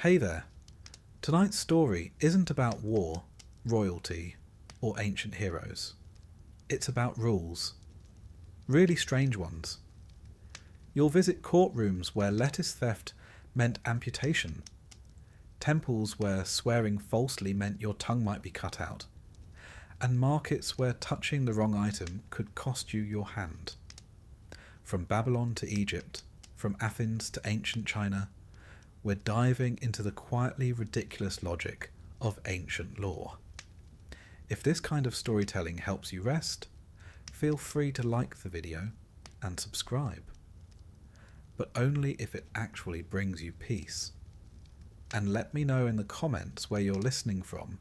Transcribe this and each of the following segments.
Hey there. Tonight's story isn't about war, royalty, or ancient heroes. It's about rules. Really strange ones. You'll visit courtrooms where lettuce theft meant amputation, temples where swearing falsely meant your tongue might be cut out, and markets where touching the wrong item could cost you your hand. From Babylon to Egypt, from Athens to ancient China, we're diving into the quietly ridiculous logic of ancient law. If this kind of storytelling helps you rest, feel free to like the video and subscribe. But only if it actually brings you peace. And let me know in the comments where you're listening from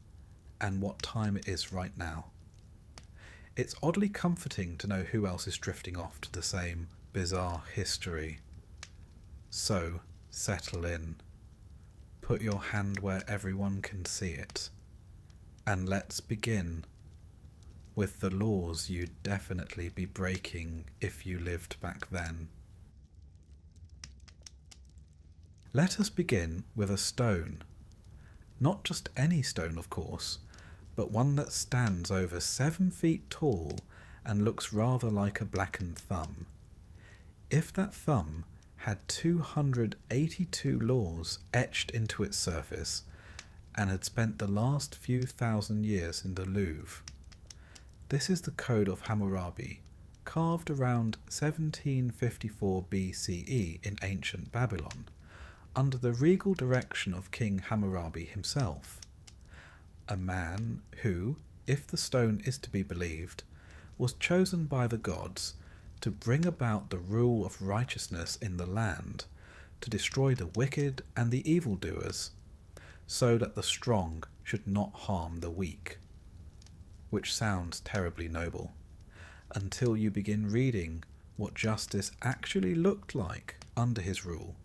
and what time it is right now. It's oddly comforting to know who else is drifting off to the same bizarre history. So, settle in. Put your hand where everyone can see it. And let's begin with the laws you'd definitely be breaking if you lived back then. Let us begin with a stone. Not just any stone, of course, but one that stands over 7 feet tall and looks rather like a blackened thumb. If that thumb had 282 laws etched into its surface and had spent the last few thousand years in the Louvre. This is the Code of Hammurabi, carved around 1754 BCE in ancient Babylon, under the regal direction of King Hammurabi himself, a man who, if the stone is to be believed, was chosen by the gods to bring about the rule of righteousness in the land, to destroy the wicked and the evildoers, so that the strong should not harm the weak. Which sounds terribly noble, until you begin reading what justice actually looked like under his rule.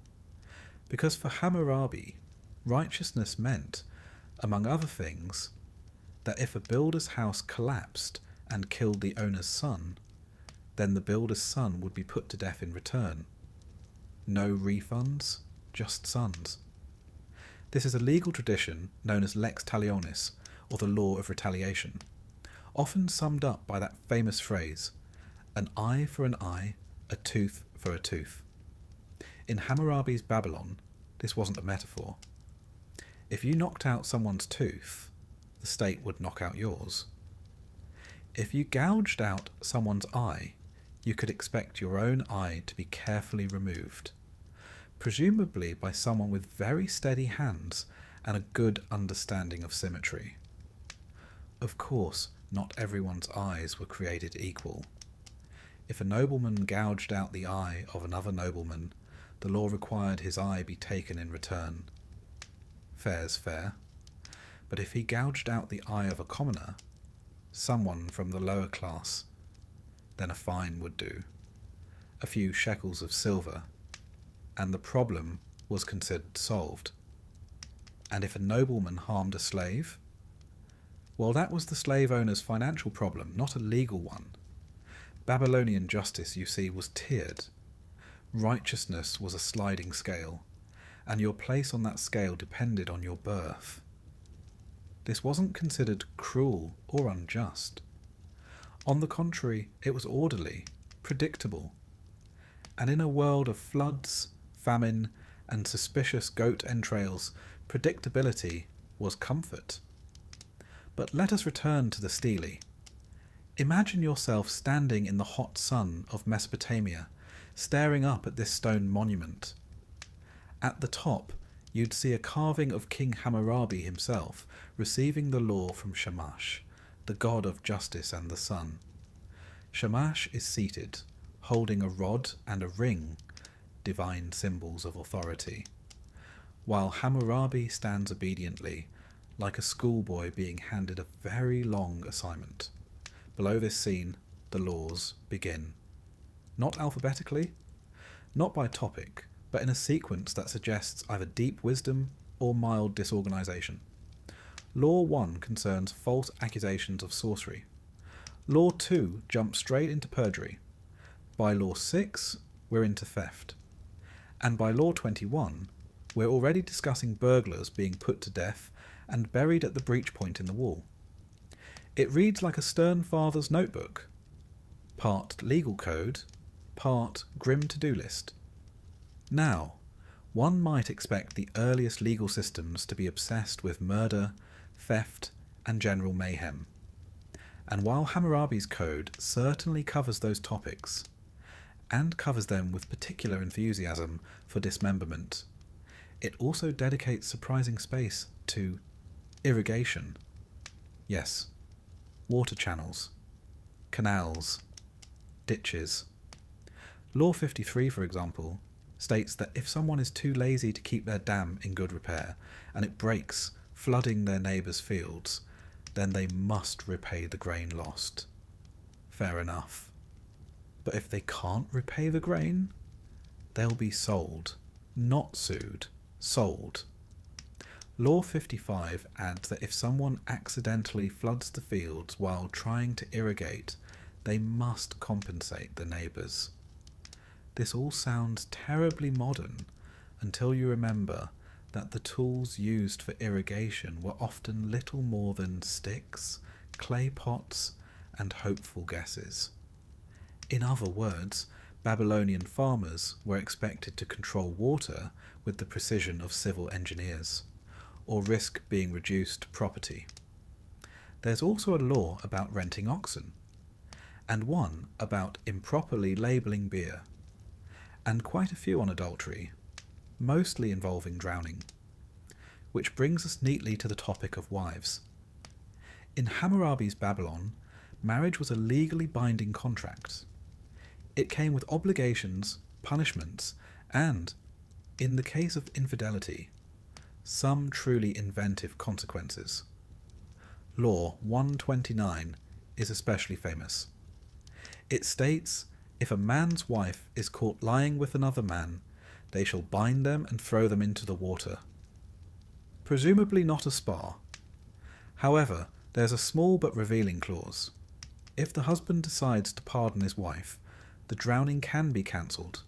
Because for Hammurabi, righteousness meant, among other things, that if a builder's house collapsed and killed the owner's son, then the builder's son would be put to death in return. No refunds, just sons. This is a legal tradition known as lex talionis, or the law of retaliation, often summed up by that famous phrase, an eye for an eye, a tooth for a tooth. In Hammurabi's Babylon, this wasn't a metaphor. If you knocked out someone's tooth, the state would knock out yours. If you gouged out someone's eye, you could expect your own eye to be carefully removed, presumably by someone with very steady hands and a good understanding of symmetry. Of course, not everyone's eyes were created equal. If a nobleman gouged out the eye of another nobleman, the law required his eye be taken in return. Fair's fair. But if he gouged out the eye of a commoner, someone from the lower class, then a fine would do. A few shekels of silver, and the problem was considered solved. And if a nobleman harmed a slave, well, that was the slave owner's financial problem, not a legal one. Babylonian justice, you see, was tiered. Righteousness was a sliding scale, and your place on that scale depended on your birth. This wasn't considered cruel or unjust. On the contrary, it was orderly, predictable. And in a world of floods, famine, and suspicious goat entrails, predictability was comfort. But let us return to the stele. Imagine yourself standing in the hot sun of Mesopotamia, staring up at this stone monument. At the top, you'd see a carving of King Hammurabi himself receiving the law from Shamash, the god of justice and the sun. Shamash is seated, holding a rod and a ring, divine symbols of authority, while Hammurabi stands obediently, like a schoolboy being handed a very long assignment. Below this scene, the laws begin. Not alphabetically, not by topic, but in a sequence that suggests either deep wisdom or mild disorganization. Law 1 concerns false accusations of sorcery. Law 2 jumps straight into perjury. By Law 6, we're into theft. And by Law 21, we're already discussing burglars being put to death and buried at the breach point in the wall. It reads like a stern father's notebook. Part legal code, part grim to-do list. Now, one might expect the earliest legal systems to be obsessed with murder, theft, and general mayhem. And while Hammurabi's code certainly covers those topics, and covers them with particular enthusiasm for dismemberment, it also dedicates surprising space to irrigation. Yes, water channels, canals, ditches. Law 53, for example, states that if someone is too lazy to keep their dam in good repair and it breaks, flooding their neighbours' fields, then they must repay the grain lost. Fair enough. But if they can't repay the grain, they'll be sold, not sued, sold. Law 55 adds that if someone accidentally floods the fields while trying to irrigate, they must compensate the neighbours. This all sounds terribly modern until you remember that the tools used for irrigation were often little more than sticks, clay pots, and hopeful guesses. In other words, Babylonian farmers were expected to control water with the precision of civil engineers, or risk being reduced to property. There's also a law about renting oxen, and one about improperly labelling beer, and quite a few on adultery, mostly involving drowning. Which brings us neatly to the topic of wives. In Hammurabi's Babylon, marriage was a legally binding contract. It came with obligations, punishments, and, in the case of infidelity, some truly inventive consequences. Law 129 is especially famous. It states, if a man's wife is caught lying with another man, they shall bind them and throw them into the water. Presumably not a spa. However, there's a small but revealing clause. If the husband decides to pardon his wife, the drowning can be cancelled.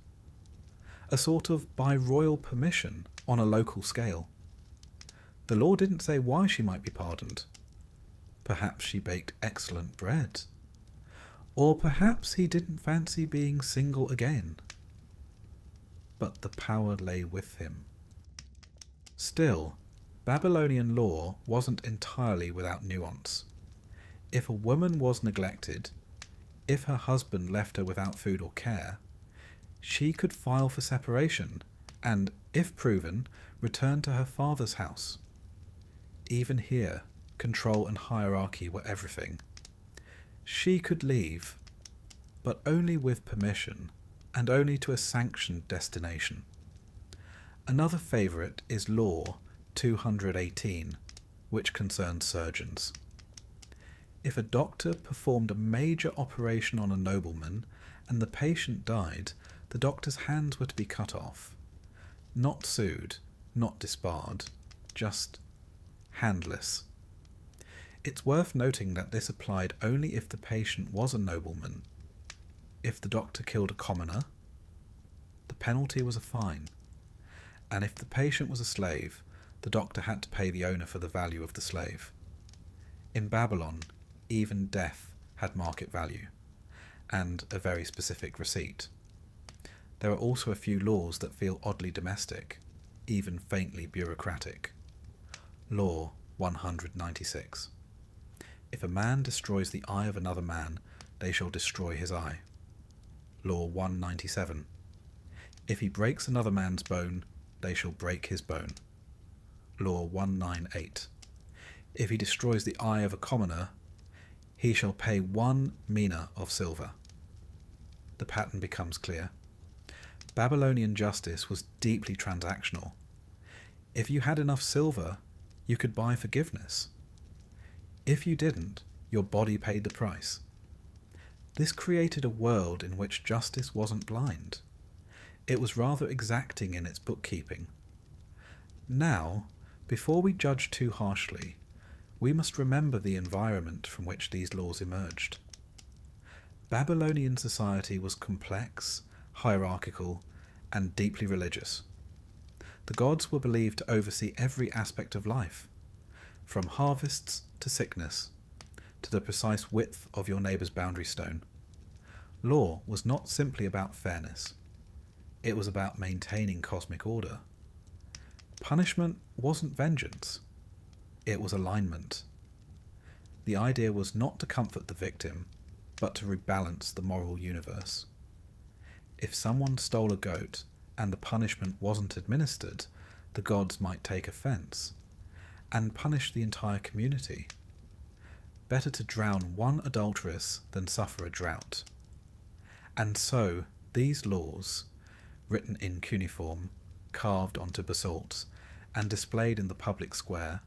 A sort of by royal permission on a local scale. The law didn't say why she might be pardoned. Perhaps she baked excellent bread. Or perhaps he didn't fancy being single again. But the power lay with him. Still, Babylonian law wasn't entirely without nuance. If a woman was neglected, if her husband left her without food or care, she could file for separation and, if proven, return to her father's house. Even here, control and hierarchy were everything. She could leave, but only with permission, and only to a sanctioned destination. Another favourite is Law 218, which concerns surgeons. If a doctor performed a major operation on a nobleman and the patient died, the doctor's hands were to be cut off. Not sued, not disbarred, just handless. It's worth noting that this applied only if the patient was a nobleman. If the doctor killed a commoner, the penalty was a fine. And if the patient was a slave, the doctor had to pay the owner for the value of the slave. In Babylon, even death had market value, and a very specific receipt. There are also a few laws that feel oddly domestic, even faintly bureaucratic. Law 196. If a man destroys the eye of another man, they shall destroy his eye. Law 197. If he breaks another man's bone, they shall break his bone. Law 198. If he destroys the eye of a commoner, he shall pay 1 mina of silver. The pattern becomes clear. Babylonian justice was deeply transactional. If you had enough silver, you could buy forgiveness. If you didn't, your body paid the price. This created a world in which justice wasn't blind. It was rather exacting in its bookkeeping. Now, before we judge too harshly, we must remember the environment from which these laws emerged. Babylonian society was complex, hierarchical, and deeply religious. The gods were believed to oversee every aspect of life, from harvests to sickness, to the precise width of your neighbour's boundary stone. Law was not simply about fairness. It was about maintaining cosmic order. Punishment wasn't vengeance. It was alignment. The idea was not to comfort the victim, but to rebalance the moral universe. If someone stole a goat and the punishment wasn't administered, the gods might take offence and punish the entire community. Better to drown one adulteress than suffer a drought. And so, these laws, written in cuneiform, carved onto basalt, and displayed in the public square,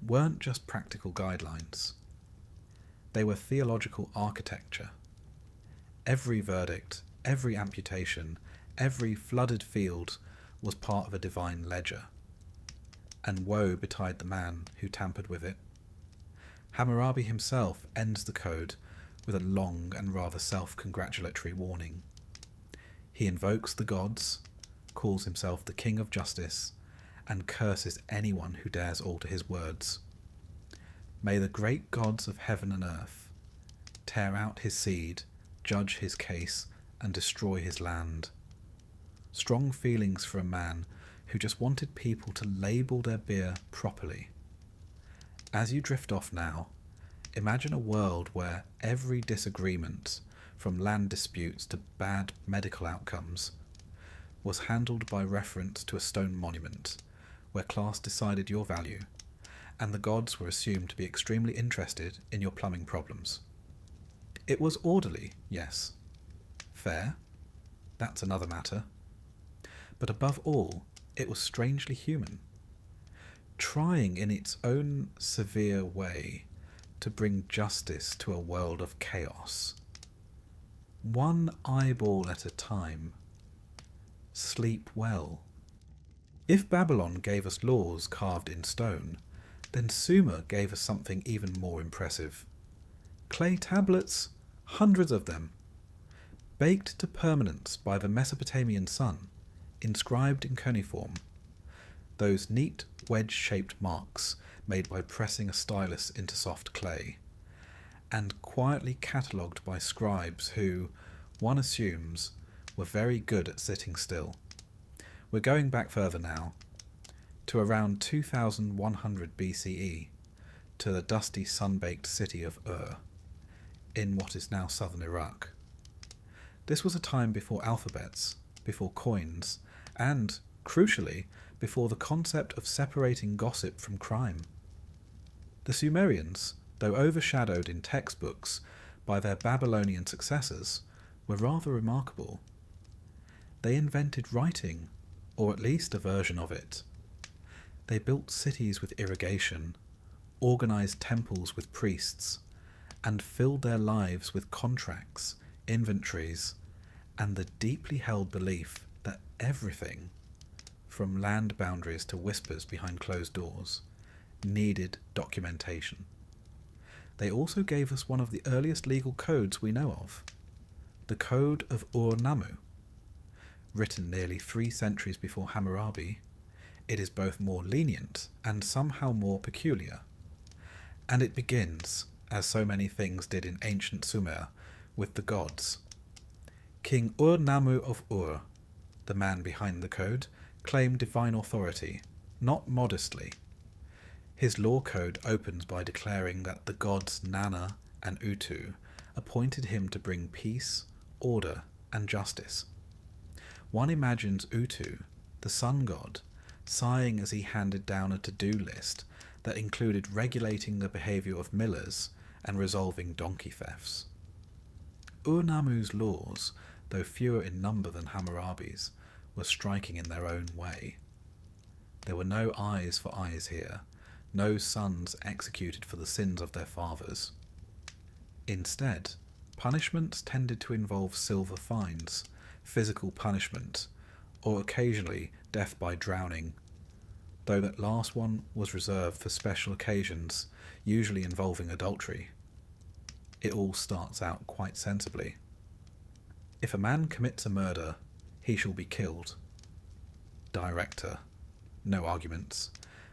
weren't just practical guidelines. They were theological architecture. Every verdict, every amputation, every flooded field was part of a divine ledger. And woe betide the man who tampered with it. Hammurabi himself ends the code with a long and rather self-congratulatory warning. He invokes the gods, calls himself the King of Justice, and curses anyone who dares alter his words. May the great gods of heaven and earth tear out his seed, judge his case, and destroy his land. Strong feelings for a man who just wanted people to label their beer properly. As you drift off now, imagine a world where every disagreement, from land disputes to bad medical outcomes, was handled by reference to a stone monument, where class decided your value, and the gods were assumed to be extremely interested in your plumbing problems. It was orderly, yes. Fair? That's another matter. But above all, it was strangely human, trying in its own severe way to bring justice to a world of chaos. One eyeball at a time. Sleep well. If Babylon gave us laws carved in stone, then Sumer gave us something even more impressive. Clay tablets, hundreds of them, baked to permanence by the Mesopotamian sun, inscribed in cuneiform, those neat wedge-shaped marks made by pressing a stylus into soft clay, and quietly catalogued by scribes who, one assumes, were very good at sitting still. We're going back further now, to around 2100 BCE, to the dusty sun-baked city of Ur, in what is now southern Iraq. This was a time before alphabets, before coins, and, crucially, before the concept of separating gossip from crime. The Sumerians, though overshadowed in textbooks by their Babylonian successors, were rather remarkable. They invented writing, or at least a version of it. They built cities with irrigation, organized temples with priests, and filled their lives with contracts, inventories, and the deeply held belief that everything, from land boundaries to whispers behind closed doors, needed documentation. They also gave us one of the earliest legal codes we know of, the Code of Ur-Nammu. Written nearly 3 centuries before Hammurabi, it is both more lenient and somehow more peculiar. And it begins, as so many things did in ancient Sumer, with the gods. King Ur-Nammu of Ur, the man behind the code, claimed divine authority, not modestly. His law code opens by declaring that the gods Nana and Utu appointed him to bring peace, order, and justice. One imagines Utu, the sun god, sighing as he handed down a to-do list that included regulating the behaviour of millers and resolving donkey thefts. Ur-Nammu's laws, though fewer in number than Hammurabi's, were striking in their own way. There were no eyes for eyes here, no sons executed for the sins of their fathers. Instead, punishments tended to involve silver fines, physical punishment, or occasionally death by drowning, though that last one was reserved for special occasions, usually involving adultery. It all starts out quite sensibly. If a man commits a murder, he shall be killed. directer. No arguments,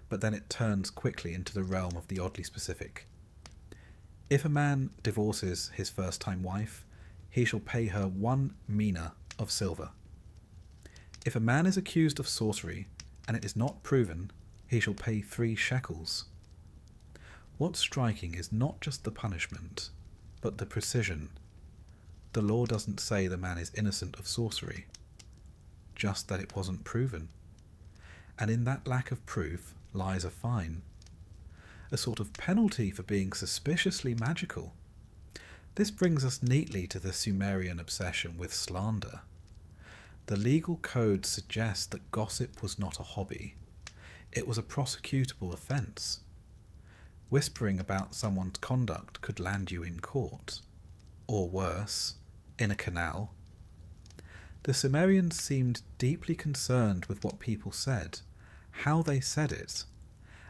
but then it turns quickly into the realm of the oddly specific. If a man divorces his first-time wife, he shall pay her 1 mina of silver. If a man is accused of sorcery, and it is not proven, he shall pay 3 shekels. What's striking is not just the punishment, but the precision. The law doesn't say the man is innocent of sorcery, just that it wasn't proven. And in that lack of proof lies a fine, a sort of penalty for being suspiciously magical. This brings us neatly to the Sumerian obsession with slander. The legal code suggests that gossip was not a hobby. It was a prosecutable offence. Whispering about someone's conduct could land you in court, or worse, in a canal. The Sumerians seemed deeply concerned with what people said, how they said it,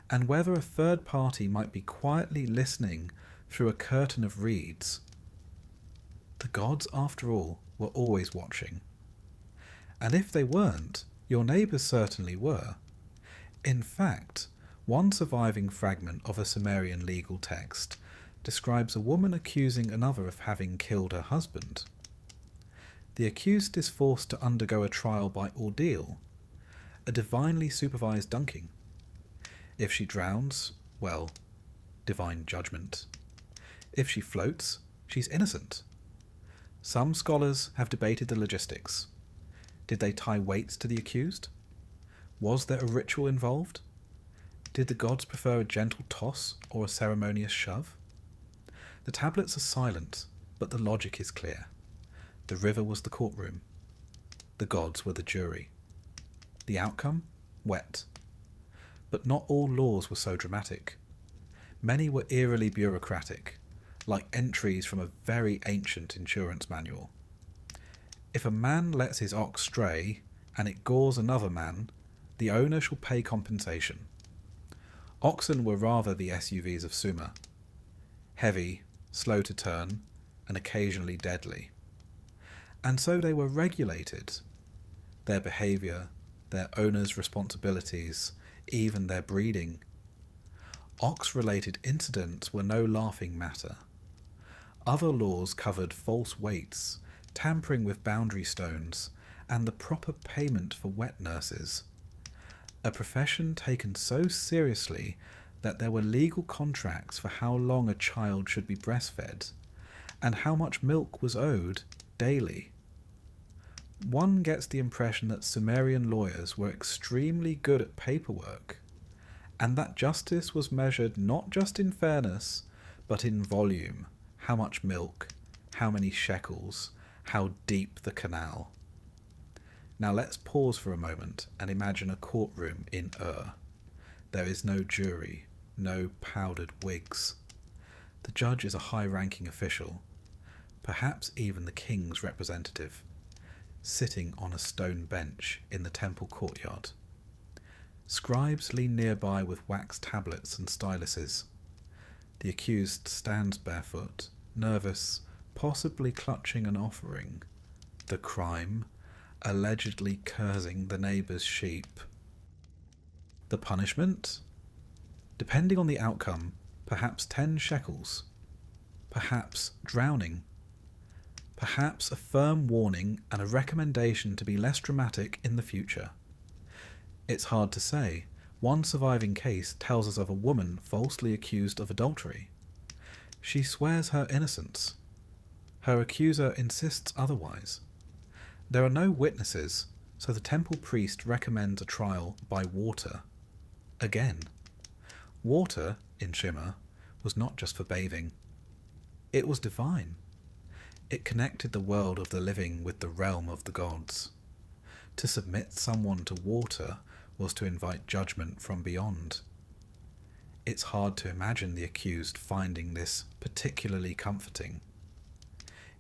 and whether a third party might be quietly listening through a curtain of reeds. The gods, after all, were always watching. And if they weren't, your neighbours certainly were. In fact, one surviving fragment of a Sumerian legal text describes a woman accusing another of having killed her husband. The accused is forced to undergo a trial by ordeal, a divinely supervised dunking. If she drowns, well, divine judgment. If she floats, she's innocent. Some scholars have debated the logistics. Did they tie weights to the accused? Was there a ritual involved? Did the gods prefer a gentle toss or a ceremonious shove? The tablets are silent, but the logic is clear. The river was the courtroom. The gods were the jury. The outcome? Wet. But not all laws were so dramatic. Many were eerily bureaucratic, like entries from a very ancient insurance manual. If a man lets his ox stray, and it gores another man, the owner shall pay compensation. Oxen were rather the SUVs of Sumer. Heavy, slow to turn, and occasionally deadly. And so they were regulated. Their behaviour, their owners' responsibilities, even their breeding. Ox-related incidents were no laughing matter. Other laws covered false weights, tampering with boundary stones, and the proper payment for wet nurses. A profession taken so seriously that there were legal contracts for how long a child should be breastfed, and how much milk was owed daily. One gets the impression that Sumerian lawyers were extremely good at paperwork, and that justice was measured not just in fairness, but in volume. How much milk, how many shekels, how deep the canal. Now let's pause for a moment and imagine a courtroom in Ur. There is no jury, no powdered wigs. The judge is a high-ranking official, perhaps even the king's representative, sitting on a stone bench in the temple courtyard. Scribes lean nearby with wax tablets and styluses. The accused stands barefoot, nervous, possibly clutching an offering. The crime, allegedly cursing the neighbour's sheep. The punishment? Depending on the outcome, perhaps 10 shekels. Perhaps drowning. Perhaps a firm warning and a recommendation to be less dramatic in the future. It's hard to say. One surviving case tells us of a woman falsely accused of adultery. She swears her innocence. Her accuser insists otherwise. There are no witnesses, so the temple priest recommends a trial by water. Again. Water, in Shimmer, was not just for bathing. It was divine. It connected the world of the living with the realm of the gods. To submit someone to water was to invite judgment from beyond. It's hard to imagine the accused finding this particularly comforting.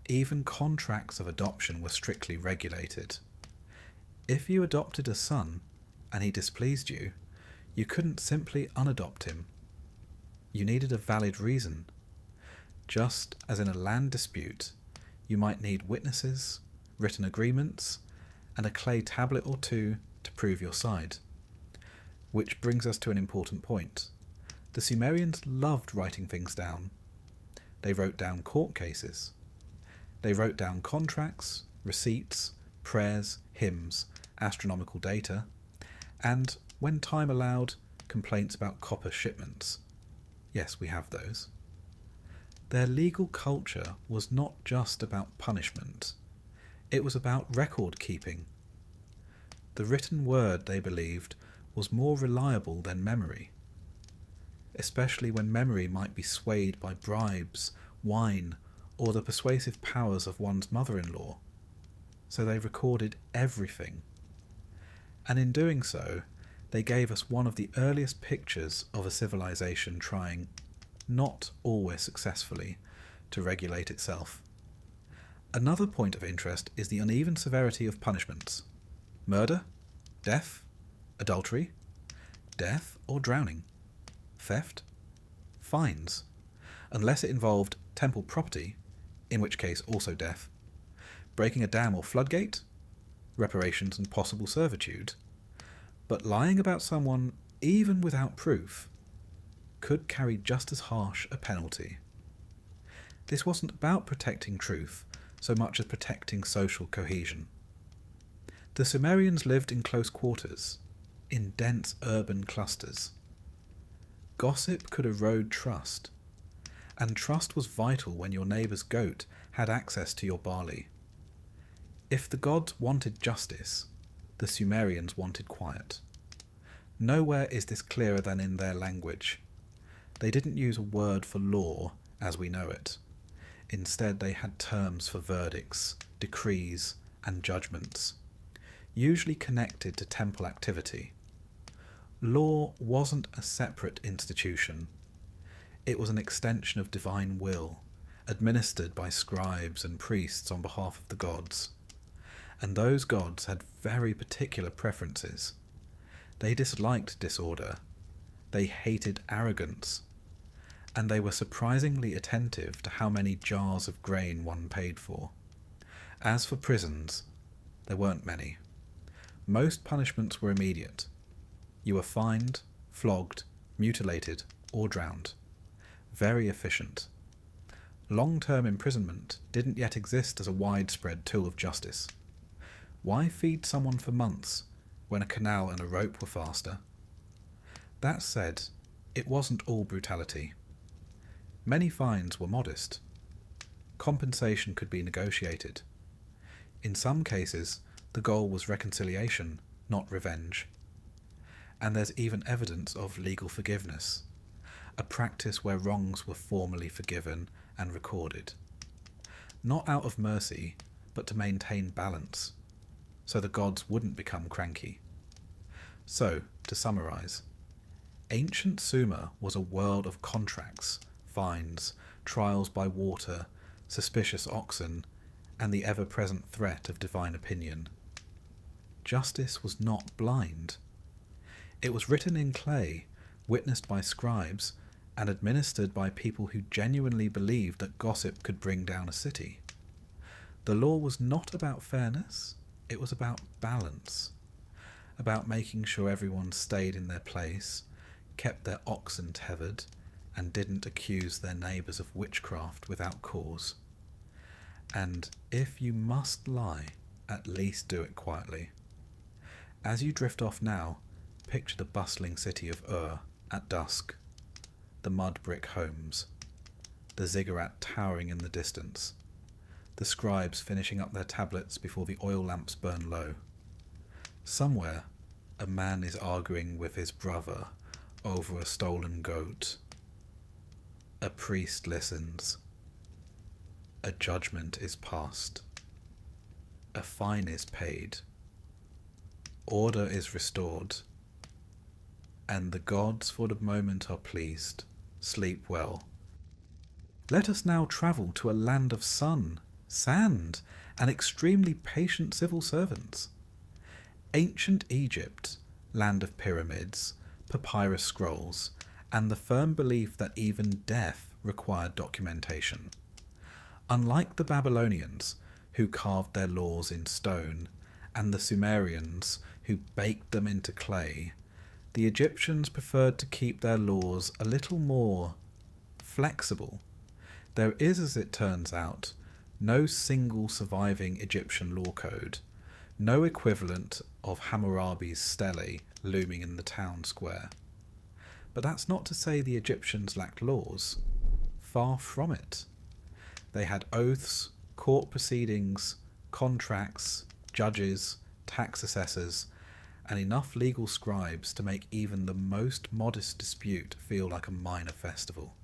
Even contracts of adoption were strictly regulated. If you adopted a son and he displeased you, you couldn't simply unadopt him. You needed a valid reason. Just as in a land dispute, you might need witnesses, written agreements, and a clay tablet or two to prove your side. Which brings us to an important point. The Sumerians loved writing things down. They wrote down court cases. They wrote down contracts, receipts, prayers, hymns, astronomical data, and, when time allowed, complaints about copper shipments. Yes, we have those. Their legal culture was not just about punishment. It was about record keeping. The written word, they believed, was more reliable than memory, especially when memory might be swayed by bribes, wine, or the persuasive powers of one's mother-in-law. So they recorded everything. And in doing so, they gave us one of the earliest pictures of a civilization trying, not always successfully, to regulate itself. Another point of interest is the uneven severity of punishments. Murder, death, adultery, death or drowning, theft, fines, unless it involved temple property, in which case also death, breaking a dam or floodgate, reparations and possible servitude. But lying about someone, even without proof, could carry just as harsh a penalty. This wasn't about protecting truth so much as protecting social cohesion. The Sumerians lived in close quarters, in dense urban clusters. Gossip could erode trust, and trust was vital when your neighbour's goat had access to your barley. If the gods wanted justice, the Sumerians wanted quiet. Nowhere is this clearer than in their language. They didn't use a word for law as we know it. Instead, they had terms for verdicts, decrees, and judgments, usually connected to temple activity. Law wasn't a separate institution. It was an extension of divine will, administered by scribes and priests on behalf of the gods. And those gods had very particular preferences. They disliked disorder. They hated arrogance. And they were surprisingly attentive to how many jars of grain one paid for. As for prisons, there weren't many. Most punishments were immediate. You were fined, flogged, mutilated, or drowned. Very efficient. Long-term imprisonment didn't yet exist as a widespread tool of justice. Why feed someone for months when a canal and a rope were faster? That said, it wasn't all brutality. Many fines were modest. Compensation could be negotiated. In some cases, the goal was reconciliation, not revenge. And there's even evidence of legal forgiveness, a practice where wrongs were formally forgiven and recorded. Not out of mercy, but to maintain balance, so the gods wouldn't become cranky. So, to summarise, ancient Sumer was a world of contracts, fines, trials by water, suspicious oxen, and the ever-present threat of divine opinion. Justice was not blind. It was written in clay, witnessed by scribes, and administered by people who genuinely believed that gossip could bring down a city. The law was not about fairness, it was about balance, about making sure everyone stayed in their place, kept their oxen tethered, and didn't accuse their neighbours of witchcraft without cause. And if you must lie, at least do it quietly. As you drift off now, picture the bustling city of Ur at dusk, the mud brick homes, the ziggurat towering in the distance, the scribes finishing up their tablets before the oil lamps burn low. Somewhere, a man is arguing with his brother over a stolen goat. A priest listens. A judgment is passed. A fine is paid. Order is restored. And the gods for the moment are pleased. Sleep well. Let us now travel to a land of sun, sand, and extremely patient civil servants. Ancient Egypt, land of pyramids, papyrus scrolls, and the firm belief that even death required documentation. Unlike the Babylonians, who carved their laws in stone, and the Sumerians, who baked them into clay, the Egyptians preferred to keep their laws a little more flexible. There is, as it turns out, no single surviving Egyptian law code, no equivalent of Hammurabi's stele looming in the town square. But that's not to say the Egyptians lacked laws. Far from it. They had oaths, court proceedings, contracts, judges, tax assessors, and enough legal scribes to make even the most modest dispute feel like a minor festival.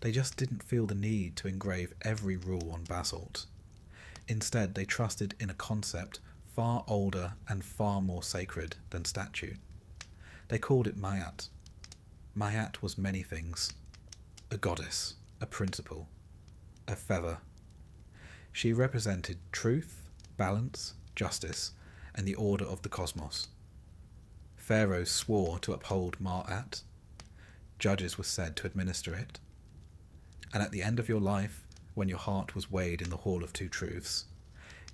They just didn't feel the need to engrave every rule on basalt. Instead, they trusted in a concept far older and far more sacred than statute. They called it Mayat. Mayat was many things. A goddess, a principle, a feather. She represented truth, balance, justice, and the order of the cosmos. Pharaohs swore to uphold Ma'at. Judges were said to administer it. And at the end of your life, when your heart was weighed in the Hall of Two Truths,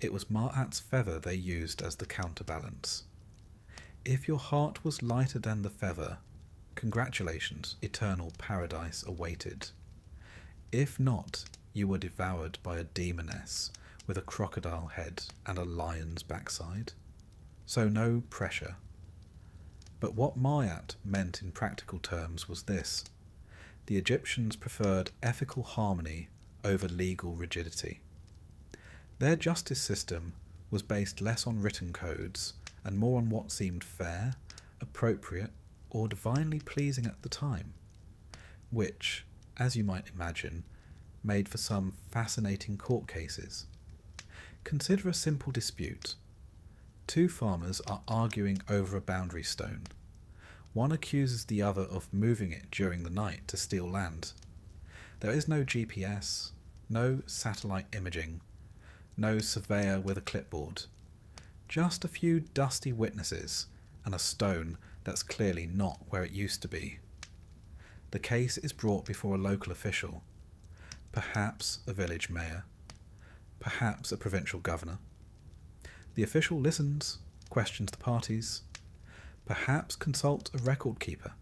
it was Ma'at's feather they used as the counterbalance. If your heart was lighter than the feather, congratulations, eternal paradise awaited. If not, you were devoured by a demoness with a crocodile head and a lion's backside. So no pressure. But what Ma'at meant in practical terms was this. The Egyptians preferred ethical harmony over legal rigidity. Their justice system was based less on written codes and more on what seemed fair, appropriate, or divinely pleasing at the time, which, as you might imagine, made for some fascinating court cases. Consider a simple dispute. Two farmers are arguing over a boundary stone. One accuses the other of moving it during the night to steal land. There is no GPS, no satellite imaging, no surveyor with a clipboard. Just a few dusty witnesses and a stone that's clearly not where it used to be. The case is brought before a local official, perhaps a village mayor, perhaps a provincial governor. The official listens, questions the parties, perhaps consults a record keeper.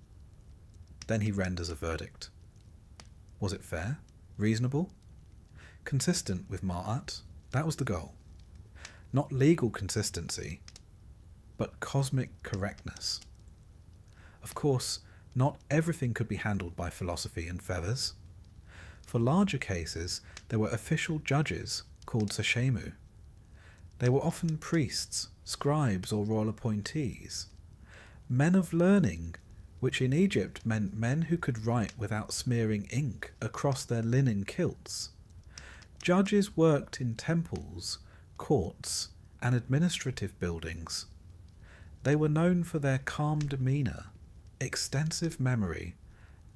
Then he renders a verdict. Was it fair? Reasonable? Consistent with Ma'at? That was the goal. Not legal consistency, but cosmic correctness. Of course, not everything could be handled by philosophy and feathers. For larger cases, there were official judges called sashemu. They were often priests, scribes, or royal appointees. Men of learning, which in Egypt meant men who could write without smearing ink across their linen kilts. Judges worked in temples, courts, and administrative buildings. They were known for their calm demeanour, extensive memory,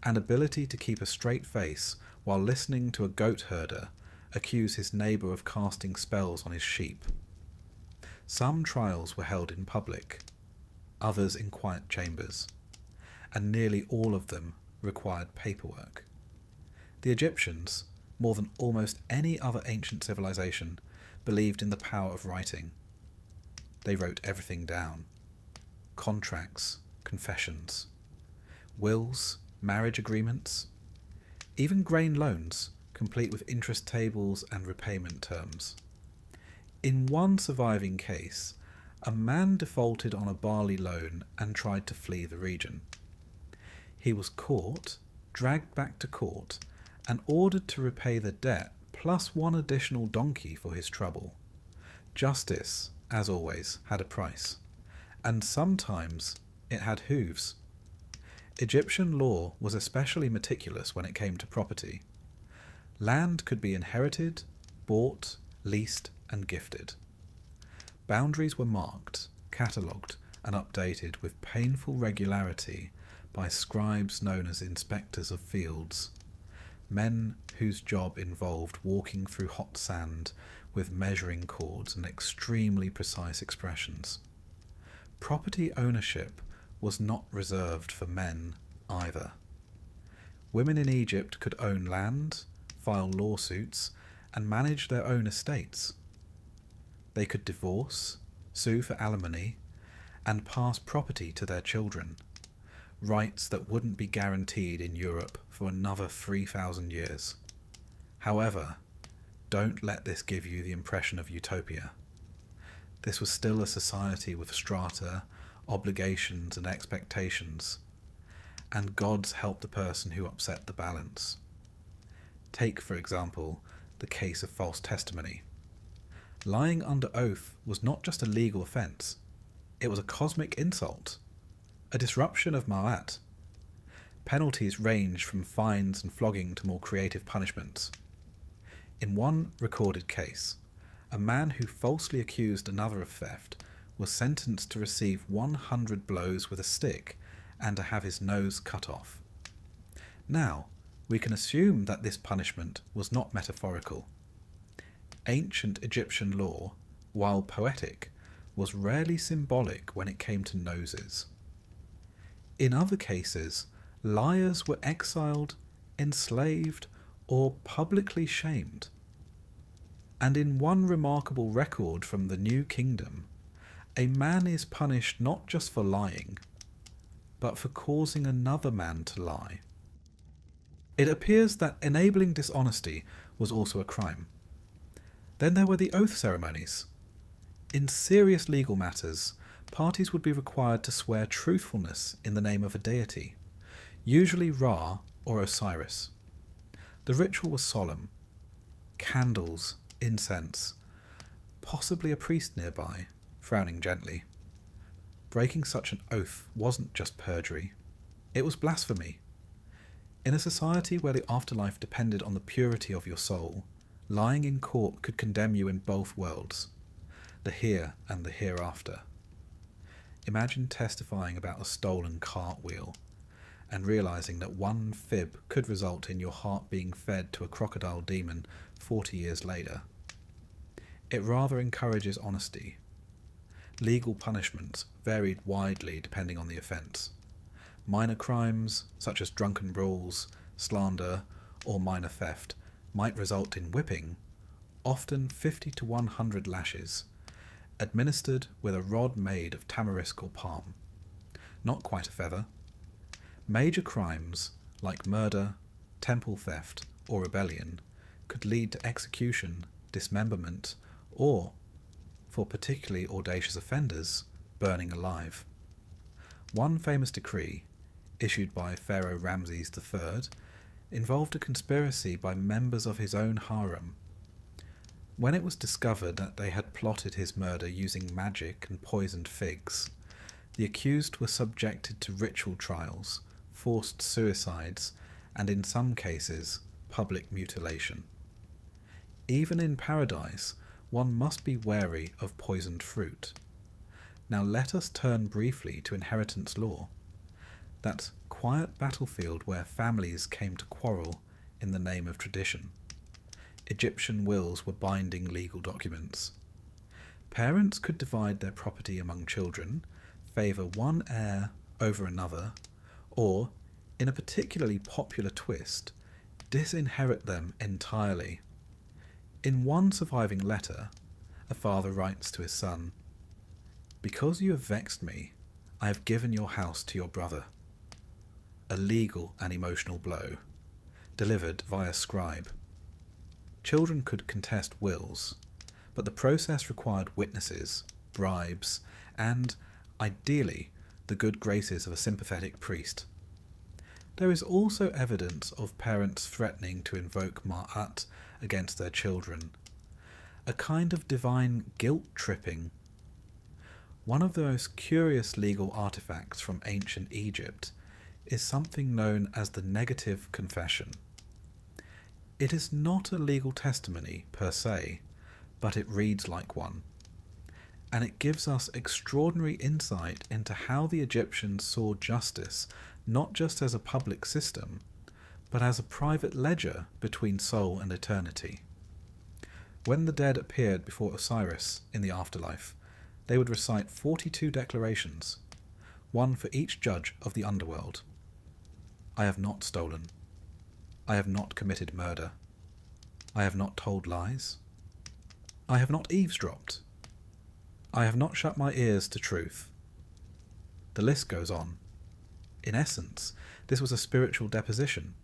and ability to keep a straight face while listening to a goat herder accuse his neighbour of casting spells on his sheep. Some trials were held in public, others in quiet chambers, and nearly all of them required paperwork. The Egyptians, more than almost any other ancient civilization, believed in the power of writing. They wrote everything down. Contracts, confessions, wills, marriage agreements, even grain loans, complete with interest tables and repayment terms. In one surviving case, a man defaulted on a barley loan and tried to flee the region. He was caught, dragged back to court, and ordered to repay the debt plus one additional donkey for his trouble. Justice, as always, had a price, and sometimes it had hooves. Egyptian law was especially meticulous when it came to property. Land could be inherited, bought, leased, and gifted. Boundaries were marked, catalogued, and updated with painful regularity by scribes known as inspectors of fields, men whose job involved walking through hot sand with measuring cords and extremely precise expressions. Property ownership was not reserved for men either. Women in Egypt could own land, file lawsuits, and manage their own estates. They could divorce, sue for alimony, and pass property to their children, rights that wouldn't be guaranteed in Europe for another 3,000 years. However, don't let this give you the impression of utopia. This was still a society with strata, obligations and expectations, and gods helped the person who upset the balance. Take, for example, the case of false testimony. Lying under oath was not just a legal offence, it was a cosmic insult, a disruption of Ma'at. Penalties ranged from fines and flogging to more creative punishments. In one recorded case, a man who falsely accused another of theft was sentenced to receive 100 blows with a stick and to have his nose cut off. Now, we can assume that this punishment was not metaphorical. Ancient Egyptian law, while poetic, was rarely symbolic when it came to noses. In other cases, liars were exiled, enslaved, or publicly shamed. And in one remarkable record from the New Kingdom, a man is punished not just for lying, but for causing another man to lie. It appears that enabling dishonesty was also a crime. Then there were the oath ceremonies. In serious legal matters, parties would be required to swear truthfulness in the name of a deity, usually Ra or Osiris. The ritual was solemn. Candles, incense, possibly a priest nearby, frowning gently. Breaking such an oath wasn't just perjury, it was blasphemy. In a society where the afterlife depended on the purity of your soul, lying in court could condemn you in both worlds, the here and the hereafter. Imagine testifying about a stolen cartwheel and realizing that one fib could result in your heart being fed to a crocodile demon 40 years later. It rather encourages honesty. Legal punishments varied widely depending on the offence. Minor crimes, such as drunken brawls, slander, or minor theft, might result in whipping, often 50 to 100 lashes, administered with a rod made of tamarisk or palm. Not quite a feather. Major crimes, like murder, temple theft, or rebellion, could lead to execution, dismemberment, or, for particularly audacious offenders, burning alive. One famous decree, issued by Pharaoh Ramses III, involved a conspiracy by members of his own harem. When it was discovered that they had plotted his murder using magic and poisoned figs, the accused were subjected to ritual trials, forced suicides, and in some cases, public mutilation. Even in paradise, one must be wary of poisoned fruit. Now let us turn briefly to inheritance law, that quiet battlefield where families came to quarrel in the name of tradition. Egyptian wills were binding legal documents. Parents could divide their property among children, favour one heir over another, or, in a particularly popular twist, disinherit them entirely. In one surviving letter, a father writes to his son, "Because you have vexed me, I have given your house to your brother." A legal and emotional blow, delivered via scribe. Children could contest wills, but the process required witnesses, bribes, and, ideally, the good graces of a sympathetic priest. There is also evidence of parents threatening to invoke Ma'at against their children, a kind of divine guilt-tripping. One of the most curious legal artifacts from ancient Egypt is something known as the negative confession. It is not a legal testimony per se, but it reads like one, and it gives us extraordinary insight into how the Egyptians saw justice not just as a public system, but as a private ledger between soul and eternity. When the dead appeared before Osiris in the afterlife, they would recite 42 declarations, one for each judge of the underworld. I have not stolen. I have not committed murder. I have not told lies. I have not eavesdropped. I have not shut my ears to truth. The list goes on. In essence, this was a spiritual deposition,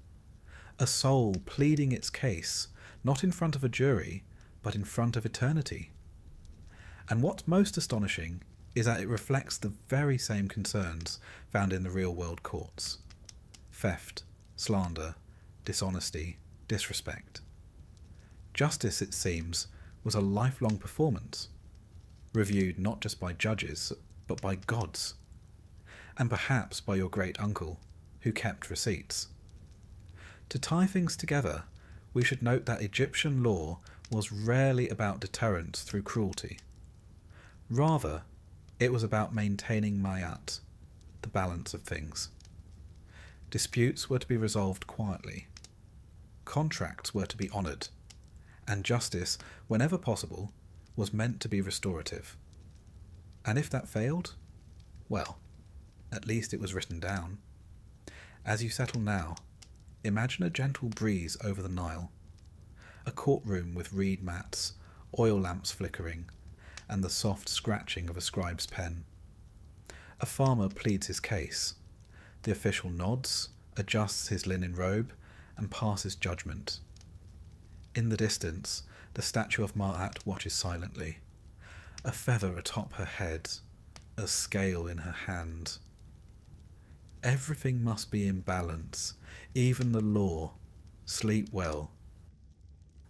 a soul pleading its case, not in front of a jury, but in front of eternity. And what's most astonishing is that it reflects the very same concerns found in the real-world courts. Theft, slander, dishonesty, disrespect. Justice, it seems, was a lifelong performance, reviewed not just by judges, but by gods, and perhaps by your great-uncle, who kept receipts. To tie things together, we should note that Egyptian law was rarely about deterrence through cruelty. Rather, it was about maintaining mayat, the balance of things. Disputes were to be resolved quietly. Contracts were to be honoured, and justice, whenever possible, was meant to be restorative. And if that failed, well, at least it was written down. As you settle now, imagine a gentle breeze over the Nile, a courtroom with reed mats, oil lamps flickering, and the soft scratching of a scribe's pen. A farmer pleads his case. The official nods, adjusts his linen robe, and passes judgment. In the distance, the statue of Ma'at watches silently, a feather atop her head, a scale in her hand. Everything must be in balance, even the law. Sleep well.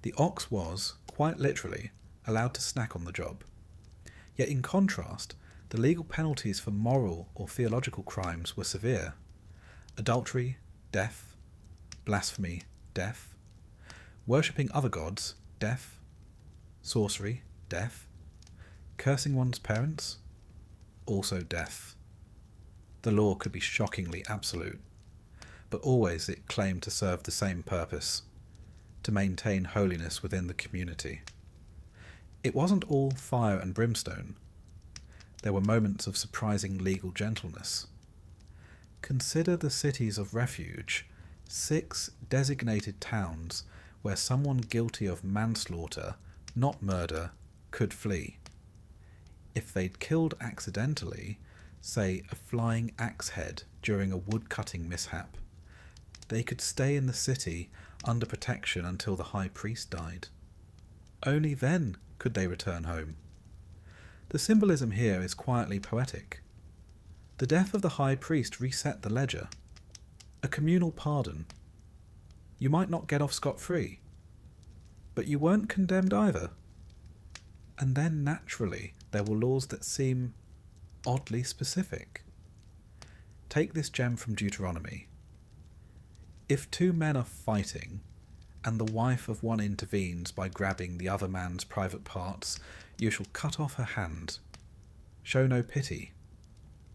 The ox was, quite literally, allowed to snack on the job. Yet in contrast, the legal penalties for moral or theological crimes were severe. Adultery, death. Blasphemy, death. Worshipping other gods, death. Sorcery, death. Cursing one's parents, also death. The law could be shockingly absolute, but always it claimed to serve the same purpose, to maintain holiness within the community. It wasn't all fire and brimstone. There were moments of surprising legal gentleness. Consider the cities of refuge, 6 designated towns where someone guilty of manslaughter, not murder, could flee. If they'd killed accidentally, say a flying axe head during a wood-cutting mishap, they could stay in the city under protection until the high priest died. Only then could they return home. The symbolism here is quietly poetic. The death of the high priest reset the ledger. A communal pardon. You might not get off scot-free, but you weren't condemned either. And then naturally there were laws that seem oddly specific. Take this gem from Deuteronomy. If 2 men are fighting, and the wife of one intervenes by grabbing the other man's private parts, you shall cut off her hand. Show no pity.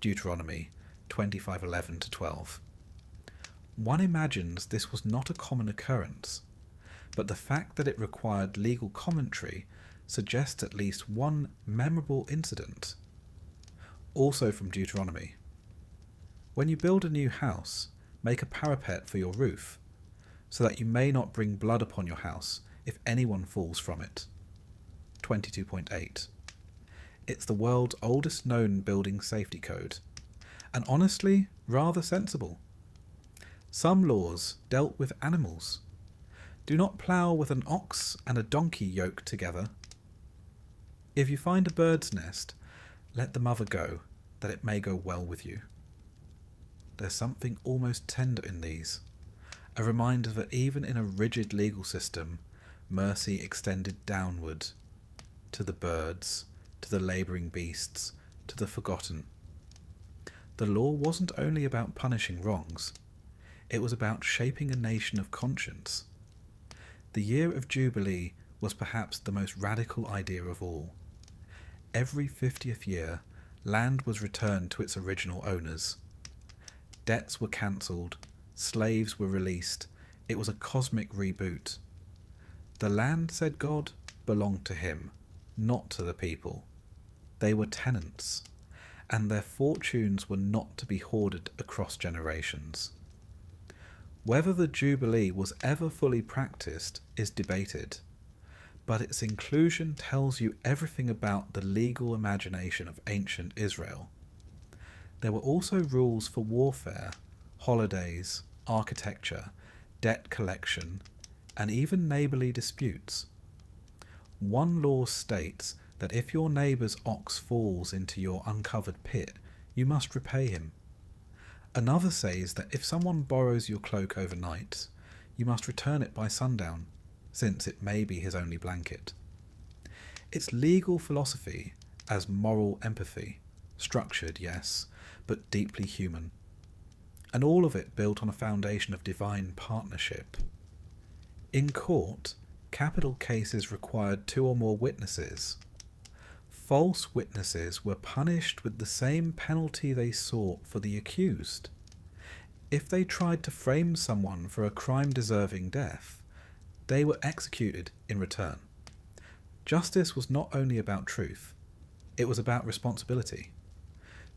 Deuteronomy 25:11-12. One imagines this was not a common occurrence, but the fact that it required legal commentary suggests at least one memorable incident. Also from Deuteronomy. When you build a new house, make a parapet for your roof, so that you may not bring blood upon your house if anyone falls from it. 22.8. It's the world's oldest known building safety code, and honestly, rather sensible. Some laws dealt with animals. Do not plough with an ox and a donkey yoked together. If you find a bird's nest, let the mother go, that it may go well with you. There's something almost tender in these, a reminder that even in a rigid legal system, mercy extended downward, to the birds, to the labouring beasts, to the forgotten. The law wasn't only about punishing wrongs, it was about shaping a nation of conscience. The year of Jubilee was perhaps the most radical idea of all. Every 50th year, land was returned to its original owners. Debts were cancelled, slaves were released. It was a cosmic reboot. The land, said God, belonged to him, not to the people. They were tenants, and their fortunes were not to be hoarded across generations. Whether the Jubilee was ever fully practiced is debated, but its inclusion tells you everything about the legal imagination of ancient Israel. There were also rules for warfare, holidays, architecture, debt collection, and even neighbourly disputes. One law states that if your neighbour's ox falls into your uncovered pit, you must repay him. Another says that if someone borrows your cloak overnight, you must return it by sundown, since it may be his only blanket. It's legal philosophy as moral empathy, structured, yes, but deeply human, and all of it built on a foundation of divine partnership. In court, capital cases required 2 or more witnesses. False witnesses were punished with the same penalty they sought for the accused. If they tried to frame someone for a crime deserving death, they were executed in return. Justice was not only about truth, it was about responsibility.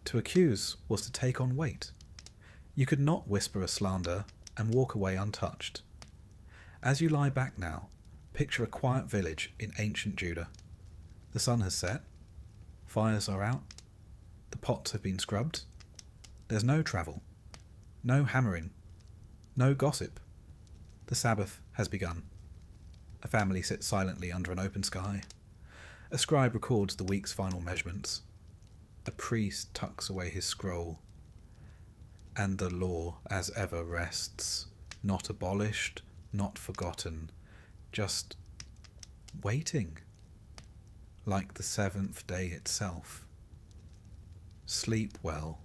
To accuse was to take on weight. You could not whisper a slander and walk away untouched. As you lie back now, picture a quiet village in ancient Judah. The sun has set, fires are out, the pots have been scrubbed. There's no travel, no hammering, no gossip. The Sabbath has begun. A family sits silently under an open sky. A scribe records the week's final measurements. A priest tucks away his scroll. And the law, as ever, rests, not abolished, not forgotten, just waiting, like the 7th day itself. Sleep well.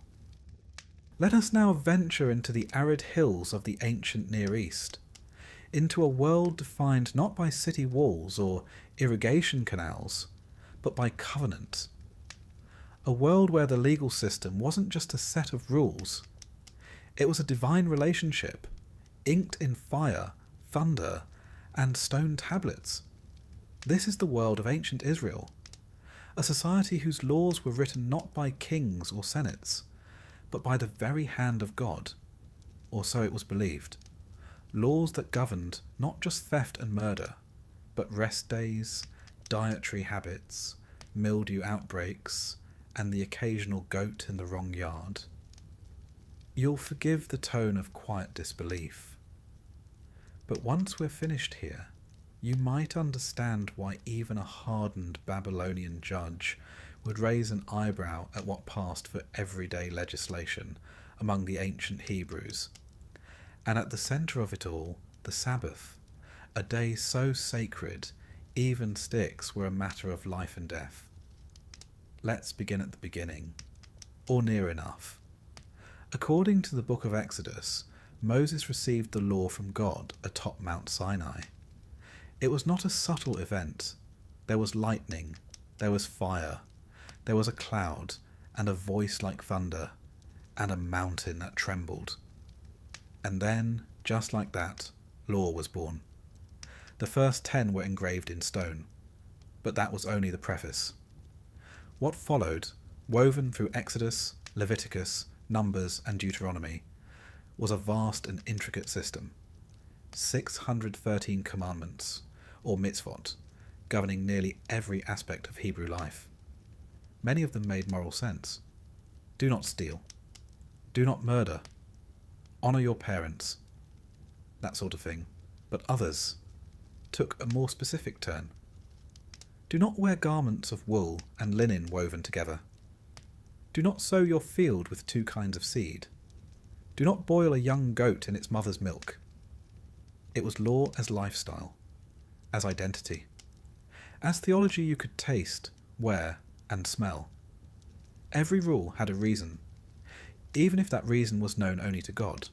Let us now venture into the arid hills of the ancient Near East, into a world defined not by city walls or irrigation canals, but by covenant. A world where the legal system wasn't just a set of rules. It was a divine relationship, inked in fire, thunder, and stone tablets. This is the world of ancient Israel, a society whose laws were written not by kings or senates, but by the very hand of God, or so it was believed. Laws that governed not just theft and murder, but rest days, dietary habits, mildew outbreaks, and the occasional goat in the wrong yard. You'll forgive the tone of quiet disbelief. But once we're finished here, you might understand why even a hardened Babylonian judge would raise an eyebrow at what passed for everyday legislation among the ancient Hebrews. And at the centre of it all, the Sabbath, a day so sacred, even sticks were a matter of life and death. Let's begin at the beginning, or near enough. According to the book of Exodus, Moses received the law from God atop Mount Sinai. It was not a subtle event. There was lightning, there was fire, there was a cloud, and a voice like thunder, and a mountain that trembled. And then, just like that, law was born. The first 10 were engraved in stone, but that was only the preface. What followed, woven through Exodus, Leviticus, Numbers, and Deuteronomy, was a vast and intricate system. 613 commandments, or mitzvot, governing nearly every aspect of Hebrew life. Many of them made moral sense. Do not steal. Do not murder. Honour your parents. That sort of thing. But others took a more specific turn. Do not wear garments of wool and linen woven together. Do not sow your field with 2 kinds of seed. Do not boil a young goat in its mother's milk. It was law as lifestyle, as identity, as theology you could taste, wear, and smell. Every rule had a reason, even if that reason was known only to God.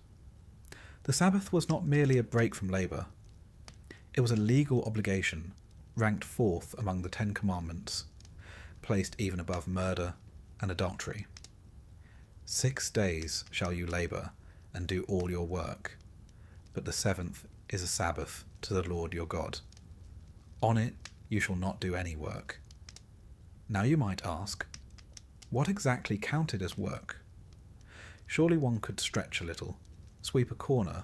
The Sabbath was not merely a break from labour. It was a legal obligation, ranked 4th among the 10 commandments, placed even above murder and adultery. 6 days shall you labour and do all your work, but the 7th is a Sabbath to the Lord your God. On it you shall not do any work. Now you might ask, what exactly counted as work? Surely one could stretch a little, sweep a corner,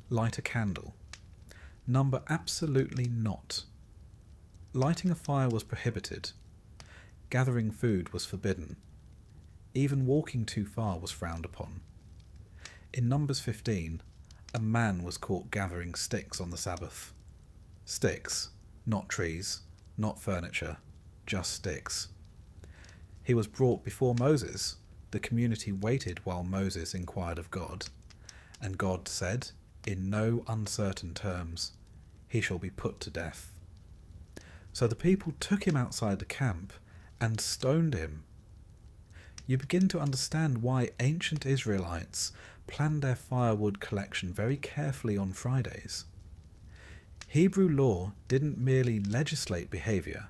light a candle. Number absolutely not. Lighting a fire was prohibited. Gathering food was forbidden. Even walking too far was frowned upon. In Numbers 15, a man was caught gathering sticks on the Sabbath. Sticks, not trees, not furniture, just sticks. He was brought before Moses. The community waited while Moses inquired of God, and God said, in no uncertain terms, "He shall be put to death." So the people took him outside the camp and stoned him. You begin to understand why ancient Israelites planned their firewood collection very carefully on Fridays. Hebrew law didn't merely legislate behaviour,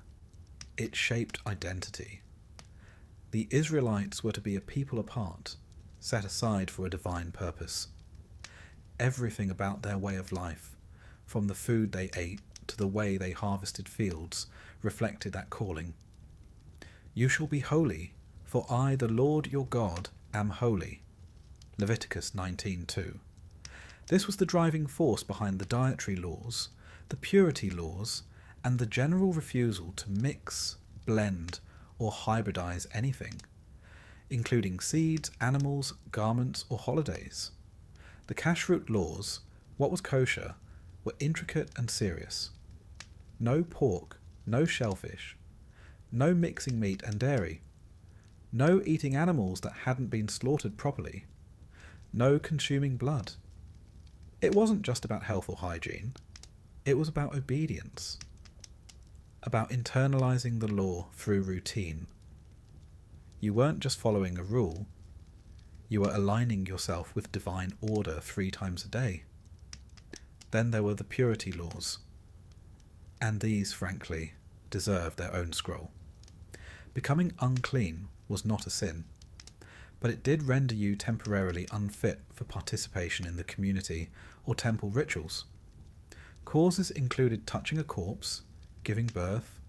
it shaped identity. The Israelites were to be a people apart, set aside for a divine purpose. Everything about their way of life, from the food they ate to the way they harvested fields, reflected that calling. "You shall be holy, for I, the Lord your God, am holy." Leviticus 19:2. This was the driving force behind the dietary laws, the purity laws, and the general refusal to mix, blend, or hybridize anything, including seeds, animals, garments, or holidays. The kashrut laws, what was kosher, were intricate and serious. No pork, no shellfish, no mixing meat and dairy, no eating animals that hadn't been slaughtered properly, no consuming blood. It wasn't just about health or hygiene, it was about obedience, about internalizing the law through routine. You weren't just following a rule, you were aligning yourself with divine order 3 times a day. Then there were the purity laws, and these, frankly, deserve their own scroll. Becoming unclean was not a sin, but it did render you temporarily unfit for participation in the community or temple rituals. Causes included touching a corpse, giving birth,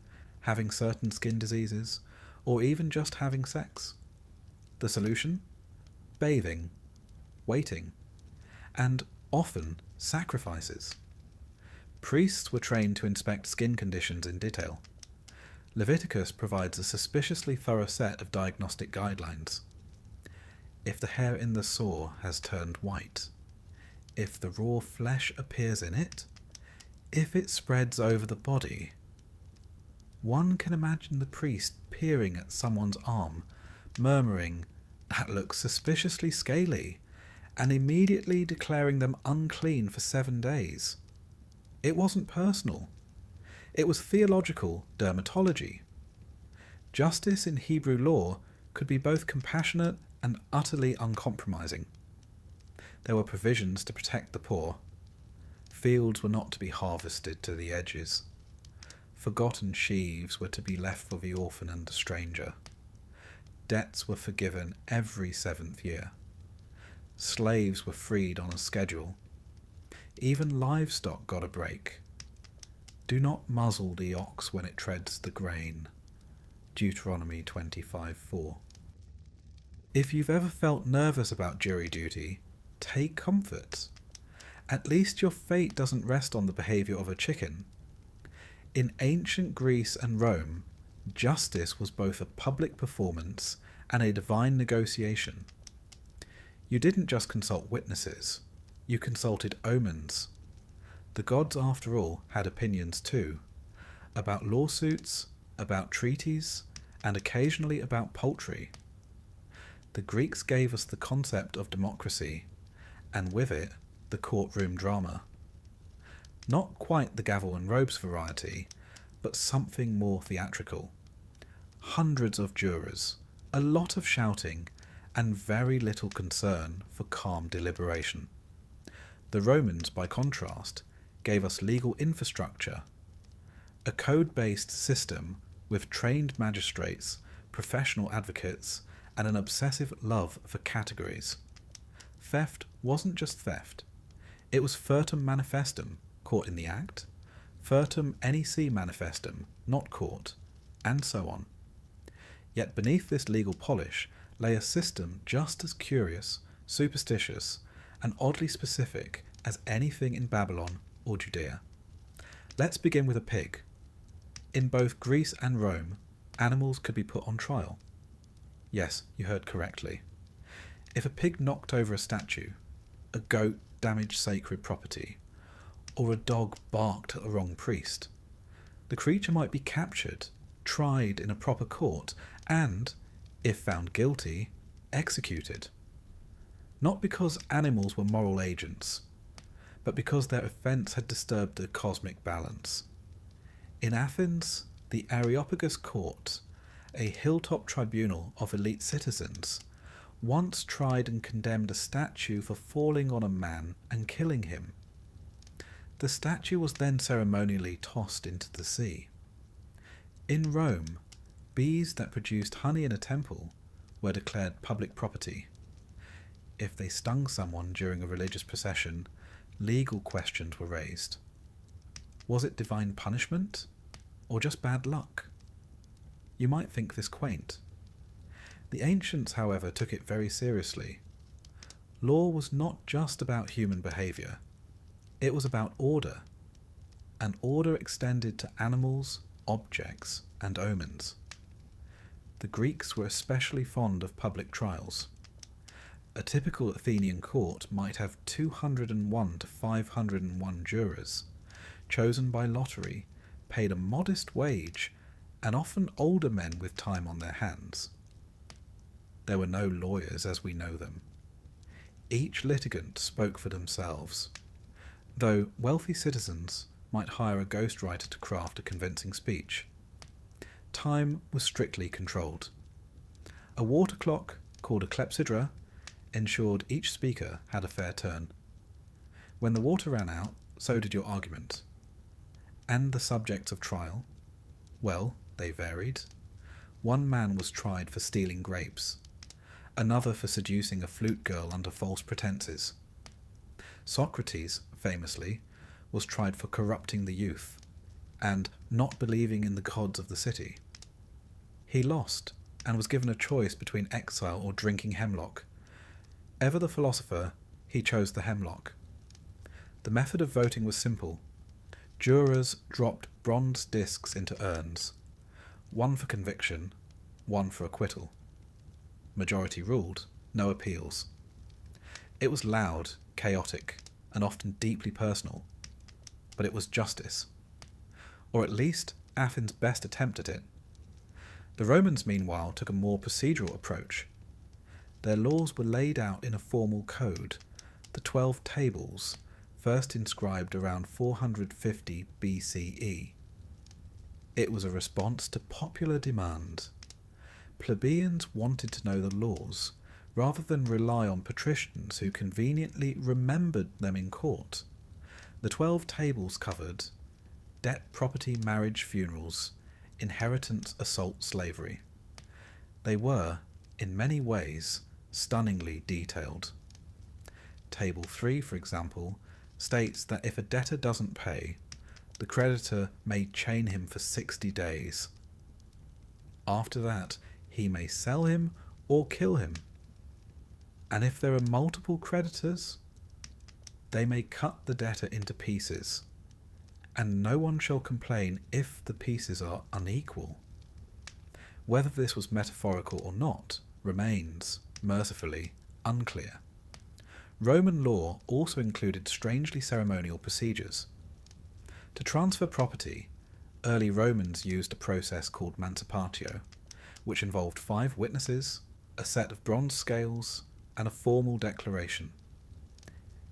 having certain skin diseases, or even just having sex. The solution? Bathing, waiting, and often sacrifices. Priests were trained to inspect skin conditions in detail. Leviticus provides a suspiciously thorough set of diagnostic guidelines. If the hair in the sore has turned white, if the raw flesh appears in it, if it spreads over the body. One can imagine the priest peering at someone's arm, murmuring, "That looks suspiciously scaly," and immediately declaring them unclean for 7 days. It wasn't personal. It was theological dermatology. Justice in Hebrew law could be both compassionate and utterly uncompromising. There were provisions to protect the poor. Fields were not to be harvested to the edges. Forgotten sheaves were to be left for the orphan and the stranger. Debts were forgiven every 7th year. Slaves were freed on a schedule. Even livestock got a break. Do not muzzle the ox when it treads the grain. Deuteronomy 25:4. If you've ever felt nervous about jury duty, take comfort. At least your fate doesn't rest on the behaviour of a chicken. In ancient Greece and Rome, justice was both a public performance and a divine negotiation. You didn't just consult witnesses, you consulted omens. The gods, after all, had opinions too, about lawsuits, about treaties, and occasionally about poultry. The Greeks gave us the concept of democracy, and with it, the courtroom drama. Not quite the gavel and robes variety, but something more theatrical. Hundreds of jurors, a lot of shouting, and very little concern for calm deliberation. The Romans, by contrast, gave us legal infrastructure, a code-based system with trained magistrates, professional advocates, and an obsessive love for categories. Theft wasn't just theft. It was furtum manifestum, caught in the act, furtum nec manifestum, not caught, and so on. Yet beneath this legal polish lay a system just as curious, superstitious, and oddly specific as anything in Babylon or Judea. Let's begin with a pig. In both Greece and Rome, animals could be put on trial. Yes, you heard correctly. If a pig knocked over a statue, a goat damaged sacred property, or a dog barked at the wrong priest, the creature might be captured, tried in a proper court, and, if found guilty, executed. Not because animals were moral agents, but because their offence had disturbed the cosmic balance. In Athens, the Areopagus court, a hilltop tribunal of elite citizens, once tried and condemned a statue for falling on a man and killing him. The statue was then ceremonially tossed into the sea. In Rome, bees that produced honey in a temple were declared public property. If they stung someone during a religious procession, legal questions were raised. Was it divine punishment, or just bad luck? You might think this quaint. The ancients, however, took it very seriously. Law was not just about human behaviour. It was about order, and order extended to animals, objects, and omens. The Greeks were especially fond of public trials. A typical Athenian court might have 201 to 501 jurors, chosen by lottery, paid a modest wage, and often older men with time on their hands. There were no lawyers as we know them. Each litigant spoke for themselves, though wealthy citizens might hire a ghostwriter to craft a convincing speech. Time was strictly controlled. A water clock, called a clepsydra, ensured each speaker had a fair turn. When the water ran out, so did your argument. And the subjects of trial? Well, they varied. One man was tried for stealing grapes, another for seducing a flute girl under false pretenses. Socrates, famously, was tried for corrupting the youth and not believing in the gods of the city. He lost and was given a choice between exile or drinking hemlock. Ever the philosopher, he chose the hemlock. The method of voting was simple. Jurors dropped bronze discs into urns, one for conviction, one for acquittal. Majority ruled, no appeals. It was loud, chaotic, and often deeply personal, but it was justice. Or at least Athens' best attempt at it. The Romans, meanwhile, took a more procedural approach. Their laws were laid out in a formal code, the 12 Tables, first inscribed around 450 BCE. It was a response to popular demand. Plebeians wanted to know the laws, rather than rely on patricians who conveniently remembered them in court. The 12 Tables covered debt, property, marriage, funerals, inheritance, assault, slavery. They were, in many ways, stunningly detailed. Table 3, for example, states that if a debtor doesn't pay, the creditor may chain him for 60 days. After that, he may sell him or kill him. And if there are multiple creditors, they may cut the debtor into pieces, and no one shall complain if the pieces are unequal. Whether this was metaphorical or not remains, mercifully, unclear. Roman law also included strangely ceremonial procedures. To transfer property, early Romans used a process called mancipatio, which involved 5 witnesses, a set of bronze scales, and a formal declaration.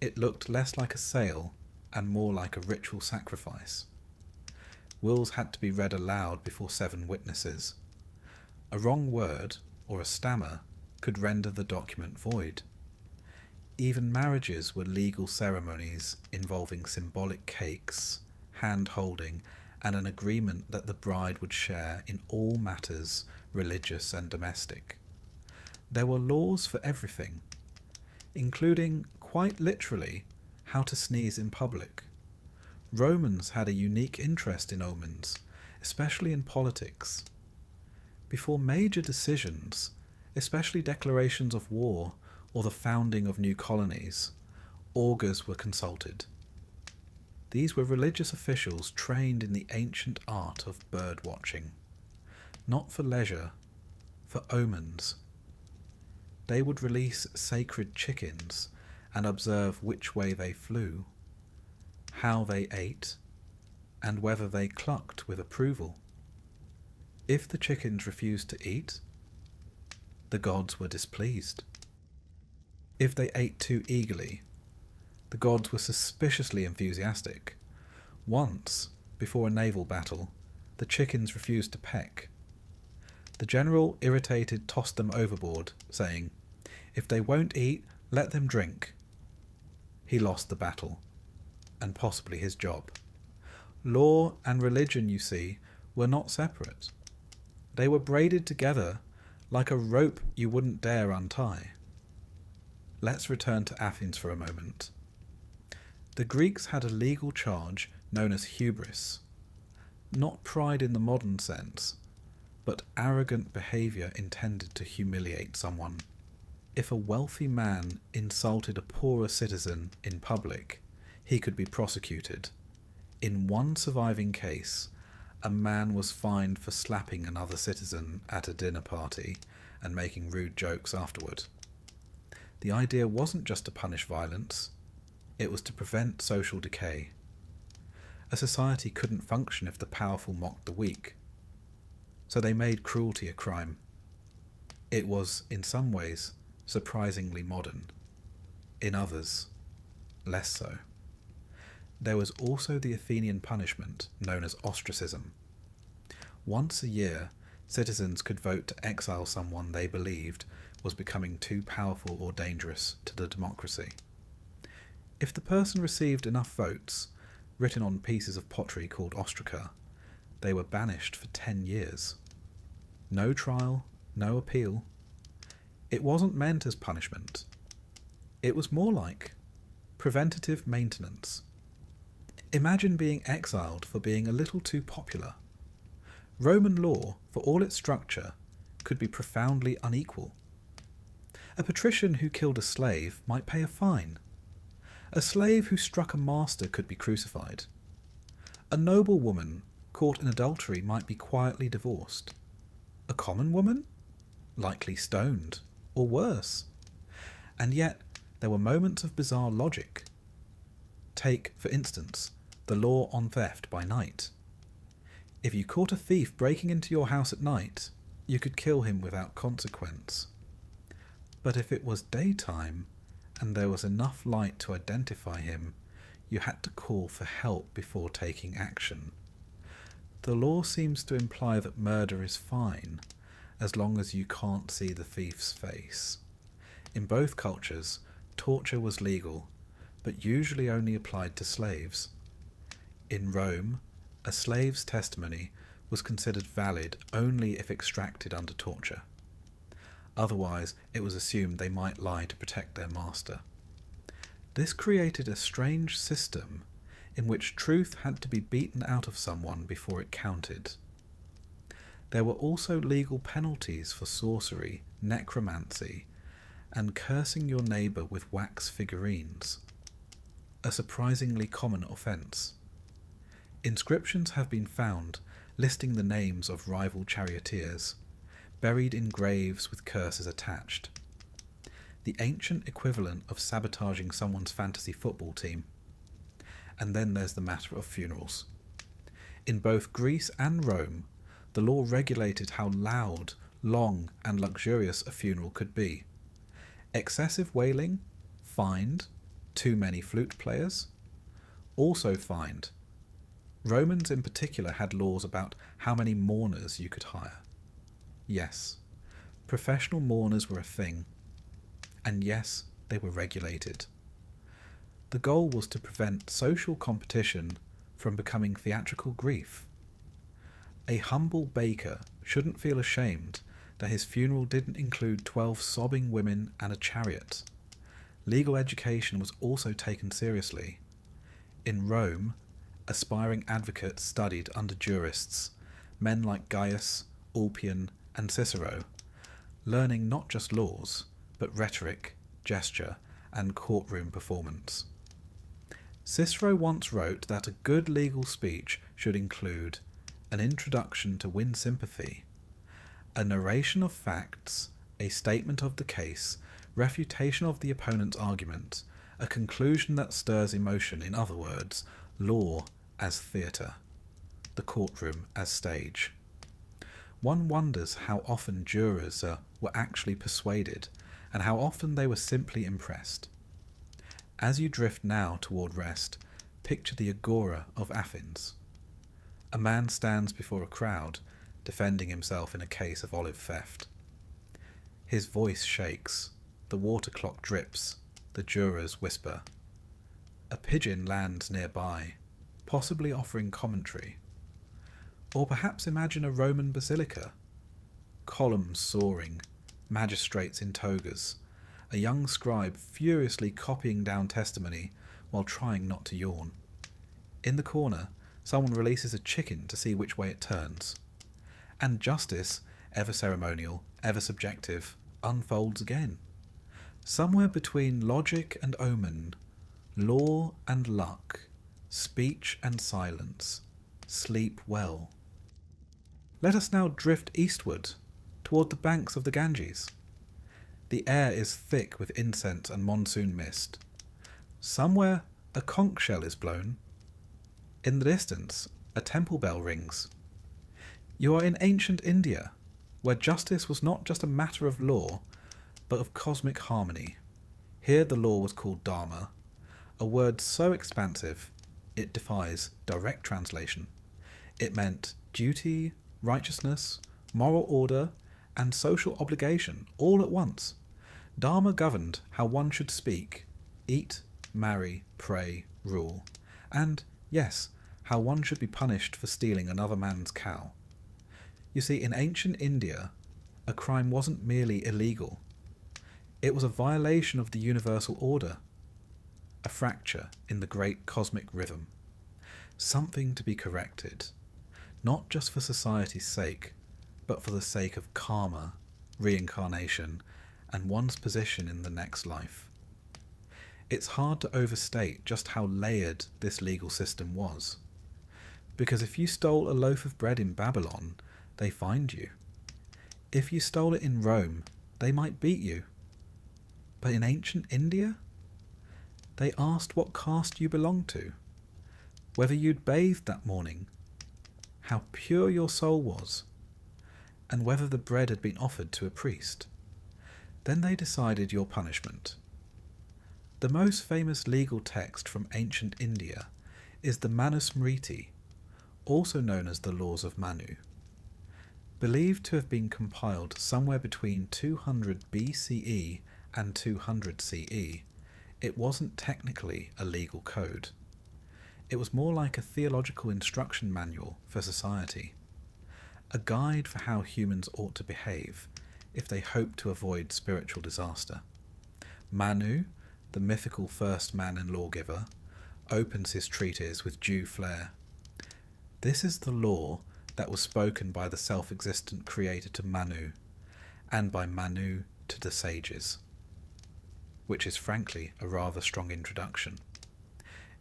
It looked less like a sale and more like a ritual sacrifice. Wills had to be read aloud before 7 witnesses. A wrong word, or a stammer, could render the document void. Even marriages were legal ceremonies involving symbolic cakes, hand-holding, and an agreement that the bride would share in all matters religious and domestic. There were laws for everything, including, quite literally, how to sneeze in public. Romans had a unique interest in omens, especially in politics. Before major decisions, especially declarations of war or the founding of new colonies, augurs were consulted. These were religious officials trained in the ancient art of bird watching, not for leisure, for omens they would release sacred chickens and observe which way they flew, how they ate, and whether they clucked with approval. If the chickens refused to eat, the gods were displeased. If they ate too eagerly, the gods were suspiciously enthusiastic. Once, before a naval battle, the chickens refused to peck. The general, irritated, tossed them overboard, saying, "If they won't eat, let them drink." He lost the battle, and possibly his job. Law and religion, you see, were not separate. They were braided together like a rope you wouldn't dare untie. Let's return to Athens for a moment. The Greeks had a legal charge known as hubris, not pride in the modern sense, but arrogant behaviour intended to humiliate someone. If a wealthy man insulted a poorer citizen in public, he could be prosecuted. In one surviving case, a man was fined for slapping another citizen at a dinner party and making rude jokes afterward. The idea wasn't just to punish violence, it was to prevent social decay. A society couldn't function if the powerful mocked the weak, so they made cruelty a crime. It was, in some ways, surprisingly modern. In others, less so. There was also the Athenian punishment known as ostracism. Once a year, citizens could vote to exile someone they believed was becoming too powerful or dangerous to the democracy. If the person received enough votes, written on pieces of pottery called ostraca, they were banished for 10 years. No trial, no appeal. It wasn't meant as punishment. It was more like preventative maintenance. Imagine being exiled for being a little too popular. Roman law, for all its structure, could be profoundly unequal. A patrician who killed a slave might pay a fine. A slave who struck a master could be crucified. A noble woman caught in adultery might be quietly divorced. A common woman? Likely stoned, or worse. And yet, there were moments of bizarre logic. Take, for instance, the law on theft by night. If you caught a thief breaking into your house at night, you could kill him without consequence. But if it was daytime, and there was enough light to identify him, you had to call for help before taking action. The law seems to imply that murder is fine, as long as you can't see the thief's face. In both cultures, torture was legal, but usually only applied to slaves. In Rome, a slave's testimony was considered valid only if extracted under torture. Otherwise, it was assumed they might lie to protect their master. This created a strange system in which truth had to be beaten out of someone before it counted. There were also legal penalties for sorcery, necromancy, and cursing your neighbour with wax figurines, a surprisingly common offence. Inscriptions have been found listing the names of rival charioteers, buried in graves with curses attached. The ancient equivalent of sabotaging someone's fantasy football team. And then there's the matter of funerals. In both Greece and Rome, the law regulated how loud, long, and luxurious a funeral could be. Excessive wailing, fined. Too many flute players, also fined. Romans in particular had laws about how many mourners you could hire. Yes, professional mourners were a thing, and yes, they were regulated. The goal was to prevent social competition from becoming theatrical grief. A humble baker shouldn't feel ashamed that his funeral didn't include 12 sobbing women and a chariot. Legal education was also taken seriously. In Rome, aspiring advocates studied under jurists, men like Gaius, Ulpian, and Cicero, learning not just laws, but rhetoric, gesture, and courtroom performance. Cicero once wrote that a good legal speech should include an introduction to win sympathy, a narration of facts, a statement of the case, refutation of the opponent's argument, a conclusion that stirs emotion, in other words, law as theatre, the courtroom as stage. One wonders how often jurors were actually persuaded, and how often they were simply impressed. As you drift now toward rest, picture the agora of Athens. A man stands before a crowd, defending himself in a case of olive theft. His voice shakes, the water clock drips, the jurors whisper. A pigeon lands nearby, possibly offering commentary. Or perhaps imagine a Roman basilica, columns soaring, magistrates in togas, a young scribe furiously copying down testimony while trying not to yawn. In the corner, someone releases a chicken to see which way it turns. And justice, ever ceremonial, ever subjective, unfolds again. Somewhere between logic and omen, law and luck, speech and silence, sleep well. Let us now drift eastward, toward the banks of the Ganges. The air is thick with incense and monsoon mist. Somewhere a conch shell is blown. In the distance, a temple bell rings. You are in ancient India, where justice was not just a matter of law, but of cosmic harmony. Here the law was called Dharma, a word so expansive it defies direct translation. It meant duty, righteousness, moral order, and social obligation all at once. Dharma governed how one should speak, eat, marry, pray, rule, and, yes, how one should be punished for stealing another man's cow. You see, in ancient India, a crime wasn't merely illegal. It was a violation of the universal order, a fracture in the great cosmic rhythm, something to be corrected, not just for society's sake, but for the sake of karma, reincarnation, and one's position in the next life. It's hard to overstate just how layered this legal system was. Because if you stole a loaf of bread in Babylon, they fined you. If you stole it in Rome, they might beat you. But in ancient India, they asked what caste you belonged to, whether you'd bathed that morning, how pure your soul was, and whether the bread had been offered to a priest. Then they decided your punishment. The most famous legal text from ancient India is the Manusmriti, also known as the Laws of Manu. Believed to have been compiled somewhere between 200 BCE and 200 CE, it wasn't technically a legal code. It was more like a theological instruction manual for society, a guide for how humans ought to behave if they hope to avoid spiritual disaster. Manu, the mythical first man and lawgiver, opens his treatise with due flair. This is the law that was spoken by the self-existent creator to Manu, and by Manu to the sages, which is frankly a rather strong introduction.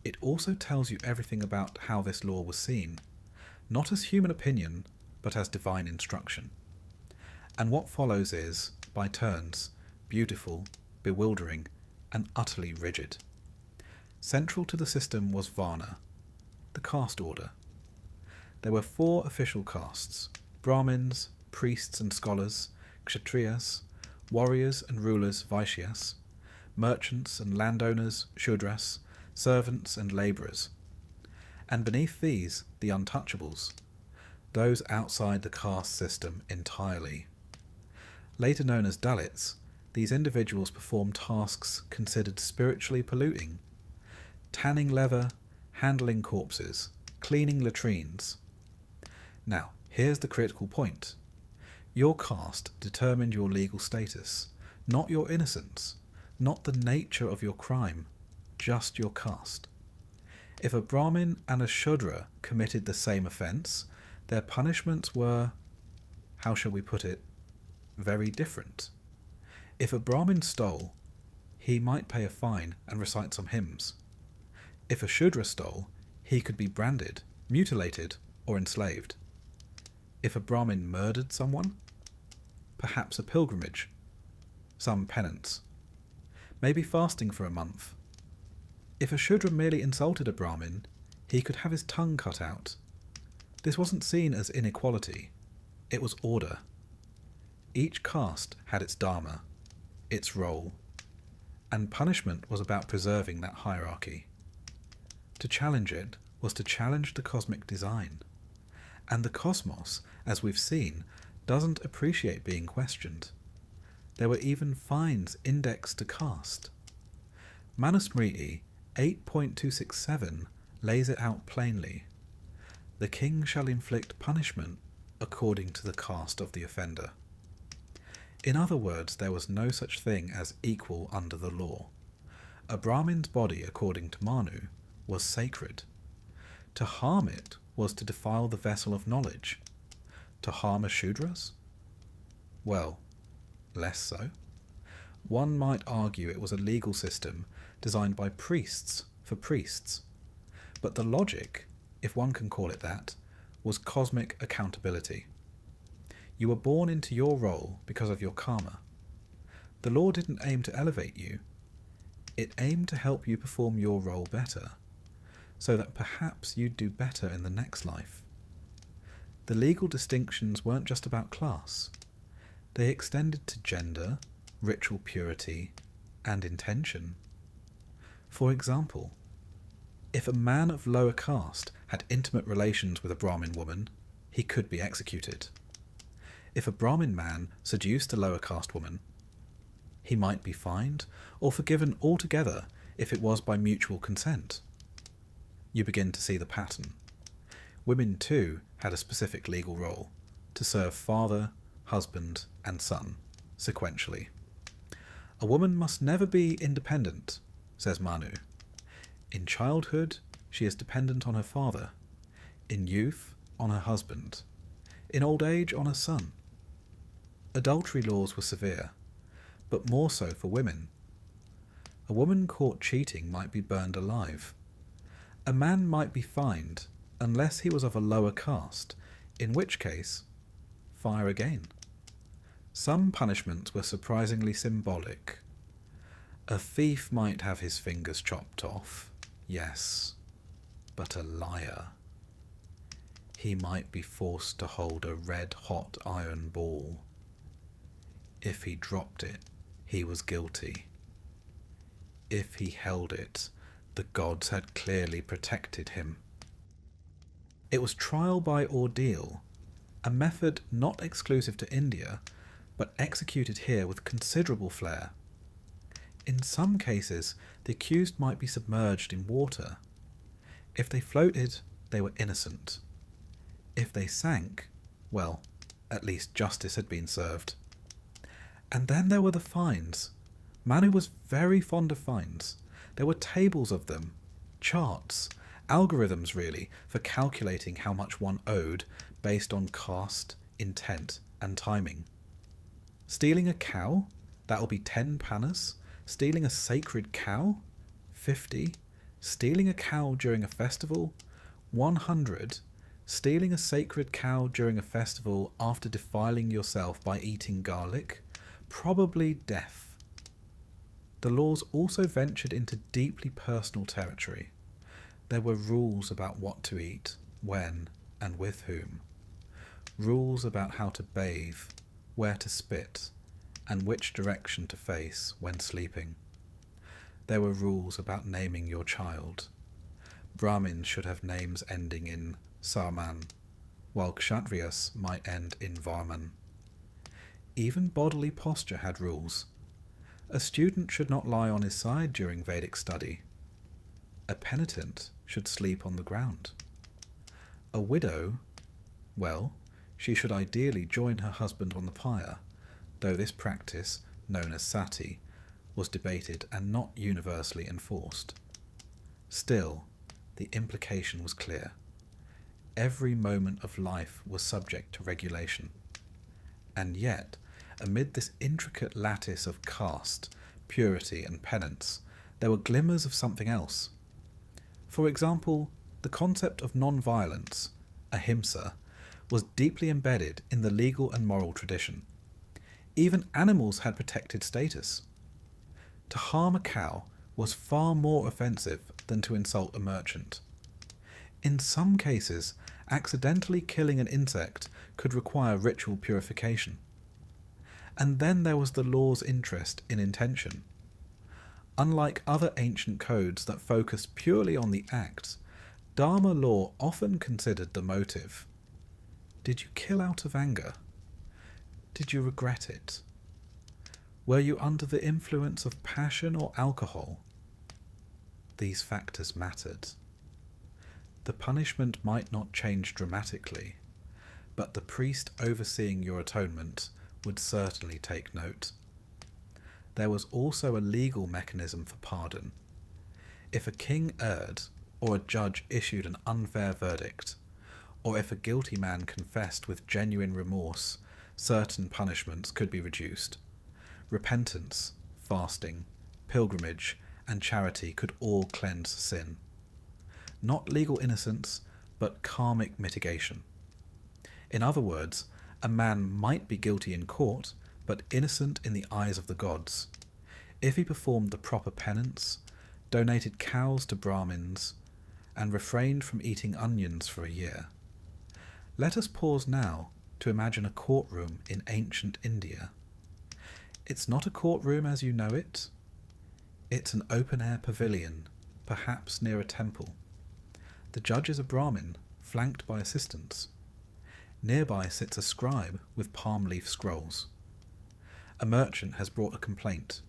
It also tells you everything about how this law was seen, not as human opinion, but as divine instruction. And what follows is, by turns, beautiful, bewildering, and utterly rigid. Central to the system was Varna, the caste order. There were 4 official castes: Brahmins, priests and scholars, Kshatriyas, warriors and rulers, Vaishyas, merchants and landowners, Shudras, servants and labourers. And beneath these, the untouchables, those outside the caste system entirely. Later known as Dalits, these individuals perform tasks considered spiritually polluting: tanning leather, handling corpses, cleaning latrines. Now, here's the critical point. Your caste determined your legal status, not your innocence, not the nature of your crime, just your caste. If a Brahmin and a Shudra committed the same offence, their punishments were, how shall we put it, very different. If a Brahmin stole, he might pay a fine and recite some hymns. If a Shudra stole, he could be branded, mutilated, or enslaved. If a Brahmin murdered someone, perhaps a pilgrimage, some penance. Maybe fasting for a month. If a Shudra merely insulted a Brahmin, he could have his tongue cut out. This wasn't seen as inequality, it was order. Each caste had its dharma, its role, and punishment was about preserving that hierarchy. To challenge it was to challenge the cosmic design, and the cosmos, as we've seen, doesn't appreciate being questioned. There were even fines indexed to caste. Manusmriti 8.267 lays it out plainly. The king shall inflict punishment according to the caste of the offender. In other words, there was no such thing as equal under the law. A Brahmin's body, according to Manu, was sacred. To harm it was to defile the vessel of knowledge. To harm a Shudras? Well, less so. One might argue it was a legal system designed by priests for priests. But the logic, if one can call it that, was cosmic accountability. You were born into your role because of your karma. The law didn't aim to elevate you. It aimed to help you perform your role better, so that perhaps you'd do better in the next life. The legal distinctions weren't just about class. They extended to gender, ritual purity, and intention. For example, if a man of lower caste had intimate relations with a Brahmin woman, he could be executed. If a Brahmin man seduced a lower caste woman, he might be fined or forgiven altogether if it was by mutual consent. You begin to see the pattern. Women too had a specific legal role, to serve father, husband, and son, sequentially. A woman must never be independent, says Manu. In childhood, she is dependent on her father. In youth, on her husband. In old age, on her son. Adultery laws were severe, but more so for women. A woman caught cheating might be burned alive. A man might be fined, unless he was of a lower caste, in which case, fire again. Some punishments were surprisingly symbolic. A thief might have his fingers chopped off, yes, but a liar. He might be forced to hold a red-hot iron ball. If he dropped it, he was guilty. If he held it, the gods had clearly protected him. It was trial by ordeal, a method not exclusive to India, but executed here with considerable flair. In some cases, the accused might be submerged in water. If they floated, they were innocent. If they sank, well, at least justice had been served. And then there were the fines. Manu was very fond of fines. There were tables of them, charts, algorithms really, for calculating how much one owed based on caste, intent, and timing. Stealing a cow? That'll be 10 panas. Stealing a sacred cow? 50. Stealing a cow during a festival? 100. Stealing a sacred cow during a festival after defiling yourself by eating garlic? Probably death. The laws also ventured into deeply personal territory. There were rules about what to eat, when, and with whom. Rules about how to bathe, where to spit, and which direction to face when sleeping. There were rules about naming your child. Brahmins should have names ending in Sarman, while Kshatriyas might end in Varman. Even bodily posture had rules. A student should not lie on his side during Vedic study. A penitent should sleep on the ground. A widow, well, she should ideally join her husband on the pyre, though this practice, known as sati, was debated and not universally enforced. Still, the implication was clear. Every moment of life was subject to regulation. And yet, amid this intricate lattice of caste, purity, and penance, there were glimmers of something else. For example, the concept of non-violence, ahimsa, was deeply embedded in the legal and moral tradition. Even animals had protected status. To harm a cow was far more offensive than to insult a merchant. In some cases, accidentally killing an insect could require ritual purification. And then there was the law's interest in intention. Unlike other ancient codes that focused purely on the act, Dharma law often considered the motive. Did you kill out of anger? Did you regret it? Were you under the influence of passion or alcohol? These factors mattered. The punishment might not change dramatically, but the priest overseeing your atonement would certainly take note. There was also a legal mechanism for pardon. If a king erred, or a judge issued an unfair verdict, or if a guilty man confessed with genuine remorse, certain punishments could be reduced. Repentance, fasting, pilgrimage, and charity could all cleanse sin. Not legal innocence, but karmic mitigation. In other words, a man might be guilty in court, but innocent in the eyes of the gods, if he performed the proper penance, donated cows to Brahmins, and refrained from eating onions for a year. Let us pause now to imagine a courtroom in ancient India. It's not a courtroom as you know it. It's an open-air pavilion, perhaps near a temple. The judge is a Brahmin, flanked by assistants. Nearby sits a scribe with palm leaf scrolls. A merchant has brought a complaint.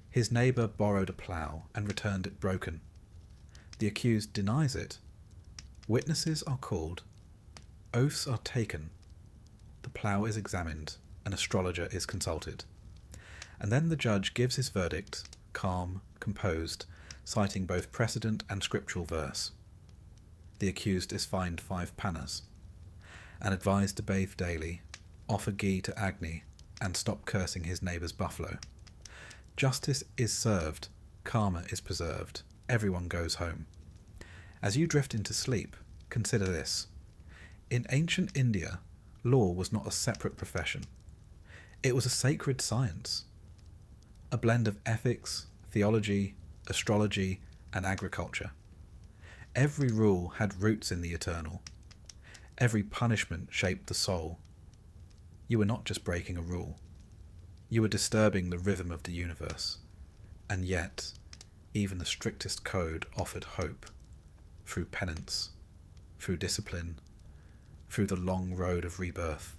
His neighbour borrowed a plough and returned it broken. The accused denies it. Witnesses are called. Oaths are taken. The plough is examined. An astrologer is consulted. And then the judge gives his verdict, calm, composed, citing both precedent and scriptural verse. The accused is fined 5 panas, and advised to bathe daily, offer ghee to Agni, and stop cursing his neighbour's buffalo. Justice is served, karma is preserved, everyone goes home. As you drift into sleep, consider this. In ancient India, law was not a separate profession. It was a sacred science, a blend of ethics, theology, astrology, and agriculture. Every rule had roots in the eternal. Every punishment shaped the soul. You were not just breaking a rule. You were disturbing the rhythm of the universe. And yet, even the strictest code offered hope, through penance, through discipline, through the long road of rebirth.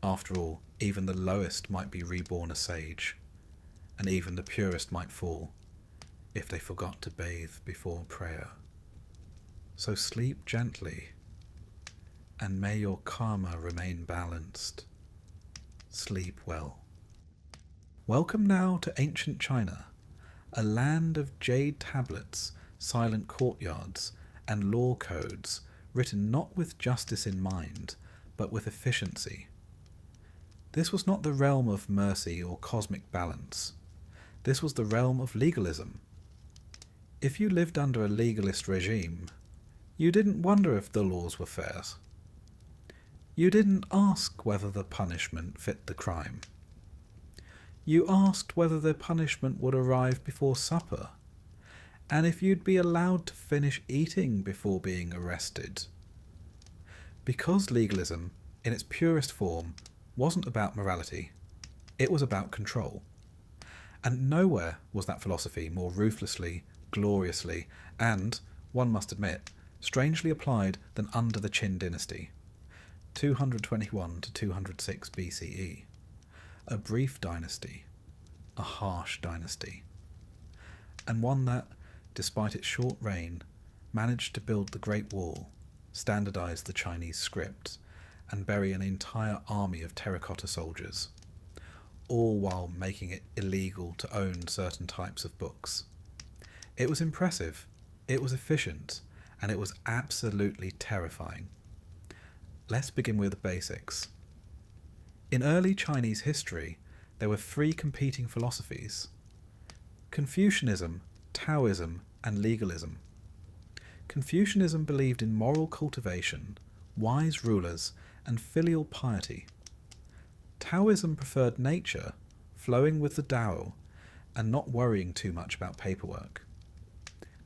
After all, even the lowest might be reborn a sage, and even the purest might fall, if they forgot to bathe before prayer. So sleep gently, and may your karma remain balanced. Sleep well. Welcome now to ancient China, a land of jade tablets, silent courtyards, and law codes written not with justice in mind, but with efficiency. This was not the realm of mercy or cosmic balance. This was the realm of legalism. If you lived under a legalist regime, you didn't wonder if the laws were fair. You didn't ask whether the punishment fit the crime. You asked whether the punishment would arrive before supper, and if you'd be allowed to finish eating before being arrested. Because legalism, in its purest form, wasn't about morality, it was about control. And nowhere was that philosophy more ruthlessly, gloriously, and, one must admit, strangely applied than under the Qin dynasty, 221 to 206 BCE. A brief dynasty, a harsh dynasty, and one that, despite its short reign, managed to build the Great Wall, standardize the Chinese script, and bury an entire army of terracotta soldiers, all while making it illegal to own certain types of books. It was impressive, it was efficient, and it was absolutely terrifying. Let's begin with the basics. In early Chinese history, there were 3 competing philosophies: Confucianism, Taoism, and legalism. Confucianism believed in moral cultivation, wise rulers, and filial piety. Taoism preferred nature, flowing with the Tao, and not worrying too much about paperwork.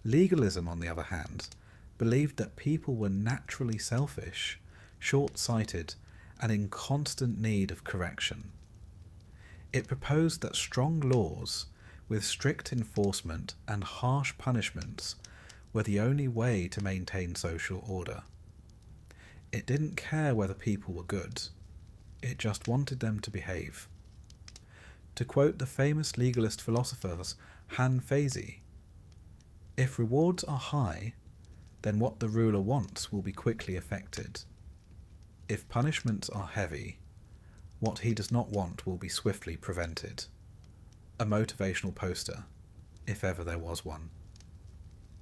Legalism, on the other hand, believed that people were naturally selfish, short-sighted, and in constant need of correction. It proposed that strong laws, with strict enforcement and harsh punishments, were the only way to maintain social order. It didn't care whether people were good, it just wanted them to behave. To quote the famous legalist philosophers Han Feizi, "If rewards are high, then what the ruler wants will be quickly effected. If punishments are heavy, what he does not want will be swiftly prevented." A motivational poster, if ever there was one.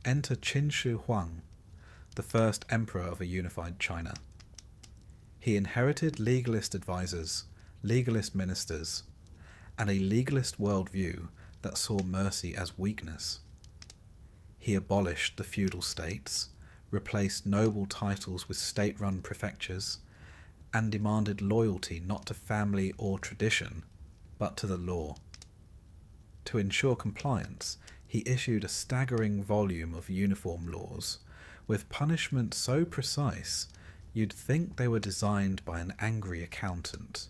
Enter Qin Shi Huang, the first emperor of a unified China. He inherited legalist advisors, legalist ministers, and a legalist worldview that saw mercy as weakness. He abolished the feudal states, replaced noble titles with state-run prefectures, and demanded loyalty not to family or tradition, but to the law. To ensure compliance, he issued a staggering volume of uniform laws, with punishment so precise you'd think they were designed by an angry accountant.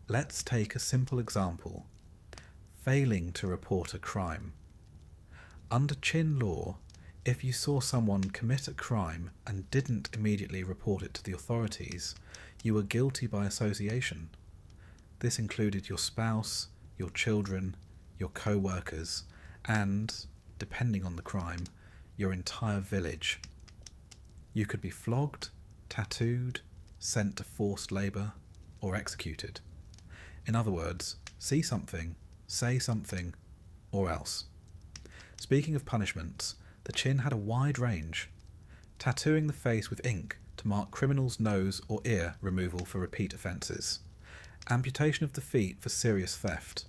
Let's take a simple example: failing to report a crime. Under Qin law, if you saw someone commit a crime and didn't immediately report it to the authorities, you were guilty by association. This included your spouse, your children, your co-workers, and, depending on the crime, your entire village. You could be flogged, tattooed, sent to forced labour, or executed. In other words, see something, say something, or else. Speaking of punishments, the Qin had a wide range. Tattooing the face with ink to mark criminals' nose or ear removal for repeat offences. Amputation of the feet for serious theft.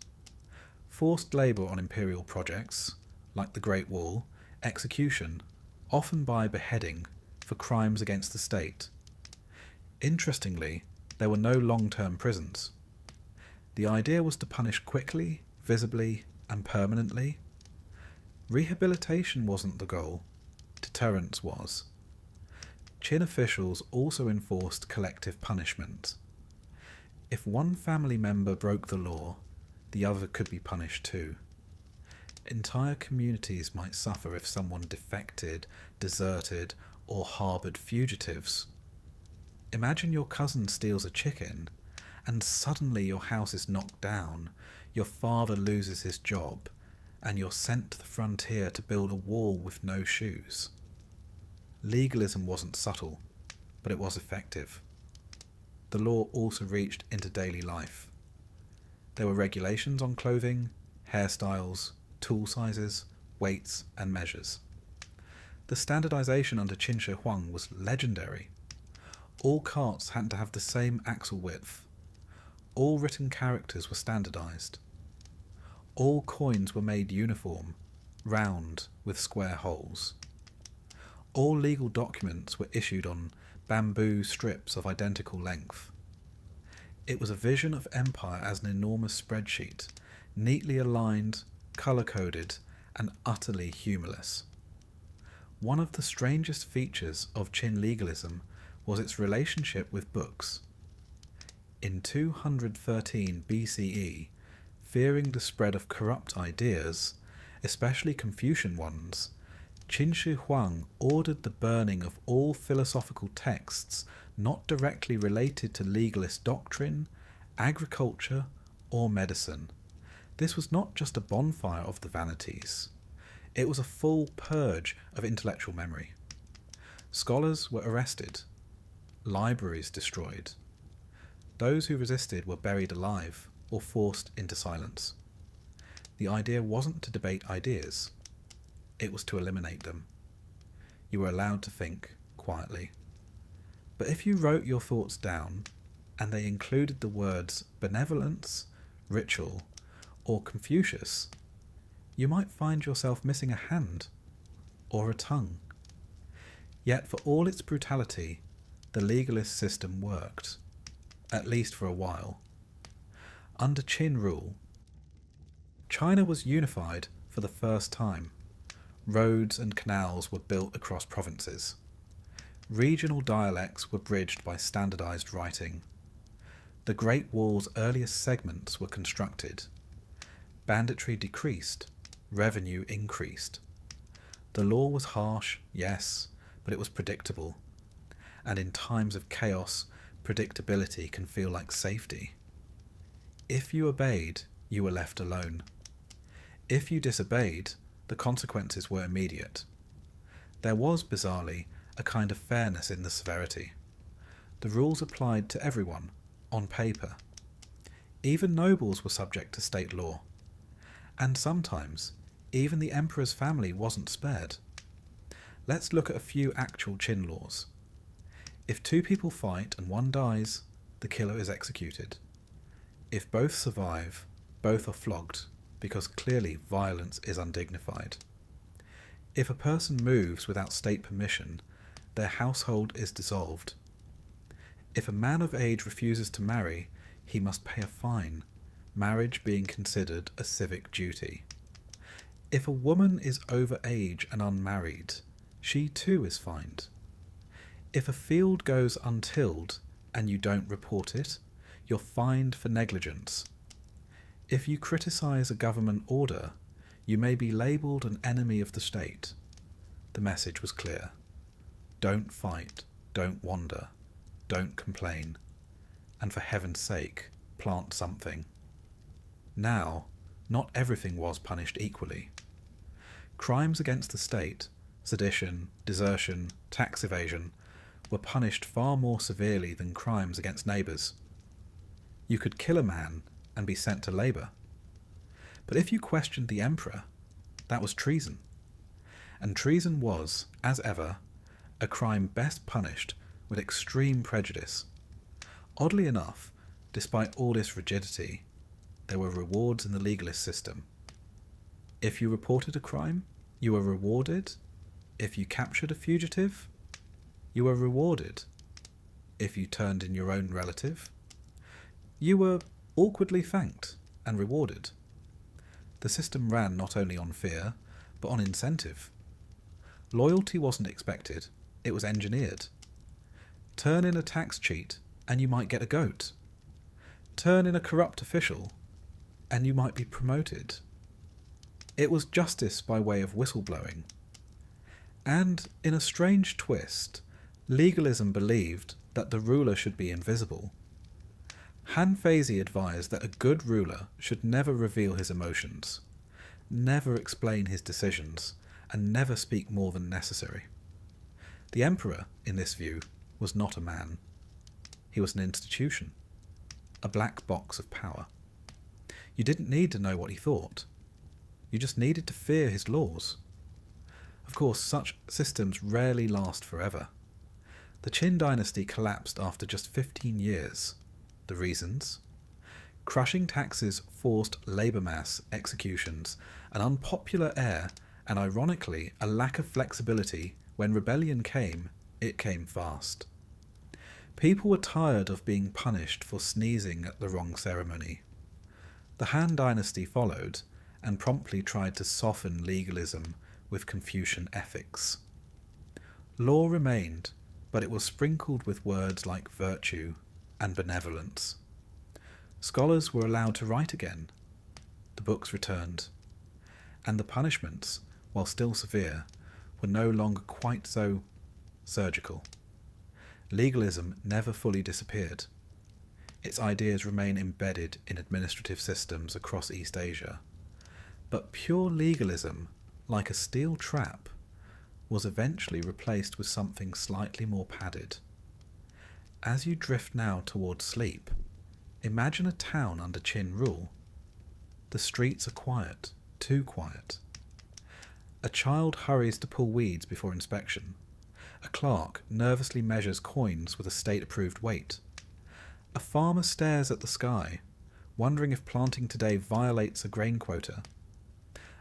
Forced labour on imperial projects, like the Great Wall. Execution, often by beheading, for crimes against the state. Interestingly, there were no long-term prisons. The idea was to punish quickly, visibly, and permanently. Rehabilitation wasn't the goal, deterrence was. Qin officials also enforced collective punishment. If one family member broke the law, the other could be punished too. Entire communities might suffer if someone defected, deserted, or harboured fugitives. Imagine your cousin steals a chicken, and suddenly your house is knocked down, your father loses his job, and you're sent to the frontier to build a wall with no shoes. Legalism wasn't subtle, but it was effective. The law also reached into daily life. There were regulations on clothing, hairstyles, tool sizes, weights, and measures. The standardization under Qin Shi Huang was legendary. All carts had to have the same axle width. All written characters were standardized. All coins were made uniform, round with square holes. All legal documents were issued on bamboo strips of identical length. It was a vision of empire as an enormous spreadsheet, neatly aligned, colour-coded, and utterly humourless. One of the strangest features of Qin legalism was its relationship with books. In 213 BCE, fearing the spread of corrupt ideas, especially Confucian ones, Qin Shi Huang ordered the burning of all philosophical texts not directly related to legalist doctrine, agriculture, or medicine. This was not just a bonfire of the vanities. It was a full purge of intellectual memory. Scholars were arrested, libraries destroyed. Those who resisted were buried alive or forced into silence. The idea wasn't to debate ideas, it was to eliminate them. You were allowed to think quietly. But if you wrote your thoughts down, and they included the words benevolence, ritual, or Confucius, you might find yourself missing a hand or a tongue. Yet for all its brutality, the legalist system worked, at least for a while. Under Qin rule, China was unified for the first time. Roads and canals were built across provinces. Regional dialects were bridged by standardized writing. The Great Wall's earliest segments were constructed. Banditry decreased, revenue increased. The law was harsh, yes, but it was predictable. And in times of chaos, predictability can feel like safety. If you obeyed, you were left alone. If you disobeyed, the consequences were immediate. There was, bizarrely, a kind of fairness in the severity. The rules applied to everyone, on paper. Even nobles were subject to state law. And sometimes, even the emperor's family wasn't spared. Let's look at a few actual Qin laws. If two people fight and one dies, the killer is executed. If both survive, both are flogged, because clearly violence is undignified. If a person moves without state permission, their household is dissolved. If a man of age refuses to marry, he must pay a fine, marriage being considered a civic duty. If a woman is over age and unmarried, she too is fined. If a field goes untilled and you don't report it, you're fined for negligence. If you criticize a government order, you may be labelled an enemy of the state. The message was clear. Don't fight, don't wander, don't complain, and for heaven's sake, plant something. Now, not everything was punished equally. Crimes against the state, sedition, desertion, tax evasion, were punished far more severely than crimes against neighbours. You could kill a man and be sent to labour. But if you questioned the emperor, that was treason. And treason was, as ever, a crime best punished with extreme prejudice. Oddly enough, despite all this rigidity, there were rewards in the legalist system. If you reported a crime, you were rewarded. If you captured a fugitive, you were rewarded. If you turned in your own relative, you were awkwardly thanked and rewarded. The system ran not only on fear, but on incentive. Loyalty wasn't expected, it was engineered. Turn in a tax cheat and you might get a goat. Turn in a corrupt official and you might be promoted. It was justice by way of whistleblowing. And, in a strange twist, legalism believed that the ruler should be invisible. Han Feizi advised that a good ruler should never reveal his emotions, never explain his decisions, and never speak more than necessary. The emperor, in this view, was not a man. He was an institution, a black box of power. You didn't need to know what he thought. You just needed to fear his laws. Of course, such systems rarely last forever. The Qin dynasty collapsed after just 15 years. The reasons? Crushing taxes forced labour mass executions, an unpopular heir, and ironically a lack of flexibility. When rebellion came, it came fast. People were tired of being punished for sneezing at the wrong ceremony. The Han dynasty followed, and promptly tried to soften legalism with Confucian ethics. Law remained, but it was sprinkled with words like virtue and benevolence. Scholars were allowed to write again. The books returned. And the punishments, while still severe, were no longer quite so surgical. Legalism never fully disappeared. Its ideas remain embedded in administrative systems across East Asia. But pure legalism, like a steel trap, was eventually replaced with something slightly more padded. As you drift now towards sleep, imagine a town under Qin rule. The streets are quiet, too quiet. A child hurries to pull weeds before inspection. A clerk nervously measures coins with a state-approved weight. A farmer stares at the sky, wondering if planting today violates a grain quota.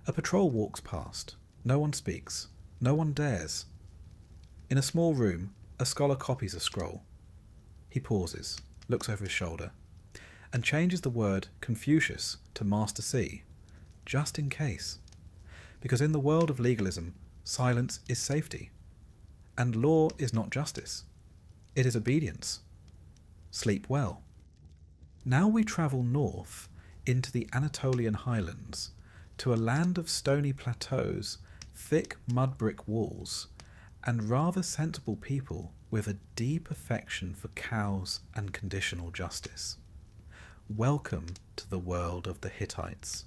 A patrol walks past. No one speaks. No one dares. In a small room, a scholar copies a scroll. He pauses, looks over his shoulder. and changes the word Confucius to Master C, just in case. Because in the world of legalism, silence is safety, and law is not justice. It is obedience. Sleep well. Now we travel north into the Anatolian highlands, to a land of stony plateaus, thick mud brick walls, and rather sensible people with a deep affection for cows and conditional justice. Welcome to the world of the Hittites.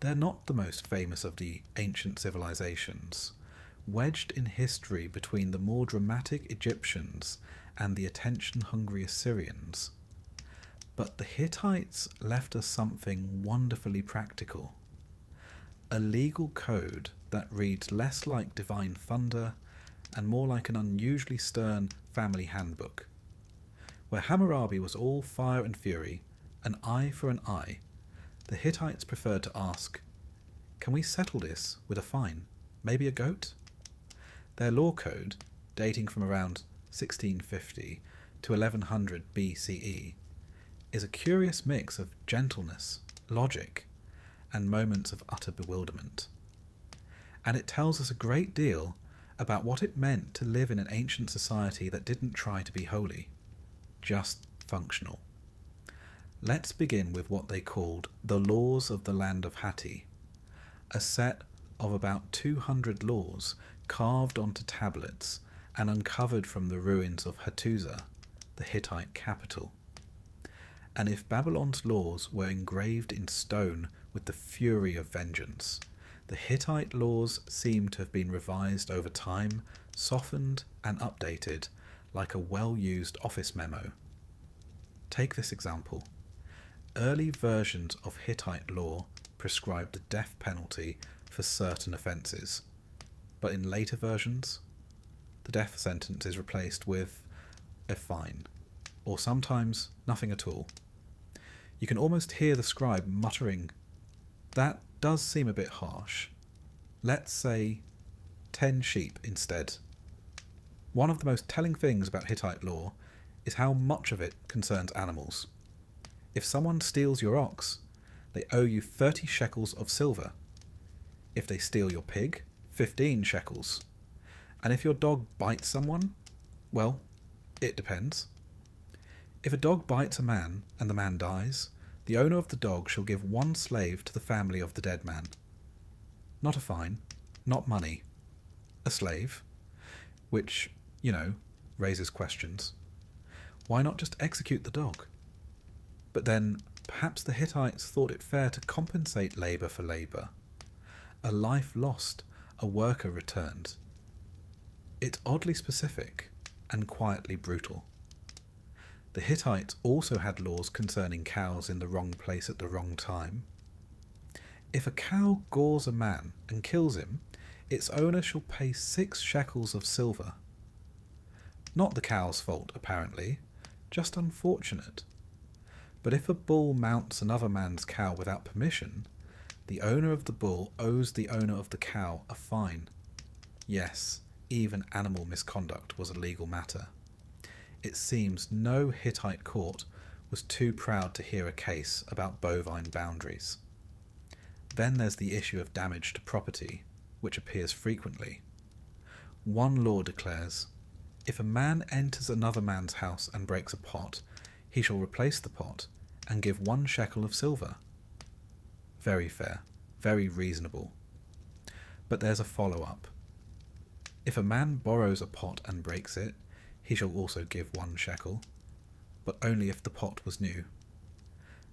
They're not the most famous of the ancient civilizations, wedged in history between the more dramatic Egyptians and the attention-hungry Assyrians. But the Hittites left us something wonderfully practical. A legal code that reads less like divine thunder and more like an unusually stern family handbook. Where Hammurabi was all fire and fury, an eye for an eye, the Hittites preferred to ask, "Can we settle this with a fine? Maybe a goat?" Their law code, dating from around 1650 to 1100 BCE, is a curious mix of gentleness, logic, and moments of utter bewilderment. And it tells us a great deal about what it meant to live in an ancient society that didn't try to be holy, just functional. Let's begin with what they called the Laws of the Land of Hatti, a set of about 200 laws carved onto tablets and uncovered from the ruins of Hattusa, the Hittite capital. And if Babylon's laws were engraved in stone with the fury of vengeance, the Hittite laws seem to have been revised over time, softened and updated like a well-used office memo. Take this example. Early versions of Hittite law prescribed the death penalty for certain offences, but in later versions, the death sentence is replaced with a fine, or sometimes nothing at all. You can almost hear the scribe muttering, "That does seem a bit harsh. Let's say 10 sheep instead." One of the most telling things about Hittite law is how much of it concerns animals. If someone steals your ox, they owe you 30 shekels of silver. If they steal your pig, 15 shekels. And if your dog bites someone, well, it depends. If a dog bites a man and the man dies, the owner of the dog shall give 1 slave to the family of the dead man. Not a fine, not money. A slave, which, raises questions. Why not just execute the dog? But then, perhaps the Hittites thought it fair to compensate labour for labour. A life lost, a worker returned. It's oddly specific and quietly brutal. The Hittites also had laws concerning cows in the wrong place at the wrong time. If a cow gores a man and kills him, its owner shall pay 6 shekels of silver. Not the cow's fault, apparently, just unfortunate. But if a bull mounts another man's cow without permission, the owner of the bull owes the owner of the cow a fine. Yes, even animal misconduct was a legal matter. It seems no Hittite court was too proud to hear a case about bovine boundaries. Then there's the issue of damage to property, which appears frequently. One law declares, if a man enters another man's house and breaks a pot, he shall replace the pot and give 1 shekel of silver. Very fair, very reasonable. But there's a follow-up. If a man borrows a pot and breaks it, he shall also give 1 shekel, but only if the pot was new.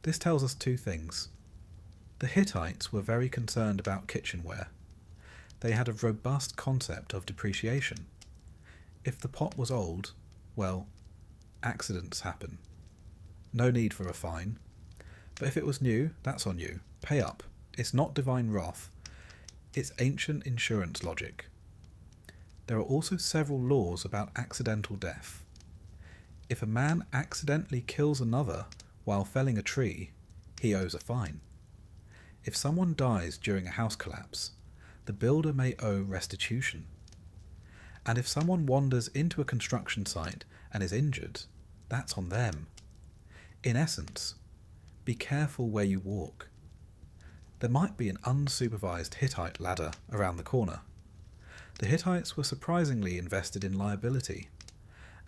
This tells us 2 things. The Hittites were very concerned about kitchenware. They had a robust concept of depreciation. If the pot was old, well, accidents happen. No need for a fine. But if it was new, that's on you. Pay up. It's not divine wrath. It's ancient insurance logic. There are also several laws about accidental death. If a man accidentally kills another while felling a tree, he owes a fine. If someone dies during a house collapse, the builder may owe restitution. And if someone wanders into a construction site and is injured, that's on them. In essence, be careful where you walk. There might be an unsupervised Hittite ladder around the corner. The Hittites were surprisingly invested in liability,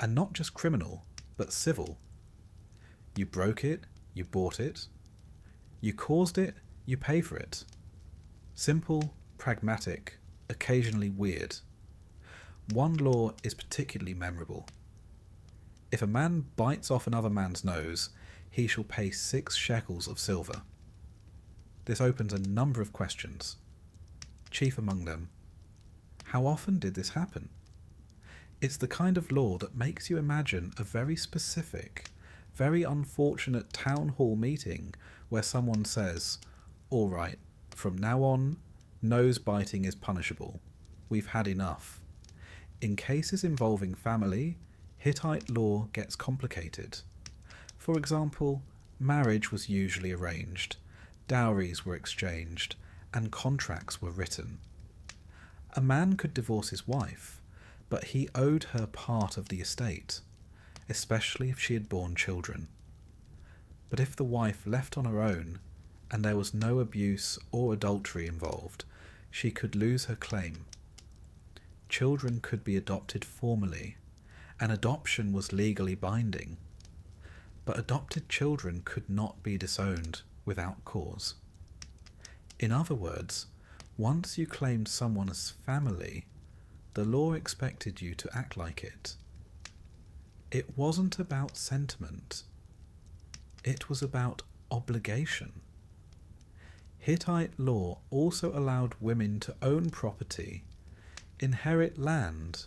and not just criminal, but civil. You broke it, you bought it. You caused it, you pay for it. Simple, pragmatic, occasionally weird. One law is particularly memorable. If a man bites off another man's nose, he shall pay 6 shekels of silver. This opens a number of questions. Chief among them, how often did this happen? It's the kind of law that makes you imagine a very specific, very unfortunate town hall meeting where someone says, "All right, from now on, nose biting is punishable. We've had enough." In cases involving family, Hittite law gets complicated. For example, marriage was usually arranged, dowries were exchanged, and contracts were written. A man could divorce his wife, but he owed her part of the estate, especially if she had borne children. But if the wife left on her own, and there was no abuse or adultery involved, she could lose her claim. Children could be adopted formally, and adoption was legally binding. But adopted children could not be disowned without cause. In other words, once you claimed someone as family, the law expected you to act like it. It wasn't about sentiment. It was about obligation. Hittite law also allowed women to own property, inherit land,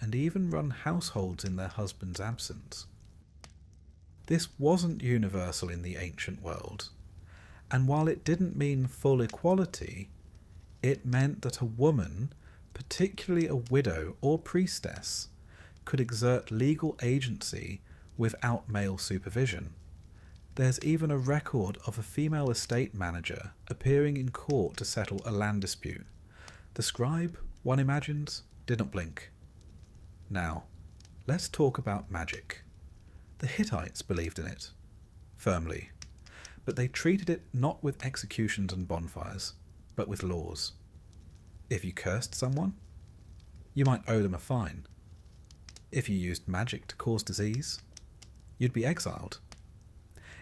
and even run households in their husband's absence. This wasn't universal in the ancient world, and while it didn't mean full equality, it meant that a woman, particularly a widow or priestess, could exert legal agency without male supervision. There's even a record of a female estate manager appearing in court to settle a land dispute. The scribe, one imagines, didn't blink. Now, let's talk about magic. The Hittites believed in it, firmly, but they treated it not with executions and bonfires, but with laws. If you cursed someone, you might owe them a fine. If you used magic to cause disease, you'd be exiled.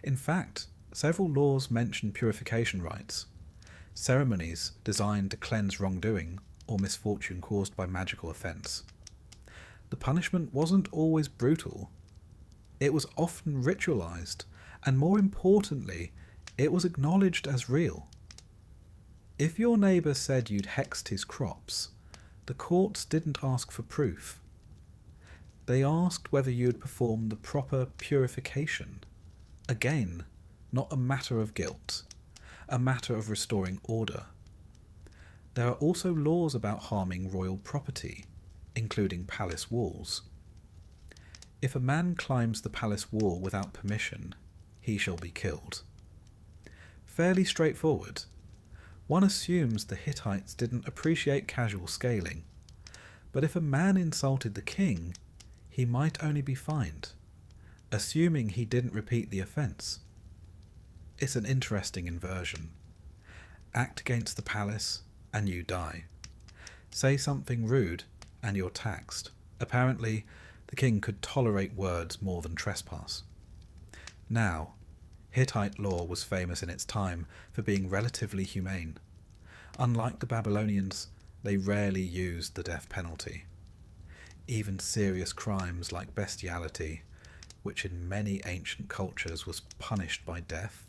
In fact, several laws mention purification rites, ceremonies designed to cleanse wrongdoing or misfortune caused by magical offence. The punishment wasn't always brutal. It was often ritualised, and more importantly, it was acknowledged as real. If your neighbour said you'd hexed his crops, the courts didn't ask for proof. They asked whether you'd performed the proper purification. Again, not a matter of guilt, a matter of restoring order. There are also laws about harming royal property, including palace walls. If a man climbs the palace wall without permission, he shall be killed. Fairly straightforward. One assumes the Hittites didn't appreciate casual scaling, but if a man insulted the king, he might only be fined, assuming he didn't repeat the offence. It's an interesting inversion. Act against the palace, and you die. Say something rude, and you're taxed. Apparently, the king could tolerate words more than trespass. Now, Hittite law was famous in its time for being relatively humane. Unlike the Babylonians, they rarely used the death penalty. Even serious crimes like bestiality, which in many ancient cultures was punished by death,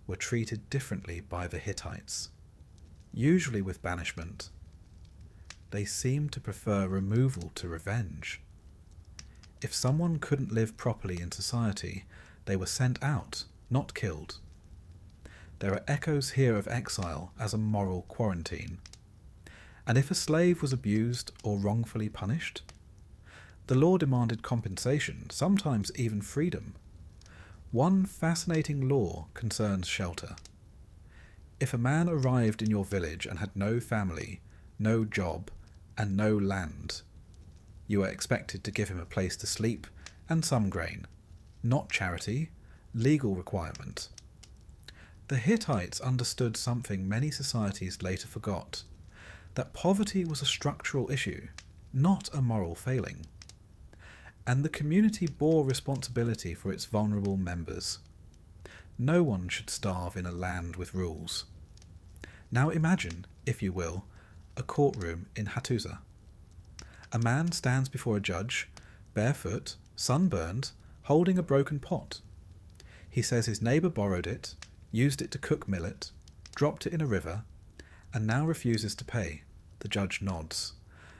were treated differently by the Hittites, usually with banishment. They seemed to prefer removal to revenge. If someone couldn't live properly in society, they were sent out, not killed. There are echoes here of exile as a moral quarantine. And if a slave was abused or wrongfully punished, the law demanded compensation, sometimes even freedom. One fascinating law concerns shelter. If a man arrived in your village and had no family, no job, and no land, you were expected to give him a place to sleep and some grain, not charity, Legal requirement. The Hittites understood something many societies later forgot, that poverty was a structural issue, not a moral failing, and the community bore responsibility for its vulnerable members. No one should starve in a land with rules. Now imagine, if you will, a courtroom in Hattusa. A man stands before a judge, barefoot, sunburned, holding a broken pot. He says his neighbour borrowed it, used it to cook millet, dropped it in a river, and now refuses to pay. The judge nods.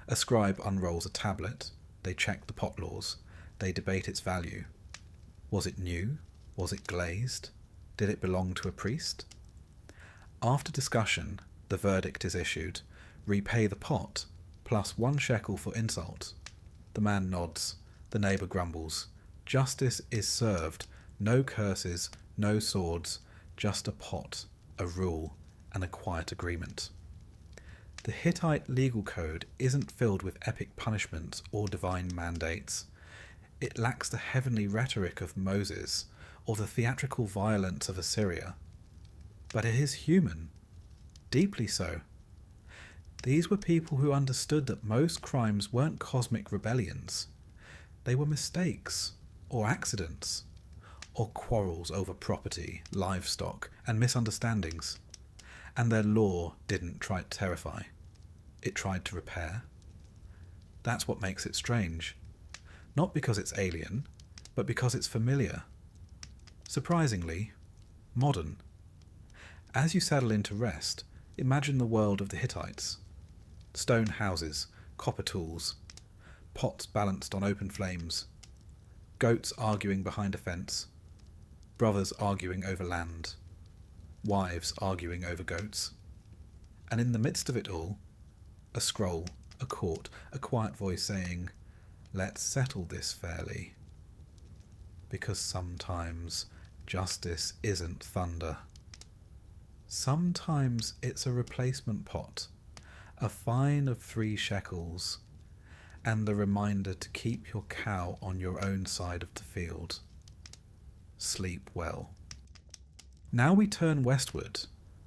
A scribe unrolls a tablet. They check the pot laws. They debate its value. Was it new? Was it glazed? Did it belong to a priest? After discussion, the verdict is issued. Repay the pot, plus 1 shekel for insult. The man nods. The neighbour grumbles. Justice is served. No curses, no swords, just a pot, a rule, and a quiet agreement. The Hittite legal code isn't filled with epic punishments or divine mandates. It lacks the heavenly rhetoric of Moses or the theatrical violence of Assyria. But it is human, deeply so. These were people who understood that most crimes weren't cosmic rebellions. They were mistakes, or accidents, or quarrels over property, livestock, and misunderstandings. And their law didn't try to terrify. It tried to repair. That's what makes it strange. Not because it's alien, but because it's familiar. Surprisingly, modern. As you settle into rest, imagine the world of the Hittites. Stone houses, copper tools, pots balanced on open flames, goats arguing behind a fence, brothers arguing over land, wives arguing over goats. And in the midst of it all, a scroll, a court, a quiet voice saying, "Let's settle this fairly." Because sometimes justice isn't thunder. Sometimes it's a replacement pot, a fine of 3 shekels, and the reminder to keep your cow on your own side of the field. Sleep well. Now we turn westward,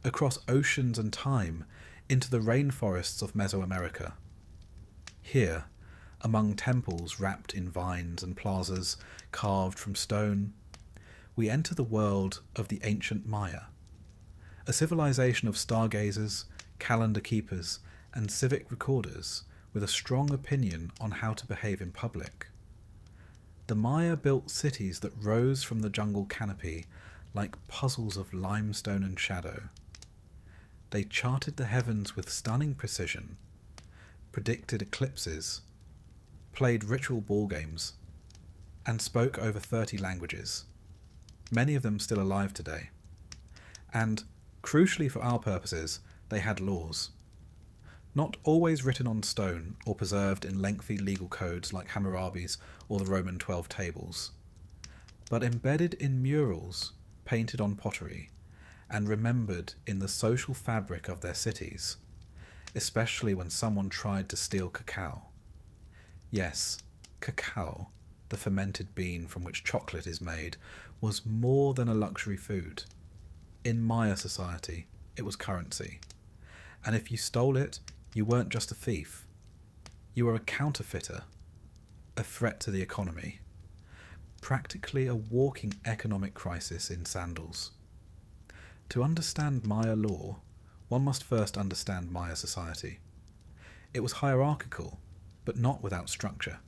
across oceans and time, into the rainforests of Mesoamerica. Here, among temples wrapped in vines and plazas carved from stone, we enter the world of the ancient Maya, a civilization of stargazers, calendar keepers, and civic recorders with a strong opinion on how to behave in public. The Maya built cities that rose from the jungle canopy like puzzles of limestone and shadow. They charted the heavens with stunning precision, predicted eclipses, played ritual ball games, and spoke over 30 languages, many of them still alive today. And, crucially for our purposes, they had laws. Not always written on stone or preserved in lengthy legal codes like Hammurabi's or the Roman 12 tables, but embedded in murals painted on pottery and remembered in the social fabric of their cities, especially when someone tried to steal cacao. Yes, cacao, the fermented bean from which chocolate is made, was more than a luxury food. In Maya society, it was currency. And if you stole it, you weren't just a thief. You were a counterfeiter, a threat to the economy, practically a walking economic crisis in sandals. To understand Maya law, one must first understand Maya society. It was hierarchical, but not without structure.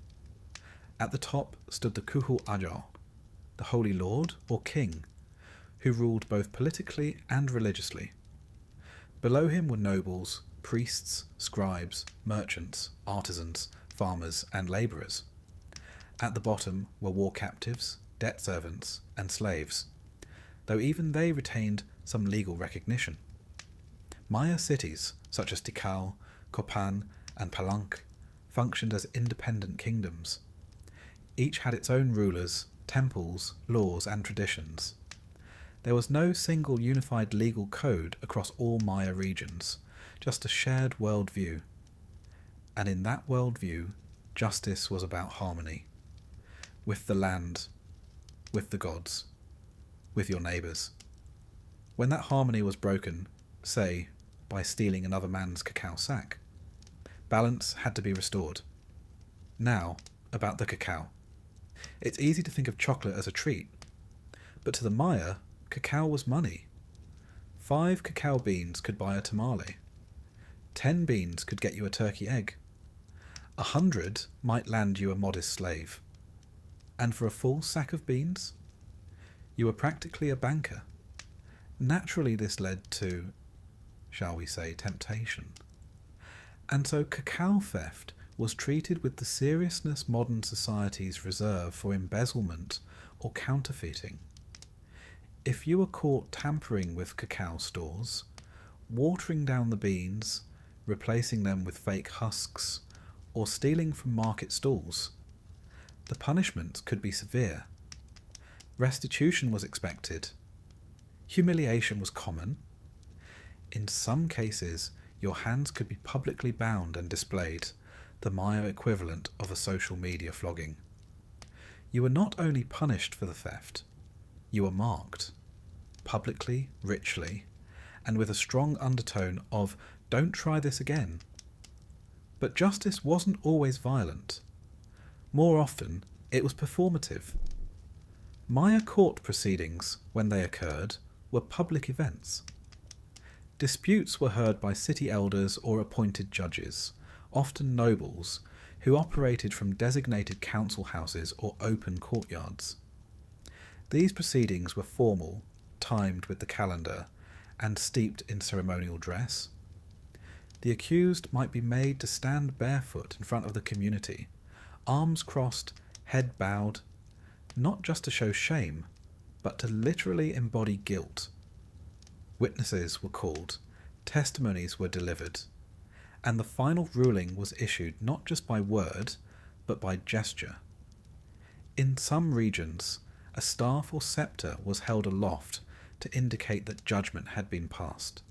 At the top stood the Kuhul Ajal, the Holy Lord or King, who ruled both politically and religiously. Below him were nobles, priests, scribes, merchants, artisans, farmers, and labourers. At the bottom were war captives, debt servants, and slaves, though even they retained some legal recognition. Maya cities, such as Tikal, Copan, and Palenque, functioned as independent kingdoms. Each had its own rulers, temples, laws, and traditions. There was no single unified legal code across all Maya regions, just a shared worldview. And in that worldview, justice was about harmony. With the land, with the gods, with your neighbours. When that harmony was broken, say, by stealing another man's cacao sack, balance had to be restored. Now, about the cacao. It's easy to think of chocolate as a treat, but to the Maya, cacao was money. 5 cacao beans could buy a tamale. 10 beans could get you a turkey egg. 100 might land you a modest slave. And for a full sack of beans, you were practically a banker. Naturally, this led to, shall we say, temptation. And so cacao theft was treated with the seriousness modern societies reserve for embezzlement or counterfeiting. If you were caught tampering with cacao stores, watering down the beans, replacing them with fake husks, or stealing from market stalls, the punishment could be severe. Restitution was expected. Humiliation was common. In some cases, your hands could be publicly bound and displayed, the Maya equivalent of a social media flogging. You were not only punished for the theft, you were marked, publicly, richly, and with a strong undertone of, "Don't try this again." But justice wasn't always violent. More often, it was performative. Maya court proceedings, when they occurred, were public events. Disputes were heard by city elders or appointed judges, often nobles, who operated from designated council houses or open courtyards. These proceedings were formal, timed with the calendar, and steeped in ceremonial dress. The accused might be made to stand barefoot in front of the community, arms crossed, head bowed, not just to show shame, but to literally embody guilt. Witnesses were called, testimonies were delivered, and the final ruling was issued not just by word, but by gesture. In some regions, a staff or sceptre was held aloft to indicate that judgment had been passed.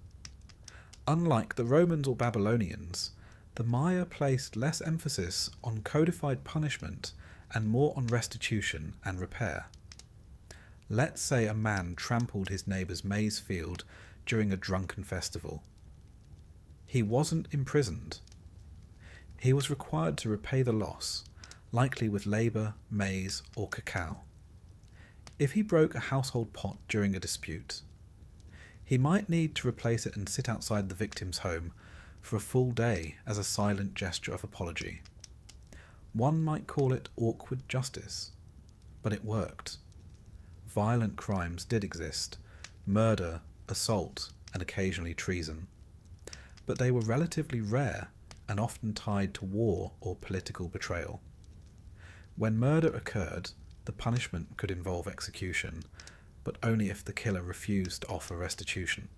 Unlike the Romans or Babylonians, the Maya placed less emphasis on codified punishment and more on restitution and repair. Let's say a man trampled his neighbour's maize field during a drunken festival. He wasn't imprisoned. He was required to repay the loss, likely with labour, maize, or cacao. If he broke a household pot during a dispute, he might need to replace it and sit outside the victim's home for a full day as a silent gesture of apology. One might call it awkward justice, but it worked. Violent crimes did exist, murder, assault, and occasionally treason, but they were relatively rare and often tied to war or political betrayal. When murder occurred, the punishment could involve execution, but only if the killer refused to offer restitution.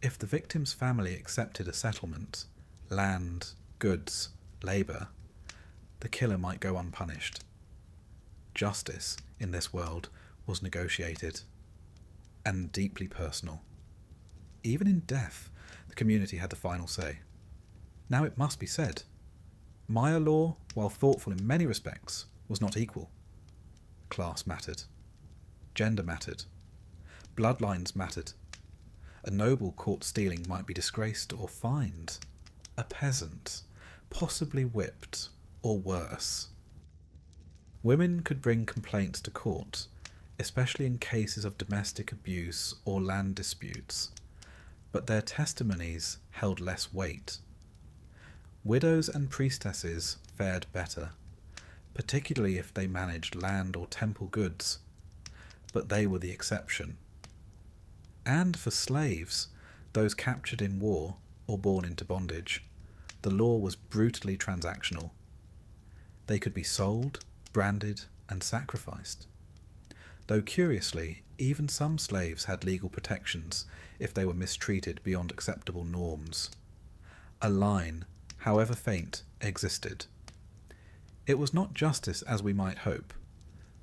If the victim's family accepted a settlement, land, goods, labour, the killer might go unpunished. Justice, in this world, was negotiated and deeply personal. Even in death, the community had the final say. Now it must be said, Maya law, while thoughtful in many respects, was not equal. Class mattered. Gender mattered. Bloodlines mattered. A noble caught stealing might be disgraced or fined. A peasant, possibly whipped, or worse. Women could bring complaints to court, especially in cases of domestic abuse or land disputes, but their testimonies held less weight. Widows and priestesses fared better, particularly if they managed land or temple goods, but they were the exception. And for slaves, those captured in war or born into bondage, the law was brutally transactional. They could be sold, branded, and sacrificed. Though curiously, even some slaves had legal protections if they were mistreated beyond acceptable norms. A line, however faint, existed. It was not justice as we might hope,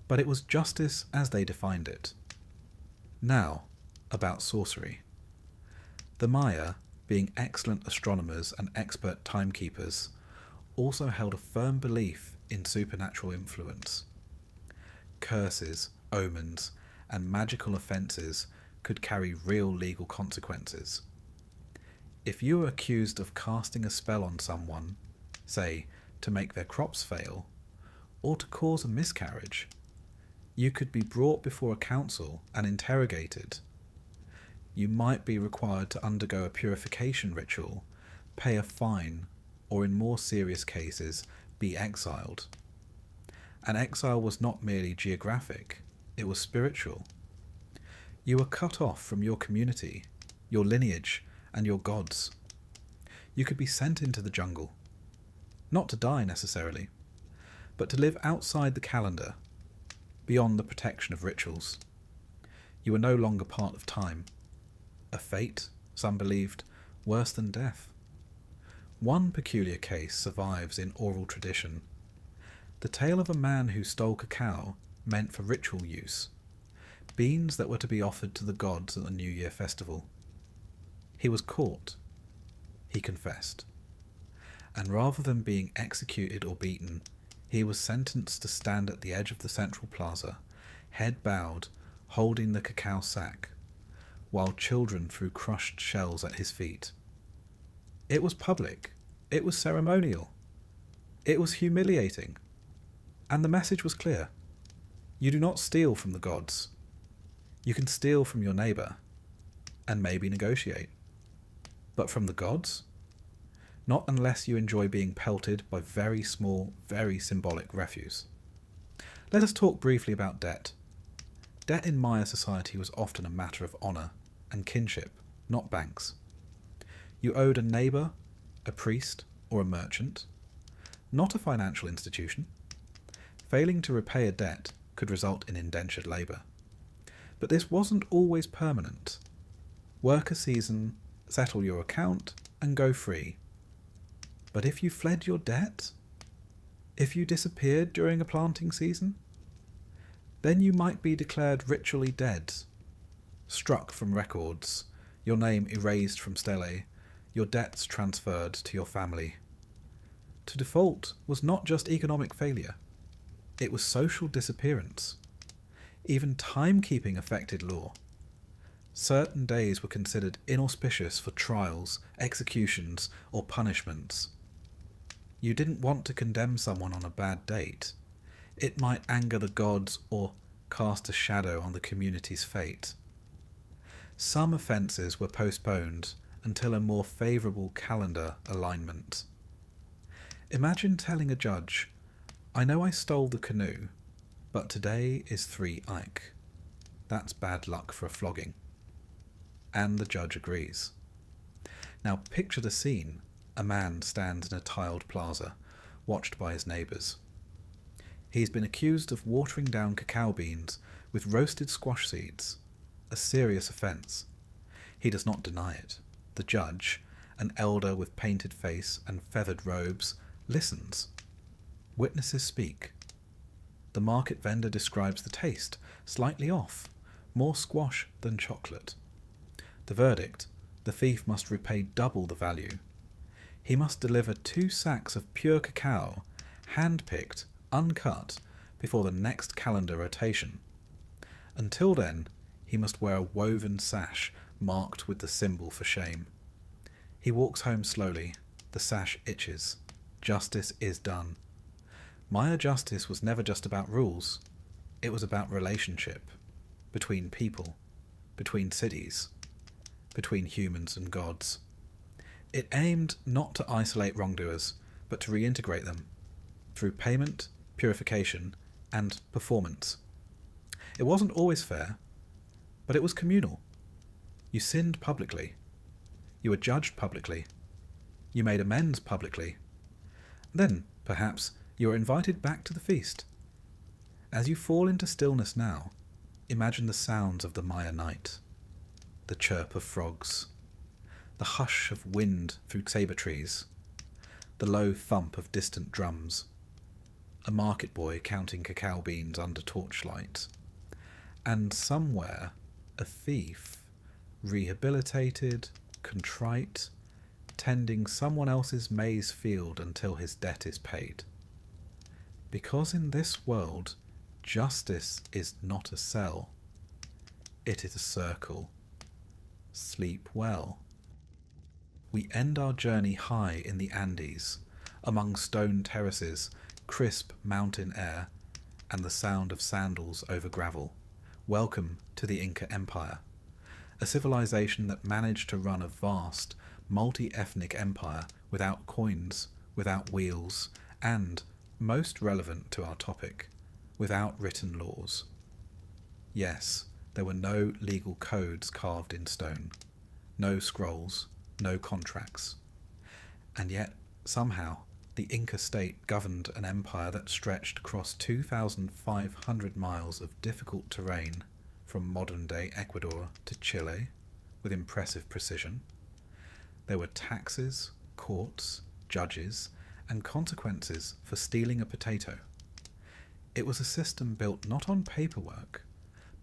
but it was justice as they defined it. Now, about sorcery. The Maya, being excellent astronomers and expert timekeepers, also held a firm belief in supernatural influence. Curses, omens, and magical offences could carry real legal consequences. If you were accused of casting a spell on someone, say, to make their crops fail, or to cause a miscarriage, you could be brought before a council and interrogated. You might be required to undergo a purification ritual, pay a fine, or in more serious cases, be exiled. And exile was not merely geographic, it was spiritual. You were cut off from your community, your lineage, and your gods. You could be sent into the jungle, not to die necessarily, but to live outside the calendar, beyond the protection of rituals. You were no longer part of time. A fate, some believed, worse than death. One peculiar case survives in oral tradition. The tale of a man who stole cacao meant for ritual use, beans that were to be offered to the gods at the New Year festival. He was caught. He confessed. And rather than being executed or beaten, he was sentenced to stand at the edge of the central plaza, head bowed, holding the cacao sack, while children threw crushed shells at his feet. It was public. It was ceremonial. It was humiliating. And the message was clear. You do not steal from the gods. You can steal from your neighbour, and maybe negotiate. But from the gods? Not unless you enjoy being pelted by very small, very symbolic refuse. Let us talk briefly about debt. Debt in Maya society was often a matter of honour and kinship, not banks. You owed a neighbour, a priest, or a merchant, not a financial institution. Failing to repay a debt could result in indentured labour. But this wasn't always permanent. Work a season, settle your account, and go free. But if you fled your debt, if you disappeared during a planting season, then you might be declared ritually dead, struck from records, your name erased from stelae, your debts transferred to your family. To default was not just economic failure, it was social disappearance. Even timekeeping affected law. Certain days were considered inauspicious for trials, executions, or punishments. You didn't want to condemn someone on a bad date. It might anger the gods or cast a shadow on the community's fate. Some offences were postponed until a more favourable calendar alignment. Imagine telling a judge, "I know I stole the canoe, but today is 3 Ike. That's bad luck for a flogging." And the judge agrees. Now picture the scene. A man stands in a tiled plaza, watched by his neighbours. He's been accused of watering down cacao beans with roasted squash seeds, a serious offence. He does not deny it. The judge, an elder with painted face and feathered robes, listens. Witnesses speak. The market vendor describes the taste, slightly off, more squash than chocolate. The verdict: the thief must repay double the value. He must deliver 2 sacks of pure cacao, hand-picked, uncut, before the next calendar rotation. Until then, he must wear a woven sash marked with the symbol for shame. He walks home slowly. The sash itches. Justice is done. Maya justice was never just about rules. It was about relationship. Between people. Between cities. Between humans and gods. It aimed not to isolate wrongdoers, but to reintegrate them, through payment, purification, and performance. It wasn't always fair, but it was communal. You sinned publicly. You were judged publicly. You made amends publicly. Then, perhaps, you are invited back to the feast. As you fall into stillness now, imagine the sounds of the Maya night. The chirp of frogs. The hush of wind through sabre trees. The low thump of distant drums. A market boy counting cacao beans under torchlight. And somewhere, a thief, rehabilitated, contrite, tending someone else's maize field until his debt is paid. Because in this world, justice is not a cell, It is a circle. Sleep well. We end our journey high in the Andes, among stone terraces, crisp mountain air, and the sound of sandals over gravel. Welcome to the Inca Empire, a civilization that managed to run a vast, multi-ethnic empire without coins, without wheels, and, most relevant to our topic, without written laws. Yes, there were no legal codes carved in stone, no scrolls, no contracts. And yet, somehow, the Inca state governed an empire that stretched across 2,500 miles of difficult terrain from modern-day Ecuador to Chile with impressive precision. There were taxes, courts, judges, and consequences for stealing a potato. It was a system built not on paperwork,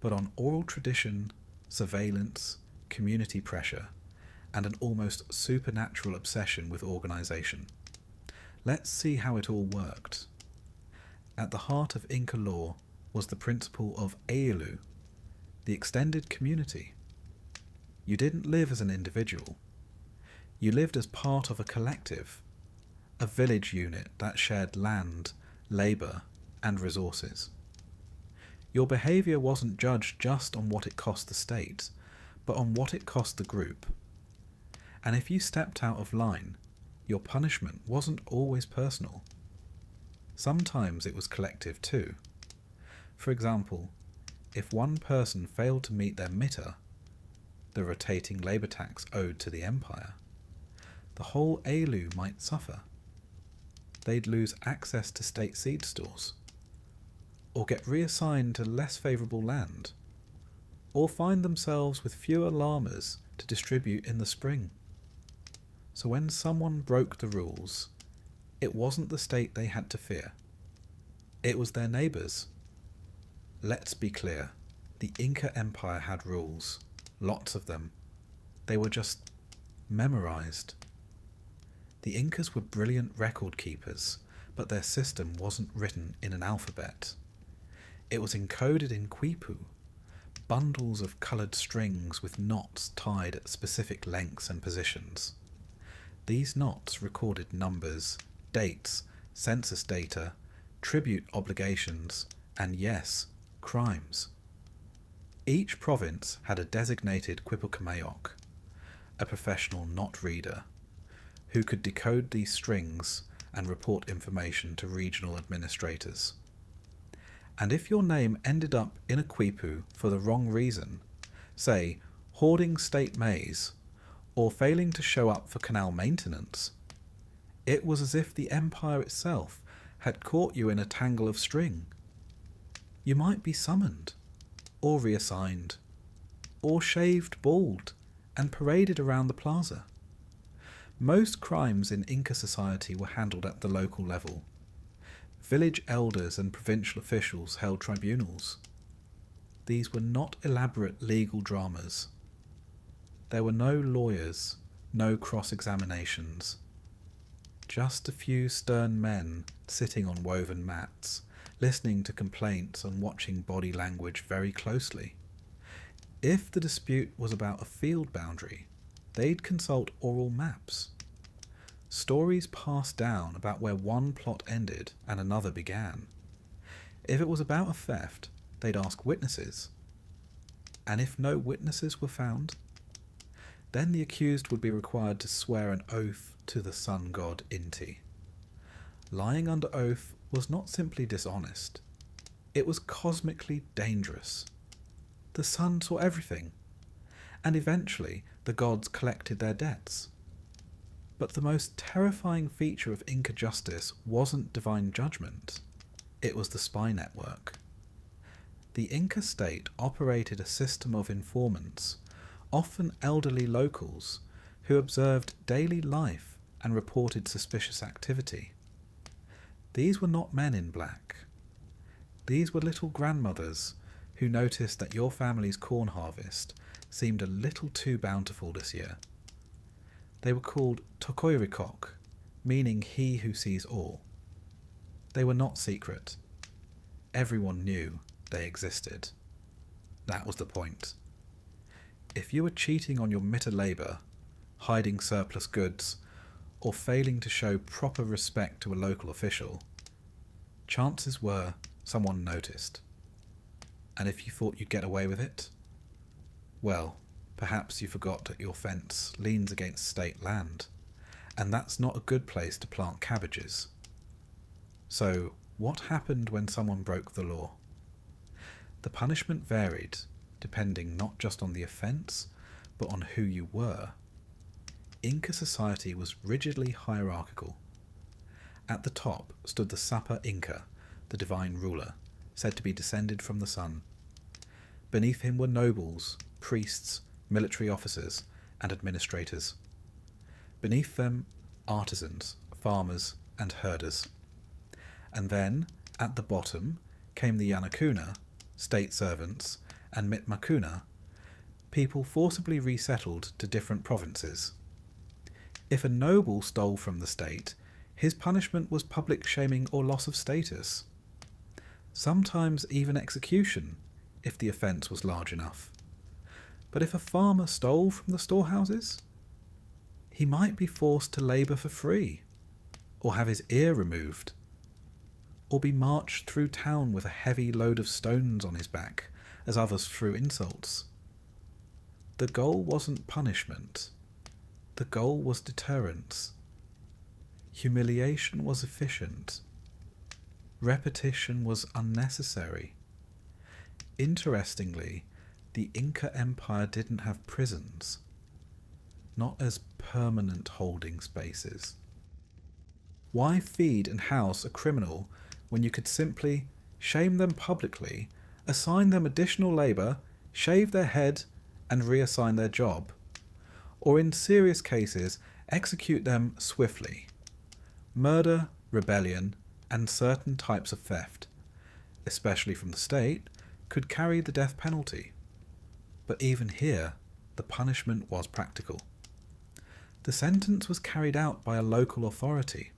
but on oral tradition, surveillance, community pressure, and an almost supernatural obsession with organisation. Let's see how it all worked. At the heart of Inca law was the principle of Ailu, the extended community. You didn't live as an individual. You lived as part of a collective, a village unit that shared land, labour, and resources. Your behaviour wasn't judged just on what it cost the state, but on what it cost the group. And if you stepped out of line, your punishment wasn't always personal. Sometimes it was collective too. For example, if one person failed to meet their mitta, the rotating labour tax owed to the empire, the whole Ailu might suffer. They'd lose access to state seed stores, or get reassigned to less favourable land, or find themselves with fewer llamas to distribute in the spring. So when someone broke the rules, it wasn't the state they had to fear. It was their neighbours. Let's be clear, the Inca Empire had rules, lots of them. They were just memorised. The Incas were brilliant record keepers, but their system wasn't written in an alphabet. It was encoded in quipu, bundles of coloured strings with knots tied at specific lengths and positions. These knots recorded numbers, dates, census data, tribute obligations, and yes, crimes. Each province had a designated quipucamayok, a professional knot reader, who could decode these strings and report information to regional administrators. And if your name ended up in a quipu for the wrong reason, say hoarding state maize, or failing to show up for canal maintenance, it was as if the empire itself had caught you in a tangle of string. You might be summoned, or reassigned, or shaved bald and paraded around the plaza. Most crimes in Inca society were handled at the local level. Village elders and provincial officials held tribunals. These were not elaborate legal dramas. There were no lawyers, no cross-examinations. Just a few stern men sitting on woven mats, listening to complaints and watching body language very closely. If the dispute was about a field boundary, they'd consult oral maps. Stories passed down about where one plot ended and another began. If it was about a theft, they'd ask witnesses. And if no witnesses were found, then the accused would be required to swear an oath to the sun god Inti. Lying under oath was not simply dishonest, it was cosmically dangerous. The sun saw everything, and eventually the gods collected their debts. But the most terrifying feature of Inca justice wasn't divine judgment, it was the spy network. The Inca state operated a system of informants, often elderly locals, who observed daily life and reported suspicious activity. These were not men in black. These were little grandmothers who noticed that your family's corn harvest seemed a little too bountiful this year. They were called Tokoirikok, meaning he who sees all. They were not secret. Everyone knew they existed. That was the point. If you were cheating on your mitter labour, hiding surplus goods, or failing to show proper respect to a local official, chances were someone noticed. And if you thought you'd get away with it, well, perhaps you forgot that your fence leans against state land, and that's not a good place to plant cabbages. So, what happened when someone broke the law? The punishment varied, depending not just on the offence, but on who you were. Inca society was rigidly hierarchical. At the top stood the Sapa Inca, the divine ruler, said to be descended from the sun. Beneath him were nobles, priests, military officers, and administrators. Beneath them, artisans, farmers, and herders. And then, at the bottom, came the Yanakuna, state servants, and Mitmakuna, people forcibly resettled to different provinces. If a noble stole from the state, his punishment was public shaming or loss of status. Sometimes even execution, if the offence was large enough. But if a farmer stole from the storehouses, he might be forced to labour for free, or have his ear removed, or be marched through town with a heavy load of stones on his back, as others threw insults. The goal wasn't punishment. The goal was deterrence. Humiliation was efficient. Repetition was unnecessary. Interestingly, the Inca Empire didn't have prisons, not as permanent holding spaces. Why feed and house a criminal when you could simply shame them publicly, assign them additional labour, shave their head, and reassign their job? Or in serious cases, execute them swiftly. Murder, rebellion, and certain types of theft, especially from the state, could carry the death penalty. But even here, the punishment was practical. The sentence was carried out by a local authority.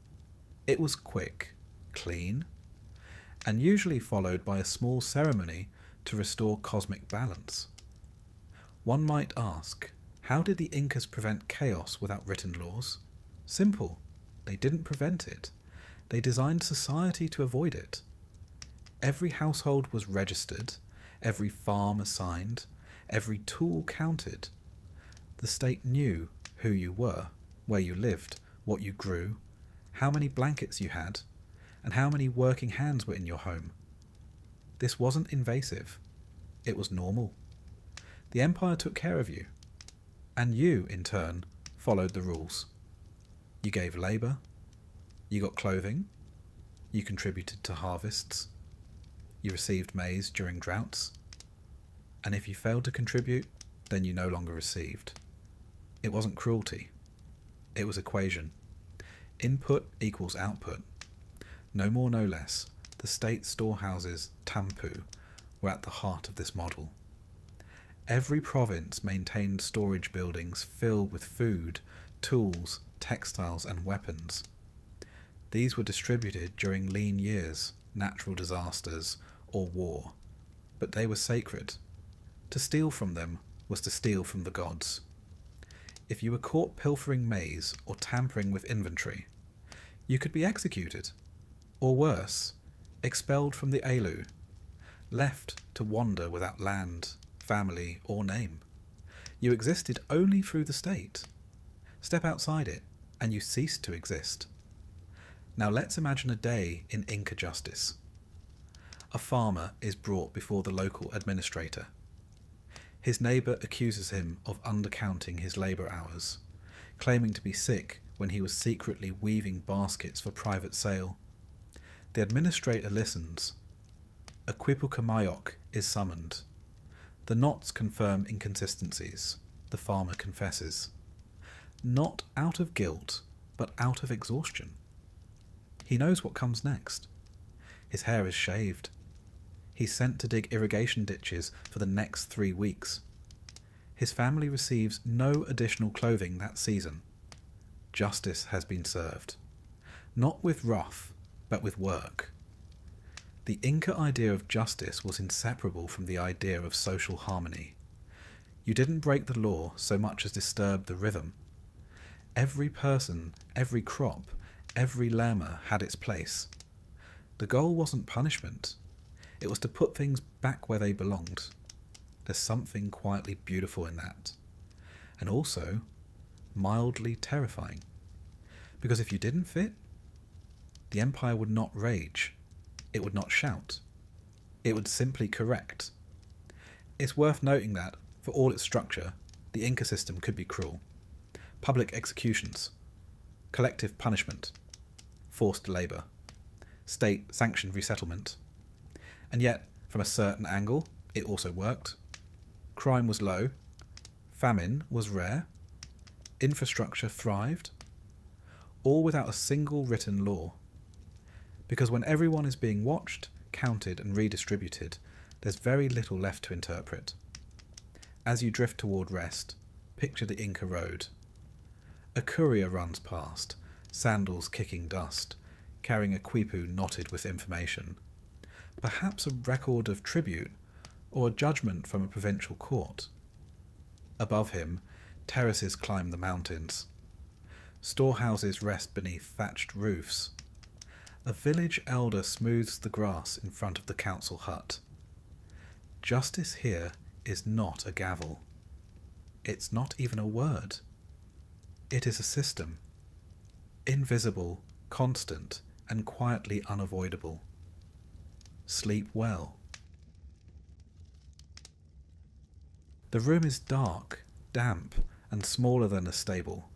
It was quick, clean, and usually followed by a small ceremony to restore cosmic balance. One might ask, how did the Incas prevent chaos without written laws? Simple. They didn't prevent it. They designed society to avoid it. Every household was registered, every farm assigned, every tool counted. The state knew who you were, where you lived, what you grew, how many blankets you had, and how many working hands were in your home. This wasn't invasive. It was normal. The empire took care of you, and you, in turn, followed the rules. You gave labour, you got clothing, you contributed to harvests, you received maize during droughts, and if you failed to contribute, then you no longer received. It wasn't cruelty. It was equation. Input equals output. No more, no less. The state storehouses, Tampu, were at the heart of this model. Every province maintained storage buildings filled with food, tools, textiles, and weapons. These were distributed during lean years, natural disasters, or war, but they were sacred. To steal from them was to steal from the gods. If you were caught pilfering maize or tampering with inventory, you could be executed, or worse, expelled from the Alu, left to wander without land, family, or name. You existed only through the state. Step outside it, and you ceased to exist. Now let's imagine a day in Inca justice. A farmer is brought before the local administrator. His neighbour accuses him of undercounting his labour hours, claiming to be sick when he was secretly weaving baskets for private sale. The administrator listens. A Quipucamayok is summoned. The knots confirm inconsistencies. The farmer confesses. Not out of guilt, but out of exhaustion. He knows what comes next. His hair is shaved. He's sent to dig irrigation ditches for the next 3 weeks. His family receives no additional clothing that season. Justice has been served. Not with wrath, but with work. The Inca idea of justice was inseparable from the idea of social harmony. You didn't break the law so much as disturb the rhythm. Every person, every crop, every lemma had its place. The goal wasn't punishment. It was to put things back where they belonged. There's something quietly beautiful in that. And also mildly terrifying. Because if you didn't fit, the Empire would not rage. It would not shout. It would simply correct. It's worth noting that, for all its structure, the Inca system could be cruel. Public executions, collective punishment, forced labour, state-sanctioned resettlement. And yet, from a certain angle, it also worked. Crime was low, famine was rare, infrastructure thrived, all without a single written law. Because when everyone is being watched, counted and redistributed, there's very little left to interpret. As you drift toward rest, picture the Inca road. A courier runs past, sandals kicking dust, carrying a quipu knotted with information. Perhaps a record of tribute, or a judgment from a provincial court. Above him, terraces climb the mountains. Storehouses rest beneath thatched roofs. A village elder smooths the grass in front of the council hut. Justice here is not a gavel. It's not even a word. It is a system. Invisible, constant, and quietly unavoidable. Sleep well. The room is dark, damp, and smaller than a stable.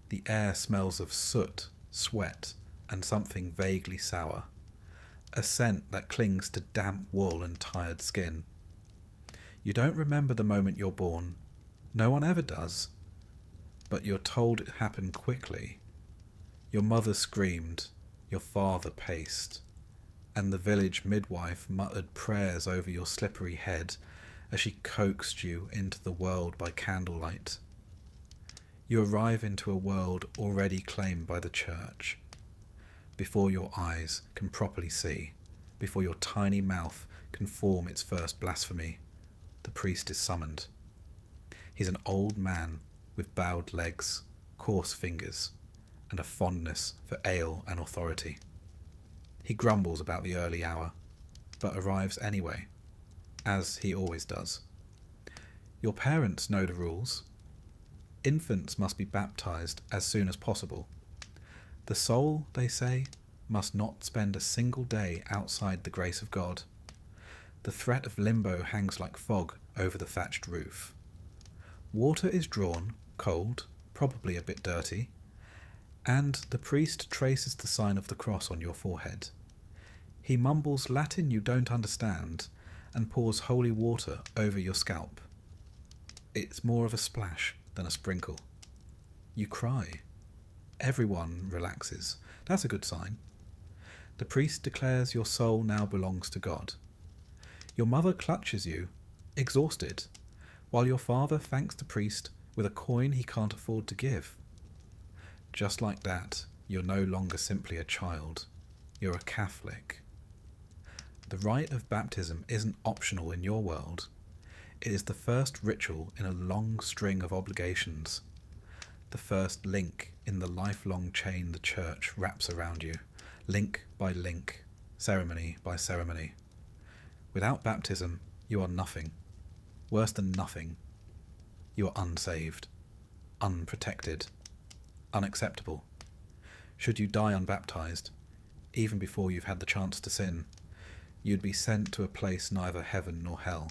The air smells of soot, sweat, and something vaguely sour. A scent that clings to damp wool and tired skin. You don't remember the moment you're born. No one ever does. But you're told it happened quickly. Your mother screamed, your father paced, and the village midwife muttered prayers over your slippery head as she coaxed you into the world by candlelight. You arrive into a world already claimed by the church. Before your eyes can properly see, before your tiny mouth can form its first blasphemy, the priest is summoned. He's an old man with bowed legs, coarse fingers, and a fondness for ale and authority. He grumbles about the early hour, but arrives anyway, as he always does. Your parents know the rules. Infants must be baptized as soon as possible. The soul, they say, must not spend a single day outside the grace of God. The threat of limbo hangs like fog over the thatched roof. Water is drawn, cold, probably a bit dirty, and the priest traces the sign of the cross on your forehead. He mumbles Latin you don't understand and pours holy water over your scalp. It's more of a splash than a sprinkle. You cry. Everyone relaxes. That's a good sign. The priest declares your soul now belongs to God. Your mother clutches you, exhausted, while your father thanks the priest with a coin he can't afford to give. Just like that, you're no longer simply a child. You're a Catholic. The rite of baptism isn't optional in your world. It is the first ritual in a long string of obligations. The first link in the lifelong chain the church wraps around you, link by link, ceremony by ceremony. Without baptism, you are nothing. Worse than nothing. You are unsaved, unprotected, unacceptable. Should you die unbaptized, even before you've had the chance to sin, you'd be sent to a place neither heaven nor hell.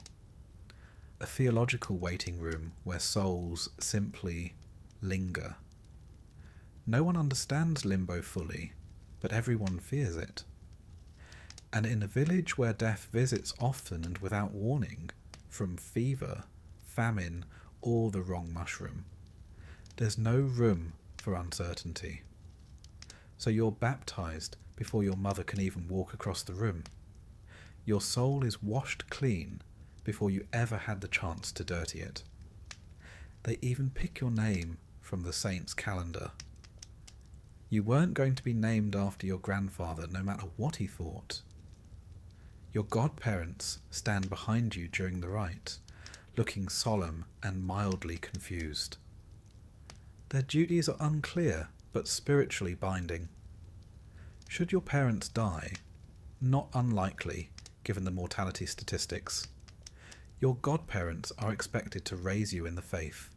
A theological waiting room where souls simply linger. No one understands limbo fully, but everyone fears it. And in a village where death visits often and without warning, from fever, famine, or the wrong mushroom, there's no room for uncertainty. So you're baptized before your mother can even walk across the room. Your soul is washed clean before you ever had the chance to dirty it. They even pick your name from the saint's calendar. You weren't going to be named after your grandfather, no matter what he thought. Your godparents stand behind you during the rite, looking solemn and mildly confused. Their duties are unclear but spiritually binding. Should your parents die, not unlikely given the mortality statistics, your godparents are expected to raise you in the faith.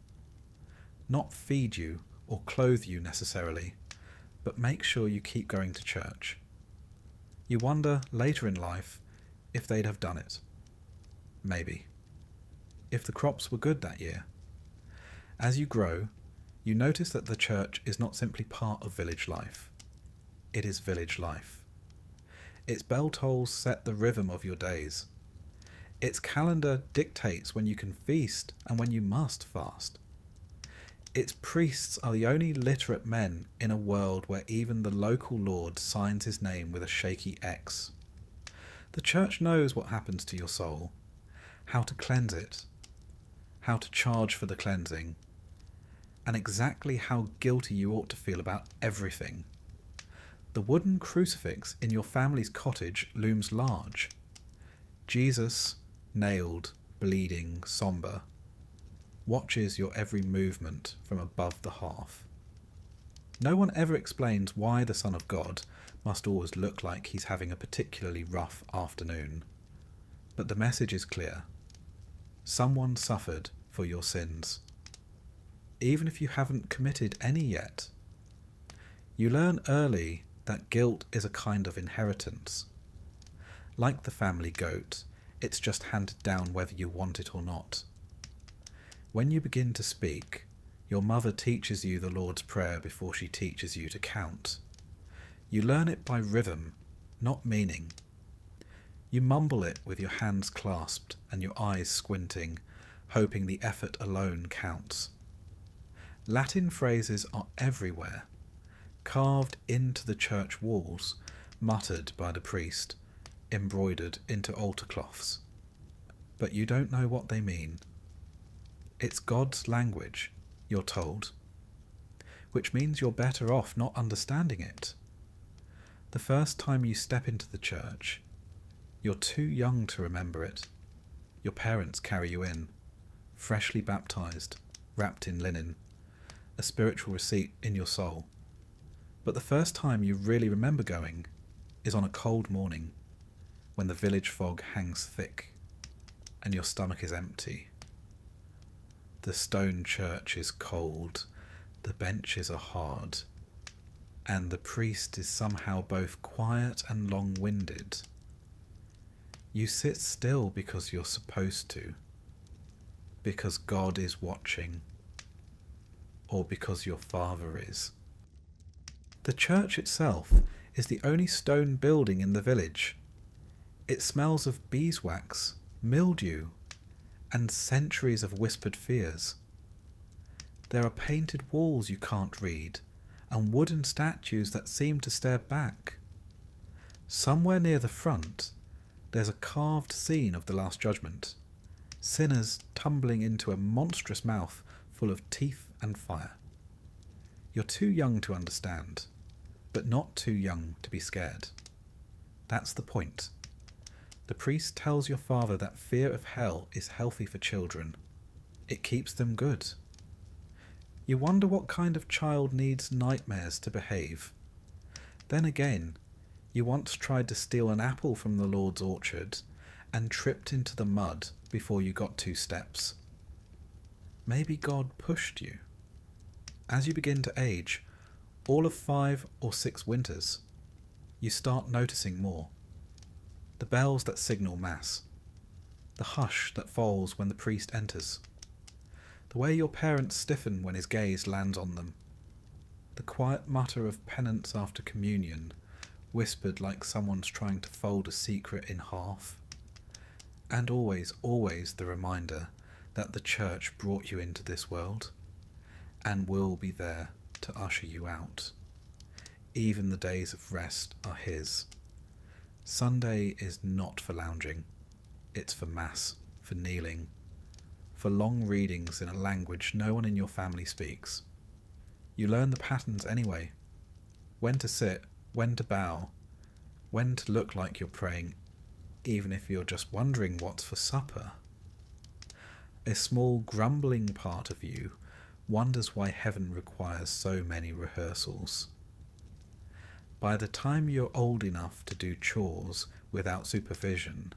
Not feed you or clothe you necessarily, but make sure you keep going to church. You wonder later in life if they'd have done it. Maybe. If the crops were good that year. As you grow, you notice that the church is not simply part of village life. It is village life. Its bell tolls set the rhythm of your days. Its calendar dictates when you can feast and when you must fast. Its priests are the only literate men in a world where even the local lord signs his name with a shaky X. The church knows what happens to your soul, how to cleanse it, how to charge for the cleansing, and exactly how guilty you ought to feel about everything. The wooden crucifix in your family's cottage looms large. Jesus, nailed, bleeding, sombre, watches your every movement from above the hearth. No one ever explains why the Son of God must always look like he's having a particularly rough afternoon. But the message is clear. Someone suffered for your sins, even if you haven't committed any yet. You learn early that guilt is a kind of inheritance. Like the family goat, it's just handed down whether you want it or not. When you begin to speak, your mother teaches you the Lord's Prayer before she teaches you to count. You learn it by rhythm, not meaning. You mumble it with your hands clasped and your eyes squinting, hoping the effort alone counts. Latin phrases are everywhere, carved into the church walls, muttered by the priest, embroidered into altar cloths. But you don't know what they mean. It's God's language, you're told, which means you're better off not understanding it. The first time you step into the church, you're too young to remember it. Your parents carry you in, freshly baptized, wrapped in linen, a spiritual receipt in your soul. But the first time you really remember going is on a cold morning, when the village fog hangs thick and your stomach is empty. The stone church is cold, the benches are hard, and the priest is somehow both quiet and long-winded. You sit still because you're supposed to, because God is watching, or because your father is. The church itself is the only stone building in the village. It smells of beeswax, mildew, and centuries of whispered fears. There are painted walls you can't read, and wooden statues that seem to stare back. Somewhere near the front, there's a carved scene of the Last Judgment, sinners tumbling into a monstrous mouth full of teeth and fire. You're too young to understand, but not too young to be scared. That's the point. The priest tells your father that fear of hell is healthy for children. It keeps them good. You wonder what kind of child needs nightmares to behave. Then again, you once tried to steal an apple from the Lord's orchard and tripped into the mud before you got 2 steps. Maybe God pushed you. As you begin to age, all of 5 or 6 winters, you start noticing more. The bells that signal Mass, the hush that falls when the priest enters, the way your parents stiffen when his gaze lands on them, the quiet mutter of penance after communion, whispered like someone's trying to fold a secret in half, and always, always the reminder that the church brought you into this world and will be there to usher you out. Even the days of rest are his. Sunday is not for lounging. It's for Mass, for kneeling, for long readings in a language no one in your family speaks. You learn the patterns anyway. When to sit, when to bow, when to look like you're praying, even if you're just wondering what's for supper. A small grumbling part of you wonders why heaven requires so many rehearsals. By the time you're old enough to do chores without supervision,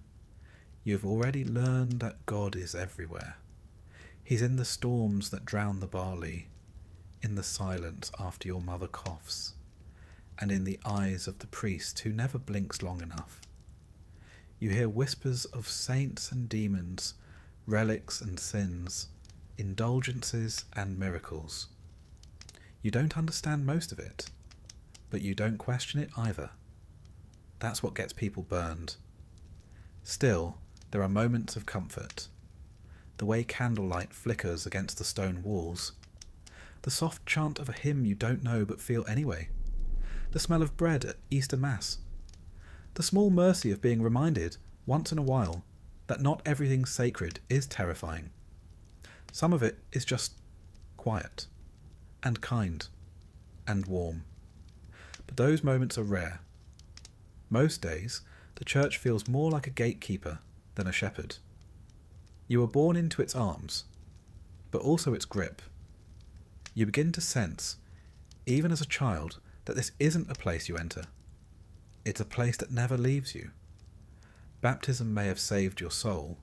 you've already learned that God is everywhere. He's in the storms that drown the barley, in the silence after your mother coughs, and in the eyes of the priest who never blinks long enough. You hear whispers of saints and demons, relics and sins, indulgences and miracles. You don't understand most of it, but you don't question it either. That's what gets people burned. Still, there are moments of comfort. The way candlelight flickers against the stone walls. The soft chant of a hymn you don't know but feel anyway. The smell of bread at Easter Mass. The small mercy of being reminded, once in a while, that not everything sacred is terrifying. Some of it is just quiet, and kind, and warm. But those moments are rare. Most days, the church feels more like a gatekeeper than a shepherd. You are born into its arms, but also its grip. You begin to sense, even as a child, that this isn't a place you enter. It's a place that never leaves you. Baptism may have saved your soul,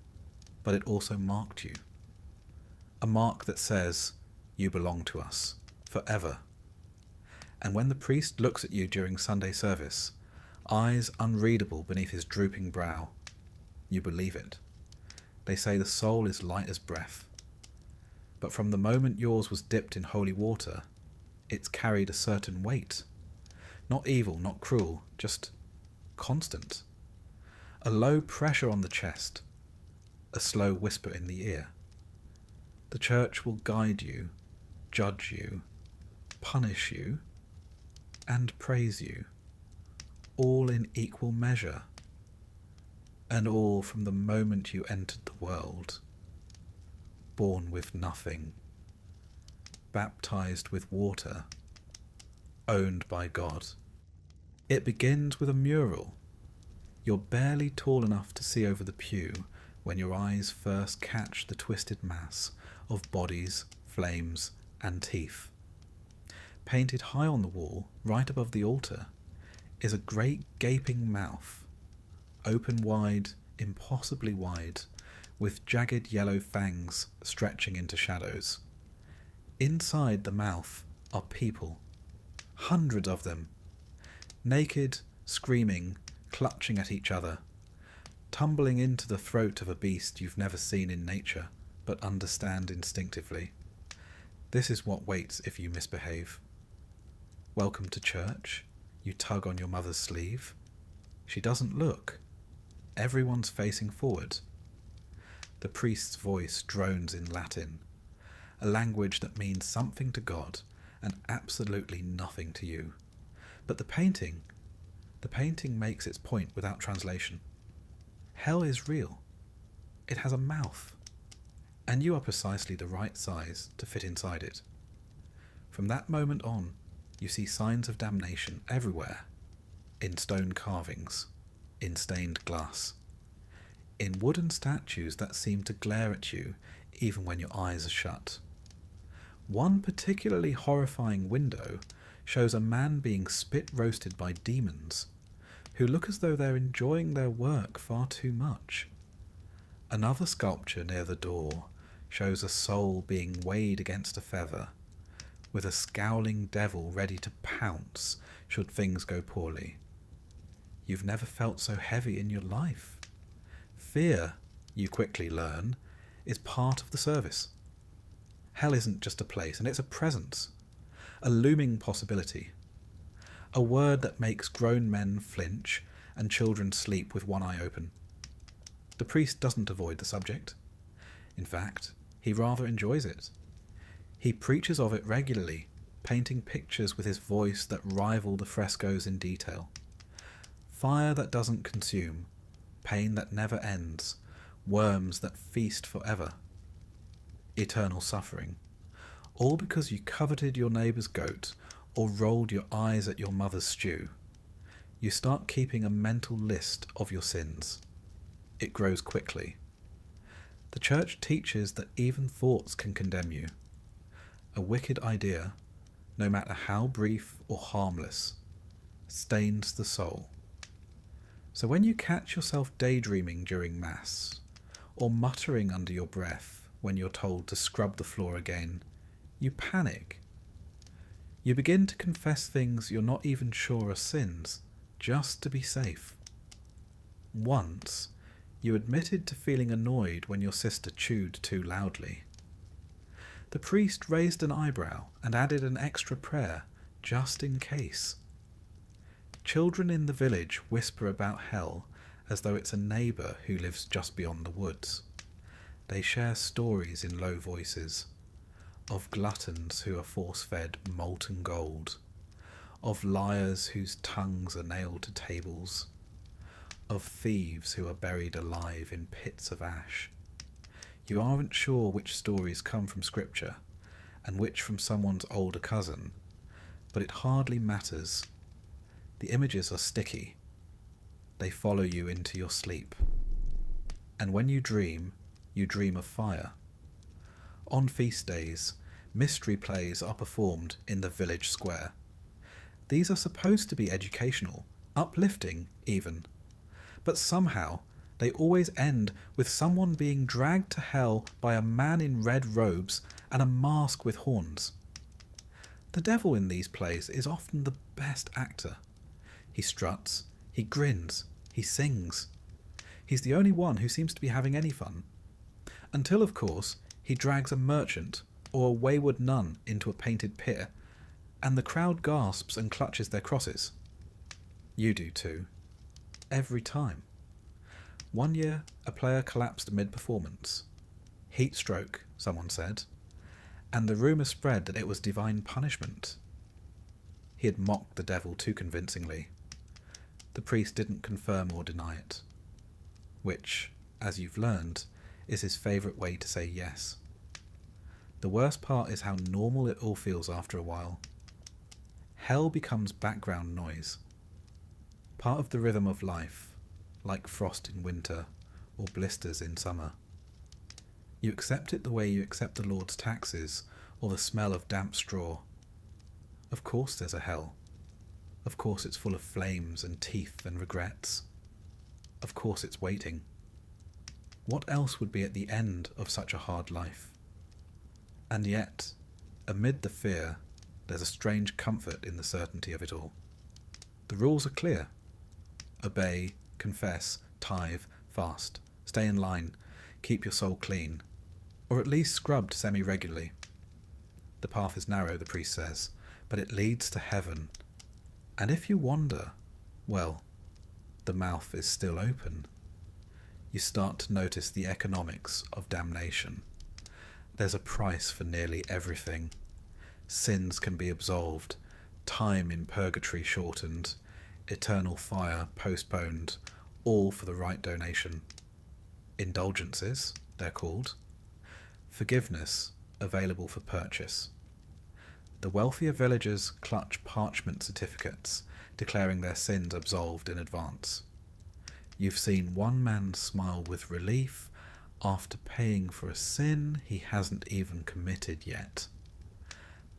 but it also marked you. A mark that says, you belong to us, forever. And when the priest looks at you during Sunday service, eyes unreadable beneath his drooping brow, you believe it. They say the soul is light as breath. But from the moment yours was dipped in holy water, it's carried a certain weight. Not evil, not cruel, just constant. A low pressure on the chest, a slow whisper in the ear. The church will guide you, judge you, punish you, and praise you, all in equal measure, and all from the moment you entered the world, born with nothing, baptized with water, owned by God. It begins with a mural. You're barely tall enough to see over the pew when your eyes first catch the twisted mass of bodies, flames, and teeth. Painted high on the wall, right above the altar, is a great gaping mouth, open wide, impossibly wide, with jagged yellow fangs stretching into shadows. Inside the mouth are people, hundreds of them, naked, screaming, clutching at each other, tumbling into the throat of a beast you've never seen in nature, but understand instinctively. This is what waits if you misbehave. Welcome to church. You tug on your mother's sleeve. She doesn't look. Everyone's facing forward. The priest's voice drones in Latin, a language that means something to God and absolutely nothing to you. But the painting makes its point without translation. Hell is real. It has a mouth, and you are precisely the right size to fit inside it. From that moment on, you see signs of damnation everywhere, in stone carvings, in stained glass, in wooden statues that seem to glare at you even when your eyes are shut. One particularly horrifying window shows a man being spit roasted by demons, who look as though they're enjoying their work far too much. Another sculpture near the door shows a soul being weighed against a feather, with a scowling devil ready to pounce should things go poorly. You've never felt so heavy in your life. Fear, you quickly learn, is part of the service. Hell isn't just a place, and it's a presence, a looming possibility, a word that makes grown men flinch and children sleep with one eye open. The priest doesn't avoid the subject. In fact, he rather enjoys it. He preaches of it regularly, painting pictures with his voice that rival the frescoes in detail. Fire that doesn't consume, pain that never ends, worms that feast forever. Eternal suffering. All because you coveted your neighbour's goat or rolled your eyes at your mother's stew. You start keeping a mental list of your sins. It grows quickly. The church teaches that even thoughts can condemn you. A wicked idea, no matter how brief or harmless, stains the soul. So when you catch yourself daydreaming during Mass, or muttering under your breath when you're told to scrub the floor again, you panic. You begin to confess things you're not even sure are sins, just to be safe. Once, you admitted to feeling annoyed when your sister chewed too loudly. The priest raised an eyebrow and added an extra prayer, just in case. Children in the village whisper about hell as though it's a neighbour who lives just beyond the woods. They share stories in low voices, of gluttons who are force-fed molten gold, of liars whose tongues are nailed to tables, of thieves who are buried alive in pits of ash. You aren't sure which stories come from Scripture and which from someone's older cousin, but it hardly matters. The images are sticky. They follow you into your sleep. And when you dream of fire. On feast days, mystery plays are performed in the village square. These are supposed to be educational, uplifting even. But somehow, they always end with someone being dragged to hell by a man in red robes and a mask with horns. The devil in these plays is often the best actor. He struts, he grins, he sings. He's the only one who seems to be having any fun. Until, of course, he drags a merchant or a wayward nun into a painted pit, and the crowd gasps and clutches their crosses. You do too. Every time. One year, a player collapsed mid-performance. Heat stroke, someone said, and the rumour spread that it was divine punishment. He had mocked the devil too convincingly. The priest didn't confirm or deny it, which, as you've learned, is his favourite way to say yes. The worst part is how normal it all feels after a while. Hell becomes background noise. Part of the rhythm of life, like frost in winter or blisters in summer. You accept it the way you accept the Lord's taxes or the smell of damp straw. Of course there's a hell. Of course it's full of flames and teeth and regrets. Of course it's waiting. What else would be at the end of such a hard life? And yet, amid the fear, there's a strange comfort in the certainty of it all. The rules are clear. Obey, confess, tithe, fast, stay in line, keep your soul clean, or at least scrubbed semi-regularly. The path is narrow, the priest says, but it leads to heaven. And if you wander, well, the mouth is still open. You start to notice the economics of damnation. There's a price for nearly everything. Sins can be absolved, time in purgatory shortened, eternal fire postponed, all for the right donation. Indulgences, they're called. Forgiveness, available for purchase. The wealthier villagers clutch parchment certificates, declaring their sins absolved in advance. You've seen one man smile with relief after paying for a sin he hasn't even committed yet.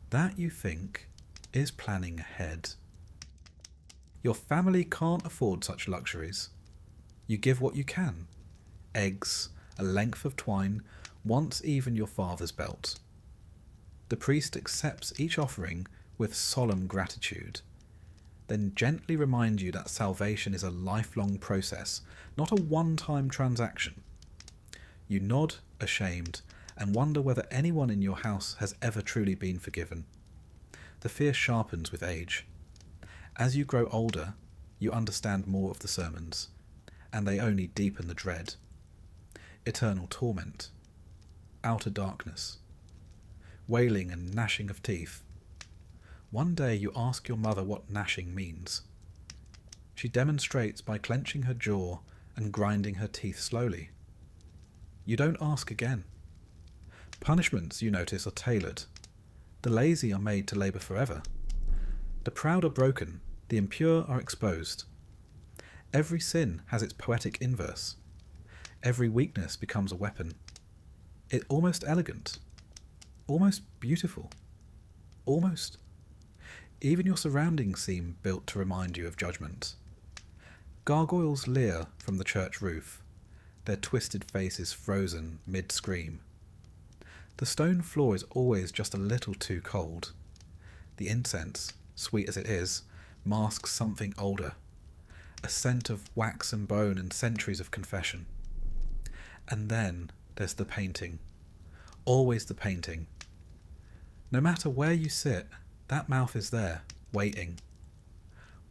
That, you think, is planning ahead. Your family can't afford such luxuries. You give what you can. Eggs, a length of twine, once even your father's belt. The priest accepts each offering with solemn gratitude, then gently remind you that salvation is a lifelong process, not a one-time transaction. You nod, ashamed, and wonder whether anyone in your house has ever truly been forgiven. The fear sharpens with age. As you grow older, you understand more of the sermons, and they only deepen the dread. Eternal torment, outer darkness, wailing and gnashing of teeth. One day you ask your mother what gnashing means. She demonstrates by clenching her jaw and grinding her teeth slowly. You don't ask again. Punishments, you notice, are tailored. The lazy are made to labour forever. The proud are broken, the impure are exposed. Every sin has its poetic inverse. Every weakness becomes a weapon. It's almost elegant, almost beautiful, almost. Even your surroundings seem built to remind you of judgment. Gargoyles leer from the church roof, their twisted faces frozen mid-scream. The stone floor is always just a little too cold. The incense, sweet as it is, masks something older, a scent of wax and bone and centuries of confession. And then there's the painting. Always the painting. No matter where you sit, that mouth is there, waiting.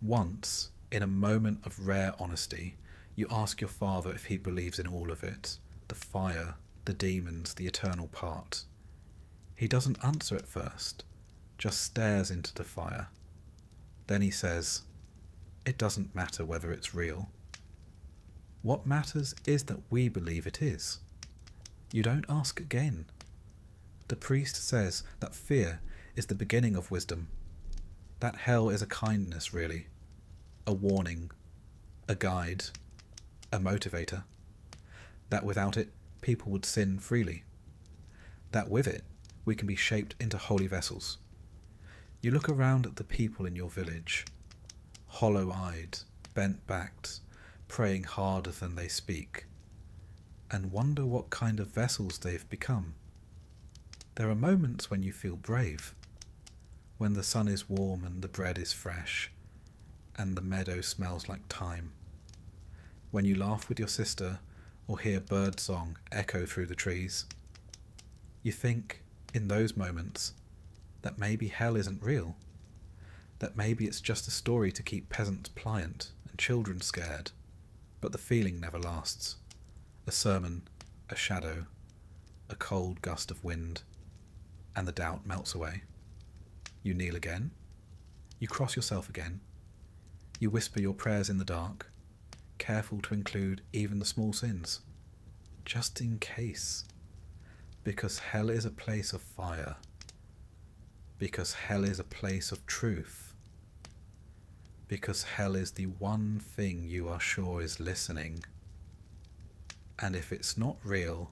Once, in a moment of rare honesty, you ask your father if he believes in all of it, the fire, the demons, the eternal part. He doesn't answer at first, just stares into the fire. Then he says, "It doesn't matter whether it's real. What matters is that we believe it is." You don't ask again. The priest says that fear is the beginning of wisdom. That hell is a kindness, really. A warning, a guide, a motivator. That without it, people would sin freely. That with it, we can be shaped into holy vessels. You look around at the people in your village, hollow-eyed, bent-backed, praying harder than they speak, and wonder what kind of vessels they've become. There are moments when you feel brave, when the sun is warm and the bread is fresh, and the meadow smells like thyme. When you laugh with your sister or hear bird song echo through the trees. You think, in those moments, that maybe hell isn't real, that maybe it's just a story to keep peasants pliant and children scared, but the feeling never lasts. A sermon, a shadow, a cold gust of wind, and the doubt melts away. You kneel again, you cross yourself again, you whisper your prayers in the dark, careful to include even the small sins, just in case, because hell is a place of fire, because hell is a place of truth, because hell is the one thing you are sure is listening. And if it's not real,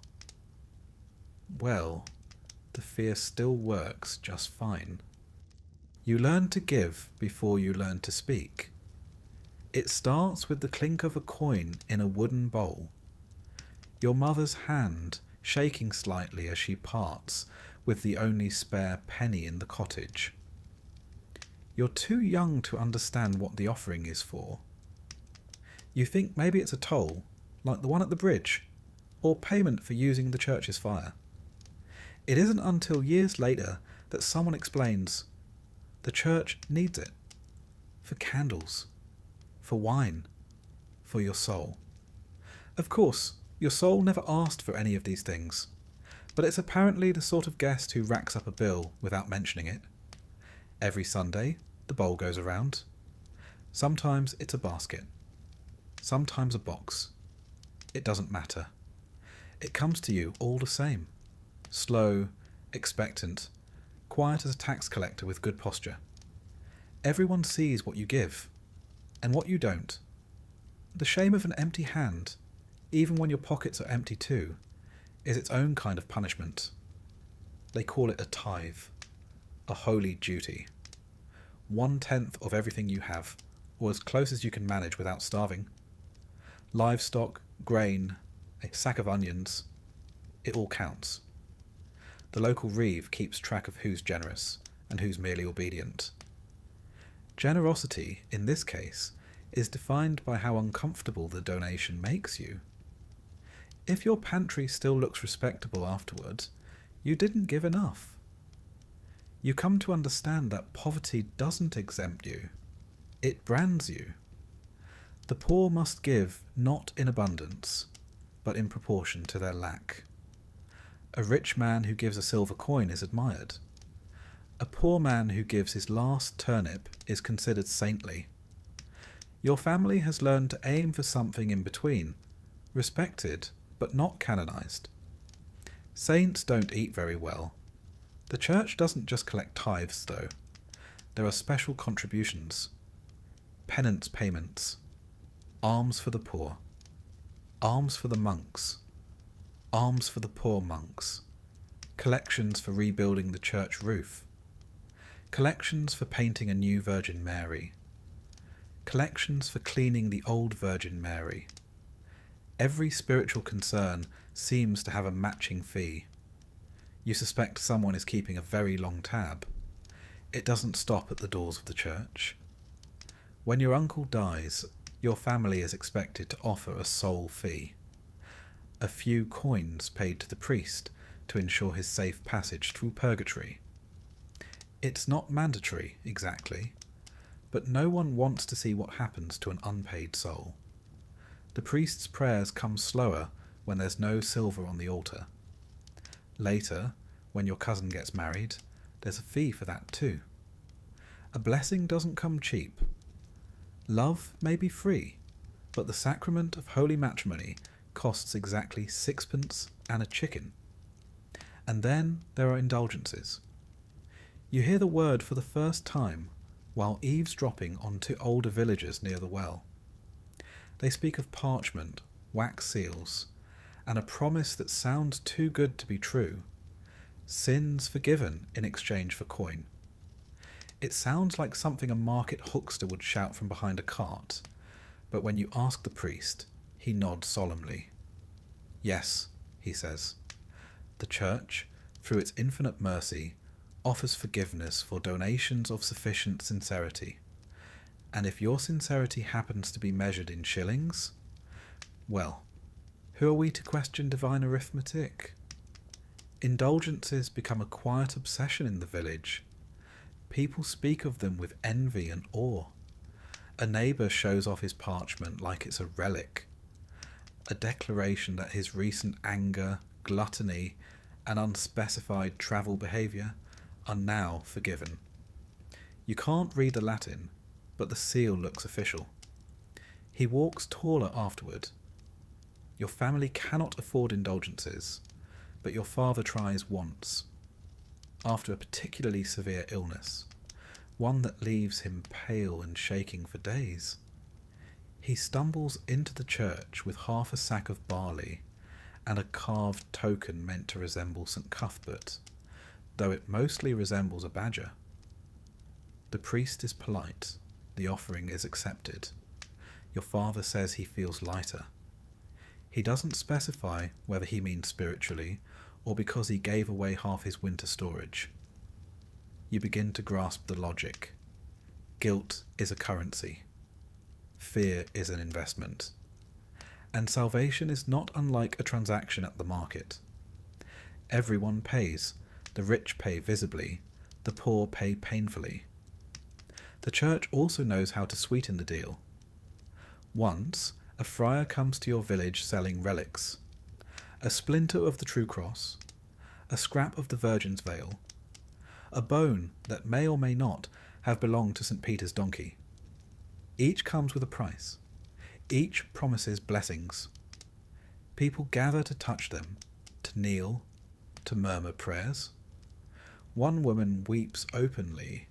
well, the fear still works just fine. You learn to give before you learn to speak. It starts with the clink of a coin in a wooden bowl, your mother's hand shaking slightly as she parts with the only spare penny in the cottage. You're too young to understand what the offering is for. You think maybe it's a toll, like the one at the bridge, or payment for using the church's fire. It isn't until years later that someone explains, the church needs it. For candles, for wine, for your soul. Of course, your soul never asked for any of these things, but it's apparently the sort of guest who racks up a bill without mentioning it. Every Sunday, the bowl goes around. Sometimes it's a basket, sometimes a box. It doesn't matter. It comes to you all the same, slow, expectant, quiet as a tax collector with good posture. Everyone sees what you give, and what you don't. The shame of an empty hand, even when your pockets are empty too, is its own kind of punishment. They call it a tithe, a holy duty. 1/10 of everything you have, or as close as you can manage without starving. Livestock, grain, a sack of onions, it all counts. The local reeve keeps track of who's generous and who's merely obedient. Generosity, in this case, is defined by how uncomfortable the donation makes you. If your pantry still looks respectable afterward, you didn't give enough. You come to understand that poverty doesn't exempt you, it brands you. The poor must give not in abundance, but in proportion to their lack. A rich man who gives a silver coin is admired. A poor man who gives his last turnip is considered saintly. Your family has learned to aim for something in between, respected but not canonized. Saints don't eat very well. The church doesn't just collect tithes, though. There are special contributions, penance payments, alms for the poor, alms for the monks, alms for the poor monks, collections for rebuilding the church roof, collections for painting a new Virgin Mary, collections for cleaning the old Virgin Mary. Every spiritual concern seems to have a matching fee. You suspect someone is keeping a very long tab. It doesn't stop at the doors of the church. When your uncle dies, your family is expected to offer a soul fee. A few coins paid to the priest to ensure his safe passage through purgatory. It's not mandatory, exactly, but no one wants to see what happens to an unpaid soul. The priest's prayers come slower when there's no silver on the altar. Later, when your cousin gets married, there's a fee for that too. A blessing doesn't come cheap. Love may be free, but the sacrament of holy matrimony costs exactly 6pence and a chicken. And then there are indulgences. You hear the word for the first time while eavesdropping on 2 older villagers near the well. They speak of parchment, wax seals, and a promise that sounds too good to be true. Sins forgiven in exchange for coin. It sounds like something a market huckster would shout from behind a cart, but when you ask the priest, he nods solemnly. Yes, he says. The Church, through its infinite mercy, offers forgiveness for donations of sufficient sincerity. And if your sincerity happens to be measured in shillings, well, who are we to question divine arithmetic? Indulgences become a quiet obsession in the village. People speak of them with envy and awe. A neighbour shows off his parchment like it's a relic, a declaration that his recent anger, gluttony, and unspecified travel behaviour are now forgiven. You can't read the Latin, but the seal looks official. He walks taller afterward. Your family cannot afford indulgences, but your father tries once, after a particularly severe illness, one that leaves him pale and shaking for days. He stumbles into the church with half a sack of barley and a carved token meant to resemble St. Cuthbert, though it mostly resembles a badger. The priest is polite. The offering is accepted. Your father says he feels lighter. He doesn't specify whether he means spiritually or because he gave away half his winter storage. You begin to grasp the logic. Guilt is a currency. Fear is an investment. And salvation is not unlike a transaction at the market. Everyone pays. The rich pay visibly. The poor pay painfully. The church also knows how to sweeten the deal. Once, a friar comes to your village selling relics. A splinter of the true cross, a scrap of the Virgin's veil, a bone that may or may not have belonged to St. Peter's donkey. Each comes with a price. Each promises blessings. People gather to touch them, to kneel, to murmur prayers. One woman weeps openly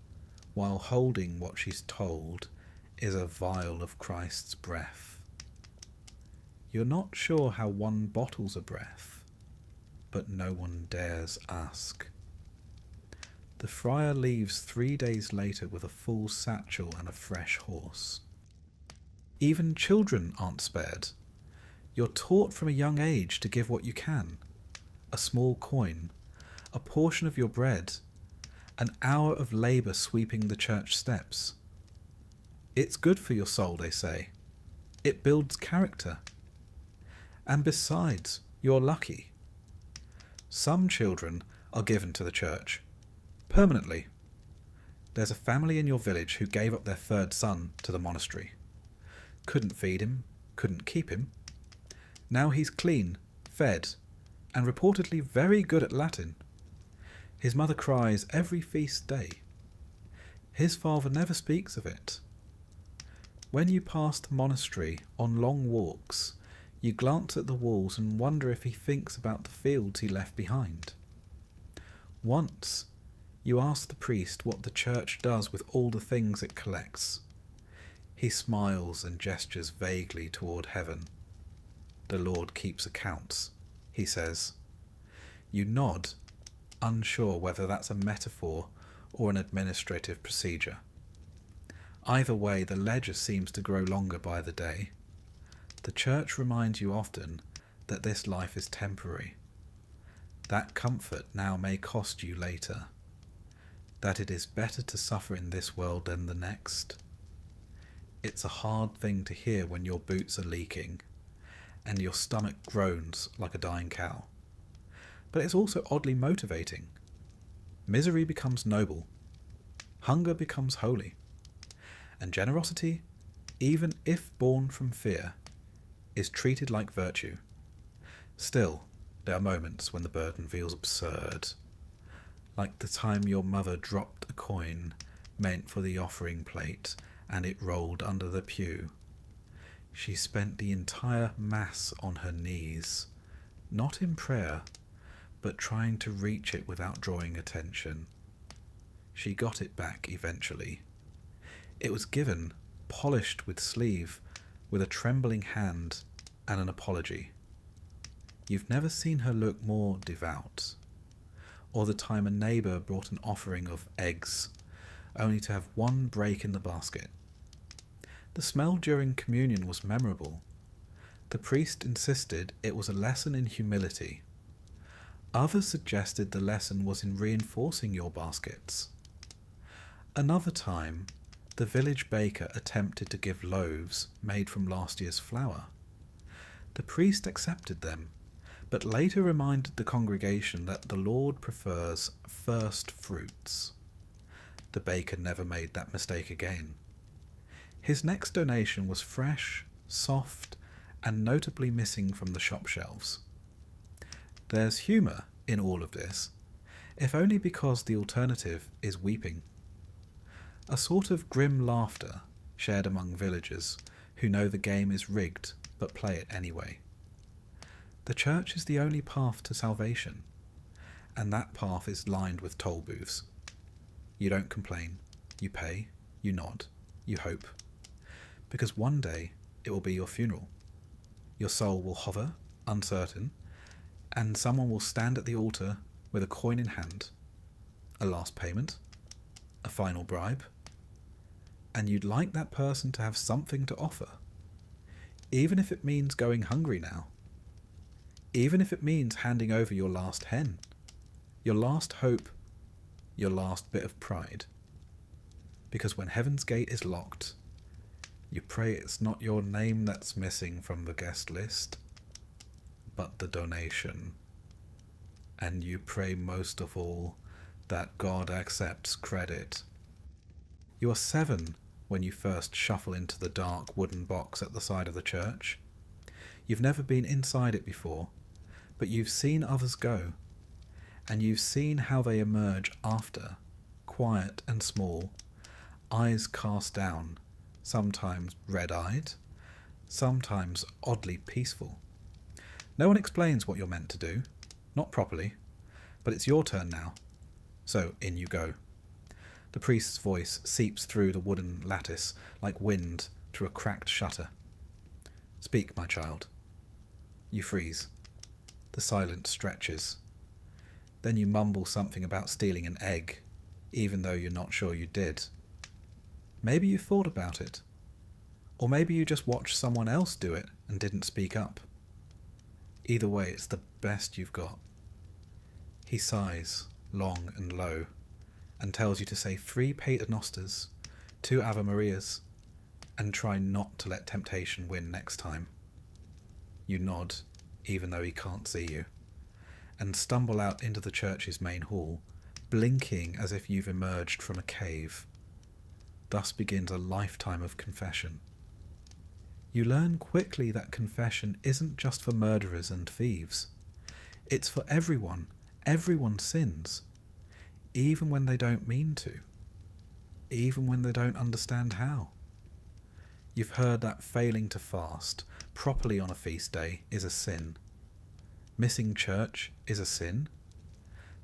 while holding what she's told is a vial of Christ's breath. You're not sure how one bottles a breath, but no one dares ask. The friar leaves 3 days later with a full satchel and a fresh horse. Even children aren't spared. You're taught from a young age to give what you can. A small coin, a portion of your bread, an hour of labour sweeping the church steps. It's good for your soul, they say. It builds character. And besides, you're lucky. Some children are given to the church, permanently. There's a family in your village who gave up their 3rd son to the monastery. Couldn't feed him, couldn't keep him. Now he's clean, fed, and reportedly very good at Latin. His mother cries every feast day. His father never speaks of it. When you pass the monastery on long walks, you glance at the walls and wonder if he thinks about the fields he left behind. Once, you ask the priest what the church does with all the things it collects. He smiles and gestures vaguely toward heaven. The Lord keeps accounts, he says. You nod, unsure whether that's a metaphor or an administrative procedure. Either way, the ledger seems to grow longer by the day. The church reminds you often that this life is temporary. That comfort now may cost you later. That it is better to suffer in this world than the next. It's a hard thing to hear when your boots are leaking and your stomach groans like a dying cow. But it's also oddly motivating. Misery becomes noble. Hunger becomes holy. And generosity, even if born from fear, is treated like virtue. Still, there are moments when the burden feels absurd. Like the time your mother dropped a coin meant for the offering plate and it rolled under the pew. She spent the entire Mass on her knees, not in prayer, but trying to reach it without drawing attention. She got it back eventually. It was given, polished with sleeve, with a trembling hand and an apology. You've never seen her look more devout. Or the time a neighbour brought an offering of eggs, only to have one break in the basket. The smell during communion was memorable. The priest insisted it was a lesson in humility. Others suggested the lesson was in reinforcing your baskets. Another time, the village baker attempted to give loaves made from last year's flour. The priest accepted them, but later reminded the congregation that the Lord prefers first fruits. The baker never made that mistake again. His next donation was fresh, soft, and notably missing from the shop shelves. There's humour in all of this, if only because the alternative is weeping. A sort of grim laughter shared among villagers who know the game is rigged but play it anyway. The church is the only path to salvation, and that path is lined with toll booths. You don't complain, you pay, you nod, you hope, because one day it will be your funeral. Your soul will hover, uncertain, and someone will stand at the altar with a coin in hand, a last payment, a final bribe, and you'd like that person to have something to offer, even if it means going hungry now, even if it means handing over your last hen, your last hope, your last bit of pride. Because when heaven's gate is locked, you pray it's not your name that's missing from the guest list, but the donation. And you pray most of all that God accepts credit. You are 7 when you first shuffle into the dark wooden box at the side of the church. You've never been inside it before, but you've seen others go, and you've seen how they emerge after, quiet and small, eyes cast down, sometimes red-eyed, sometimes oddly peaceful. No one explains what you're meant to do, not properly, but it's your turn now, so in you go. The priest's voice seeps through the wooden lattice like wind through a cracked shutter. Speak, my child. You freeze. The silence stretches. Then you mumble something about stealing an egg, even though you're not sure you did. Maybe you thought about it. Or maybe you just watched someone else do it and didn't speak up. Either way, it's the best you've got. He sighs, long and low, and tells you to say 3 paternosters, 2 Ave Marias, and try not to let temptation win next time. You nod, even though he can't see you, and stumble out into the church's main hall, blinking as if you've emerged from a cave. Thus begins a lifetime of confession. You learn quickly that confession isn't just for murderers and thieves. It's for everyone. Everyone sins, even when they don't mean to, even when they don't understand how. You've heard that failing to fast properly on a feast day is a sin. Missing church is a sin.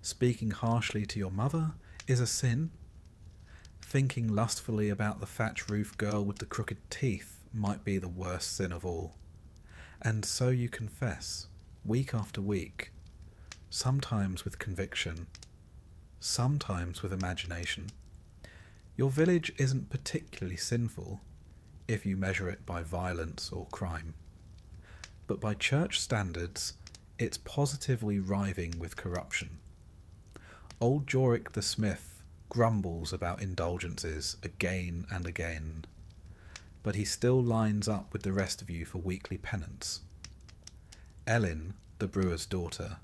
Speaking harshly to your mother is a sin. Thinking lustfully about the thatch roof girl with the crooked teeth might be the worst sin of all. And so you confess. week after week, sometimes with conviction, sometimes with imagination. Your village isn't particularly sinful if you measure it by violence or crime, but by church standards, it's positively writhing with corruption. Old Jorik the smith grumbles about indulgences again and again, but he still lines up with the rest of you for weekly penance. Ellen, the brewer's daughter,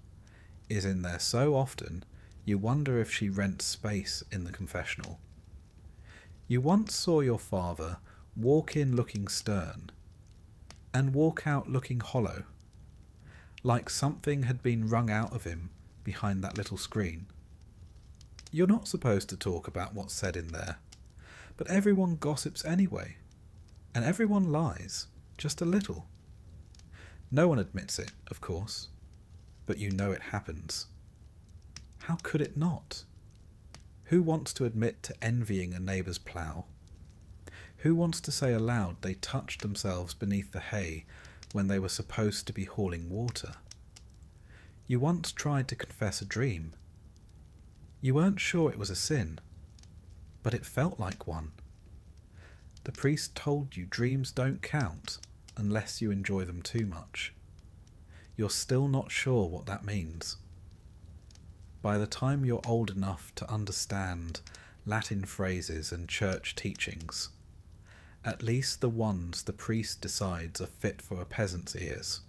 is in there so often you wonder if she rents space in the confessional. You once saw your father walk in looking stern and walk out looking hollow, like something had been wrung out of him behind that little screen. You're not supposed to talk about what's said in there, but everyone gossips anyway, and everyone lies, just a little. No one admits it, of course, but you know it happens. How could it not? Who wants to admit to envying a neighbour's plough? Who wants to say aloud they touched themselves beneath the hay when they were supposed to be hauling water? You once tried to confess a dream. You weren't sure it was a sin, but it felt like one. The priest told you dreams don't count unless you enjoy them too much. You're still not sure what that means. By the time you're old enough to understand Latin phrases and church teachings, at least the ones the priest decides are fit for a peasant's ears,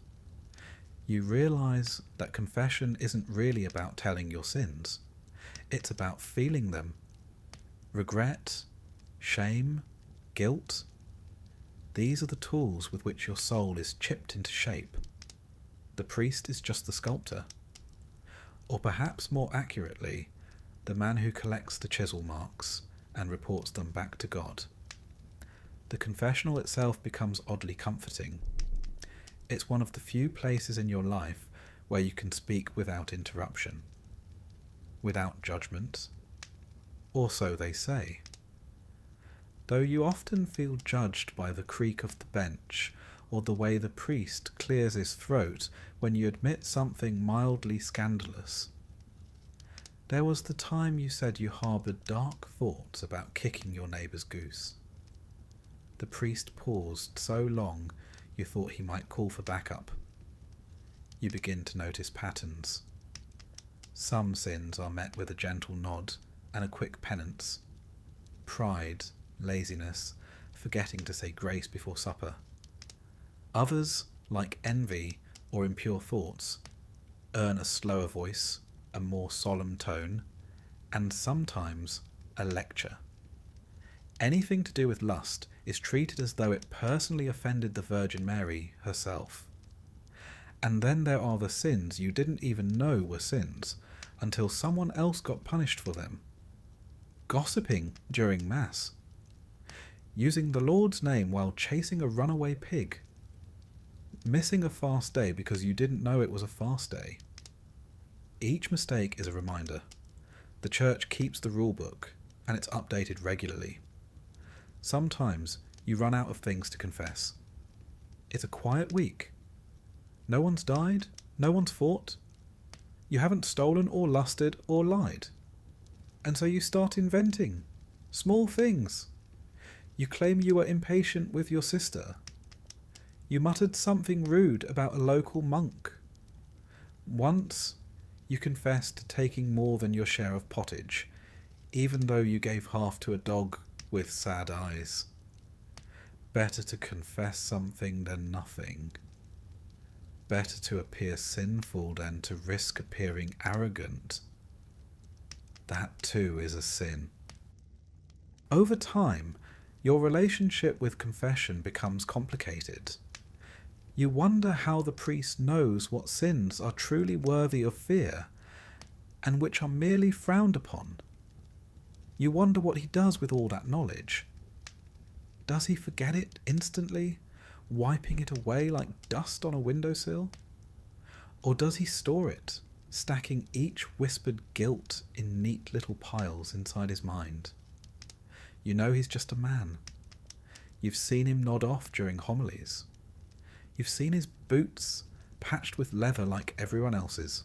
you realise that confession isn't really about telling your sins. It's about feeling them. Regret, shame, guilt. These are the tools with which your soul is chipped into shape. The priest is just the sculptor. Or perhaps more accurately, the man who collects the chisel marks and reports them back to God. The confessional itself becomes oddly comforting. It's one of the few places in your life where you can speak without interruption, without judgment, or so they say. Though you often feel judged by the creak of the bench or the way the priest clears his throat when you admit something mildly scandalous. There was the time you said you harboured dark thoughts about kicking your neighbour's goose. The priest paused so long you thought he might call for backup. You begin to notice patterns. Some sins are met with a gentle nod and a quick penance. Pride, laziness, forgetting to say grace before supper. Others, like envy or impure thoughts, earn a slower voice, a more solemn tone, and sometimes a lecture. Anything to do with lust is treated as though it personally offended the Virgin Mary herself. And then there are the sins you didn't even know were sins until someone else got punished for them. Gossiping during Mass. Using the Lord's name while chasing a runaway pig. Missing a fast day because you didn't know it was a fast day. Each mistake is a reminder. The Church keeps the rule book, and it's updated regularly. Sometimes you run out of things to confess. It's a quiet week. No one's died, no one's fought. You haven't stolen or lusted or lied. And so you start inventing small things. You claim you were impatient with your sister. You muttered something rude about a local monk. Once, you confessed to taking more than your share of pottage, even though you gave half to a dog with sad eyes. Better to confess something than nothing. Better to appear sinful than to risk appearing arrogant. That too is a sin. Over time, your relationship with confession becomes complicated. You wonder how the priest knows what sins are truly worthy of fear and which are merely frowned upon. You wonder what he does with all that knowledge. Does he forget it instantly, wiping it away like dust on a windowsill? Or does he store it, stacking each whispered guilt in neat little piles inside his mind? You know he's just a man. You've seen him nod off during homilies. You've seen his boots patched with leather like everyone else's.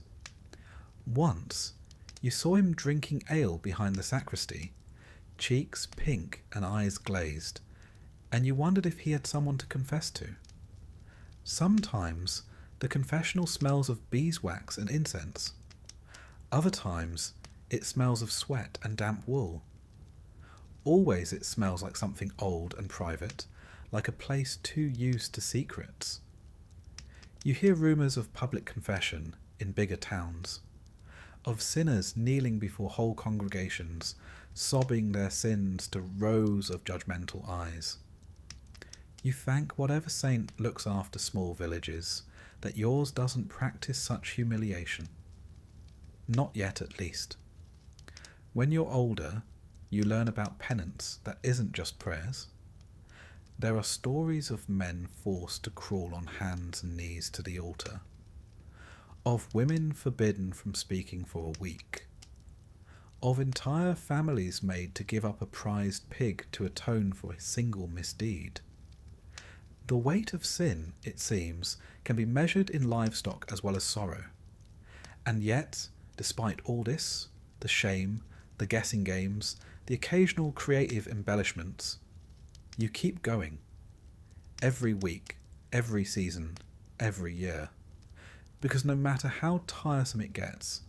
Once, you saw him drinking ale behind the sacristy, cheeks pink and eyes glazed, and you wondered if he had someone to confess to. Sometimes the confessional smells of beeswax and incense. Other times it smells of sweat and damp wool. Always it smells like something old and private, like a place too used to secrets. You hear rumours of public confession in bigger towns, of sinners kneeling before whole congregations, sobbing their sins to rows of judgmental eyes. You thank whatever saint looks after small villages that yours doesn't practice such humiliation. Not yet, at least. When you're older, you learn about penance that isn't just prayers. There are stories of men forced to crawl on hands and knees to the altar, of women forbidden from speaking for a week, of entire families made to give up a prized pig to atone for a single misdeed. The weight of sin, it seems, can be measured in livestock as well as sorrow. And yet, despite all this, the shame, the guessing games, the occasional creative embellishments, you keep going. Every week, every season, every year. Because no matter how tiresome it gets,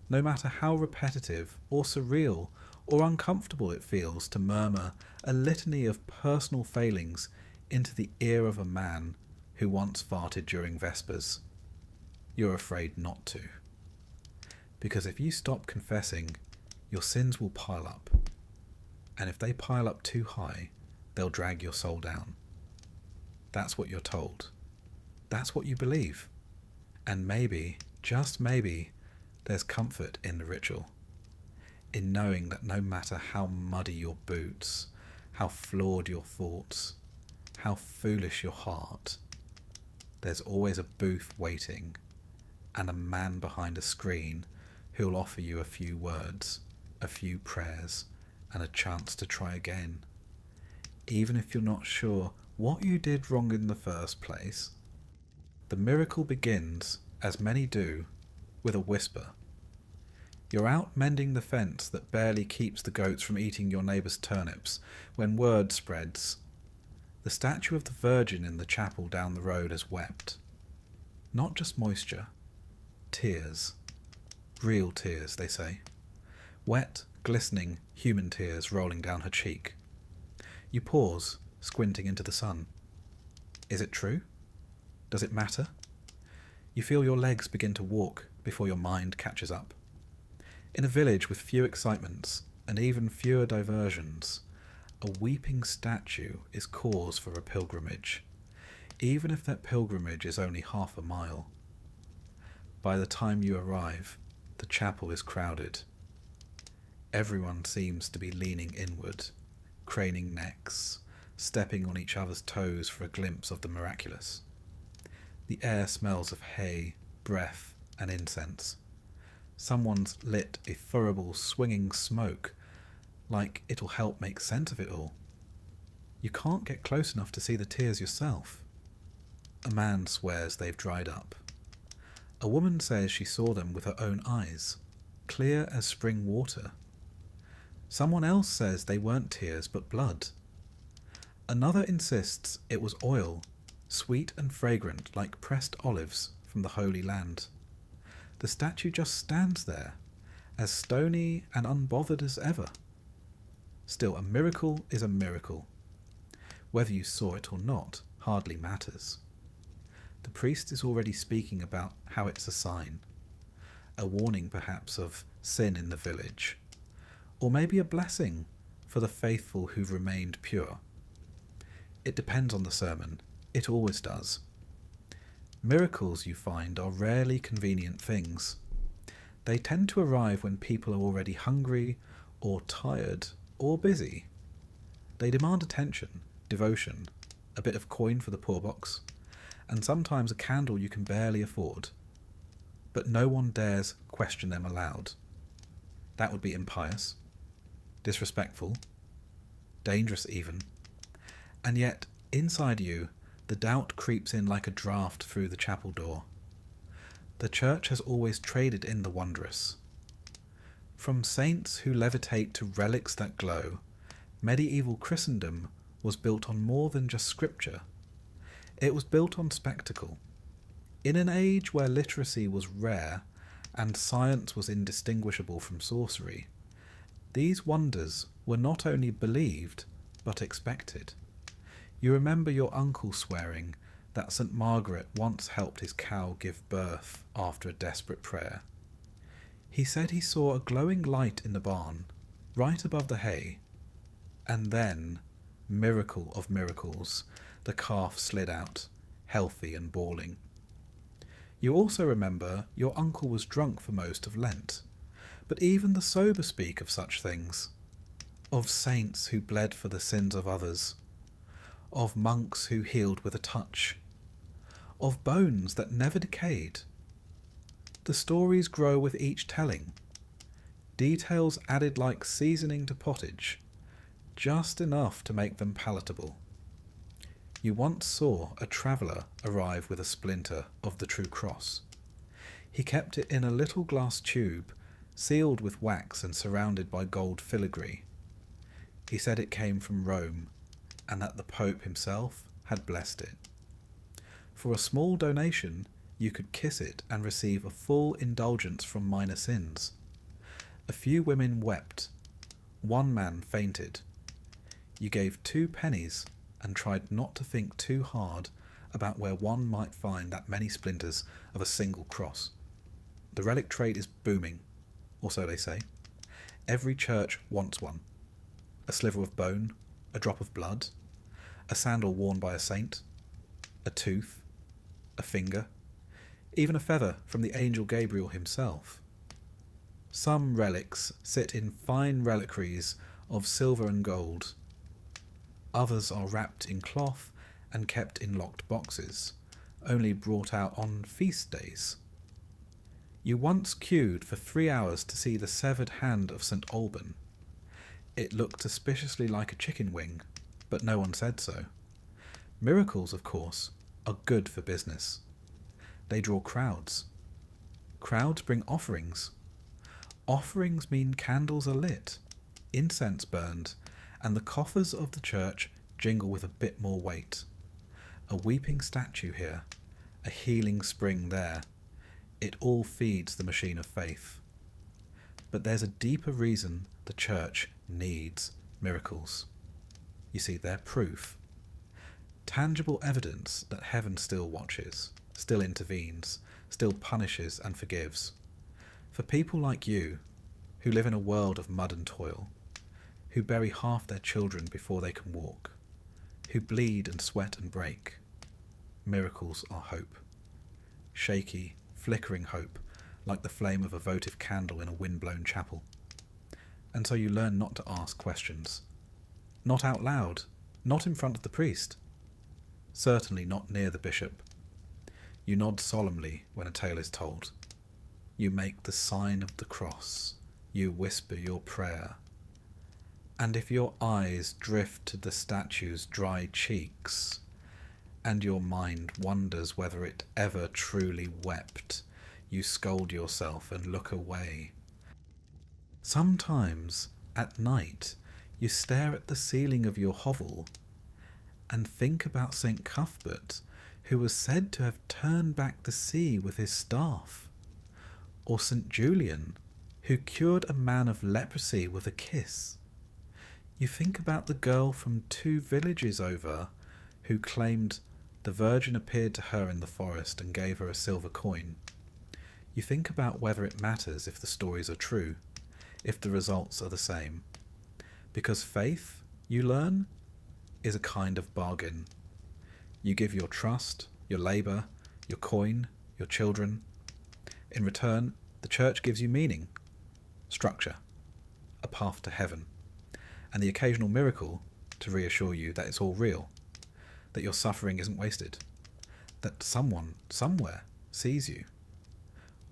no matter how repetitive or surreal or uncomfortable it feels to murmur a litany of personal failings into the ear of a man who once farted during Vespers, you're afraid not to. Because if you stop confessing, your sins will pile up. And if they pile up too high, they'll drag your soul down. That's what you're told. That's what you believe. And maybe, just maybe, there's comfort in the ritual. In knowing that no matter how muddy your boots, how flawed your thoughts, how foolish your heart, there's always a booth waiting and a man behind a screen who'll offer you a few words, a few prayers, and a chance to try again. Even if you're not sure what you did wrong in the first place. The miracle begins, as many do, with a whisper. You're out mending the fence that barely keeps the goats from eating your neighbour's turnips when word spreads. The statue of the Virgin in the chapel down the road has wept. Not just moisture, tears. Real tears, they say. Wet, glistening, human tears rolling down her cheek. You pause, squinting into the sun. Is it true? Does it matter? You feel your legs begin to walk before your mind catches up. In a village with few excitements and even fewer diversions, a weeping statue is cause for a pilgrimage, even if that pilgrimage is only half a mile. By the time you arrive, the chapel is crowded. Everyone seems to be leaning inward, craning necks, stepping on each other's toes for a glimpse of the miraculous. The air smells of hay, breath, and incense. Someone's lit a furrable, swinging smoke, like it'll help make sense of it all. You can't get close enough to see the tears yourself. A man swears they've dried up. A woman says she saw them with her own eyes, clear as spring water. Someone else says they weren't tears but blood. Another insists it was oil, sweet and fragrant like pressed olives from the Holy Land. The statue just stands there, as stony and unbothered as ever. Still, a miracle is a miracle. Whether you saw it or not hardly matters. The priest is already speaking about how it's a sign, a warning perhaps of sin in the village, or maybe a blessing for the faithful who've remained pure. It depends on the sermon. It always does. Miracles, you find, are rarely convenient things. They tend to arrive when people are already hungry, or tired, or busy. They demand attention, devotion, a bit of coin for the poor box, and sometimes a candle you can barely afford. But no one dares question them aloud. That would be impious, disrespectful, dangerous even. And yet, inside you, the doubt creeps in like a draft through the chapel door. the Church has always traded in the wondrous. From saints who levitate to relics that glow, medieval Christendom was built on more than just scripture. It was built on spectacle. In an age where literacy was rare and science was indistinguishable from sorcery, these wonders were not only believed, but expected. You remember your uncle swearing that St. Margaret once helped his cow give birth after a desperate prayer. He said he saw a glowing light in the barn, right above the hay, and then, miracle of miracles, the calf slid out, healthy and bawling. You also remember your uncle was drunk for most of Lent, but even the sober speak of such things, of saints who bled for the sins of others, of monks who healed with a touch, of bones that never decayed. The stories grow with each telling, details added like seasoning to pottage, just enough to make them palatable. You once saw a traveller arrive with a splinter of the true cross. He kept it in a little glass tube, sealed with wax and surrounded by gold filigree. He said it came from Rome, and that the Pope himself had blessed it. For a small donation, you could kiss it and receive a full indulgence from minor sins. A few women wept. One man fainted. You gave 2 pennies and tried not to think too hard about where one might find that many splinters of a single cross. The relic trade is booming, or so they say. Every church wants one. A sliver of bone, a drop of blood, a sandal worn by a saint, a tooth, a finger, even a feather from the angel Gabriel himself. Some relics sit in fine reliquaries of silver and gold. Others are wrapped in cloth and kept in locked boxes, only brought out on feast days. You once queued for 3 hours to see the severed hand of St. Alban. It looked suspiciously like a chicken wing, but no one said so. Miracles, of course, are good for business. They draw crowds. Crowds bring offerings. Offerings mean candles are lit, incense burned, and the coffers of the church jingle with a bit more weight. A weeping statue here, a healing spring there. It all feeds the machine of faith. But there's a deeper reason the church needs miracles. You see, they're proof. Tangible evidence that heaven still watches, still intervenes, still punishes and forgives. For people like you, who live in a world of mud and toil, who bury half their children before they can walk, who bleed and sweat and break, miracles are hope. Shaky, flickering hope, like the flame of a votive candle in a wind-blown chapel. And so you learn not to ask questions. Not out loud, not in front of the priest. Certainly not near the bishop. You nod solemnly when a tale is told. You make the sign of the cross. You whisper your prayer. And if your eyes drift to the statue's dry cheeks, and your mind wonders whether it ever truly wept, you scold yourself and look away. Sometimes, at night, you stare at the ceiling of your hovel and think about St. Cuthbert, who was said to have turned back the sea with his staff, or St. Julian, who cured a man of leprosy with a kiss. You think about the girl from 2 villages over who claimed the Virgin appeared to her in the forest and gave her a silver coin. You think about whether it matters if the stories are true, if the results are the same. Because faith, you learn, is a kind of bargain. You give your trust, your labour, your coin, your children. In return, the church gives you meaning, structure, a path to heaven, and the occasional miracle to reassure you that it's all real, that your suffering isn't wasted, that someone, somewhere, sees you.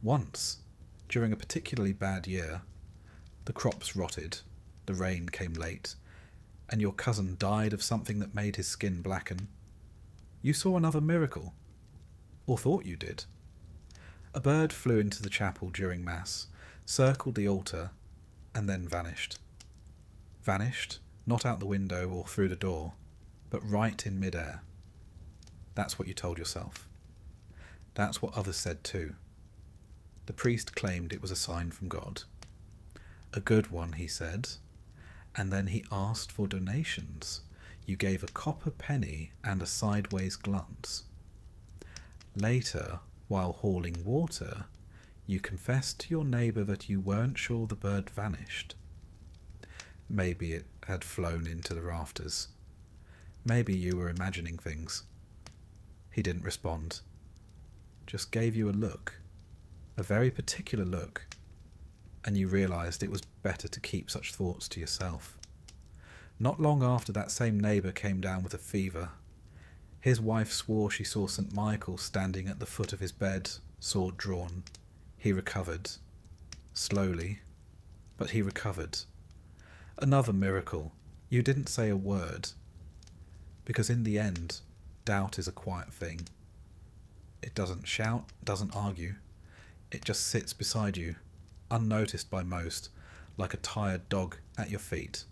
Once, during a particularly bad year, the crops rotted, the rain came late, and your cousin died of something that made his skin blacken. You saw another miracle, or thought you did. A bird flew into the chapel during Mass, circled the altar, and then vanished. Vanished, not out the window or through the door, but right in midair. That's what you told yourself. That's what others said too. The priest claimed it was a sign from God. A good one, he said, and then he asked for donations. You gave a copper penny and a sideways glance. Later, while hauling water, you confessed to your neighbour that you weren't sure the bird vanished. Maybe it had flown into the rafters. Maybe you were imagining things. He didn't respond. Just gave you a look. A very particular look. And you realised it was better to keep such thoughts to yourself. Not long after, that same neighbour came down with a fever. His wife swore she saw St. Michael standing at the foot of his bed, sword drawn. He recovered. Slowly, but he recovered. Another miracle. You didn't say a word. Because in the end, doubt is a quiet thing. It doesn't shout, doesn't argue. It just sits beside you, unnoticed by most, like a tired dog at your feet.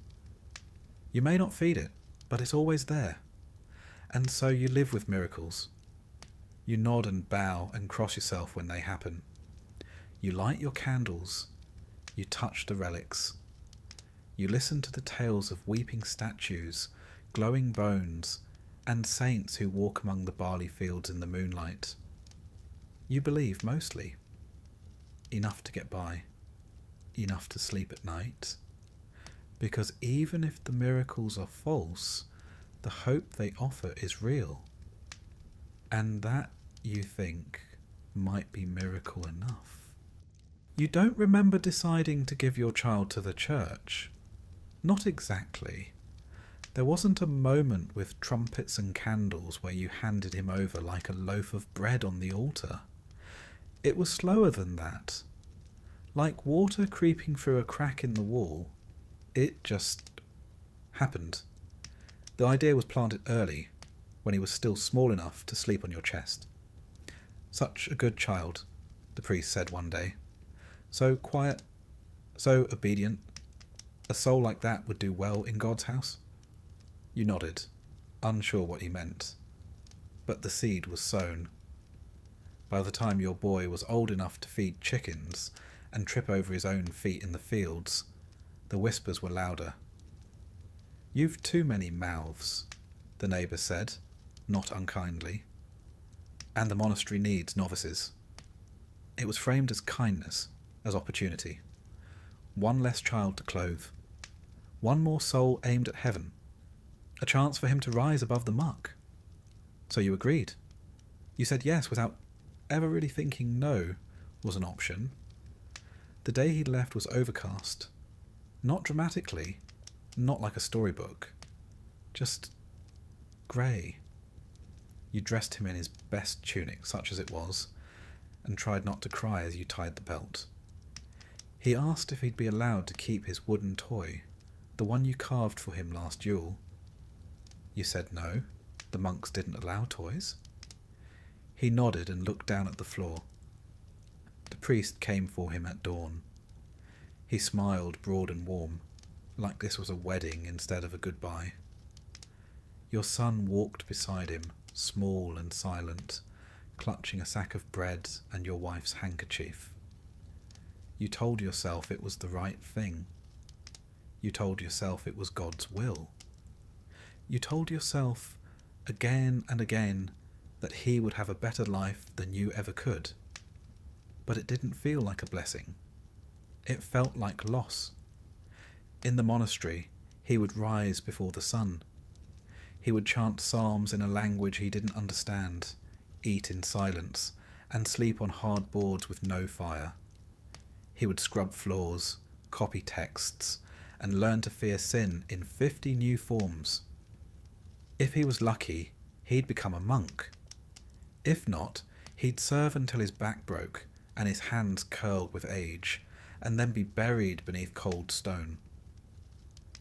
You may not feed it, but it's always there. And so you live with miracles. You nod and bow and cross yourself when they happen. You light your candles. You touch the relics. You listen to the tales of weeping statues, glowing bones, and saints who walk among the barley fields in the moonlight. You believe mostly. Enough to get by. Enough to sleep at night. Because even if the miracles are false, the hope they offer is real. And that, you think, might be miracle enough. You don't remember deciding to give your child to the church. Not exactly. There wasn't a moment with trumpets and candles where you handed him over like a loaf of bread on the altar. It was slower than that. Like water creeping through a crack in the wall, it just happened. The idea was planted early, when he was still small enough to sleep on your chest. Such a good child, the priest said one day. So quiet, so obedient. A soul like that would do well in God's house. You nodded, unsure what he meant. But the seed was sown. By the time your boy was old enough to feed chickens and trip over his own feet in the fields, the whispers were louder. You've too many mouths, the neighbour said, not unkindly. And the monastery needs novices. It was framed as kindness, as opportunity. One less child to clothe. One more soul aimed at heaven. A chance for him to rise above the muck. So you agreed. You said yes without ever really thinking no was an option. The day he left was overcast. Not dramatically, not like a storybook. Just grey. You dressed him in his best tunic, such as it was, and tried not to cry as you tied the belt. He asked if he'd be allowed to keep his wooden toy, the one you carved for him last Yule. You said no, the monks didn't allow toys. He nodded and looked down at the floor. The priest came for him at dawn. He smiled broad and warm, like this was a wedding instead of a goodbye. Your son walked beside him, small and silent, clutching a sack of bread and your wife's handkerchief. You told yourself it was the right thing. You told yourself it was God's will. You told yourself again and again that he would have a better life than you ever could. But it didn't feel like a blessing. It felt like loss. In the monastery, he would rise before the sun. He would chant psalms in a language he didn't understand, eat in silence, and sleep on hard boards with no fire. He would scrub floors, copy texts, and learn to fear sin in 50 new forms. If he was lucky, he'd become a monk. If not, he'd serve until his back broke and his hands curled with age, and then be buried beneath cold stone.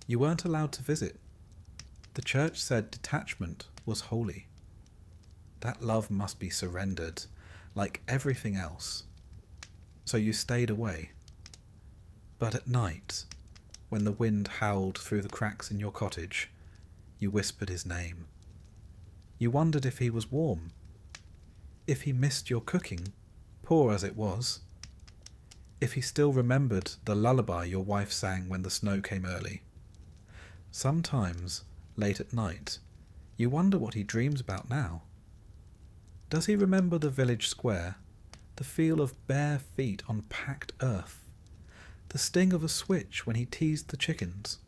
You weren't allowed to visit. The church said detachment was holy. That love must be surrendered, like everything else, so you stayed away. But at night, when the wind howled through the cracks in your cottage, you whispered his name. You wondered if he was warm, if he missed your cooking, poor as it was, if he still remembered the lullaby your wife sang when the snow came early. Sometimes, late at night, you wonder what he dreams about now. Does he remember the village square, the feel of bare feet on packed earth, the sting of a switch when he teased the chickens?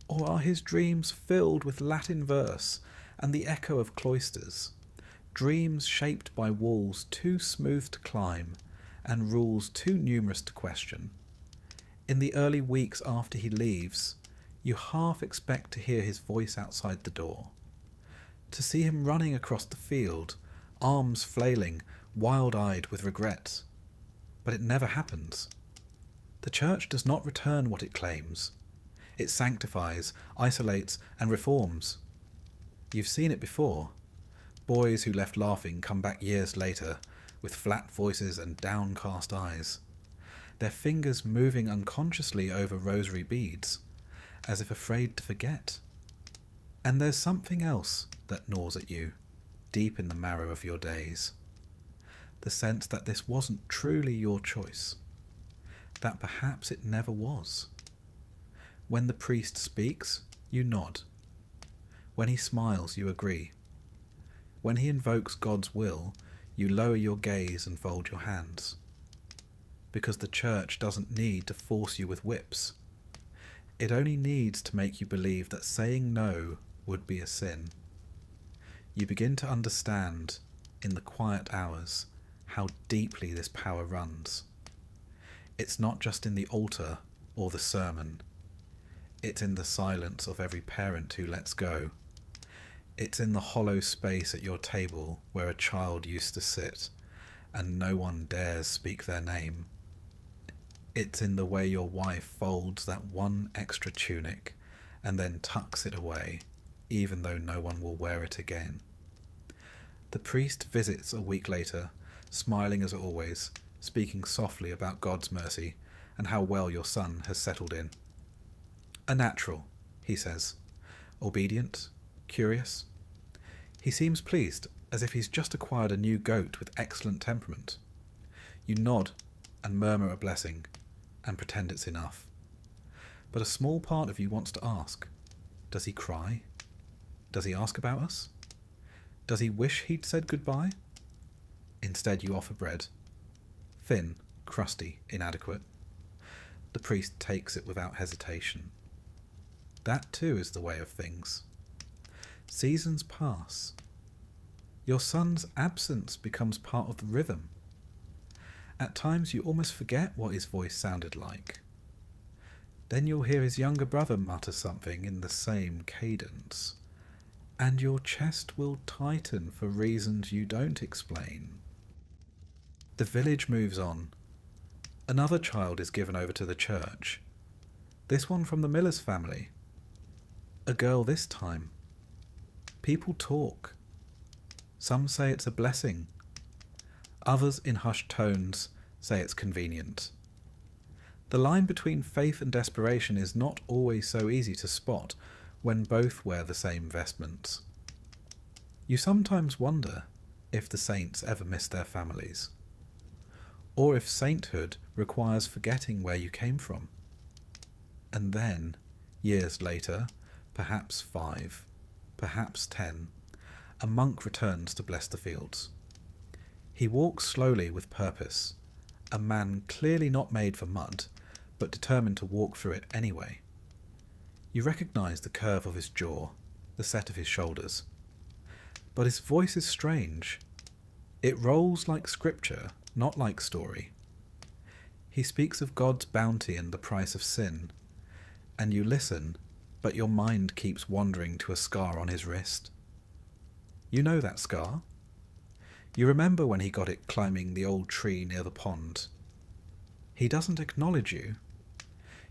Or are his dreams filled with Latin verse and the echo of cloisters, dreams shaped by walls too smooth to climb and rules too numerous to question? In the early weeks after he leaves, you half expect to hear his voice outside the door, to see him running across the field, arms flailing, wild-eyed with regret. But it never happens. The church does not return what it claims. It sanctifies, isolates, and reforms. You've seen it before. Boys who left laughing come back years later, with flat voices and downcast eyes, their fingers moving unconsciously over rosary beads, as if afraid to forget. And there's something else that gnaws at you, deep in the marrow of your days. The sense that this wasn't truly your choice, that perhaps it never was. When the priest speaks, you nod. When he smiles, you agree. When he invokes God's will, you lower your gaze and fold your hands. Because the church doesn't need to force you with whips. It only needs to make you believe that saying no would be a sin. You begin to understand, in the quiet hours, how deeply this power runs. It's not just in the altar or the sermon. It's in the silence of every parent who lets go. It's in the hollow space at your table where a child used to sit, and no one dares speak their name. It's in the way your wife folds that one extra tunic and then tucks it away, even though no one will wear it again. The priest visits a week later, smiling as always, speaking softly about God's mercy and how well your son has settled in. A natural, he says, obedient, curious. He seems pleased, as if he's just acquired a new goat with excellent temperament. You nod and murmur a blessing, and pretend it's enough. But a small part of you wants to ask, does he cry? Does he ask about us? Does he wish he'd said goodbye? Instead you offer bread. Thin, crusty, inadequate. The priest takes it without hesitation. That too is the way of things. Seasons pass. Your son's absence becomes part of the rhythm. At times you almost forget what his voice sounded like. Then you'll hear his younger brother mutter something in the same cadence, and your chest will tighten for reasons you don't explain. The village moves on. Another child is given over to the church. This one from the miller's family. A girl this time. People talk. Some say it's a blessing. Others, in hushed tones, say it's convenient. The line between faith and desperation is not always so easy to spot when both wear the same vestments. You sometimes wonder if the saints ever miss their families, or if sainthood requires forgetting where you came from. And then, years later, perhaps 5, perhaps 10, a monk returns to bless the fields. He walks slowly with purpose, a man clearly not made for mud, but determined to walk through it anyway. You recognize the curve of his jaw, the set of his shoulders. But his voice is strange. It rolls like scripture, not like story. He speaks of God's bounty and the price of sin, and you listen, but your mind keeps wandering to a scar on his wrist. You know that scar? You remember when he got it climbing the old tree near the pond. He doesn't acknowledge you.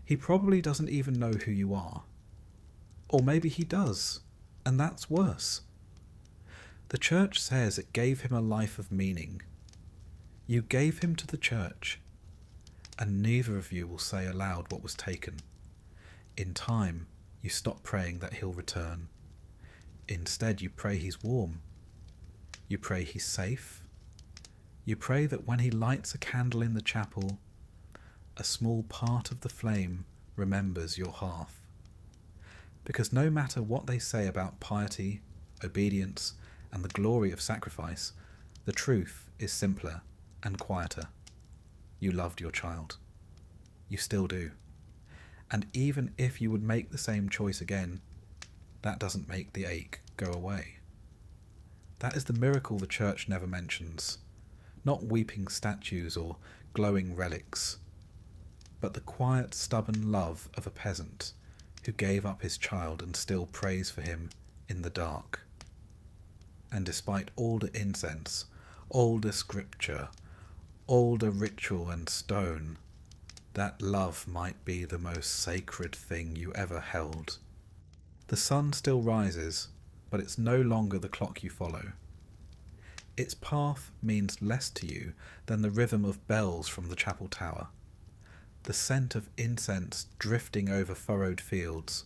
He probably doesn't even know who you are. Or maybe he does, and that's worse. The church says it gave him a life of meaning. You gave him to the church, and neither of you will say aloud what was taken. In time, you stop praying that he'll return. Instead, you pray he's warm. You pray he's safe. You pray that when he lights a candle in the chapel, a small part of the flame remembers your hearth. Because no matter what they say about piety, obedience, and the glory of sacrifice, the truth is simpler and quieter. You loved your child. You still do. And even if you would make the same choice again, that doesn't make the ache go away. That is the miracle the church never mentions. Not weeping statues or glowing relics, but the quiet, stubborn love of a peasant who gave up his child and still prays for him in the dark. And despite all the incense, all the scripture, all the ritual and stone, that love might be the most sacred thing you ever held. The sun still rises, but it's no longer the clock you follow. Its path means less to you than the rhythm of bells from the chapel tower, the scent of incense drifting over furrowed fields,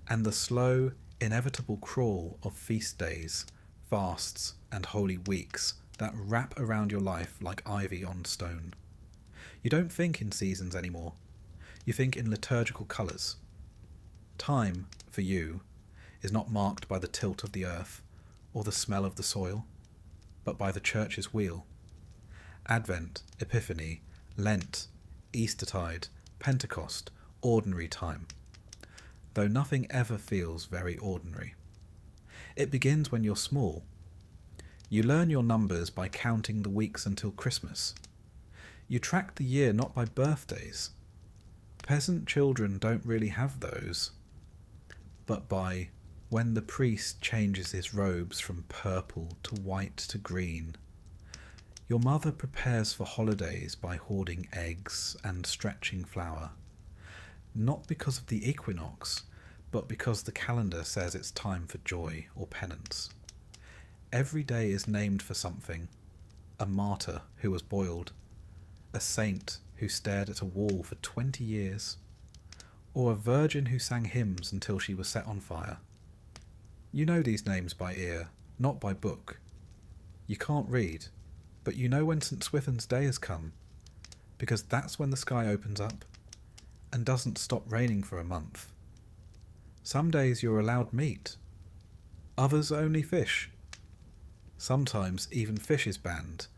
and the slow, inevitable crawl of feast days, fasts, and holy weeks that wrap around your life like ivy on stone. You don't think in seasons anymore. You think in liturgical colours. Time, for you, is not marked by the tilt of the earth or the smell of the soil, but by the church's wheel. Advent, Epiphany, Lent, Eastertide, Pentecost, ordinary time, though nothing ever feels very ordinary. It begins when you're small. You learn your numbers by counting the weeks until Christmas. You track the year not by birthdays. Peasant children don't really have those, but by when the priest changes his robes from purple to white to green. Your mother prepares for holidays by hoarding eggs and stretching flour, not because of the equinox, but because the calendar says it's time for joy or penance. Every day is named for something: a martyr who was boiled, a saint who stared at a wall for 20 years, or a virgin who sang hymns until she was set on fire. You know these names by ear, not by book. You can't read, but you know when St. Swithin's Day has come, because that's when the sky opens up and doesn't stop raining for a month. Some days you're allowed meat, others only fish. Sometimes even fish is banned,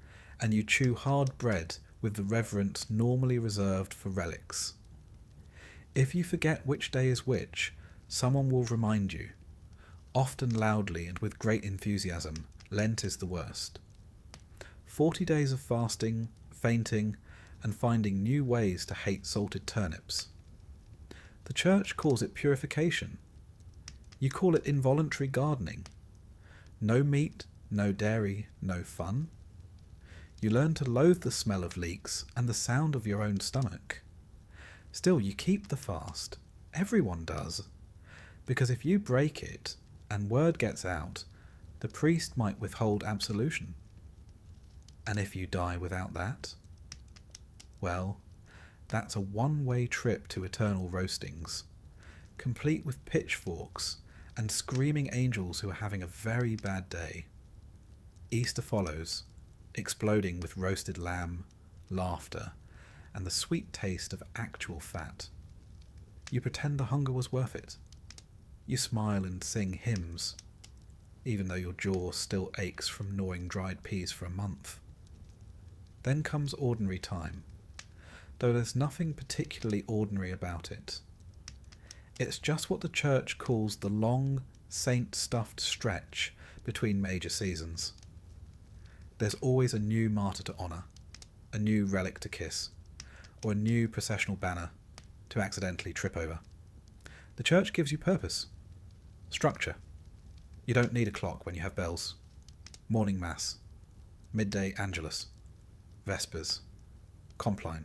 and you chew hard bread with the reverence normally reserved for relics. If you forget which day is which, someone will remind you. Often loudly and with great enthusiasm, Lent is the worst. 40 days of fasting, fainting, and finding new ways to hate salted turnips. The church calls it purification. You call it involuntary gardening. No meat, no dairy, no fun. You learn to loathe the smell of leeks and the sound of your own stomach. Still, you keep the fast. Everyone does. Because if you break it, and word gets out, the priest might withhold absolution. And if you die without that, well, that's a one-way trip to eternal roastings, complete with pitchforks and screaming angels who are having a very bad day. Easter follows, exploding with roasted lamb, laughter, and the sweet taste of actual fat. You pretend the hunger was worth it. You smile and sing hymns, even though your jaw still aches from gnawing dried peas for a month. Then comes ordinary time, though there's nothing particularly ordinary about it. It's just what the church calls the long, saint-stuffed stretch between major seasons. There's always a new martyr to honour, a new relic to kiss, or a new processional banner to accidentally trip over. The church gives you purpose, structure. You don't need a clock when you have bells. Morning Mass, midday Angelus, Vespers, Compline.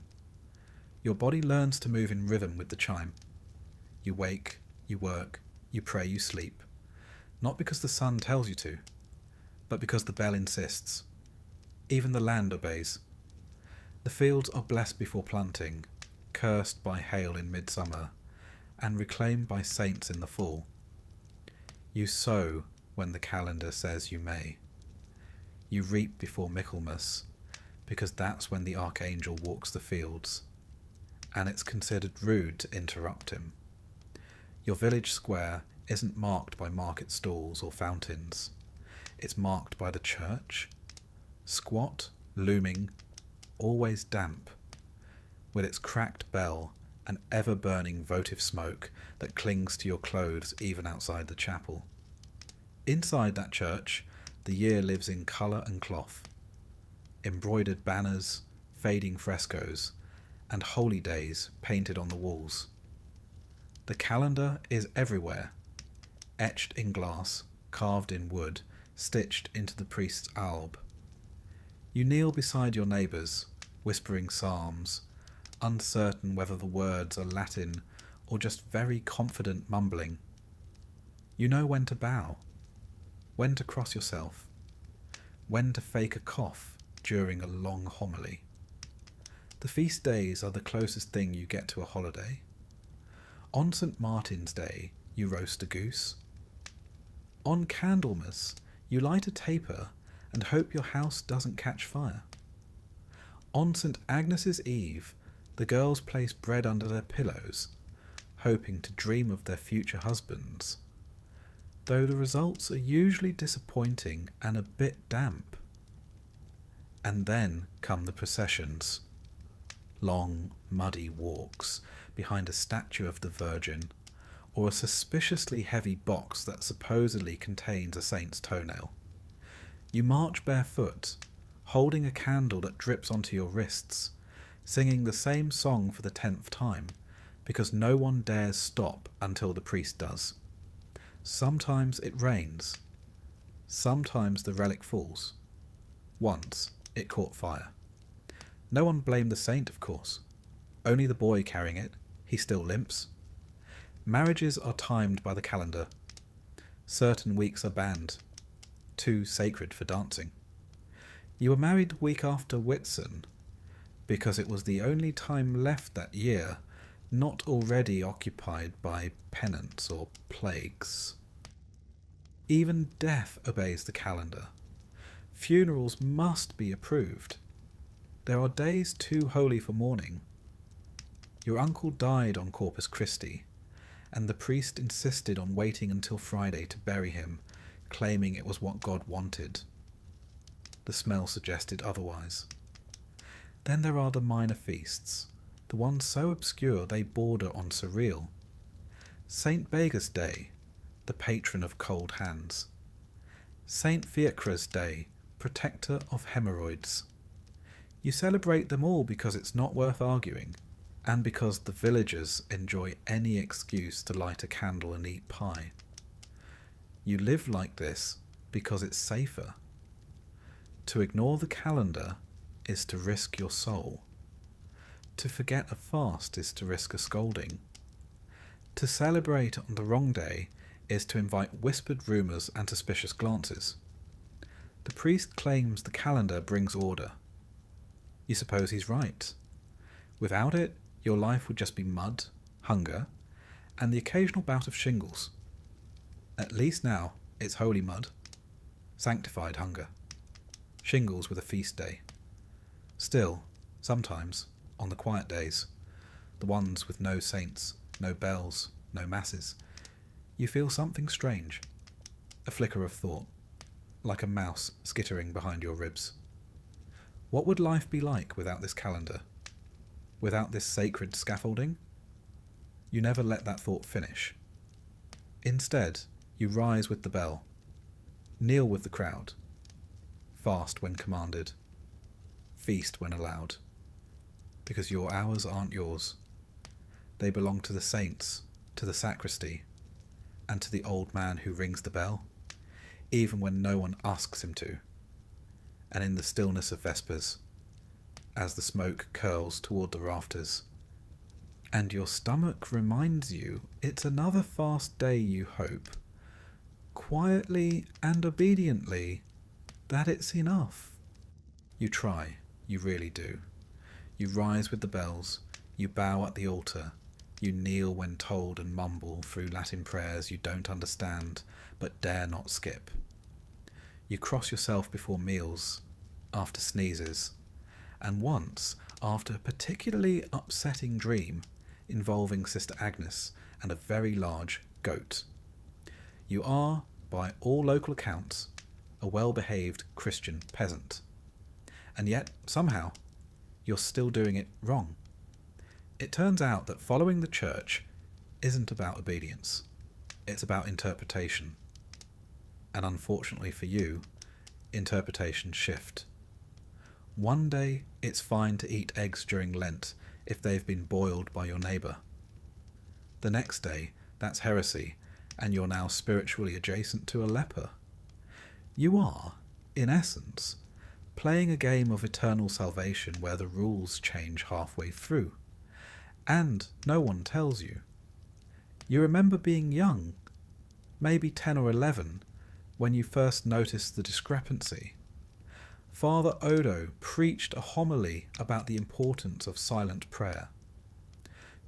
Your body learns to move in rhythm with the chime. You wake, you work, you pray, you sleep. Not because the sun tells you to, but because the bell insists. Even the land obeys. The fields are blessed before planting, cursed by hail in midsummer, and reclaimed by saints in the fall. You sow when the calendar says you may. You reap before Michaelmas, because that's when the archangel walks the fields, and it's considered rude to interrupt him. Your village square isn't marked by market stalls or fountains. It's marked by the church, squat, looming, always damp, with its cracked bell and ever-burning votive smoke that clings to your clothes even outside the chapel. Inside that church, the year lives in colour and cloth, embroidered banners, fading frescoes, and holy days painted on the walls. The calendar is everywhere, etched in glass, carved in wood, stitched into the priest's alb. You kneel beside your neighbours, whispering psalms, uncertain whether the words are Latin or just very confident mumbling. You know when to bow, when to cross yourself, when to fake a cough during a long homily. The feast days are the closest thing you get to a holiday. On St. Martin's Day, you roast a goose. On Candlemas, you light a taper and hope your house doesn't catch fire. On St. Agnes's Eve, the girls place bread under their pillows, hoping to dream of their future husbands, though the results are usually disappointing and a bit damp. And then come the processions. Long, muddy walks behind a statue of the Virgin, or a suspiciously heavy box that supposedly contains a saint's toenail. You march barefoot, holding a candle that drips onto your wrists, singing the same song for the 10th time, because no one dares stop until the priest does. Sometimes it rains. Sometimes the relic falls. Once it caught fire. No one blamed the saint, of course. Only the boy carrying it. He still limps. Marriages are timed by the calendar. Certain weeks are banned. Too sacred for dancing. You were married the week after Whitsun, because it was the only time left that year not already occupied by penance or plagues. Even death obeys the calendar. Funerals must be approved. There are days too holy for mourning. Your uncle died on Corpus Christi, and the priest insisted on waiting until Friday to bury him, claiming it was what God wanted. The smell suggested otherwise. Then there are the minor feasts, the ones so obscure they border on surreal. St. Bega's Day, the patron of cold hands. St. Fiacre's Day, protector of hemorrhoids. You celebrate them all because it's not worth arguing, and because the villagers enjoy any excuse to light a candle and eat pie. You live like this because it's safer. To ignore the calendar is to risk your soul. To forget a fast is to risk a scolding. To celebrate on the wrong day is to invite whispered rumours and suspicious glances. The priest claims the calendar brings order. You suppose he's right. Without it, your life would just be mud, hunger, and the occasional bout of shingles. At least now it's holy mud, sanctified hunger, shingles with a feast day. Still, sometimes, on the quiet days, the ones with no saints, no bells, no masses, you feel something strange, a flicker of thought, like a mouse skittering behind your ribs. What would life be like without this calendar? Without this sacred scaffolding? You never let that thought finish. Instead, you rise with the bell, kneel with the crowd, fast when commanded, feast when allowed, because your hours aren't yours. They belong to the saints, to the sacristy, and to the old man who rings the bell, even when no one asks him to. And in the stillness of Vespers, as the smoke curls toward the rafters, and your stomach reminds you it's another fast day, you hope, quietly and obediently, that it's enough. You try, you really do. You rise with the bells, you bow at the altar, you kneel when told and mumble through Latin prayers you don't understand but dare not skip. You cross yourself before meals, after sneezes, and once after a particularly upsetting dream involving Sister Agnes and a very large goat. You are, by all local accounts, a well-behaved Christian peasant. And yet, somehow, you're still doing it wrong. It turns out that following the church isn't about obedience. It's about interpretation. And unfortunately for you, interpretations shift. One day, it's fine to eat eggs during Lent if they've been boiled by your neighbour. The next day, that's heresy, and you're now spiritually adjacent to a leper. You are, in essence, playing a game of eternal salvation where the rules change halfway through, and no one tells you. You remember being young, maybe 10 or 11, when you first noticed the discrepancy. Father Odo preached a homily about the importance of silent prayer.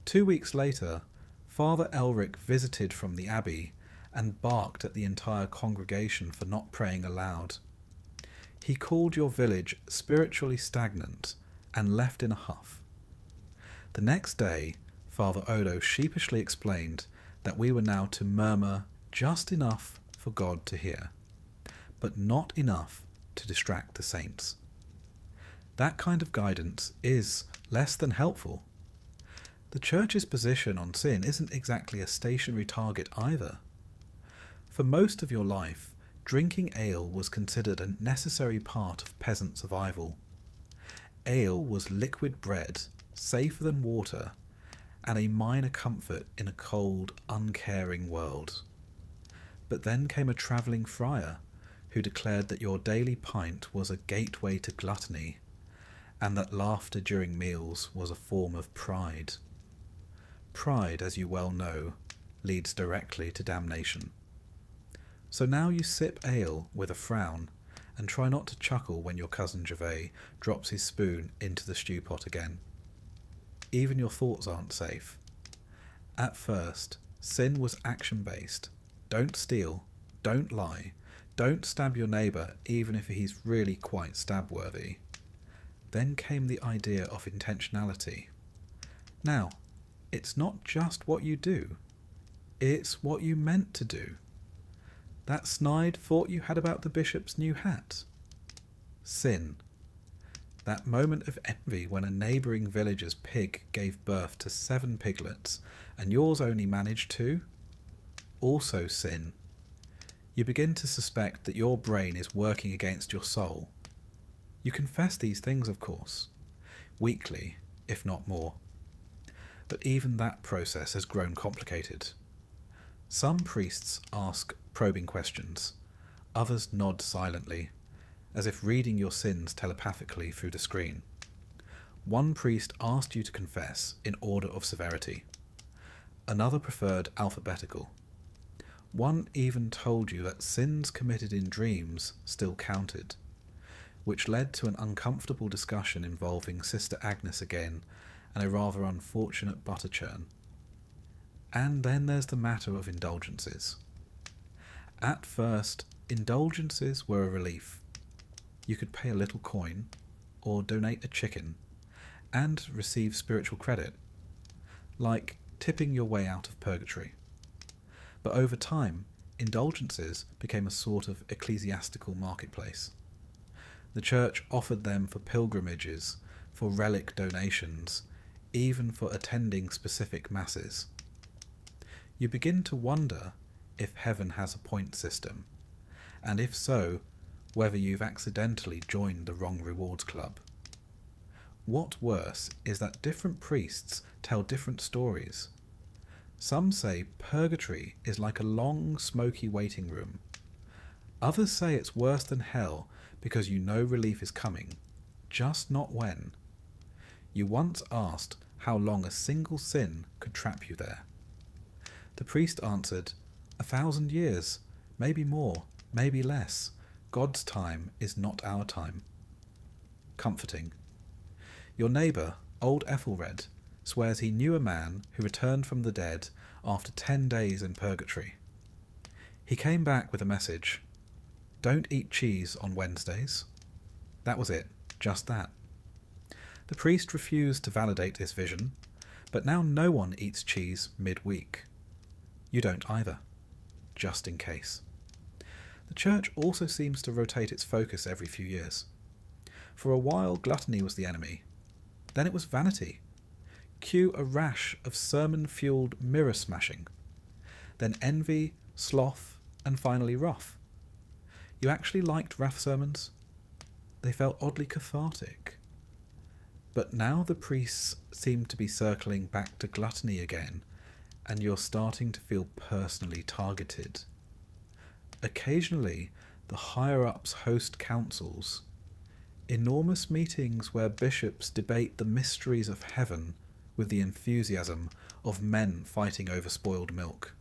2 weeks later, Father Elric visited from the abbey and barked at the entire congregation for not praying aloud. He called your village spiritually stagnant and left in a huff. The next day, Father Odo sheepishly explained that we were now to murmur just enough for God to hear, but not enough to distract the saints. That kind of guidance is less than helpful. The Church's position on sin isn't exactly a stationary target either. For most of your life, drinking ale was considered a necessary part of peasant survival. Ale was liquid bread, safer than water, and a minor comfort in a cold, uncaring world. But then came a travelling friar who declared that your daily pint was a gateway to gluttony, and that laughter during meals was a form of pride. Pride, as you well know, leads directly to damnation. So now you sip ale with a frown, and try not to chuckle when your cousin Gervais drops his spoon into the stew pot again. Even your thoughts aren't safe. At first, sin was action-based. Don't steal, don't lie, don't stab your neighbour even if he's really quite stab-worthy. Then came the idea of intentionality. Now, it's not just what you do, it's what you meant to do. That snide thought you had about the bishop's new hat. Sin. That moment of envy when a neighbouring villager's pig gave birth to 7 piglets and yours only managed 2? Also sin. You begin to suspect that your brain is working against your soul. You confess these things, of course, weekly, if not more. But even that process has grown complicated. Some priests ask probing questions, others nod silently, as if reading your sins telepathically through the screen. One priest asked you to confess in order of severity. Another preferred alphabetical. One even told you that sins committed in dreams still counted, which led to an uncomfortable discussion involving Sister Agnes again and a rather unfortunate butter churn. And then there's the matter of indulgences. At first, indulgences were a relief. You could pay a little coin, or donate a chicken, and receive spiritual credit, like tipping your way out of purgatory. But over time, indulgences became a sort of ecclesiastical marketplace. The church offered them for pilgrimages, for relic donations, even for attending specific masses. You begin to wonder if heaven has a point system, and if so, whether you've accidentally joined the wrong rewards club. What's worse is that different priests tell different stories. Some say purgatory is like a long, smoky waiting room. Others say it's worse than hell because you know relief is coming, just not when. You once asked how long a single sin could trap you there. The priest answered, 1,000 years, maybe more, maybe less. God's time is not our time. comforting. Your neighbour, old Ethelred, swears he knew a man who returned from the dead after 10 days in purgatory. He came back with a message: "Don't eat cheese on Wednesdays." That was it, just that. The priest refused to validate this vision, but now no one eats cheese midweek. You don't either, just in case. The church also seems to rotate its focus every few years. For a while, gluttony was the enemy. Then it was vanity. Cue a rash of sermon-fueled mirror smashing. Then envy, sloth, and finally wrath. You actually liked wrath sermons? They felt oddly cathartic. But now the priests seem to be circling back to gluttony again, and you're starting to feel personally targeted. Occasionally, the higher-ups host councils, enormous meetings where bishops debate the mysteries of heaven with the enthusiasm of men fighting over spoiled milk.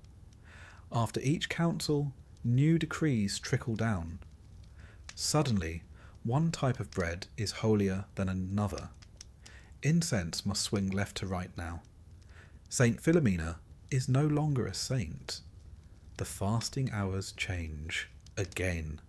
After each council, new decrees trickle down. Suddenly, one type of bread is holier than another. Incense must swing left to right now. Saint Philomena is no longer a saint. The fasting hours change again.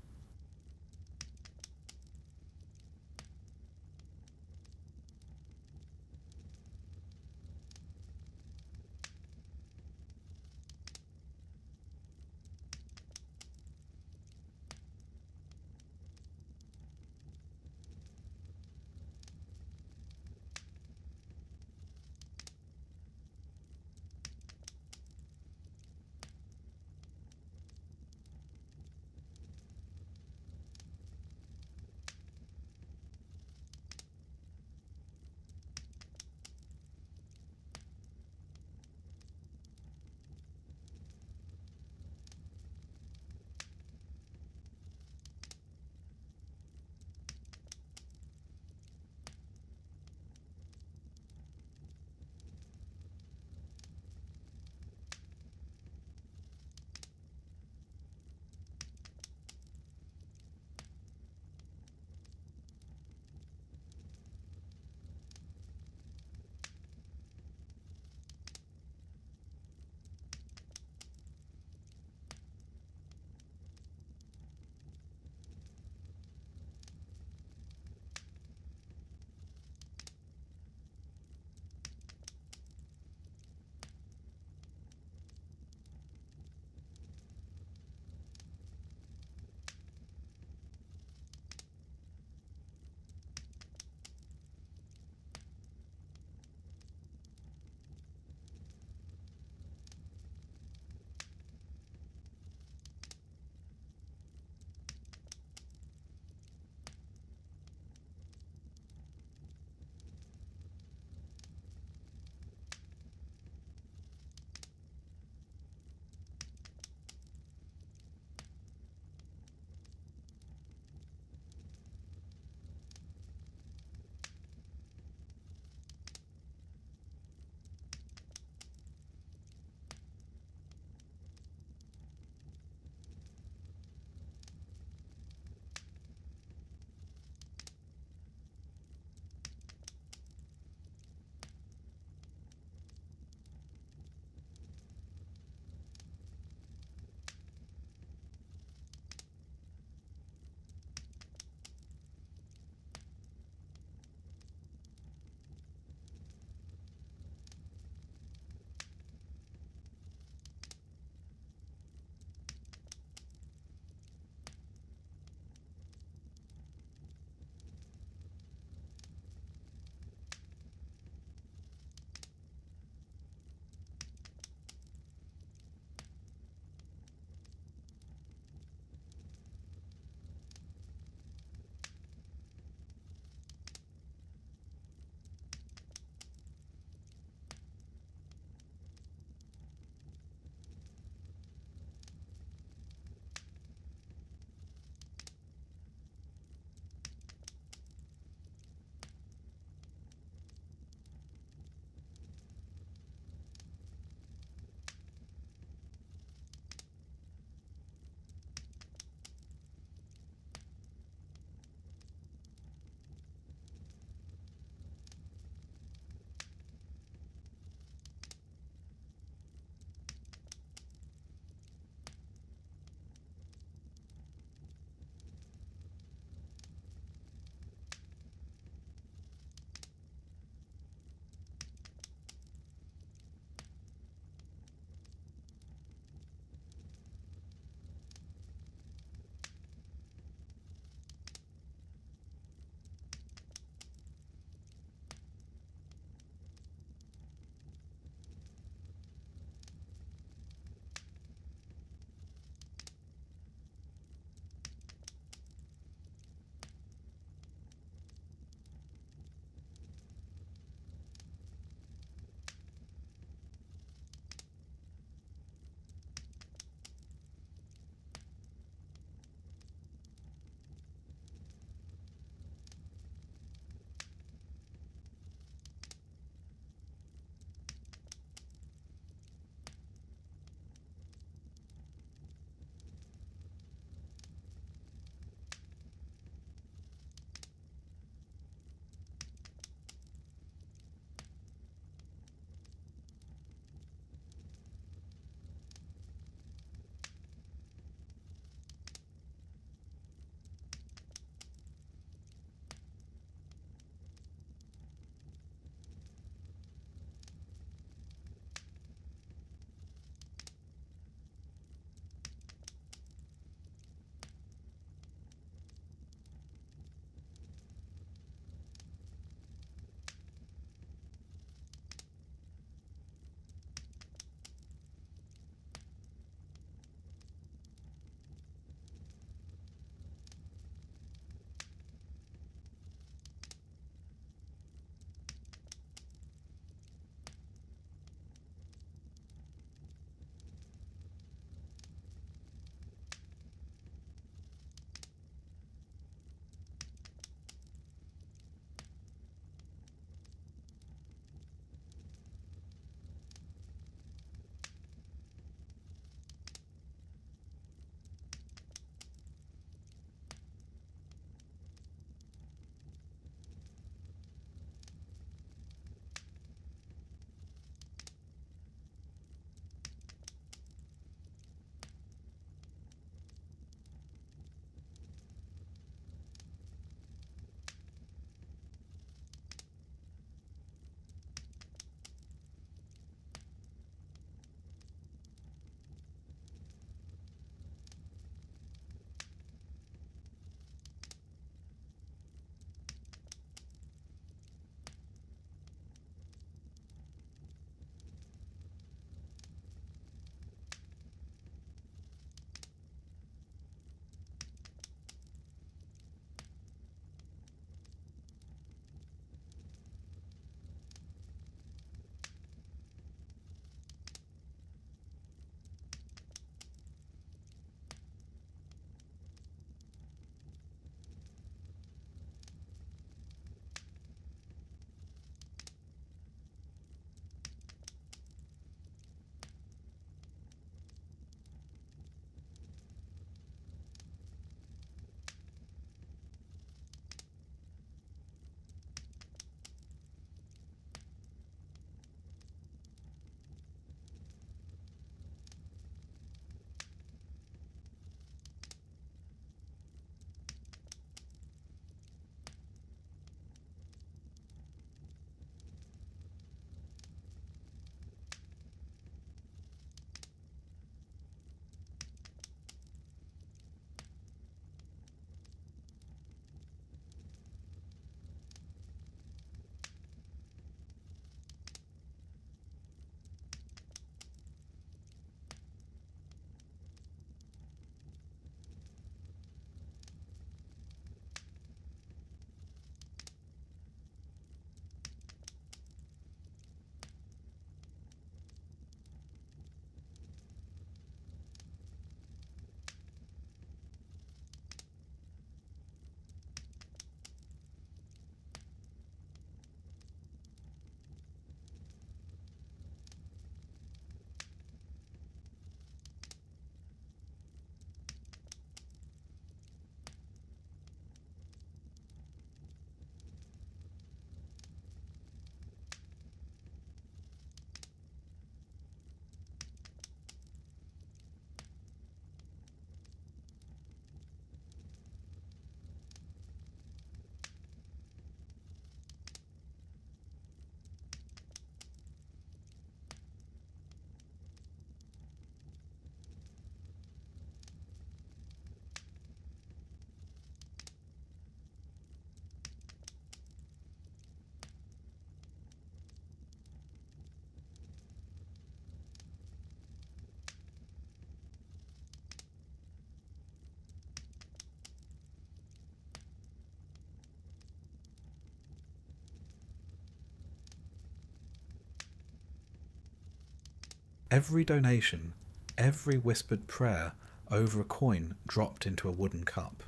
Every donation, every whispered prayer over a coin dropped into a wooden cup,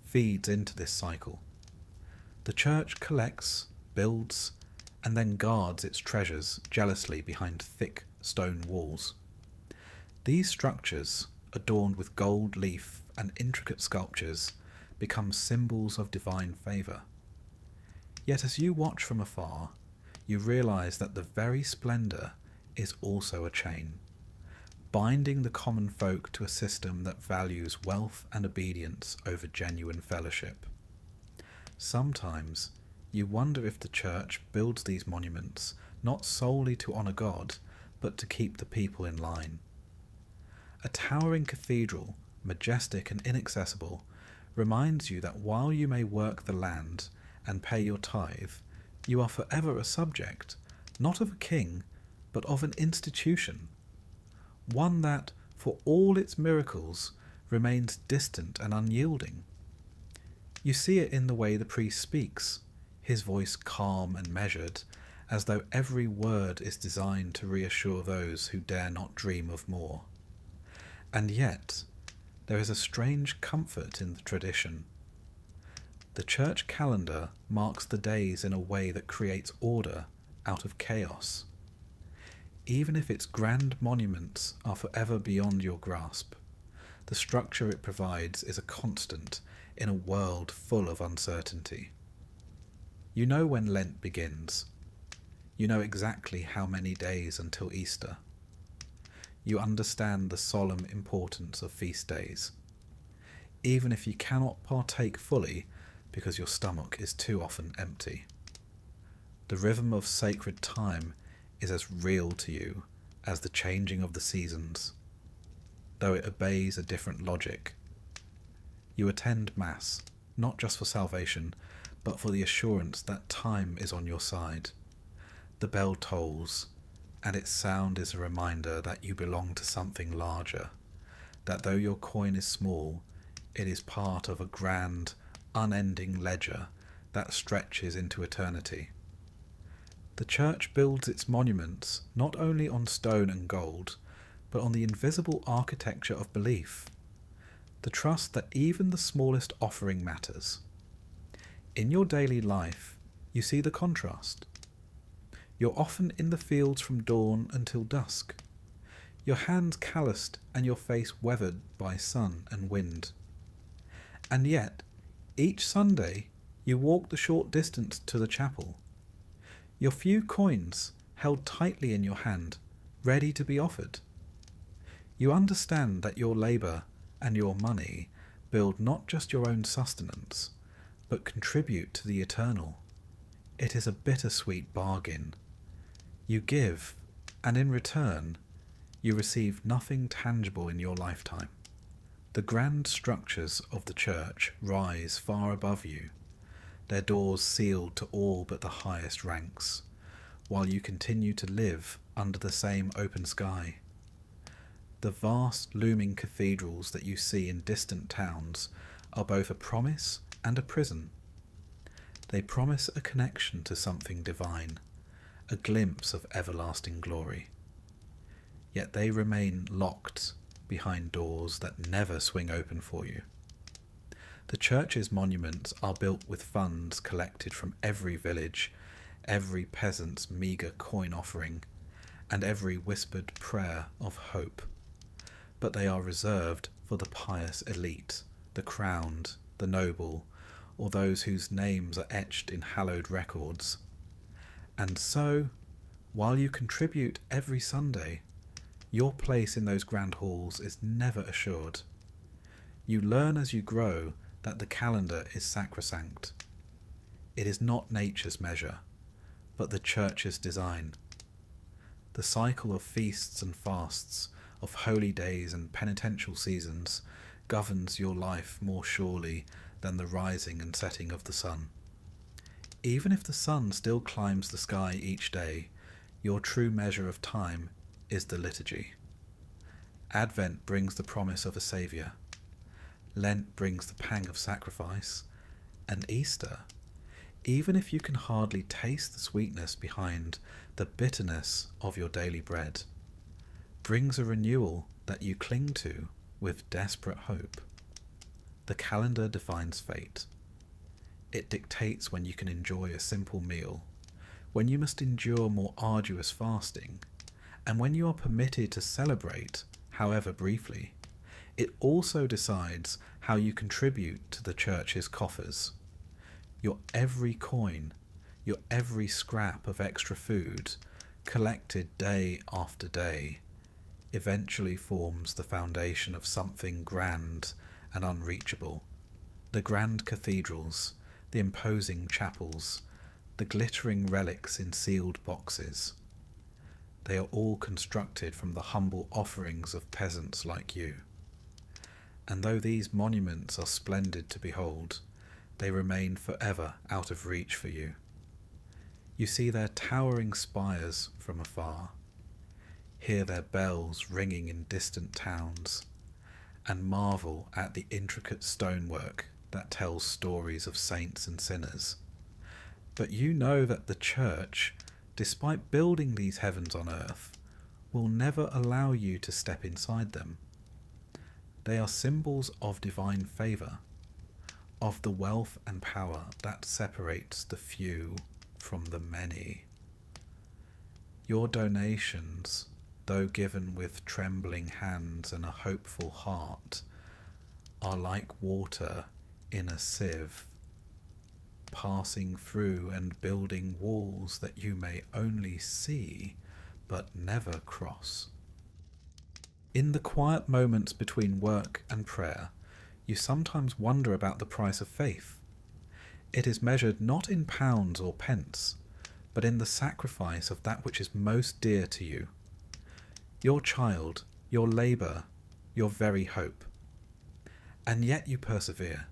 feeds into this cycle. The church collects, builds, and then guards its treasures jealously behind thick stone walls. These structures, adorned with gold leaf and intricate sculptures, become symbols of divine favour. Yet as you watch from afar, you realise that the very splendour is also a chain, binding the common folk to a system that values wealth and obedience over genuine fellowship. Sometimes you wonder if the church builds these monuments not solely to honour God, but to keep the people in line. A towering cathedral, majestic and inaccessible, reminds you that while you may work the land and pay your tithe, you are forever a subject, not of a king, but of an institution, one that, for all its miracles, remains distant and unyielding. You see it in the way the priest speaks, his voice calm and measured, as though every word is designed to reassure those who dare not dream of more. And yet, there is a strange comfort in the tradition. The church calendar marks the days in a way that creates order out of chaos. Even if its grand monuments are forever beyond your grasp, the structure it provides is a constant in a world full of uncertainty. You know when Lent begins. You know exactly how many days until Easter. You understand the solemn importance of feast days, even if you cannot partake fully because your stomach is too often empty. The rhythm of sacred time is as real to you as the changing of the seasons, though it obeys a different logic. You attend Mass, not just for salvation, but for the assurance that time is on your side. The bell tolls, and its sound is a reminder that you belong to something larger, that though your coin is small, it is part of a grand, unending ledger that stretches into eternity. The church builds its monuments not only on stone and gold, but on the invisible architecture of belief, the trust that even the smallest offering matters. In your daily life, you see the contrast. You're often in the fields from dawn until dusk, your hands calloused and your face weathered by sun and wind. And yet, each Sunday, you walk the short distance to the chapel, your few coins held tightly in your hand, ready to be offered. You understand that your labour and your money build not just your own sustenance, but contribute to the eternal. It is a bittersweet bargain. You give, and in return, you receive nothing tangible in your lifetime. The grand structures of the church rise far above you, their doors sealed to all but the highest ranks, while you continue to live under the same open sky. The vast looming cathedrals that you see in distant towns are both a promise and a prison. They promise a connection to something divine, a glimpse of everlasting glory. Yet they remain locked behind doors that never swing open for you. The church's monuments are built with funds collected from every village, every peasant's meagre coin offering, and every whispered prayer of hope. But they are reserved for the pious elite, the crowned, the noble, or those whose names are etched in hallowed records. And so, while you contribute every Sunday, your place in those grand halls is never assured. You learn as you grow that the calendar is sacrosanct. It is not nature's measure, but the church's design. The cycle of feasts and fasts, of holy days and penitential seasons, governs your life more surely than the rising and setting of the sun. Even if the sun still climbs the sky each day, your true measure of time is the liturgy. Advent brings the promise of a Saviour. Lent brings the pang of sacrifice. And Easter, even if you can hardly taste the sweetness behind the bitterness of your daily bread, brings a renewal that you cling to with desperate hope. The calendar defines fate. It dictates when you can enjoy a simple meal, when you must endure more arduous fasting, and when you are permitted to celebrate, however briefly. It also decides how you contribute to the church's coffers. Your every coin, your every scrap of extra food, collected day after day, eventually forms the foundation of something grand and unreachable. The grand cathedrals, the imposing chapels, the glittering relics in sealed boxes. They are all constructed from the humble offerings of peasants like you. And though these monuments are splendid to behold, they remain forever out of reach for you. You see their towering spires from afar, hear their bells ringing in distant towns, and marvel at the intricate stonework that tells stories of saints and sinners. But you know that the church, despite building these heavens on earth, will never allow you to step inside them. They are symbols of divine favour, of the wealth and power that separates the few from the many. Your donations, though given with trembling hands and a hopeful heart, are like water in a sieve, passing through and building walls that you may only see but never cross. In the quiet moments between work and prayer, you sometimes wonder about the price of faith. It is measured not in pounds or pence, but in the sacrifice of that which is most dear to you. Your child, your labour, your very hope. And yet you persevere,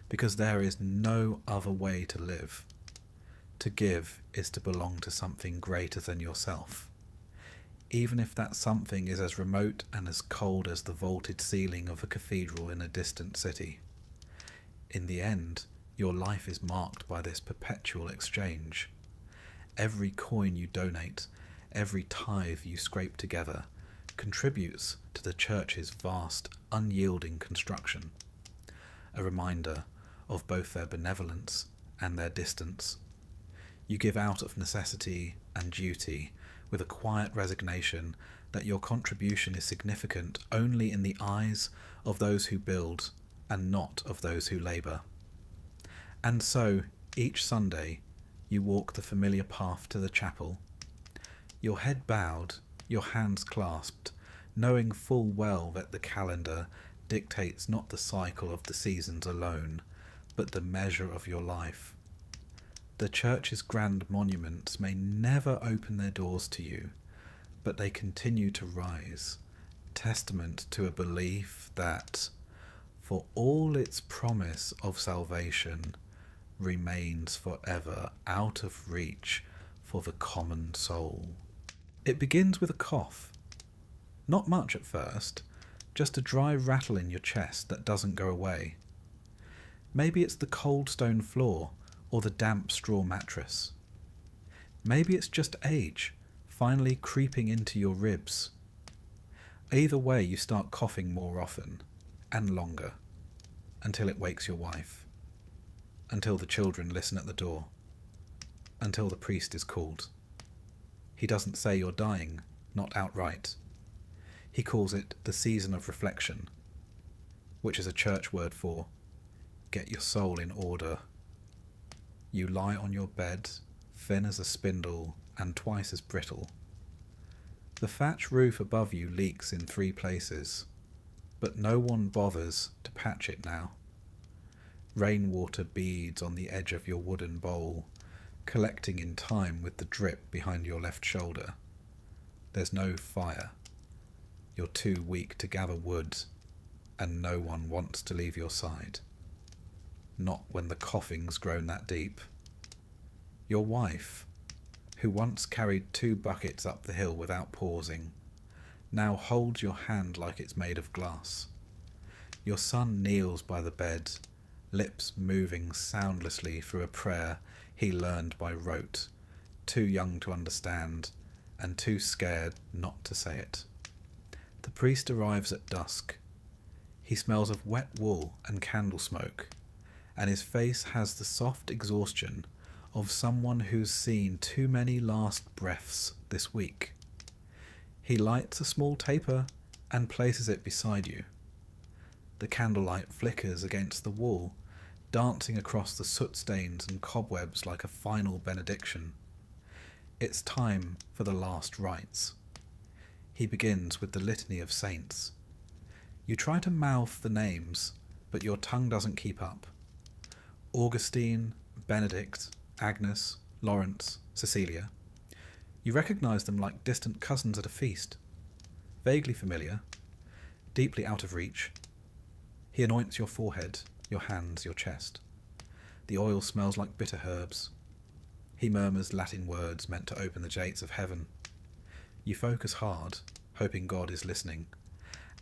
because there is no other way to live. To give is to belong to something greater than yourself, even if that something is as remote and as cold as the vaulted ceiling of a cathedral in a distant city. In the end, your life is marked by this perpetual exchange. Every coin you donate, every tithe you scrape together, contributes to the church's vast, unyielding construction. A reminder of both their benevolence and their distance. You give out of necessity and duty, with a quiet resignation that your contribution is significant only in the eyes of those who build and not of those who labour. And so, each Sunday, you walk the familiar path to the chapel, your head bowed, your hands clasped, knowing full well that the calendar dictates not the cycle of the seasons alone, but the measure of your life. The church's grand monuments may never open their doors to you, but they continue to rise, testament to a belief that, for all its promise of salvation, remains forever out of reach for the common soul. It begins with a cough. Not much at first, just a dry rattle in your chest that doesn't go away. Maybe it's the cold stone floor or the damp straw mattress. Maybe it's just age, finally creeping into your ribs. Either way, you start coughing more often and longer, until it wakes your wife, until the children listen at the door, until the priest is called. He doesn't say you're dying, not outright. He calls it the season of reflection, which is a church word for get your soul in order. You lie on your bed, thin as a spindle and twice as brittle. The thatch roof above you leaks in 3 places, but no one bothers to patch it now. Rainwater beads on the edge of your wooden bowl, collecting in time with the drip behind your left shoulder. There's no fire. You're too weak to gather wood, and no one wants to leave your side. Not when the coughing's grown that deep. Your wife, who once carried 2 buckets up the hill without pausing, now holds your hand like it's made of glass. Your son kneels by the bed, lips moving soundlessly through a prayer he learned by rote, too young to understand and too scared not to say it. The priest arrives at dusk. He smells of wet wool and candle smoke, and his face has the soft exhaustion of someone who's seen too many last breaths this week. He lights a small taper and places it beside you. The candlelight flickers against the wall, dancing across the soot stains and cobwebs like a final benediction. It's time for the last rites. He begins with the litany of saints. You try to mouth the names, but your tongue doesn't keep up. Augustine, Benedict, Agnes, Lawrence, Cecilia. You recognise them like distant cousins at a feast. Vaguely familiar, deeply out of reach. He anoints your forehead, your hands, your chest. The oil smells like bitter herbs. He murmurs Latin words meant to open the gates of heaven. You focus hard, hoping God is listening,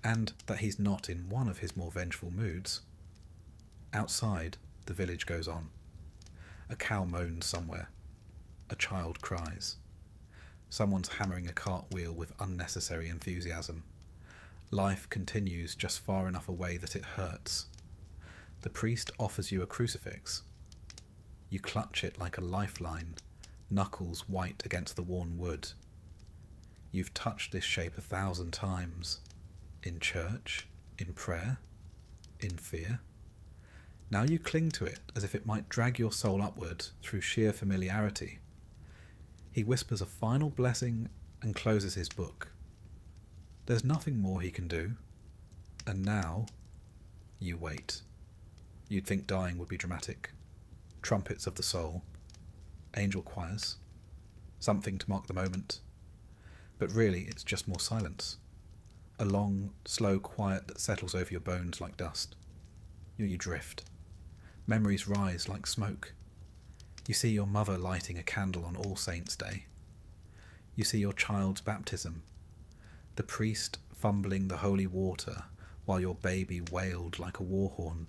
and that he's not in one of his more vengeful moods. Outside, the village goes on. A cow moans somewhere. A child cries. Someone's hammering a cartwheel with unnecessary enthusiasm. Life continues just far enough away that it hurts. The priest offers you a crucifix. You clutch it like a lifeline, knuckles white against the worn wood. You've touched this shape 1,000 times. In church, in prayer, in fear. Now you cling to it as if it might drag your soul upward through sheer familiarity. He whispers a final blessing and closes his book. There's nothing more he can do. And now, you wait. You'd think dying would be dramatic. Trumpets of the soul. Angel choirs. Something to mark the moment. But really, it's just more silence. A long, slow quiet that settles over your bones like dust. You drift. Memories rise like smoke. You see your mother lighting a candle on All Saints' Day. You see your child's baptism. The priest fumbling the holy water while your baby wailed like a war horn.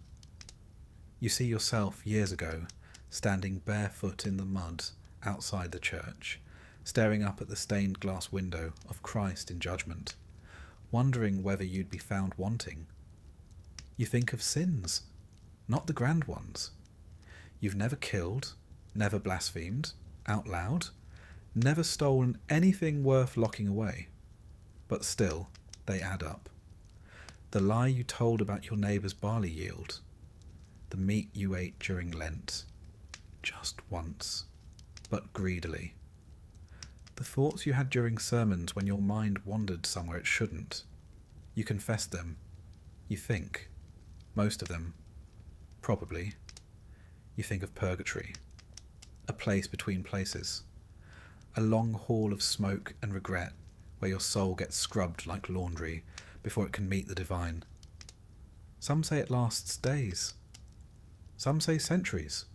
You see yourself years ago, standing barefoot in the mud outside the church, staring up at the stained glass window of Christ in judgment, wondering whether you'd be found wanting. You think of sins, not the grand ones. You've never killed, never blasphemed, out loud, never stolen anything worth locking away. But still, they add up. The lie you told about your neighbour's barley yield. The meat you ate during Lent. Just once, but greedily. The thoughts you had during sermons when your mind wandered somewhere it shouldn't. You confess them. You think. Most of them. Probably. You think of purgatory. A place between places. A long hall of smoke and regret where your soul gets scrubbed like laundry before it can meet the divine. Some say it lasts days. Some say centuries.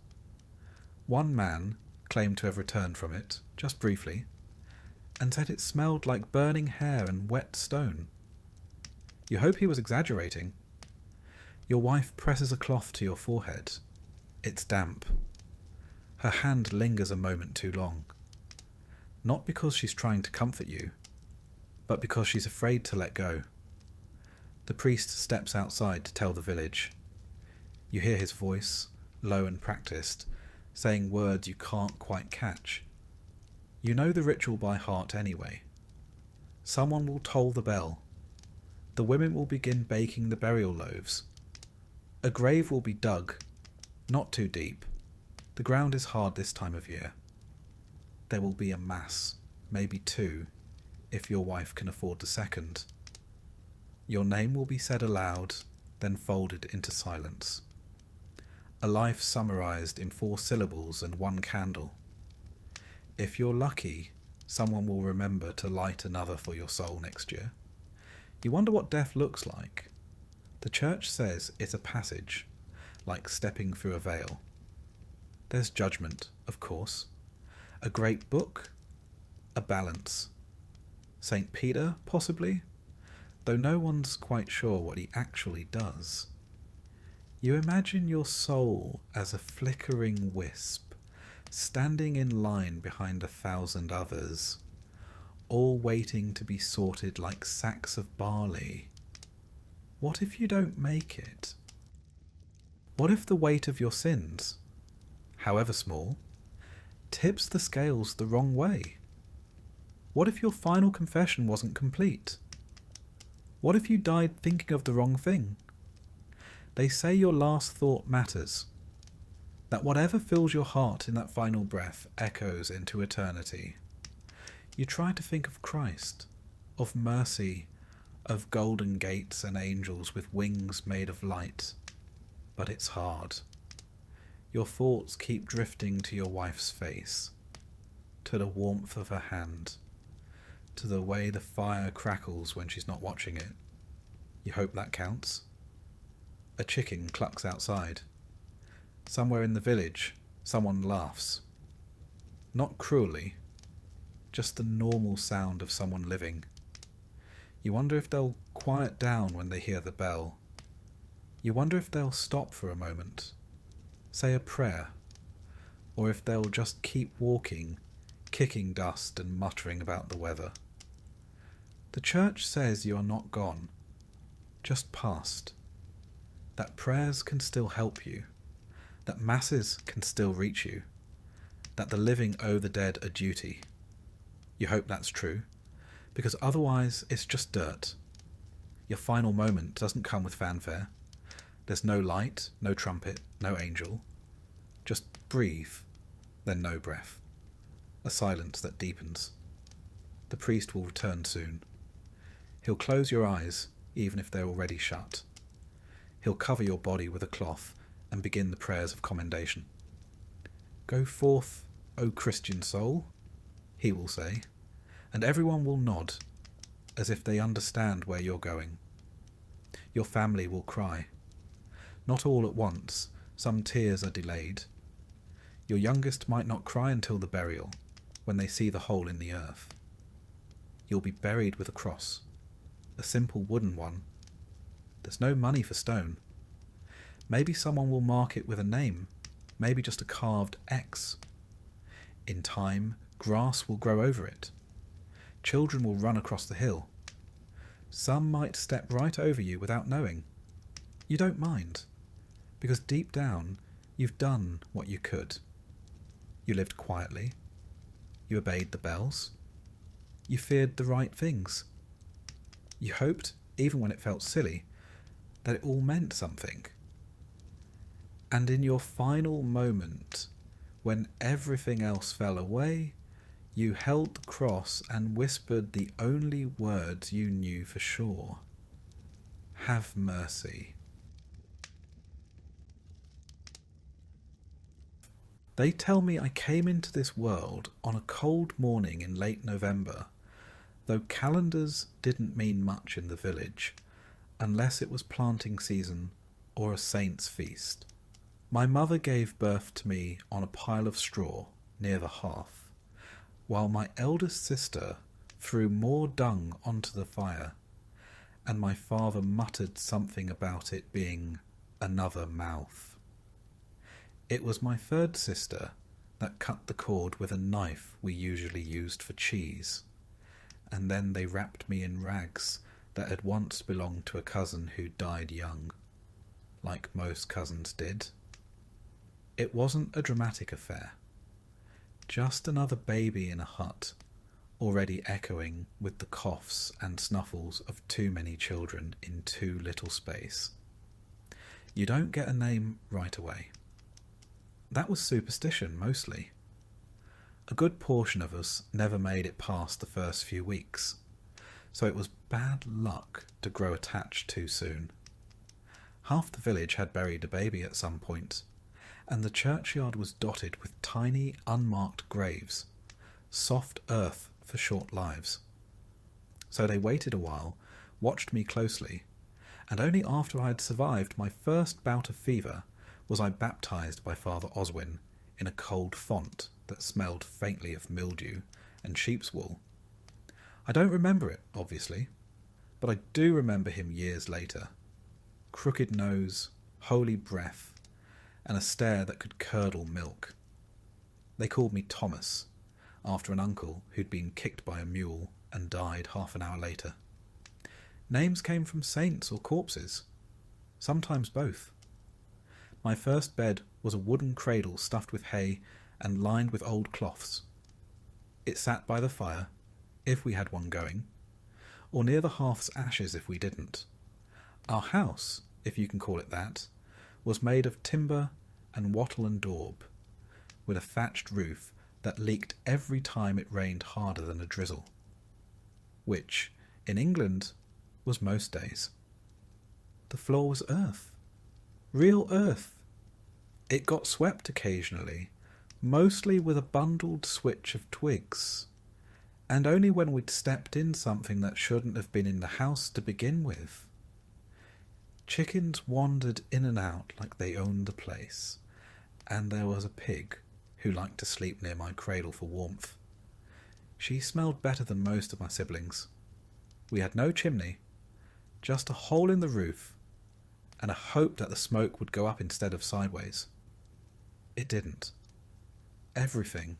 One man claimed to have returned from it, just briefly, and said it smelled like burning hair and wet stone. You hope he was exaggerating. Your wife presses a cloth to your forehead. It's damp. Her hand lingers a moment too long. Not because she's trying to comfort you, but because she's afraid to let go. The priest steps outside to tell the village. You hear his voice, low and practiced, saying words you can't quite catch. You know the ritual by heart anyway. Someone will toll the bell. The women will begin baking the burial loaves. A grave will be dug, not too deep. The ground is hard this time of year. There will be a mass, maybe 2, if your wife can afford the second. Your name will be said aloud, then folded into silence. A life summarized in 4 syllables and 1 candle. If you're lucky, someone will remember to light another for your soul next year. You wonder what death looks like. The church says it's a passage, like stepping through a veil. There's judgment, of course. A great book. A balance. St. Peter, possibly, though no one's quite sure what he actually does. You imagine your soul as a flickering wisp, standing in line behind 1,000 others, all waiting to be sorted like sacks of barley. What if you don't make it? What if the weight of your sins, however small, tips the scales the wrong way? What if your final confession wasn't complete? What if you died thinking of the wrong thing? They say your last thought matters, that whatever fills your heart in that final breath echoes into eternity. You try to think of Christ, of mercy, of golden gates and angels with wings made of light, but it's hard. Your thoughts keep drifting to your wife's face, to the warmth of her hand, to the way the fire crackles when she's not watching it. You hope that counts? A chicken clucks outside. Somewhere in the village, someone laughs. Not cruelly, just the normal sound of someone living. You wonder if they'll quiet down when they hear the bell. You wonder if they'll stop for a moment, say a prayer, or if they'll just keep walking, kicking dust and muttering about the weather. The church says you are not gone, just past. That prayers can still help you, that masses can still reach you, that the living owe the dead a duty. You hope that's true, because otherwise it's just dirt. Your final moment doesn't come with fanfare. There's no light, no trumpet, no angel. Just breathe, then no breath. A silence that deepens. The priest will return soon. He'll close your eyes, even if they're already shut. He'll cover your body with a cloth and begin the prayers of commendation. Go forth, O Christian soul, he will say, and everyone will nod, as if they understand where you're going. Your family will cry. Not all at once, some tears are delayed. Your youngest might not cry until the burial, when they see the hole in the earth. You'll be buried with a cross, a simple wooden one. There's no money for stone. Maybe someone will mark it with a name, maybe just a carved X. In time, grass will grow over it. Children will run across the hill. Some might step right over you without knowing. You don't mind, because deep down, you've done what you could. You lived quietly. You obeyed the bells. You feared the right things. You hoped, even when it felt silly, that it all meant something. And in your final moment, when everything else fell away, you held the cross and whispered the only words you knew for sure. Have mercy. They tell me I came into this world on a cold morning in late November, though calendars didn't mean much in the village, unless it was planting season or a saint's feast. My mother gave birth to me on a pile of straw near the hearth, while my eldest sister threw more dung onto the fire, and my father muttered something about it being another mouth. It was my third sister that cut the cord with a knife we usually used for cheese, and then they wrapped me in rags that had once belonged to a cousin who died young, like most cousins did. It wasn't a dramatic affair, just another baby in a hut, already echoing with the coughs and snuffles of too many children in too little space. You don't get a name right away. That was superstition, mostly. A good portion of us never made it past the first few weeks, so it was bad luck to grow attached too soon. Half the village had buried a baby at some point, and the churchyard was dotted with tiny, unmarked graves, soft earth for short lives. So they waited a while, watched me closely, and only after I had survived my first bout of fever was I baptised by Father Oswin in a cold font that smelled faintly of mildew and sheep's wool. I don't remember it, obviously, but I do remember him years later. Crooked nose, holy breath, and a stare that could curdle milk. They called me Thomas, after an uncle who'd been kicked by a mule and died half an hour later. Names came from saints or corpses, sometimes both. My first bed was a wooden cradle stuffed with hay and lined with old cloths. It sat by the fire, if we had one going, or near the hearth's ashes if we didn't. Our house, if you can call it that, was made of timber and wattle and daub, with a thatched roof that leaked every time it rained harder than a drizzle, which, in England, was most days. The floor was earth. Real earth. It got swept occasionally, mostly with a bundled switch of twigs, and only when we'd stepped in something that shouldn't have been in the house to begin with. Chickens wandered in and out like they owned the place, and there was a pig who liked to sleep near my cradle for warmth. She smelled better than most of my siblings. We had no chimney, just a hole in the roof, and a hope that the smoke would go up instead of sideways. It didn't. Everything,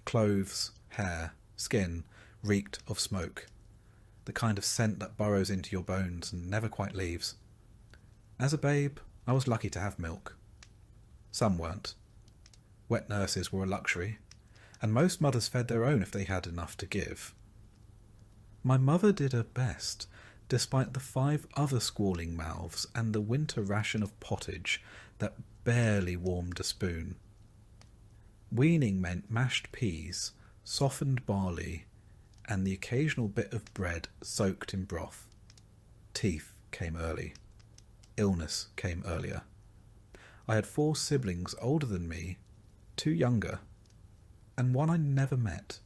clothes, hair, skin, reeked of smoke, the kind of scent that burrows into your bones and never quite leaves. As a babe, I was lucky to have milk. Some weren't. Wet nurses were a luxury, and most mothers fed their own if they had enough to give. My mother did her best, despite the 5 other squalling mouths and the winter ration of pottage that barely warmed a spoon. Weaning meant mashed peas, softened barley, and the occasional bit of bread soaked in broth. Teeth came early. Illness came earlier. I had 4 siblings older than me, 2 younger, and one I never met.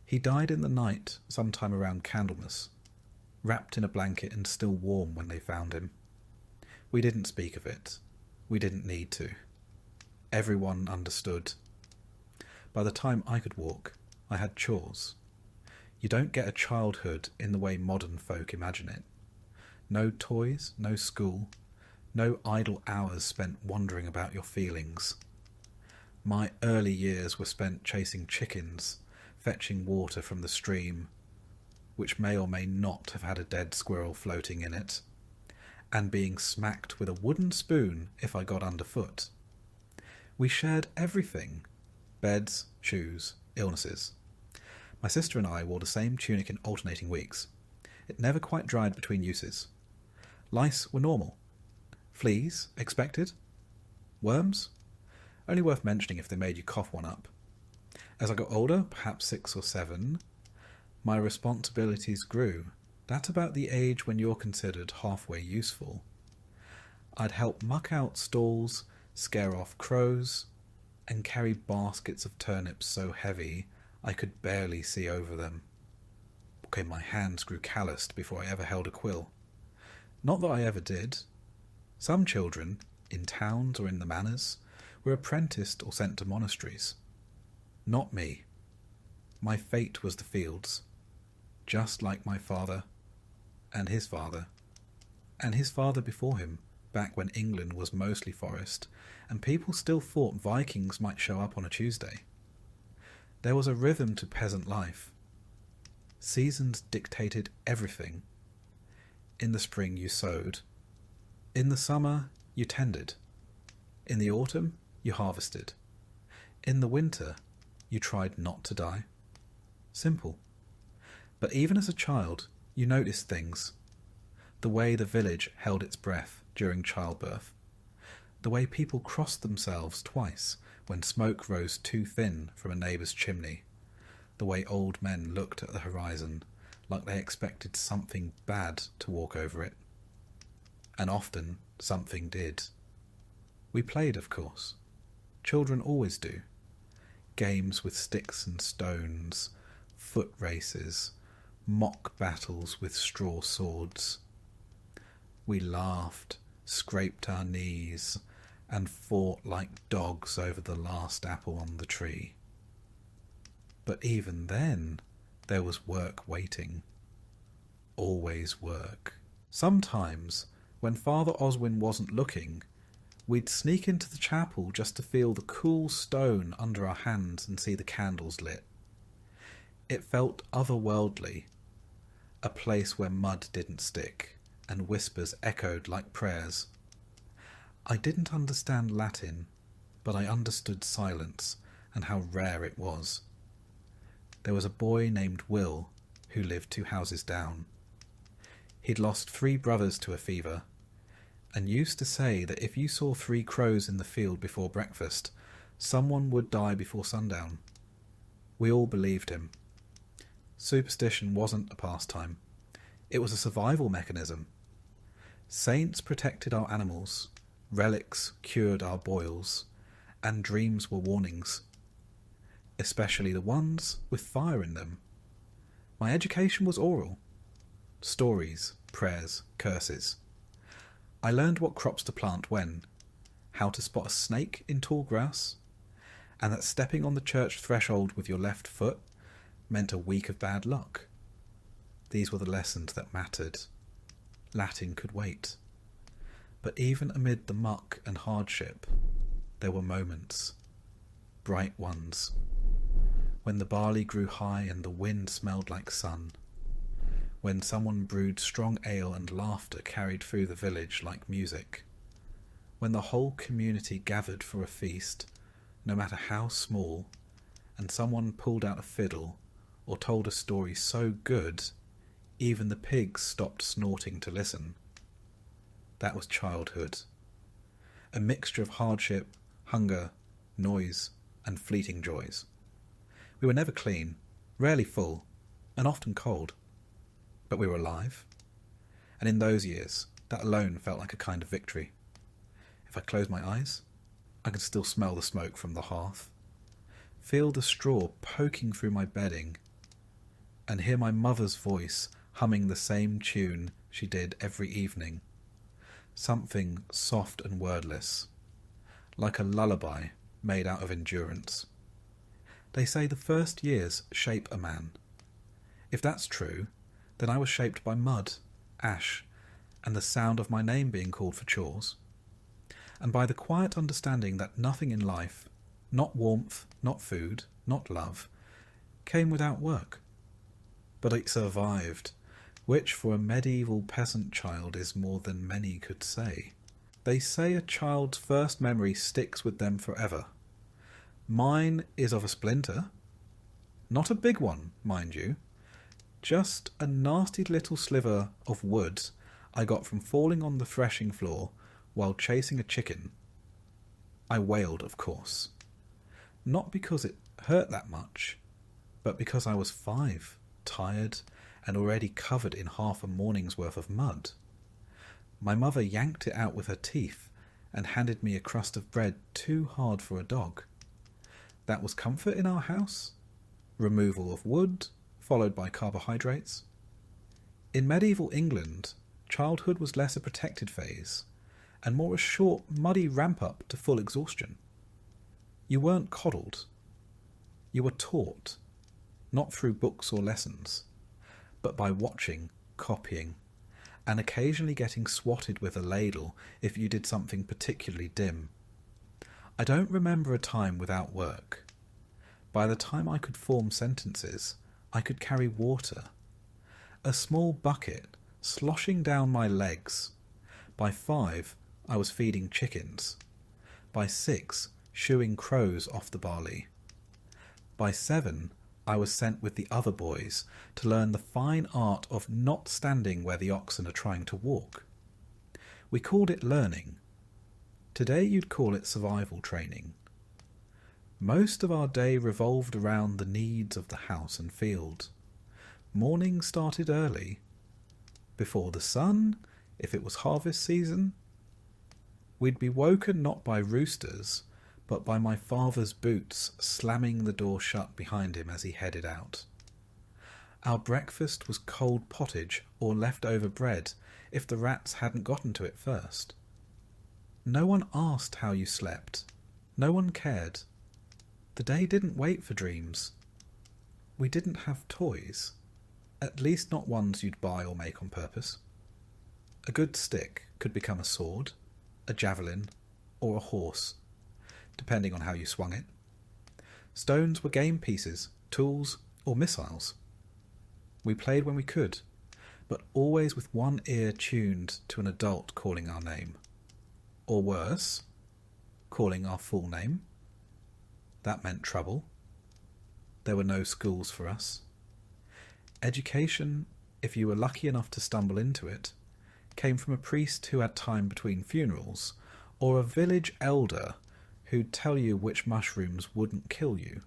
He died in the night sometime around Candlemas, wrapped in a blanket and still warm when they found him. We didn't speak of it. We didn't need to. Everyone understood. By the time I could walk, I had chores. You don't get a childhood in the way modern folk imagine it. No toys, no school, no idle hours spent wondering about your feelings. My early years were spent chasing chickens, fetching water from the stream, which may or may not have had a dead squirrel floating in it, and being smacked with a wooden spoon if I got underfoot. We shared everything: beds, shoes, illnesses. My sister and I wore the same tunic in alternating weeks. It never quite dried between uses. Lice were normal. Fleas, expected. Worms? Only worth mentioning if they made you cough one up. As I got older, perhaps 6 or 7, my responsibilities grew. That's about the age when you're considered halfway useful. I'd help muck out stalls, scare off crows, and carry baskets of turnips so heavy I could barely see over them. Okay, my hands grew calloused before I ever held a quill. Not that I ever did. Some children, in towns or in the manors, were apprenticed or sent to monasteries. Not me. My fate was the fields, just like my father, and his father before him, back when England was mostly forest, and people still thought Vikings might show up on a Tuesday. There was a rhythm to peasant life. Seasons dictated everything. In the spring you sowed. In the summer you tended. In the autumn you harvested. In the winter you tried not to die. Simple. But even as a child you noticed things. The way the village held its breath during childbirth. The way people crossed themselves twice when smoke rose too thin from a neighbour's chimney. The way old men looked at the horizon like they expected something bad to walk over it. And often something did. We played, of course. Children always do. Games with sticks and stones, foot races, mock battles with straw swords. We laughed, scraped our knees, and fought like dogs over the last apple on the tree. But even then, there was work waiting. Always work. Sometimes, when Father Oswin wasn't looking, we'd sneak into the chapel just to feel the cool stone under our hands and see the candles lit. It felt otherworldly, a place where mud didn't stick and whispers echoed like prayers. I didn't understand Latin, but I understood silence and how rare it was. There was a boy named Will who lived 2 houses down. He'd lost 3 brothers to a fever, and used to say that if you saw 3 crows in the field before breakfast, someone would die before sundown. We all believed him. Superstition wasn't a pastime. It was a survival mechanism. Saints protected our animals, relics cured our boils, and dreams were warnings, especially the ones with fire in them. My education was oral. Stories, prayers, curses. I learned what crops to plant when, how to spot a snake in tall grass, and that stepping on the church threshold with your left foot meant a week of bad luck. These were the lessons that mattered. Latin could wait. But even amid the muck and hardship, there were moments, bright ones, when the barley grew high and the wind smelled like sun, when someone brewed strong ale and laughter carried through the village like music, when the whole community gathered for a feast, no matter how small, and someone pulled out a fiddle or told a story so good even the pigs stopped snorting to listen. That was childhood. A mixture of hardship, hunger, noise, and fleeting joys. We were never clean, rarely full, and often cold. But we were alive. And in those years, that alone felt like a kind of victory. If I close my eyes, I can still smell the smoke from the hearth, feel the straw poking through my bedding, and hear my mother's voice humming the same tune she did every evening. Something soft and wordless, like a lullaby made out of endurance. They say the first years shape a man. If that's true, then I was shaped by mud, ash, and the sound of my name being called for chores, and by the quiet understanding that nothing in life, not warmth, not food, not love, came without work. But it survived, which for a medieval peasant child is more than many could say. They say a child's first memory sticks with them forever. Mine is of a splinter. Not a big one, mind you. Just a nasty little sliver of wood I got from falling on the threshing floor while chasing a chicken. I wailed, of course. Not because it hurt that much, but because I was 5, tired, and already covered in half a morning's worth of mud. My mother yanked it out with her teeth and handed me a crust of bread too hard for a dog. That was comfort in our house. Removal of wood, followed by carbohydrates. In medieval England, childhood was less a protected phase, and more a short, muddy ramp-up to full exhaustion. You weren't coddled. You were taught, not through books or lessons, but by watching, copying, and occasionally getting swatted with a ladle if you did something particularly dim. I don't remember a time without work. By the time I could form sentences, I could carry water. A small bucket sloshing down my legs. By 5, I was feeding chickens. By 6, shooing crows off the barley. By 7, I was sent with the other boys to learn the fine art of not standing where the oxen are trying to walk. We called it learning. Today you'd call it survival training. Most of our day revolved around the needs of the house and field. Morning started early. Before the sun, if it was harvest season. We'd be woken not by roosters, but by my father's boots slamming the door shut behind him as he headed out. Our breakfast was cold pottage or leftover bread if the rats hadn't gotten to it first. No one asked how you slept. No one cared. The day didn't wait for dreams. We didn't have toys, at least not ones you'd buy or make on purpose. A good stick could become a sword, a javelin, or a horse, depending on how you swung it. Stones were game pieces, tools, or missiles. We played when we could, but always with one ear tuned to an adult calling our name. Or worse, calling our full name. That meant trouble. There were no schools for us. Education, if you were lucky enough to stumble into it, came from a priest who had time between funerals, or a village elder who'd tell you which mushrooms wouldn't kill you.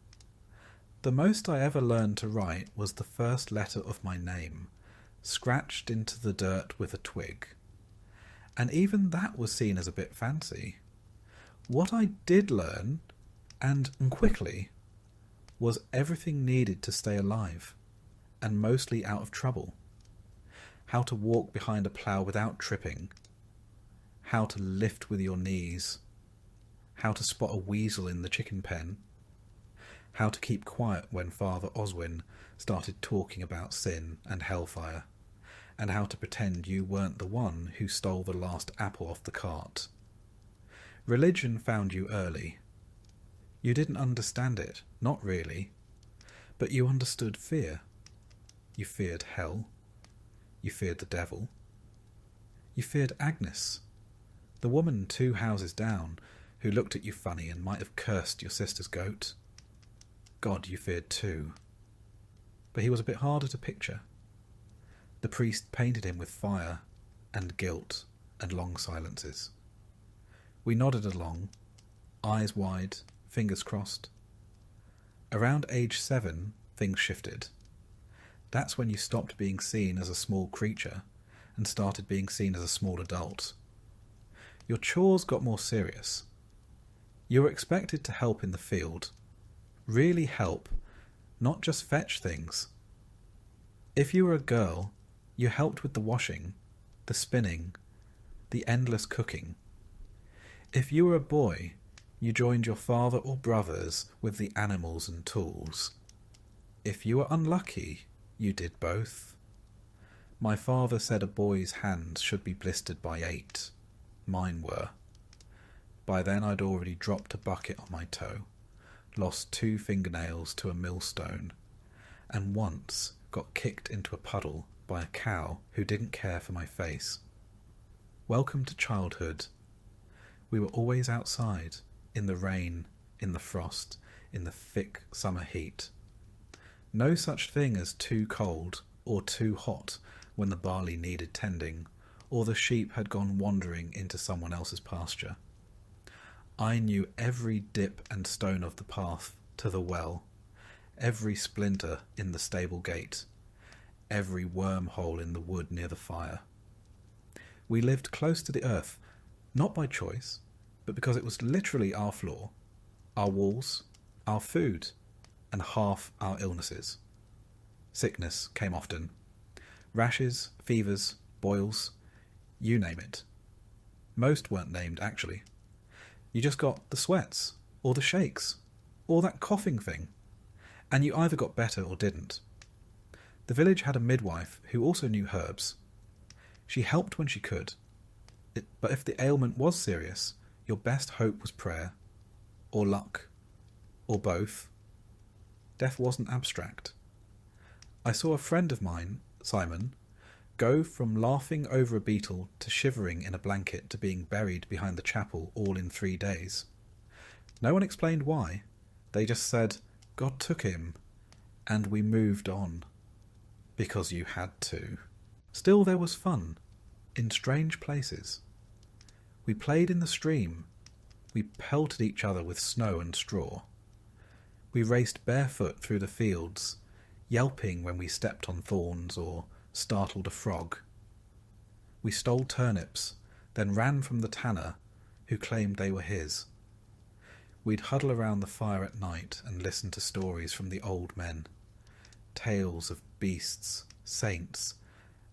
The most I ever learned to write was the first letter of my name, scratched into the dirt with a twig. And even that was seen as a bit fancy. What I did learn, and quickly, was everything needed to stay alive, and mostly out of trouble. How to walk behind a plough without tripping, how to lift with your knees, how to spot a weasel in the chicken pen, how to keep quiet when Father Oswin started talking about sin and hellfire, and how to pretend you weren't the one who stole the last apple off the cart. Religion found you early. You didn't understand it, not really, but you understood fear. You feared hell. You feared the devil. You feared Agnes, the woman 2 houses down, who looked at you funny and might have cursed your sister's goat. God you feared too. But he was a bit harder to picture. The priest painted him with fire and guilt and long silences. We nodded along, eyes wide, fingers crossed. Around age 7, things shifted. That's when you stopped being seen as a small creature and started being seen as a small adult. Your chores got more serious. You were expected to help in the field. Really help, not just fetch things. If you were a girl, you helped with the washing, the spinning, the endless cooking. If you were a boy, you joined your father or brothers with the animals and tools. If you were unlucky, you did both. My father said a boy's hands should be blistered by 8. Mine were. By then I'd already dropped a bucket on my toe, lost 2 fingernails to a millstone, and once got kicked into a puddle by a cow who didn't care for my face. Welcome to childhood. We were always outside, in the rain, in the frost, in the thick summer heat. No such thing as too cold or too hot when the barley needed tending, or the sheep had gone wandering into someone else's pasture. I knew every dip and stone of the path to the well, every splinter in the stable gate, every wormhole in the wood near the fire. We lived close to the earth, not by choice, but because it was literally our floor, our walls, our food, and half our illnesses. Sickness came often. Rashes, fevers, boils, you name it. Most weren't named, actually. You just got the sweats, or the shakes, or that coughing thing, and you either got better or didn't. The village had a midwife who also knew herbs. She helped when she could, but if the ailment was serious, your best hope was prayer, or luck, or both. Death wasn't abstract. I saw a friend of mine, Simon, go from laughing over a beetle to shivering in a blanket to being buried behind the chapel all in 3 days. No one explained why. They just said, God took him, and we moved on. Because you had to. Still there was fun, in strange places. We played in the stream. We pelted each other with snow and straw. We raced barefoot through the fields, yelping when we stepped on thorns or startled a frog. We stole turnips, then ran from the tanner, who claimed they were his. We'd huddle around the fire at night and listen to stories from the old men, tales of beasts, saints,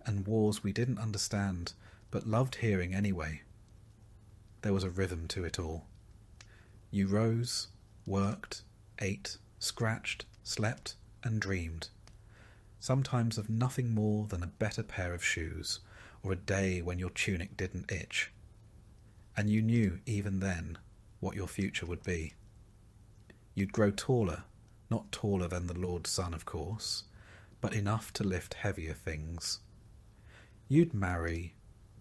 and wars we didn't understand, but loved hearing anyway. There was a rhythm to it all. You rose, worked, ate, scratched, slept, and dreamed. Sometimes of nothing more than a better pair of shoes, or a day when your tunic didn't itch. And you knew, even then, what your future would be. You'd grow taller, not taller than the Lord's Son, of course, but enough to lift heavier things. You'd marry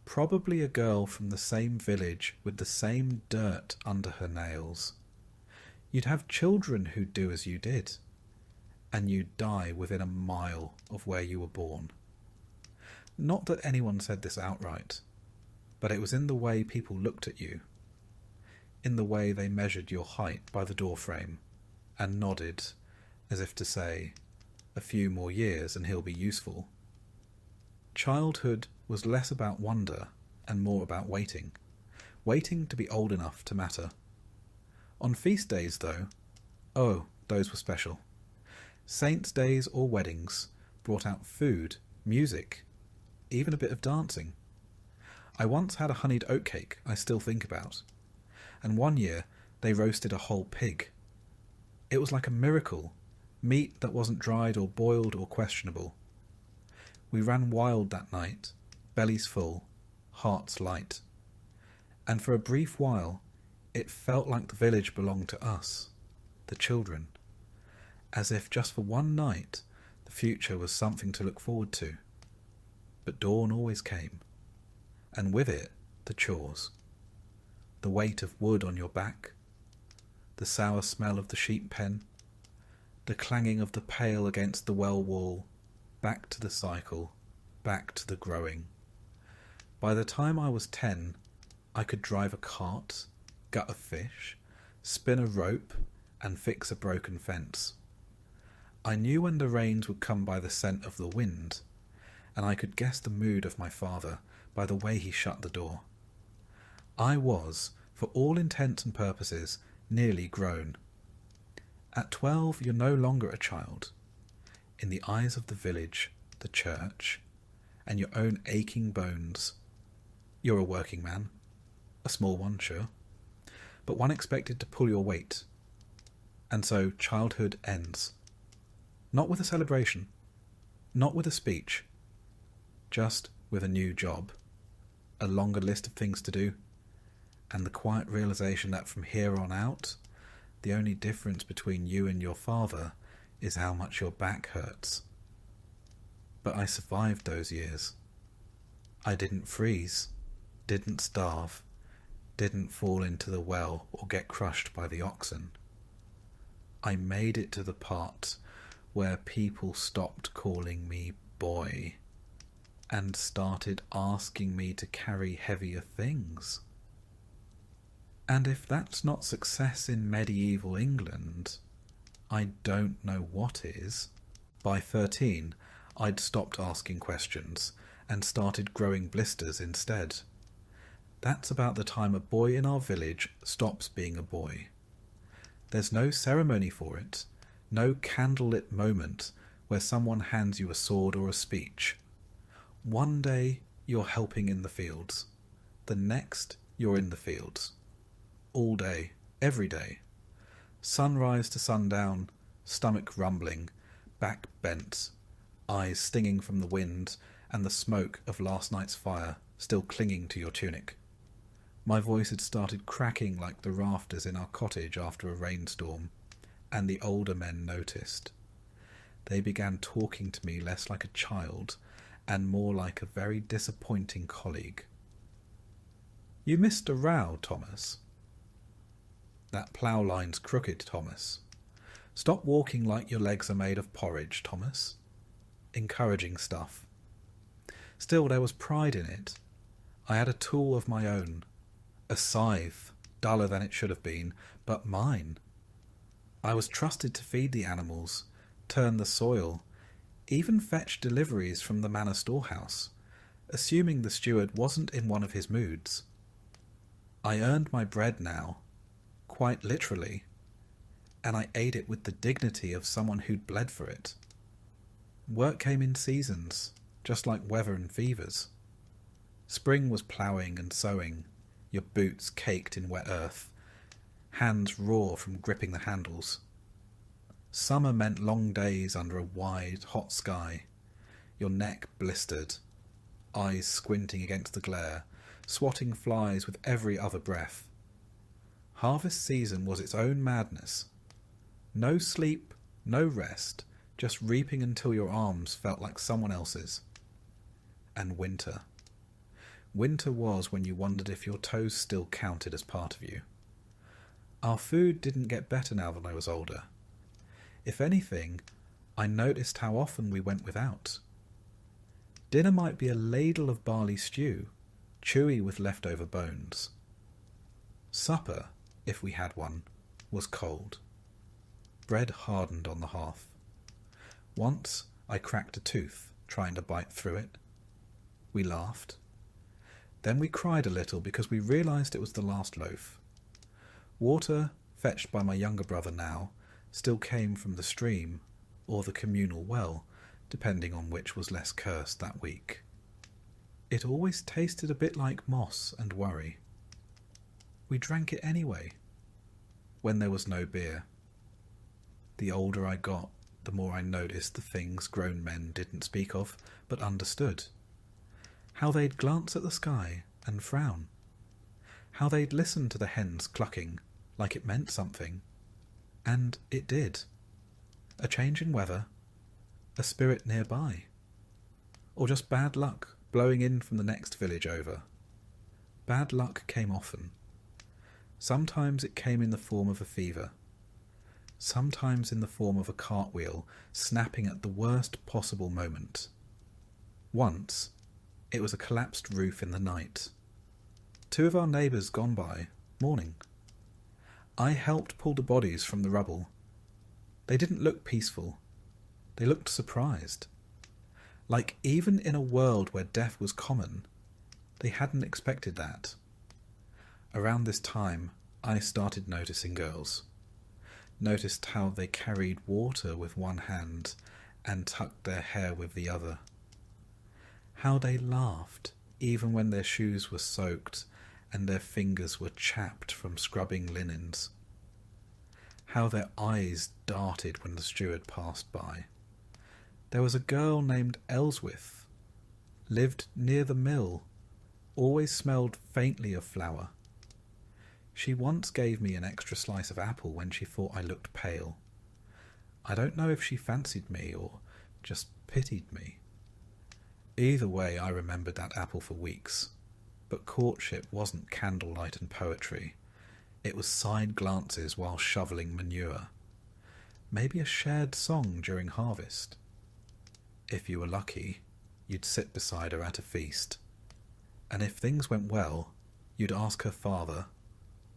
probably a girl from the same village with the same dirt under her nails. You'd have children who'd do as you did, and you'd die within a mile of where you were born. Not that anyone said this outright, but it was in the way people looked at you, in the way they measured your height by the doorframe, and nodded, as if to say, a few more years and he'll be useful. Childhood was less about wonder and more about waiting to be old enough to matter. On feast days, though, oh, those were special. Saints' days or weddings brought out food, music, even a bit of dancing. I once had a honeyed oatcake I still think about, and one year they roasted a whole pig. It was like a miracle, meat that wasn't dried or boiled or questionable. We ran wild that night, bellies full, hearts light. And for a brief while, it felt like the village belonged to us, the children, as if just for one night the future was something to look forward to. But dawn always came, and with it the chores, the weight of wood on your back, the sour smell of the sheep pen, the clanging of the pail against the well wall, back to the cycle, back to the growing. By the time I was 10, I could drive a cart, gut a fish, spin a rope, and fix a broken fence. I knew when the rains would come by the scent of the wind, and I could guess the mood of my father by the way he shut the door. I was, for all intents and purposes, nearly grown. At 12, you're no longer a child. In the eyes of the village, the church, and your own aching bones, you're a working man. A small one, sure, but one expected to pull your weight. And so childhood ends. Not with a celebration, not with a speech, just with a new job, a longer list of things to do, and the quiet realization that from here on out, the only difference between you and your father is how much your back hurts. But I survived those years. I didn't freeze, didn't starve, didn't fall into the well or get crushed by the oxen. I made it to the part where people stopped calling me boy and started asking me to carry heavier things. And if that's not success in medieval England, I don't know what is. By 13, I'd stopped asking questions and started growing blisters instead. That's about the time a boy in our village stops being a boy. There's no ceremony for it, no candlelit moment where someone hands you a sword or a speech. One day you're helping in the fields, the next you're in the fields. All day, every day. Sunrise to sundown, stomach rumbling, back bent, eyes stinging from the wind and the smoke of last night's fire still clinging to your tunic. My voice had started cracking like the rafters in our cottage after a rainstorm, and the older men noticed. They began talking to me less like a child and more like a very disappointing colleague. "You missed a row, Thomas." "That plough line's crooked, Thomas." "Stop walking like your legs are made of porridge, Thomas." Encouraging stuff. Still, there was pride in it. I had a tool of my own. A scythe, duller than it should have been, but mine. I was trusted to feed the animals, turn the soil, even fetch deliveries from the manor storehouse, assuming the steward wasn't in one of his moods. I earned my bread now, quite literally, and I ate it with the dignity of someone who'd bled for it. Work came in seasons, just like weather and fevers. Spring was ploughing and sowing, your boots caked in wet earth, hands raw from gripping the handles. Summer meant long days under a wide, hot sky, your neck blistered, eyes squinting against the glare, swatting flies with every other breath. Harvest season was its own madness. No sleep, No rest, just reaping until your arms felt like someone else's. And winter. Winter was when you wondered if your toes still counted as part of you. Our food didn't get better now that I was older. If anything, I noticed how often we went without. Dinner might be a ladle of barley stew, chewy with leftover bones. Supper, if we had one, was cold. Bread hardened on the hearth. Once I cracked a tooth trying to bite through it. We laughed. Then we cried a little because we realised it was the last loaf. Water, fetched by my younger brother now, still came from the stream or the communal well, depending on which was less cursed that week. It always tasted a bit like moss and worry. We drank it anyway, when there was no beer. The older I got, the more I noticed the things grown men didn't speak of, but understood. How they'd glance at the sky and frown. How they'd listen to the hens clucking like it meant something. And it did. A change in weather, a spirit nearby, or just bad luck blowing in from the next village over. Bad luck came often. Sometimes it came in the form of a fever. Sometimes in the form of a cartwheel snapping at the worst possible moment. Once, it was a collapsed roof in the night. 2 of our neighbours gone by, mourning. I helped pull the bodies from the rubble. They didn't look peaceful. They looked surprised. Like even in a world where death was common, they hadn't expected that. Around this time, I started noticing girls. Noticed how they carried water with one hand and tucked their hair with the other. How they laughed even when their shoes were soaked and their fingers were chapped from scrubbing linens. How their eyes darted when the steward passed by. There was a girl named Elswith, lived near the mill, always smelled faintly of flour. She once gave me an extra slice of apple when she thought I looked pale. I don't know if she fancied me or just pitied me. Either way, I remembered that apple for weeks. But courtship wasn't candlelight and poetry. It was side glances while shoveling manure. Maybe a shared song during harvest. If you were lucky, you'd sit beside her at a feast. And if things went well, you'd ask her father,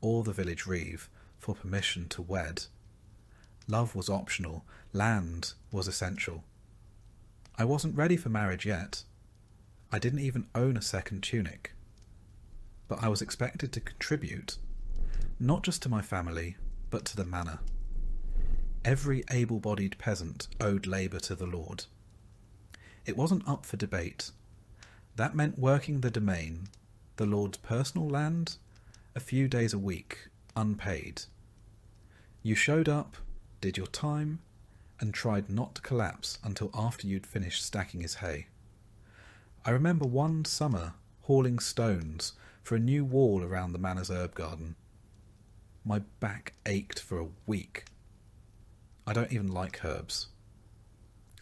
or the village reeve, for permission to wed. Love was optional, land was essential. I wasn't ready for marriage yet. I didn't even own a second tunic. But I was expected to contribute, not just to my family, but to the manor. Every able-bodied peasant owed labour to the lord. It wasn't up for debate. That meant working the domain, the lord's personal land, a few days a week, unpaid. You showed up, did your time, and tried not to collapse until after you'd finished stacking his hay. I remember one summer hauling stones for a new wall around the manor's herb garden. My back ached for a week. I don't even like herbs.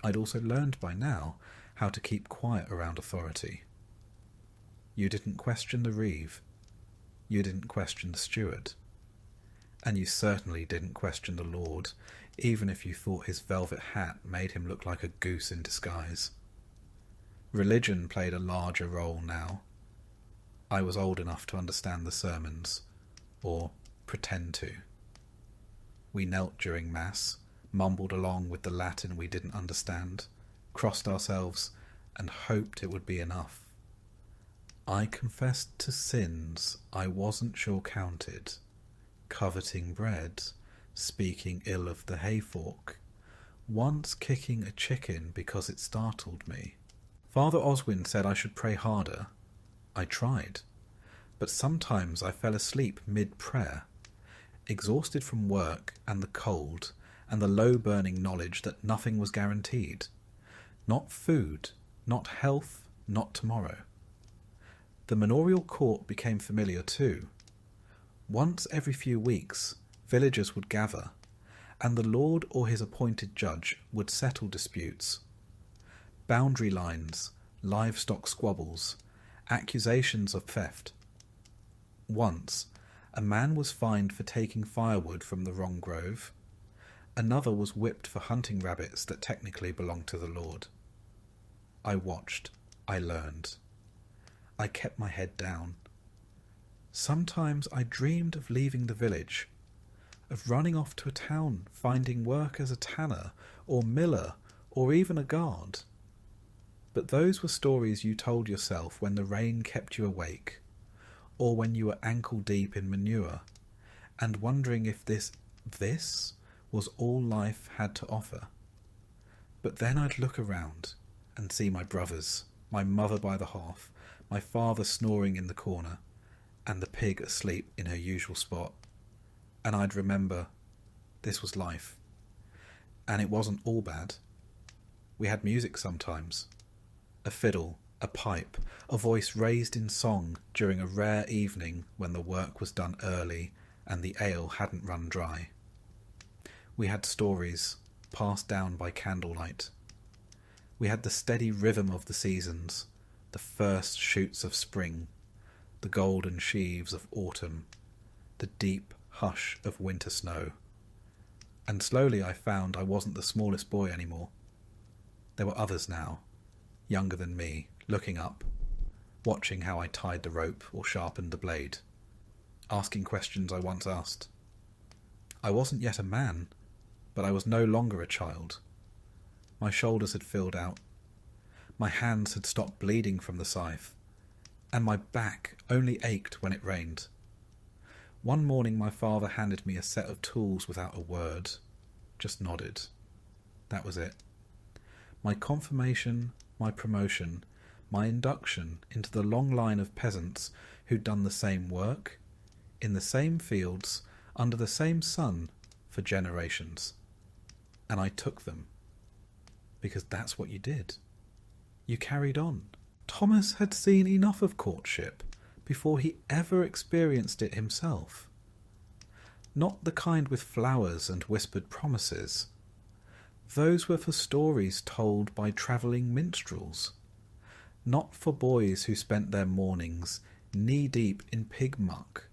I'd also learned by now how to keep quiet around authority. You didn't question the reeve. You didn't question the steward. And you certainly didn't question the lord, even if you thought his velvet hat made him look like a goose in disguise. Religion played a larger role now. I was old enough to understand the sermons, or pretend to. We knelt during Mass, mumbled along with the Latin we didn't understand, crossed ourselves, and hoped it would be enough. I confessed to sins I wasn't sure counted, coveting bread, speaking ill of the hayfork, once kicking a chicken because it startled me. Father Oswin said I should pray harder. I tried, but sometimes I fell asleep mid-prayer, exhausted from work and the cold and the low-burning knowledge that nothing was guaranteed. Not food, not health, not tomorrow. The manorial court became familiar too. Once every few weeks, villagers would gather, and the lord or his appointed judge would settle disputes. Boundary lines, livestock squabbles, accusations of theft. Once, a man was fined for taking firewood from the wrong grove. Another was whipped for hunting rabbits that technically belonged to the lord. I watched. I learned. I kept my head down. Sometimes I dreamed of leaving the village, of running off to a town, finding work as a tanner or miller or even a guard. But those were stories you told yourself when the rain kept you awake, or when you were ankle deep in manure, and wondering if this was all life had to offer. But then I'd look around and see my brothers, my mother by the hearth, my father snoring in the corner, and the pig asleep in her usual spot, and I'd remember this was life. And it wasn't all bad. We had music sometimes. A fiddle, a pipe, a voice raised in song during a rare evening when the work was done early and the ale hadn't run dry. We had stories passed down by candlelight. We had the steady rhythm of the seasons, the first shoots of spring, the golden sheaves of autumn, the deep hush of winter snow. And slowly I found I wasn't the smallest boy anymore. There were others now, younger than me, looking up, watching how I tied the rope or sharpened the blade, asking questions I once asked. I wasn't yet a man, but I was no longer a child. My shoulders had filled out. My hands had stopped bleeding from the scythe, and my back only ached when it rained. One morning my father handed me a set of tools without a word, just nodded. That was it. My confirmation, my promotion, my induction into the long line of peasants who'd done the same work, in the same fields, under the same sun, for generations. And I took them. Because that's what you did. You carried on. Thomas had seen enough of courtship before he ever experienced it himself. Not the kind with flowers and whispered promises. Those were for stories told by travelling minstrels. Not for boys who spent their mornings knee-deep in pig muck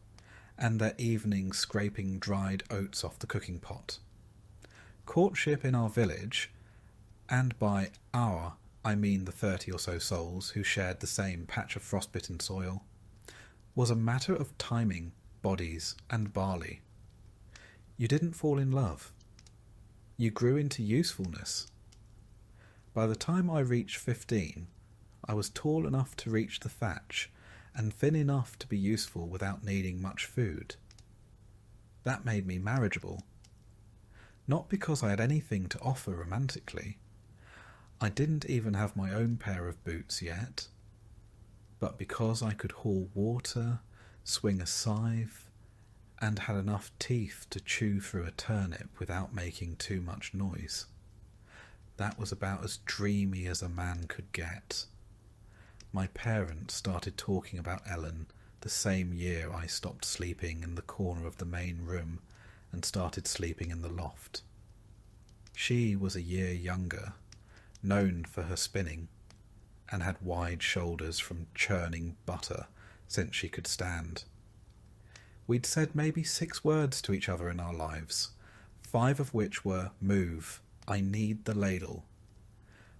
and their evenings scraping dried oats off the cooking pot. Courtship in our village, and by our I mean the 30 or so souls who shared the same patch of frostbitten soil, was a matter of timing, bodies, and barley. You didn't fall in love. You grew into usefulness. By the time I reached 15, I was tall enough to reach the thatch and thin enough to be useful without needing much food. That made me marriageable. Not because I had anything to offer romantically. I didn't even have my own pair of boots yet, but because I could haul water, swing a scythe, and had enough teeth to chew through a turnip without making too much noise. That was about as dreamy as a man could get. My parents started talking about Ellen the same year I stopped sleeping in the corner of the main room and started sleeping in the loft. She was a year younger, known for her spinning, and had wide shoulders from churning butter since she could stand. We'd said maybe 6 words to each other in our lives, 5 of which were, "Move, I need the ladle."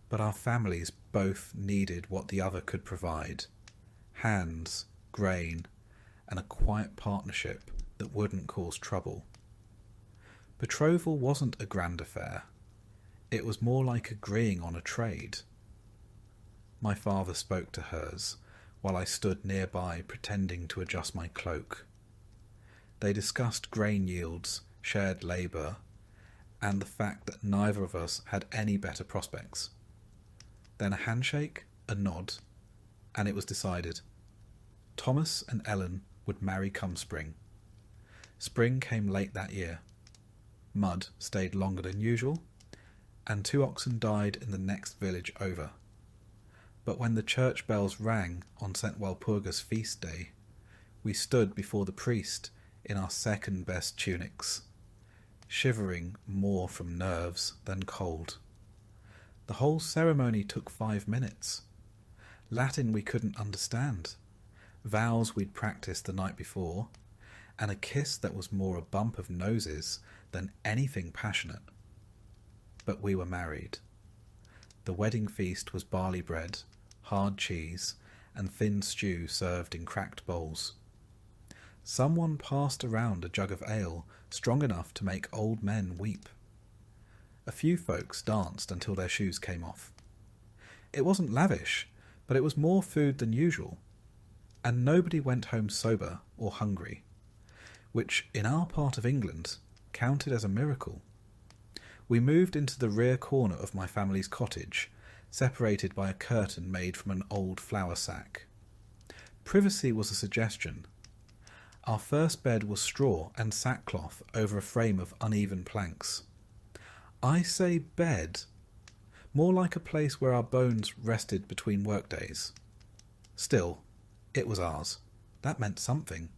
But our families both needed what the other could provide: hands, grain, and a quiet partnership that wouldn't cause trouble. Betrothal wasn't a grand affair. It was more like agreeing on a trade. My father spoke to hers, while I stood nearby pretending to adjust my cloak. They discussed grain yields, shared labour, and the fact that neither of us had any better prospects. Then a handshake, a nod, and it was decided. Thomas and Ellen would marry come spring. Spring came late that year. Mud stayed longer than usual, and 2 oxen died in the next village over. But when the church bells rang on St. Walpurga's feast day, we stood before the priest in our second-best tunics, shivering more from nerves than cold. The whole ceremony took 5 minutes. Latin we couldn't understand, vows we'd practiced the night before, and a kiss that was more a bump of noses than anything passionate. But we were married. The wedding feast was barley bread, hard cheese, and thin stew served in cracked bowls. Someone passed around a jug of ale strong enough to make old men weep. A few folks danced until their shoes came off. It wasn't lavish, but it was more food than usual, and nobody went home sober or hungry, which in our part of England counted as a miracle. We moved into the rear corner of my family's cottage, separated by a curtain made from an old flour sack. Privacy was a suggestion. Our first bed was straw and sackcloth over a frame of uneven planks. I say bed, more like a place where our bones rested between workdays. Still, it was ours. That meant something.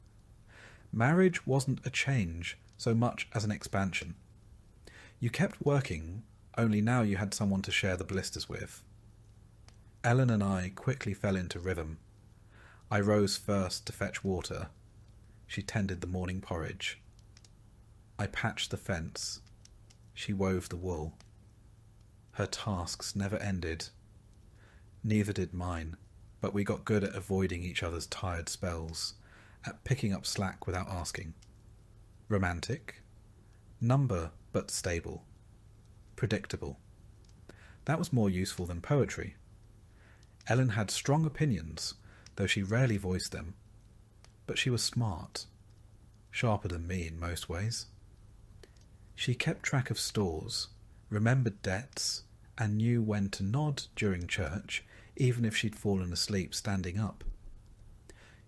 Marriage wasn't a change so much as an expansion. You kept working, only now you had someone to share the blisters with. Ellen and I quickly fell into rhythm. I rose first to fetch water. She tended the morning porridge. I patched the fence. She wove the wool. Her tasks never ended. Neither did mine, but we got good at avoiding each other's tired spells, at picking up slack without asking. Romantic? Number but stable. Predictable. That was more useful than poetry. Ellen had strong opinions, though she rarely voiced them. But she was smart. Sharper than me in most ways. She kept track of stores, remembered debts, and knew when to nod during church, even if she'd fallen asleep standing up.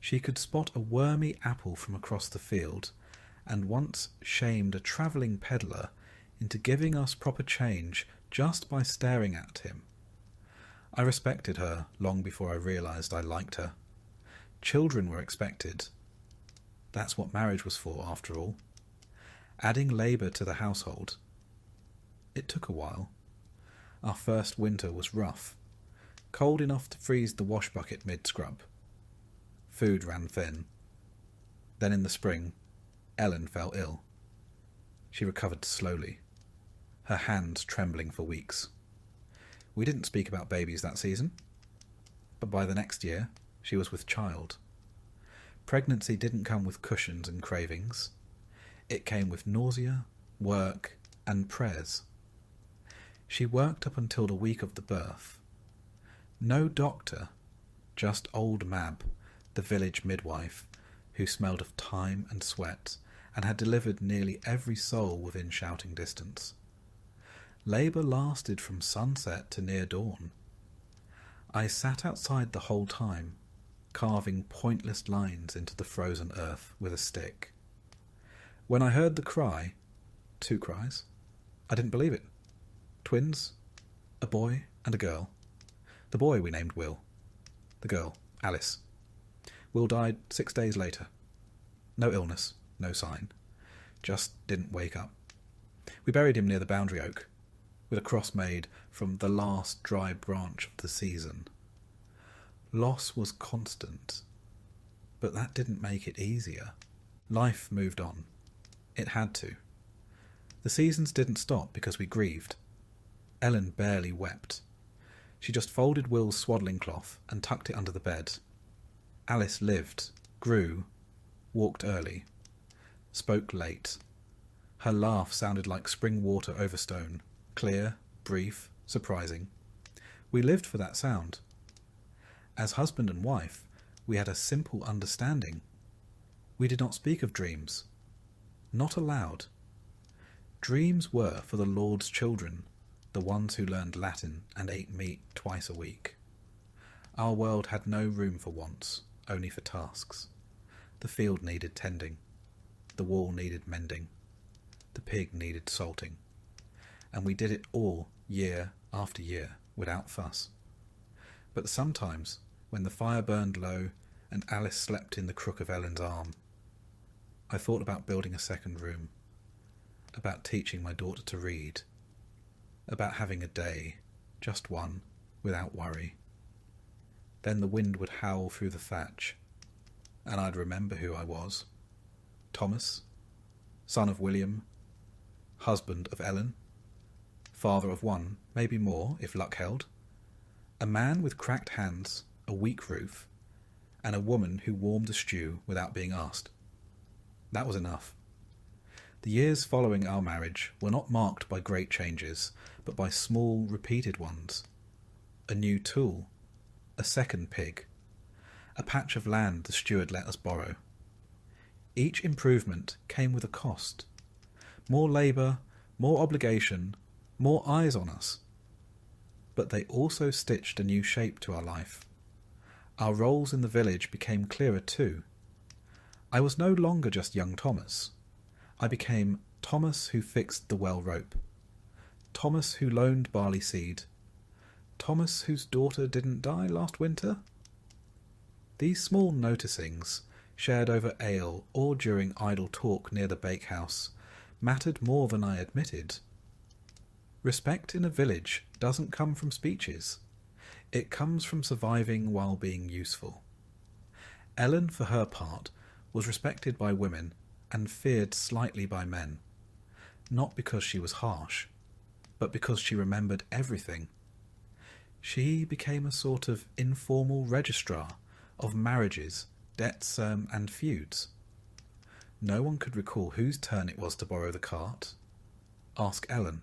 She could spot a wormy apple from across the field, and once shamed a travelling peddler into giving us proper change just by staring at him. I respected her long before I realised I liked her. Children were expected. That's what marriage was for, after all. Adding labour to the household. It took a while. Our first winter was rough. Cold enough to freeze the wash bucket mid-scrub. Food ran thin. Then in the spring, Ellen fell ill. She recovered slowly, her hands trembling for weeks. We didn't speak about babies that season, but by the next year, she was with child. Pregnancy didn't come with cushions and cravings. It came with nausea, work, and prayers. She worked up until the week of the birth. No doctor, just old Mab, the village midwife, who smelled of thyme and sweat, and had delivered nearly every soul within shouting distance. Labour lasted from sunset to near dawn. I sat outside the whole time, carving pointless lines into the frozen earth with a stick. When I heard the cry, 2 cries, I didn't believe it. Twins, a boy and a girl. The boy we named Will. The girl, Alice. Will died 6 days later. No illness, no sign. Just didn't wake up. We buried him near the boundary oak, with a cross made from the last dry branch of the season. Loss was constant, but that didn't make it easier. Life moved on. It had to. The seasons didn't stop because we grieved. Ellen barely wept. She just folded Will's swaddling cloth and tucked it under the bed. Alice lived, grew, walked early, spoke late. Her laugh sounded like spring water over stone, clear, brief, surprising. We lived for that sound. As husband and wife, we had a simple understanding. We did not speak of dreams. Not allowed. Dreams were for the Lord's children, the ones who learned Latin and ate meat twice a week. Our world had no room for wants, only for tasks. The field needed tending. The wall needed mending. The pig needed salting. And we did it all year after year without fuss. But sometimes, when the fire burned low and Alice slept in the crook of Ellen's arm, I thought about building a second room. about teaching my daughter to read, about having a day, just one, without worry. Then the wind would howl through the thatch, and I'd remember who I was. Thomas, son of William, husband of Ellen, father of one, maybe more, if luck held, a man with cracked hands, a weak roof, and a woman who warmed a stew without being asked. That was enough. The years following our marriage were not marked by great changes, but by small, repeated ones. A new tool, a second pig, a patch of land the steward let us borrow. Each improvement came with a cost. More labour, more obligation, more eyes on us. But they also stitched a new shape to our life. Our roles in the village became clearer too. I was no longer just young Thomas. I became Thomas who fixed the well rope, Thomas who loaned barley seed, Thomas whose daughter didn't die last winter. These small noticings, shared over ale or during idle talk near the bakehouse, mattered more than I admitted. Respect in a village doesn't come from speeches. It comes from surviving while being useful. Ellen, for her part, was respected by women and feared slightly by men, not because she was harsh, but because she remembered everything. She became a sort of informal registrar of marriages, debts, and feuds. No one could recall whose turn it was to borrow the cart. Ask Ellen.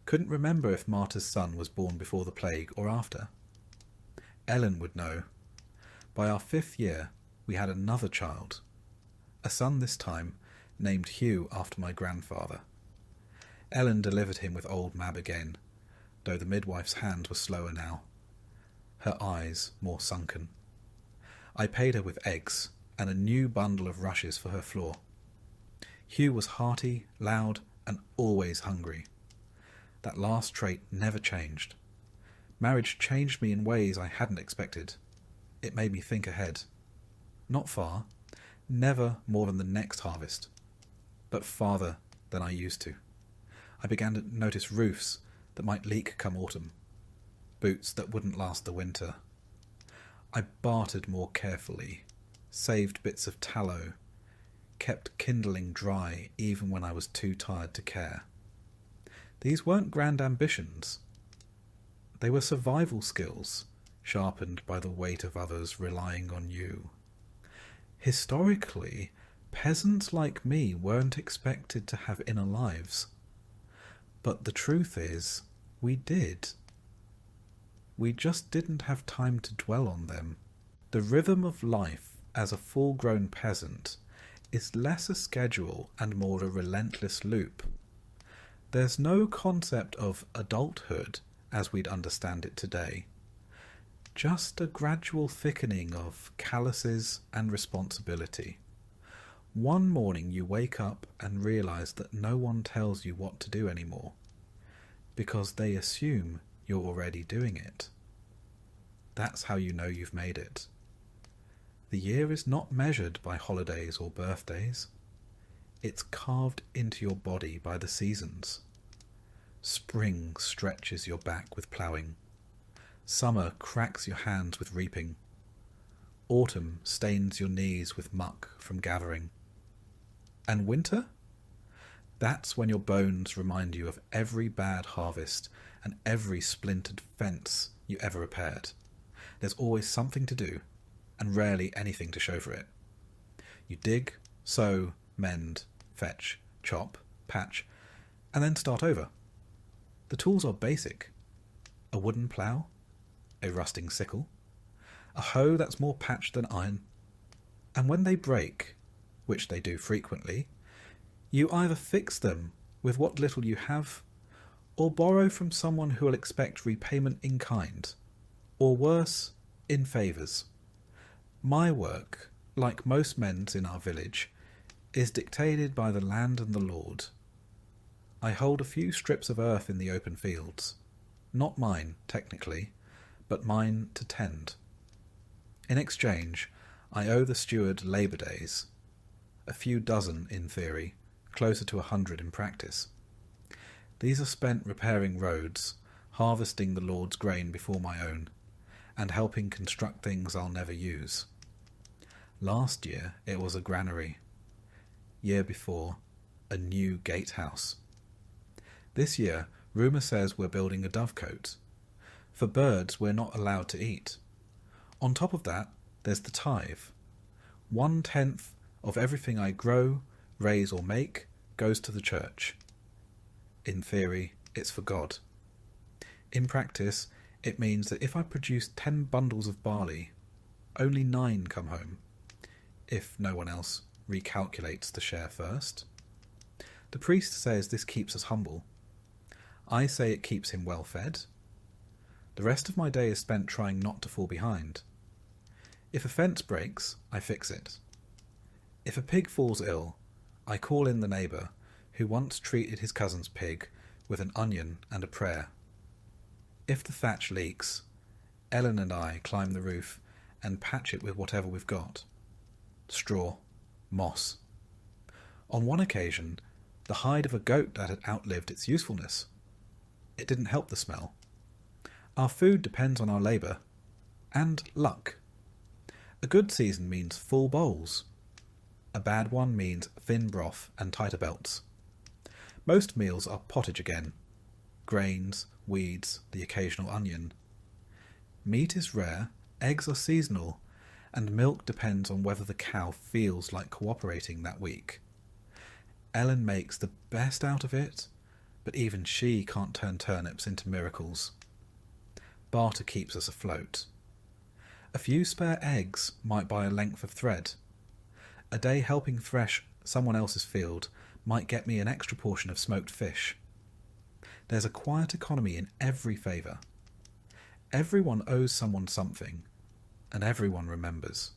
Couldn't remember if Martha's son was born before the plague or after. Ellen would know. By our 5th year, we had another child. A son this time, named Hugh after my grandfather. Ellen delivered him with old Mab again, though the midwife's hands were slower now, her eyes more sunken. I paid her with eggs and a new bundle of rushes for her floor. Hugh was hearty, loud, and always hungry. That last trait never changed. Marriage changed me in ways I hadn't expected. It made me think ahead. Not far, never more than the next harvest, but farther than I used to. I began to notice roofs that might leak come autumn, boots that wouldn't last the winter. I bartered more carefully, saved bits of tallow, kept kindling dry even when I was too tired to care. These weren't grand ambitions. They were survival skills, sharpened by the weight of others relying on you. Historically, peasants like me weren't expected to have inner lives. But the truth is, we did. We just didn't have time to dwell on them. The rhythm of life as a full-grown peasant is less a schedule and more a relentless loop. There's no concept of adulthood as we'd understand it today. Just a gradual thickening of calluses and responsibility. One morning you wake up and realise that no one tells you what to do anymore, because they assume you're already doing it. That's how you know you've made it. The year is not measured by holidays or birthdays. It's carved into your body by the seasons. Spring stretches your back with ploughing. Summer cracks your hands with reaping. Autumn stains your knees with muck from gathering. And winter? That's when your bones remind you of every bad harvest and every splintered fence you ever repaired. There's always something to do, and rarely anything to show for it. You dig, sow, mend, fetch, chop, patch, and then start over. The tools are basic. A wooden plough, a rusting sickle, a hoe that's more patched than iron. And when they break, which they do frequently, you either fix them with what little you have, or borrow from someone who will expect repayment in kind, or worse, in favours. My work, like most men's in our village, is dictated by the land and the Lord. I hold a few strips of earth in the open fields, not mine, technically, but mine to tend. In exchange, I owe the steward labour days, a few dozen in theory, closer to 100 in practice. These are spent repairing roads, harvesting the Lord's grain before my own, and helping construct things I'll never use. Last year it was a granary. Year before, a new gatehouse. This year, rumour says we're building a dovecote. For birds we're not allowed to eat. On top of that, there's the tithe. 1/10 of everything I grow, raise or make goes to the church. In theory, it's for God. In practice, it means that if I produce 10 bundles of barley, only 9 come home, if no one else recalculates the share first. The priest says this keeps us humble. I say it keeps him well fed. The rest of my day is spent trying not to fall behind. If a fence breaks, I fix it. If a pig falls ill, I call in the neighbour who once treated his cousin's pig with an onion and a prayer. If the thatch leaks, Ellen and I climb the roof and patch it with whatever we've got. Straw, moss. On one occasion, the hide of a goat that had outlived its usefulness. It didn't help the smell. Our food depends on our labour. And luck. A good season means full bowls. A bad one means thin broth and tighter belts. Most meals are pottage again. Grains, weeds, the occasional onion. Meat is rare, eggs are seasonal, and milk depends on whether the cow feels like cooperating that week. Ellen makes the best out of it, but even she can't turn turnips into miracles. Barter keeps us afloat. A few spare eggs might buy a length of thread. A day helping thresh someone else's field might get me an extra portion of smoked fish. There's a quiet economy in every favour. Everyone owes someone something, and everyone remembers.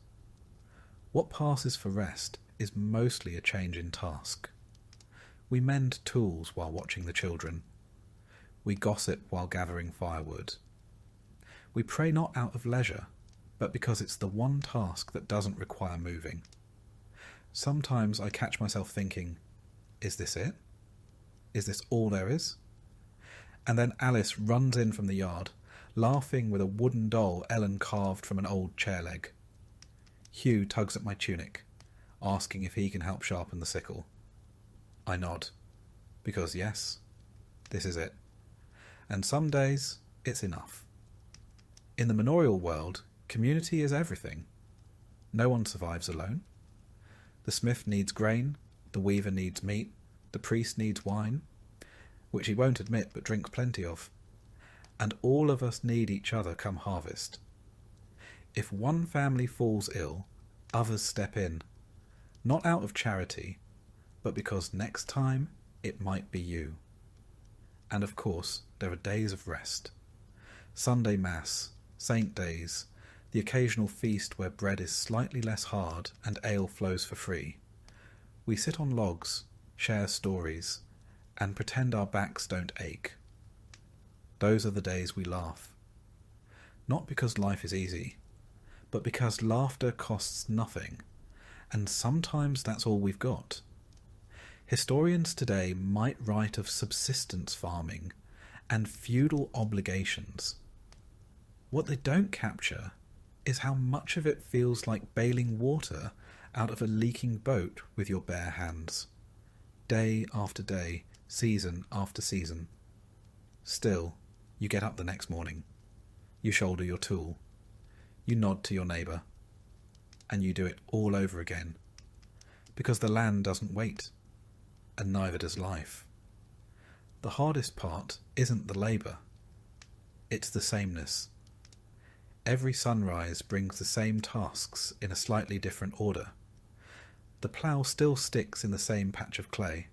What passes for rest is mostly a change in task. We mend tools while watching the children. We gossip while gathering firewood. We pray not out of leisure, but because it's the one task that doesn't require moving. Sometimes I catch myself thinking, is this it? Is this all there is? And then Alice runs in from the yard, laughing with a wooden doll Ellen carved from an old chair leg. Hugh tugs at my tunic, asking if he can help sharpen the sickle. I nod, because yes, this is it. And some days, it's enough. In the manorial world, community is everything. No one survives alone. The smith needs grain, the weaver needs meat, the priest needs wine, which he won't admit but drinks plenty of, and all of us need each other come harvest. If one family falls ill, others step in, not out of charity, but because next time it might be you. And of course, there are days of rest. Sunday Mass, Saint Days, the occasional feast where bread is slightly less hard and ale flows for free. We sit on logs, share stories, and pretend our backs don't ache. Those are the days we laugh. Not because life is easy, but because laughter costs nothing, and sometimes that's all we've got. Historians today might write of subsistence farming and feudal obligations. What they don't capture is how much of it feels like bailing water out of a leaking boat with your bare hands. Day after day, season after season. Still, you get up the next morning. You shoulder your tool. You nod to your neighbour. And you do it all over again. Because the land doesn't wait. And neither does life. The hardest part isn't the labour. It's the sameness. Every sunrise brings the same tasks in a slightly different order. The plough still sticks in the same patch of clay.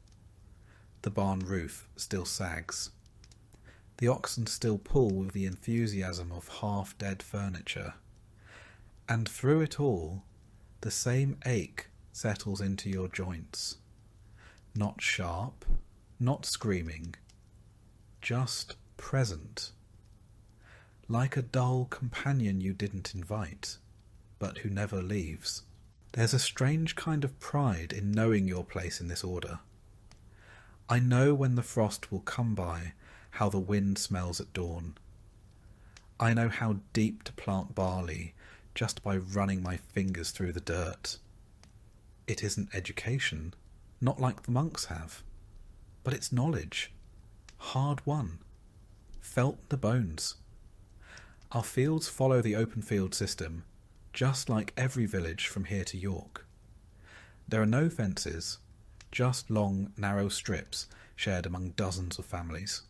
The barn roof still sags. The oxen still pull with the enthusiasm of half-dead furniture. And through it all, the same ache settles into your joints. Not sharp, not screaming, just present. Like a dull companion you didn't invite, but who never leaves. There's a strange kind of pride in knowing your place in this order. I know when the frost will come by, how the wind smells at dawn. I know how deep to plant barley just by running my fingers through the dirt. It isn't education, not like the monks have, but it's knowledge, hard won, felt in the bones. Our fields follow the open field system, just like every village from here to York. There are no fences, just long, narrow strips shared among dozens of families.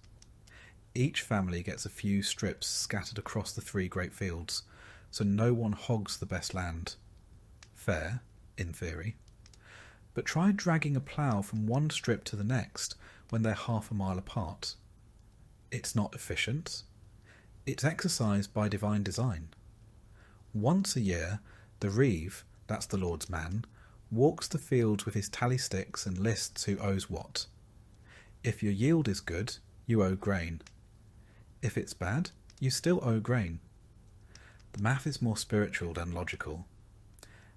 Each family gets a few strips scattered across the 3 great fields, so no one hogs the best land. Fair, in theory. But try dragging a plough from one strip to the next when they're half a mile apart. It's not efficient. It's exercise by divine design. Once a year, the reeve, that's the Lord's man, walks the fields with his tally sticks and lists who owes what. If your yield is good, you owe grain. If it's bad, you still owe grain. The math is more spiritual than logical.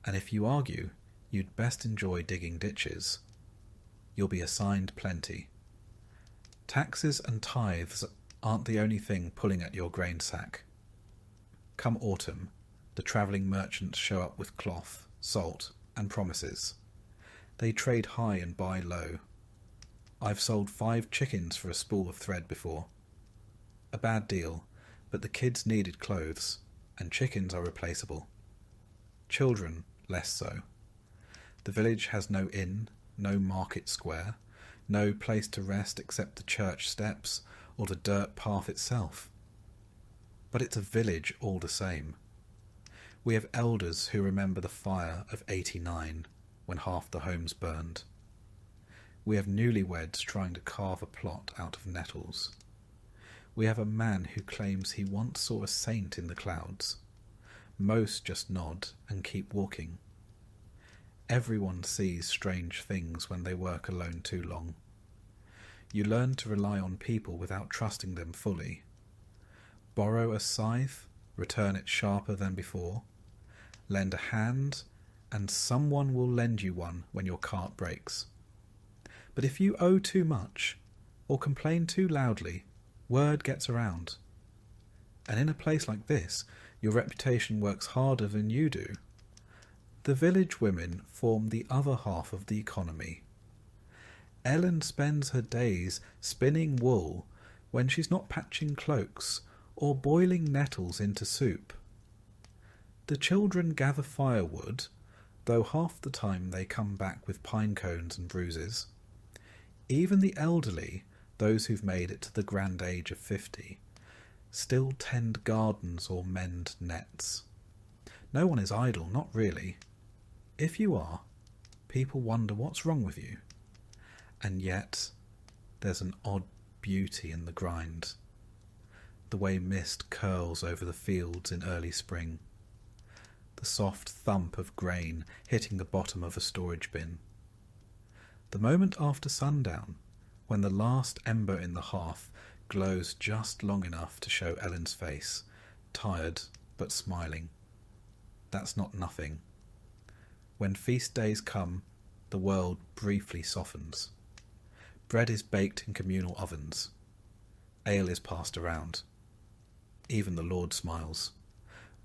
And if you argue, you'd best enjoy digging ditches. You'll be assigned plenty. Taxes and tithes aren't the only thing pulling at your grain sack. Come autumn, the travelling merchants show up with cloth, salt, and promises. They trade high and buy low. I've sold 5 chickens for a spool of thread before. A bad deal, but the kids needed clothes, and chickens are replaceable. Children, less so. The village has no inn, no market square, no place to rest except the church steps or the dirt path itself. But it's a village all the same. We have elders who remember the fire of '89 when half the homes burned. We have newlyweds trying to carve a plot out of nettles. We have a man who claims he once saw a saint in the clouds. Most just nod and keep walking. Everyone sees strange things when they work alone too long. You learn to rely on people without trusting them fully. Borrow a scythe, return it sharper than before. Lend a hand, and someone will lend you one when your cart breaks. But if you owe too much, or complain too loudly, word gets around. And in a place like this, your reputation works harder than you do. The village women form the other half of the economy. Ellen spends her days spinning wool when she's not patching cloaks or boiling nettles into soup. The children gather firewood, though half the time they come back with pine cones and bruises. Even the elderly, those who've made it to the grand age of 50, still tend gardens or mend nets. No one is idle, not really. If you are, people wonder what's wrong with you. And yet, there's an odd beauty in the grind. The way mist curls over the fields in early spring. The soft thump of grain hitting the bottom of a storage bin. The moment after sundown, when the last ember in the hearth glows just long enough to show Ellen's face, tired but smiling. That's not nothing. When feast days come, the world briefly softens. Bread is baked in communal ovens. Ale is passed around. Even the Lord smiles,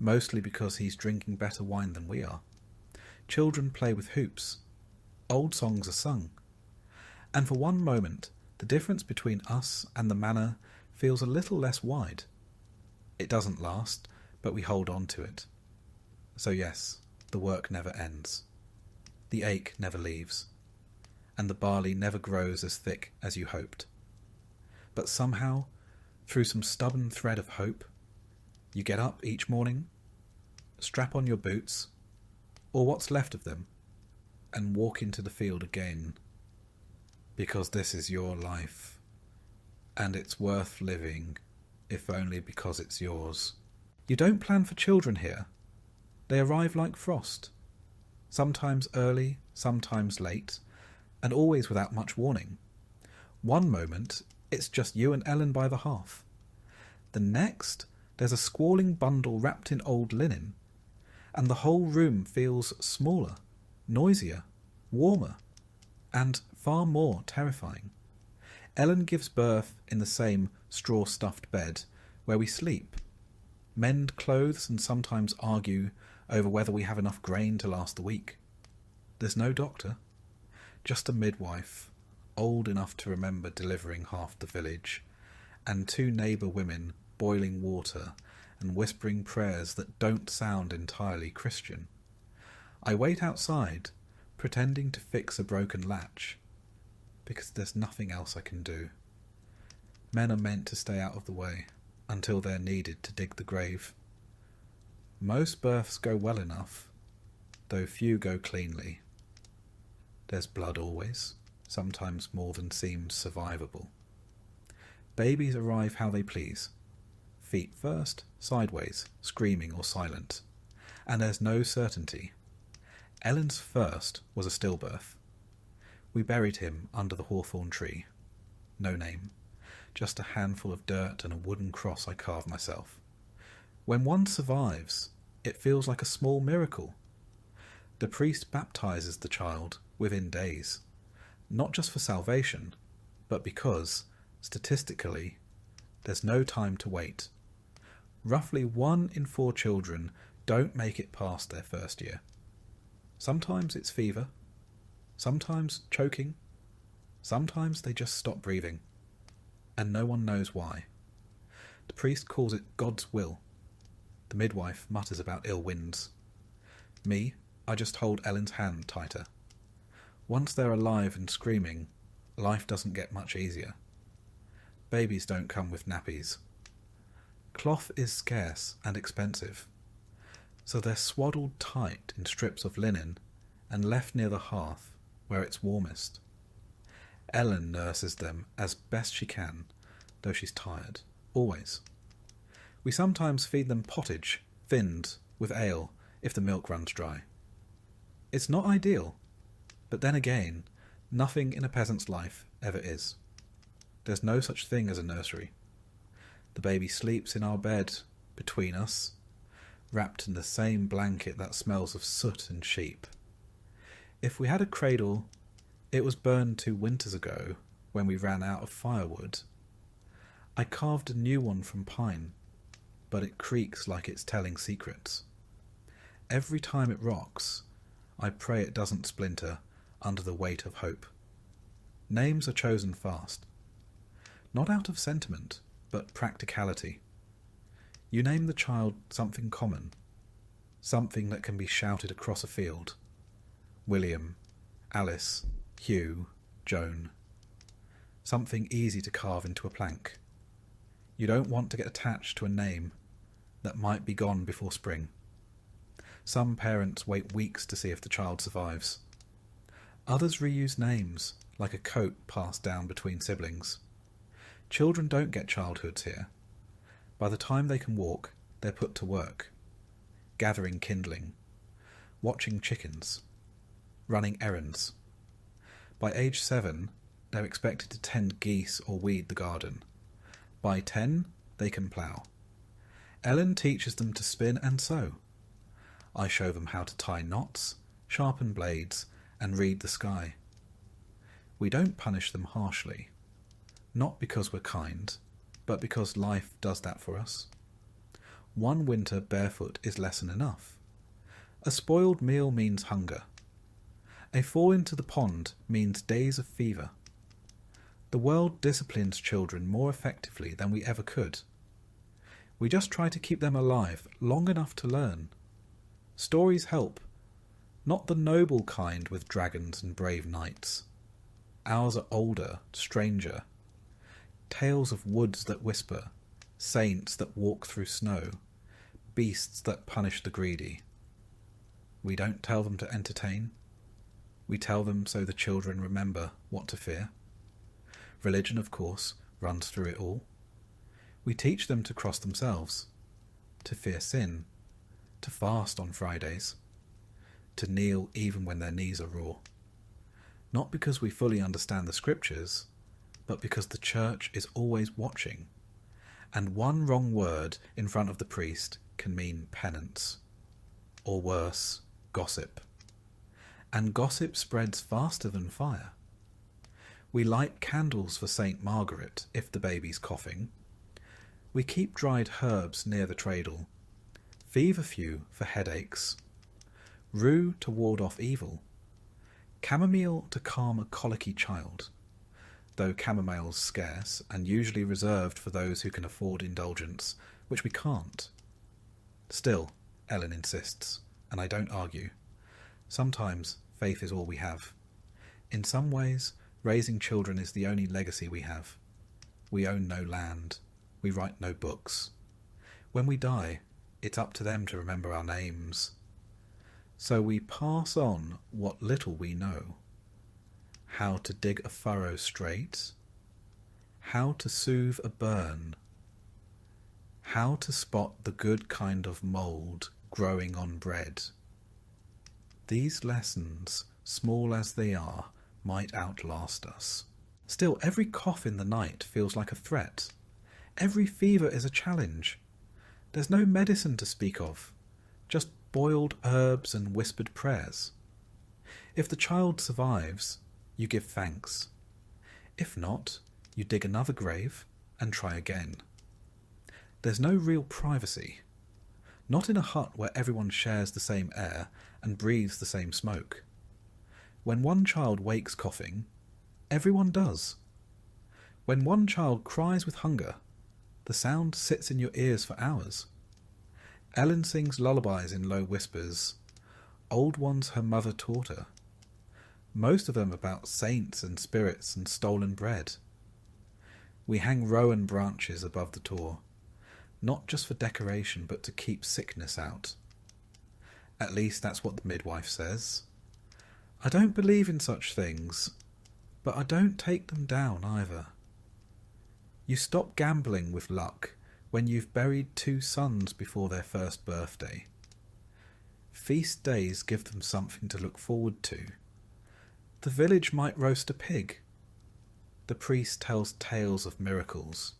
mostly because he's drinking better wine than we are. Children play with hoops. Old songs are sung. And for one moment, the difference between us and the manor feels a little less wide. It doesn't last, but we hold on to it. So yes, the work never ends. The ache never leaves. And the barley never grows as thick as you hoped. But somehow, through some stubborn thread of hope, you get up each morning, strap on your boots, or what's left of them, and walk into the field again. Because this is your life, and it's worth living, if only because it's yours. You don't plan for children here. They arrive like frost, sometimes early, sometimes late, and always without much warning. One moment, it's just you and Ellen by the hearth. The next, there's a squalling bundle wrapped in old linen, and the whole room feels smaller, noisier, warmer, and far more terrifying. Ellen gives birth in the same straw-stuffed bed where we sleep, mend clothes and sometimes argue over whether we have enough grain to last the week. There's no doctor, just a midwife, old enough to remember delivering half the village, and 2 neighbour women boiling water and whispering prayers that don't sound entirely Christian. I wait outside, pretending to fix a broken latch, because there's nothing else I can do. Men are meant to stay out of the way until they're needed to dig the grave. Most births go well enough, though few go cleanly. There's blood always, sometimes more than seems survivable. Babies arrive how they please. Feet first, sideways, screaming or silent. And there's no certainty. Ellen's first was a stillbirth. We buried him under the hawthorn tree. No name. Just a handful of dirt and a wooden cross I carved myself. When one survives, it feels like a small miracle. The priest baptizes the child within days, not just for salvation, but because, statistically, there's no time to wait. Roughly 1 in 4 children don't make it past their first year. Sometimes it's fever, sometimes choking, sometimes they just stop breathing, and no one knows why. The priest calls it God's will. The midwife mutters about ill winds. Me, I just hold Ellen's hand tighter. Once they're alive and screaming, life doesn't get much easier. Babies don't come with nappies. Cloth is scarce and expensive, so they're swaddled tight in strips of linen and left near the hearth where it's warmest. Ellen nurses them as best she can, though she's tired, always. We sometimes feed them pottage, thinned, with ale, if the milk runs dry. It's not ideal, but then again, nothing in a peasant's life ever is. There's no such thing as a nursery. The baby sleeps in our bed, between us, wrapped in the same blanket that smells of soot and sheep. If we had a cradle, it was burned 2 winters ago when we ran out of firewood. I carved a new one from pine, but it creaks like it's telling secrets. Every time it rocks, I pray it doesn't splinter under the weight of hope. Names are chosen fast, not out of sentiment, but practicality. You name the child something common, something that can be shouted across a field. William, Alice, Hugh, Joan. Something easy to carve into a plank. You don't want to get attached to a name that might be gone before spring. Some parents wait weeks to see if the child survives. Others reuse names, like a coat passed down between siblings. Children don't get childhoods here. By the time they can walk, they're put to work, gathering kindling, watching chickens, running errands. By age 7, they're expected to tend geese or weed the garden. By 10, they can plough. Ellen teaches them to spin and sew. I show them how to tie knots, sharpen blades, and read the sky. We don't punish them harshly, not because we're kind, but because life does that for us. 1 winter barefoot is lesson enough. A spoiled meal means hunger. A fall into the pond means days of fever. The world disciplines children more effectively than we ever could. We just try to keep them alive long enough to learn. Stories help, not the noble kind with dragons and brave knights. Ours are older, stranger. Tales of woods that whisper, saints that walk through snow, beasts that punish the greedy. We don't tell them to entertain. We tell them so the children remember what to fear. Religion, of course, runs through it all. We teach them to cross themselves, to fear sin, to fast on Fridays, to kneel even when their knees are raw. Not because we fully understand the scriptures, but because the church is always watching, and 1 wrong word in front of the priest can mean penance, or worse, gossip. And gossip spreads faster than fire. We light candles for St. Margaret if the baby's coughing. We keep dried herbs near the cradle. Feverfew for headaches. Rue to ward off evil. Chamomile to calm a colicky child, though chamomile's scarce and usually reserved for those who can afford indulgence, which we can't. Still, Ellen insists, and I don't argue. Sometimes faith is all we have. In some ways, raising children is the only legacy we have. We own no land. We write no books. When we die, it's up to them to remember our names. So we pass on what little we know. How to dig a furrow straight. How to soothe a burn. How to spot the good kind of mould growing on bread. These lessons, small as they are, might outlast us. Still, every cough in the night feels like a threat. Every fever is a challenge. There's no medicine to speak of, just boiled herbs and whispered prayers. If the child survives, you give thanks. If not, you dig another grave and try again. There's no real privacy. Not in a hut where everyone shares the same air and breathes the same smoke. When one child wakes coughing, everyone does. When one child cries with hunger, the sound sits in your ears for hours. Ellen sings lullabies in low whispers, old ones her mother taught her, most of them about saints and spirits and stolen bread. We hang rowan branches above the door, not just for decoration but to keep sickness out. At least that's what the midwife says. I don't believe in such things, but I don't take them down either. You stop gambling with luck when you've buried 2 sons before their first birthday. Feast days give them something to look forward to. The village might roast a pig. The priest tells tales of miracles.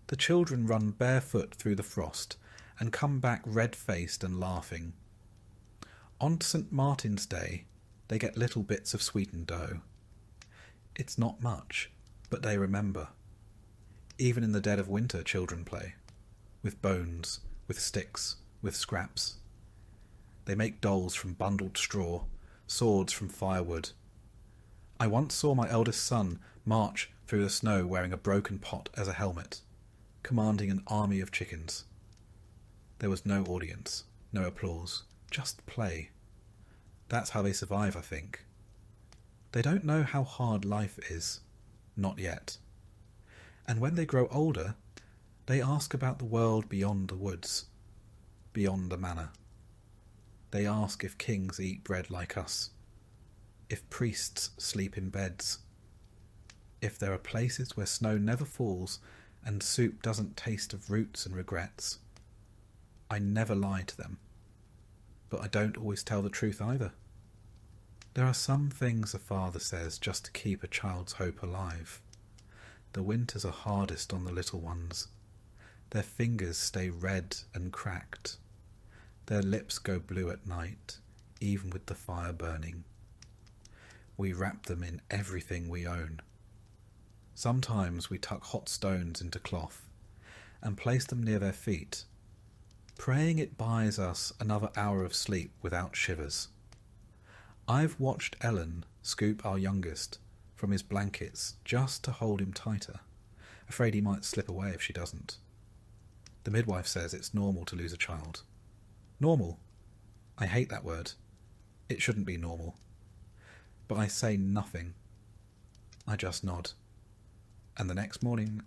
The children run barefoot through the frost and come back red-faced and laughing. On St. Martin's Day, they get little bits of sweetened dough. It's not much, but they remember. Even in the dead of winter, children play. With bones, with sticks, with scraps. They make dolls from bundled straw, swords from firewood. I once saw my eldest son march through the snow wearing a broken pot as a helmet, commanding an army of chickens. There was no audience, no applause, just play. That's how they survive, I think. They don't know how hard life is. Not yet. And when they grow older, they ask about the world beyond the woods, beyond the manor. They ask if kings eat bread like us, if priests sleep in beds, if there are places where snow never falls and soup doesn't taste of roots and regrets. I never lie to them, but I don't always tell the truth either. There are some things a father says just to keep a child's hope alive. The winters are hardest on the little ones. Their fingers stay red and cracked. Their lips go blue at night, even with the fire burning. We wrap them in everything we own. Sometimes we tuck hot stones into cloth and place them near their feet, praying it buys us another hour of sleep without shivers. I've watched Ellen scoop our youngest from his blankets just to hold him tighter, afraid he might slip away if she doesn't. The midwife says it's normal to lose a child. Normal? I hate that word. It shouldn't be normal. But I say nothing. I just nod. And the next morning,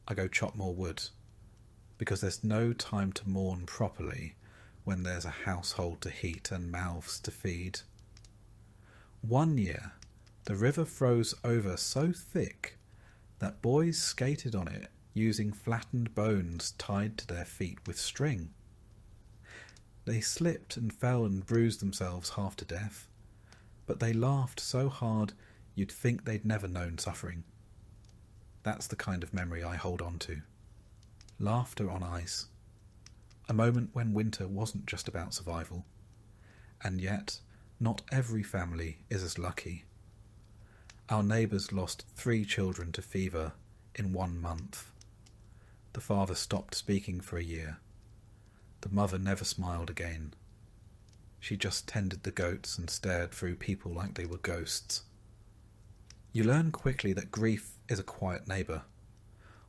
I go chop more wood, because there's no time to mourn properly when there's a household to heat and mouths to feed. One year, the river froze over so thick that boys skated on it using flattened bones tied to their feet with string. They slipped and fell and bruised themselves half to death, but they laughed so hard you'd think they'd never known suffering. That's the kind of memory I hold on to. Laughter on ice. A moment when winter wasn't just about survival. And yet, not every family is as lucky. Our neighbours lost 3 children to fever in 1 month. The father stopped speaking for a year. The mother never smiled again. She just tended the goats and stared through people like they were ghosts. You learn quickly that grief is a quiet neighbour,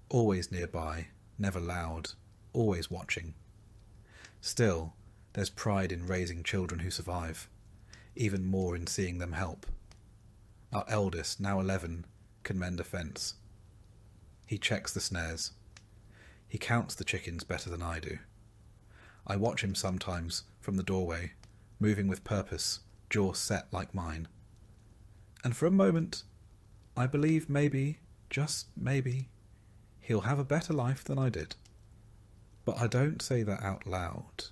always nearby, never loud, always watching. Still, there's pride in raising children who survive, even more in seeing them help. Our eldest, now 11, can mend a fence. He checks the snares. He counts the chickens better than I do. I watch him sometimes from the doorway, moving with purpose, jaw set like mine. And for a moment, I believe maybe, just maybe, he'll have a better life than I did. But I don't say that out loud.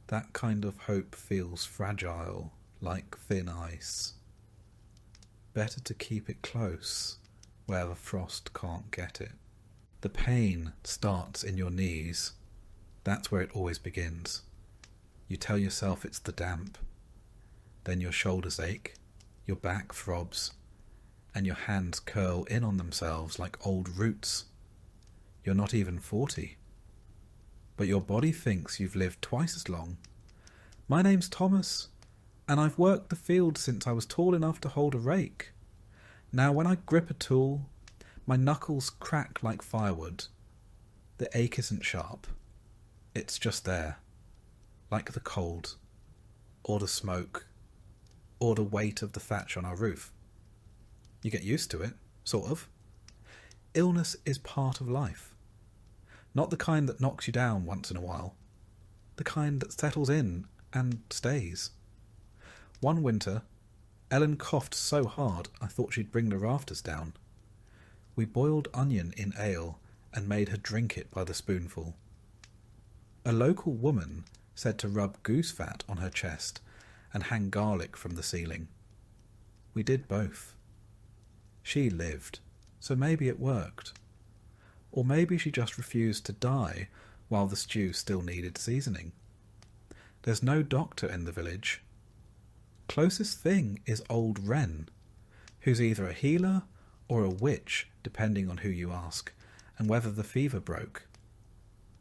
That kind of hope feels fragile, like thin ice. Better to keep it close, where the frost can't get it. The pain starts in your knees. That's where it always begins. You tell yourself it's the damp. Then your shoulders ache, your back throbs, and your hands curl in on themselves like old roots. You're not even 40. But your body thinks you've lived twice as long. My name's Thomas, and I've worked the field since I was tall enough to hold a rake. Now when I grip a tool, my knuckles crack like firewood. The ache isn't sharp. It's just there, like the cold, or the smoke, or the weight of the thatch on our roof. You get used to it, sort of. Illness is part of life. Not the kind that knocks you down once in a while. The kind that settles in and stays. One winter, Ellen coughed so hard I thought she'd bring the rafters down. We boiled onion in ale and made her drink it by the spoonful. A local woman said to rub goose fat on her chest and hang garlic from the ceiling. We did both. She lived, so maybe it worked. Or maybe she just refused to die while the stew still needed seasoning. There's no doctor in the village. Closest thing is old Wren, who's either a healer or a witch, depending on who you ask, and whether the fever broke.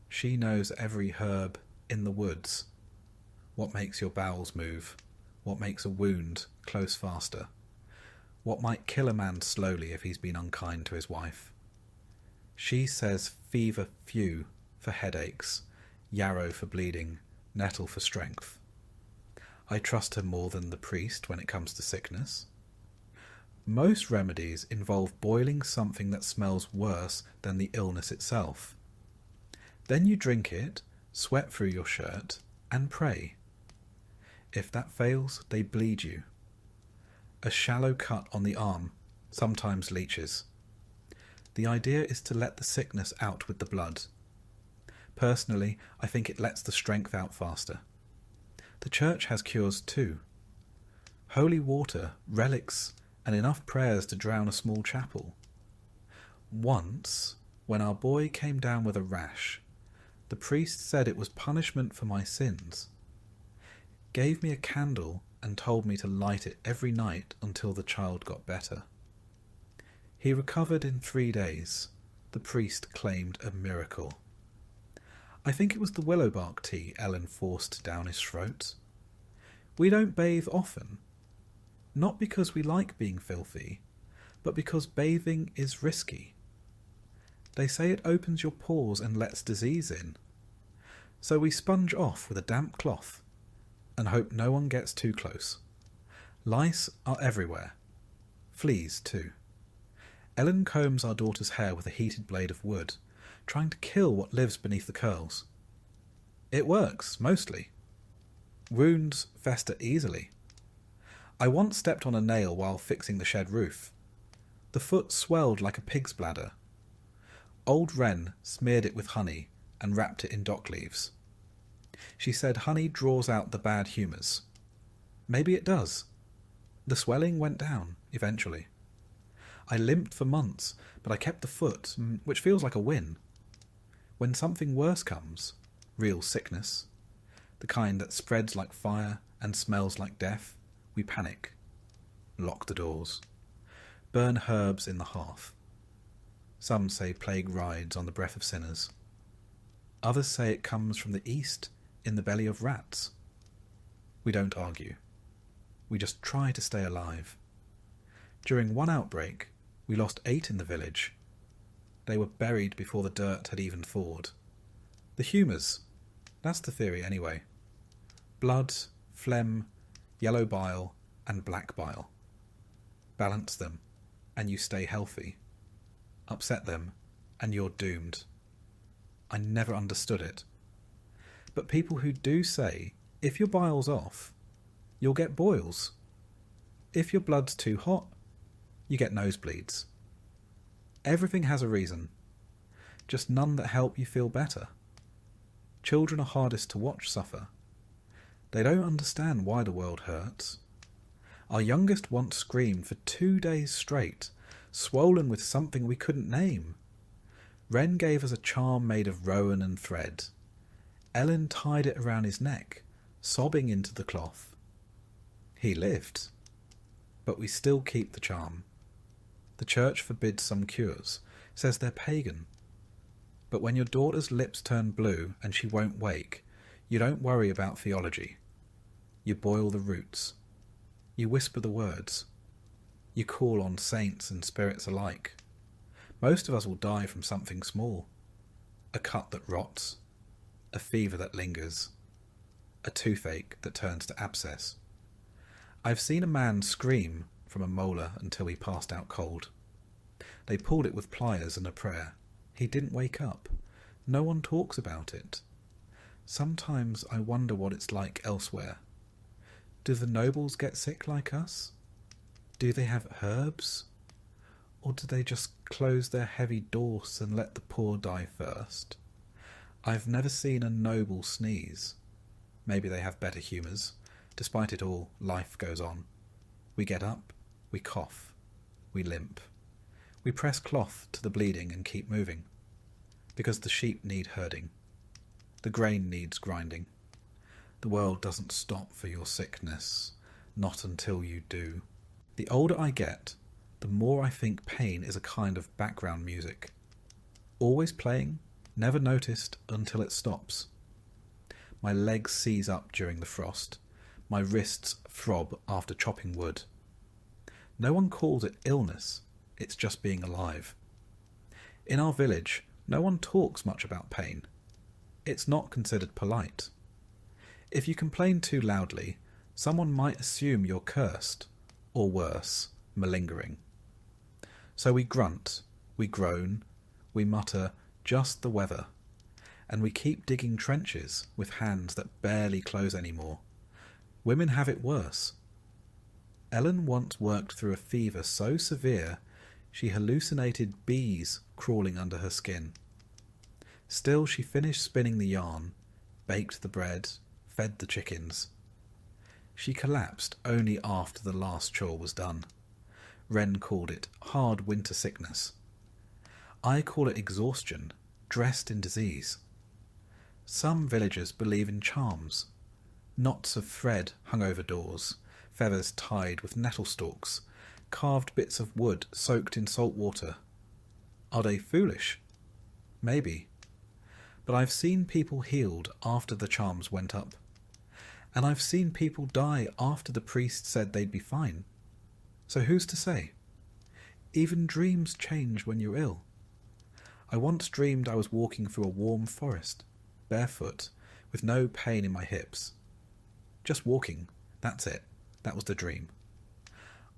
She knows every herb in the woods. What makes your bowels move? What makes a wound close faster? What might kill a man slowly if he's been unkind to his wife? She says fever few for headaches, yarrow for bleeding, nettle for strength. I trust her more than the priest when it comes to sickness. Most remedies involve boiling something that smells worse than the illness itself. Then you drink it, sweat through your shirt, and pray. If that fails, they bleed you. A shallow cut on the arm sometimes leaches. The idea is to let the sickness out with the blood. Personally, I think it lets the strength out faster. The church has cures too. Holy water, relics, and enough prayers to drown a small chapel. Once, when our boy came down with a rash, the priest said it was punishment for my sins. Gave me a candle and told me to light it every night until the child got better. He recovered in 3 days. The priest claimed a miracle. I think it was the willow bark tea Ellen forced down his throat. We don't bathe often. Not because we like being filthy, but because bathing is risky. They say it opens your pores and lets disease in. So we sponge off with a damp cloth and hope no one gets too close. Lice are everywhere. Fleas too. Ellen combs our daughter's hair with a heated blade of wood, trying to kill what lives beneath the curls. It works, mostly. Wounds fester easily. I once stepped on a nail while fixing the shed roof. The foot swelled like a pig's bladder. Old Wren smeared it with honey and wrapped it in dock leaves. She said honey draws out the bad humours. Maybe it does. The swelling went down, eventually. I limped for months, but I kept the foot, which feels like a win. When something worse comes, real sickness, the kind that spreads like fire and smells like death, we panic. Lock the doors. burn herbs in the hearth. Some say plague rides on the breath of sinners. Others say it comes from the east in the belly of rats. We don't argue. We just try to stay alive. During one outbreak, we lost 8 in the village. They were buried before the dirt had even thawed. The humours. That's the theory anyway. Blood, phlegm, yellow bile, and black bile. Balance them, and you stay healthy. Upset them, and you're doomed. I never understood it. But people who do say, if your bile's off, you'll get boils. If your blood's too hot, you get nosebleeds. Everything has a reason, just none that help you feel better. Children are hardest to watch suffer. They don't understand why the world hurts. Our youngest once screamed for 2 days straight, swollen with something we couldn't name. Wren gave us a charm made of rowan and thread. Ellen tied it around his neck, sobbing into the cloth. He lived, but we still keep the charm. The church forbids some cures, says they're pagan. But when your daughter's lips turn blue and she won't wake, you don't worry about theology. You boil the roots. You whisper the words. You call on saints and spirits alike. Most of us will die from something small. A cut that rots. A fever that lingers. A toothache that turns to abscess. I've seen a man scream from a molar until he passed out cold. They pulled it with pliers and a prayer. He didn't wake up. No one talks about it. Sometimes I wonder what it's like elsewhere. Do the nobles get sick like us? Do they have herbs? Or do they just close their heavy doors and let the poor die first? I've never seen a noble sneeze. Maybe they have better humours. Despite it all, life goes on. We get up, we cough, we limp. We press cloth to the bleeding and keep moving. Because the sheep need herding. The grain needs grinding. The world doesn't stop for your sickness, not until you do. The older I get, the more I think pain is a kind of background music. Always playing, never noticed until it stops. My legs seize up during the frost. My wrists throb after chopping wood. No one calls it illness, it's just being alive. In our village, no one talks much about pain. It's not considered polite. If you complain too loudly, someone might assume you're cursed, or worse, malingering. So we grunt, we groan, we mutter just the weather, and we keep digging trenches with hands that barely close anymore. Women have it worse. Ellen once worked through a fever so severe she hallucinated bees crawling under her skin. Still she finished spinning the yarn, baked the bread, fed the chickens. She collapsed only after the last chore was done. Wren called it hard winter sickness. I call it exhaustion, dressed in disease. Some villagers believe in charms. Knots of thread hung over doors, feathers tied with nettle stalks, carved bits of wood soaked in salt water. Are they foolish? Maybe. But I've seen people healed after the charms went up. And I've seen people die after the priest said they'd be fine. So who's to say? Even dreams change when you're ill. I once dreamed I was walking through a warm forest, barefoot, with no pain in my hips. Just walking, that's it. That was the dream.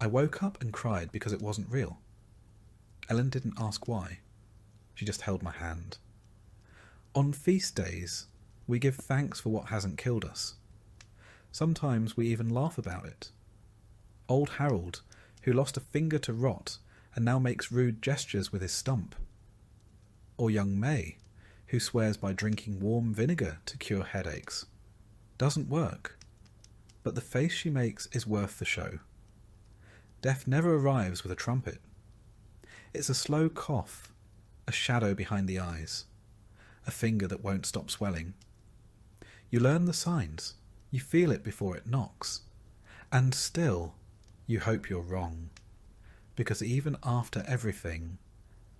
I woke up and cried because it wasn't real. Ellen didn't ask why. She just held my hand. On feast days, we give thanks for what hasn't killed us. Sometimes we even laugh about it. Old Harold, who lost a finger to rot and now makes rude gestures with his stump. Or young May, who swears by drinking warm vinegar to cure headaches. Doesn't work. But the face she makes is worth the show. Death never arrives with a trumpet. It's a slow cough, a shadow behind the eyes, a finger that won't stop swelling. You learn the signs, you feel it before it knocks, and still you hope you're wrong, Because even after everything,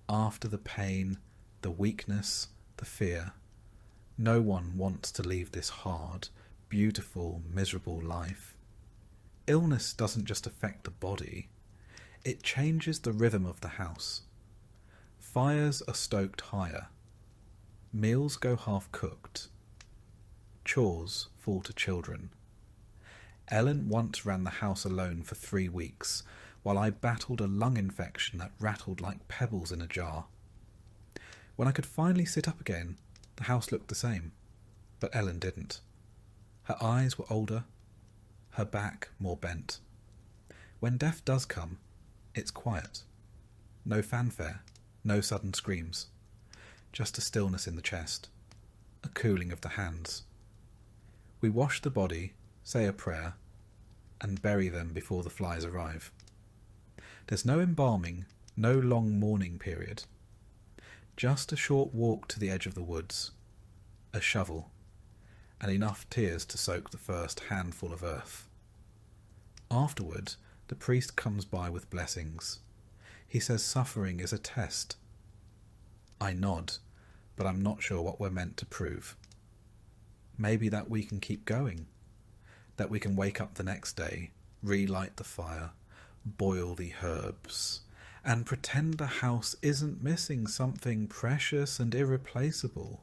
after the pain, the weakness, the fear, no one wants to leave this hard, beautiful, miserable life. Illness doesn't just affect the body, it changes the rhythm of the house. Fires are stoked higher. Meals go half-cooked. Chores fall to children. Ellen once ran the house alone for 3 weeks, while I battled a lung infection that rattled like pebbles in a jar. When I could finally sit up again, the house looked the same, but Ellen didn't. Her eyes were older, her back more bent. When death does come, it's quiet. No fanfare, no sudden screams. Just a stillness in the chest, a cooling of the hands. We wash the body, say a prayer, and bury them before the flies arrive. There's no embalming, no long mourning period. Just a short walk to the edge of the woods, a shovel, and enough tears to soak the first handful of earth. Afterward, the priest comes by with blessings. He says suffering is a test. I nod, but I'm not sure what we're meant to prove. Maybe that we can keep going, that we can wake up the next day, relight the fire, boil the herbs, and pretend the house isn't missing something precious and irreplaceable.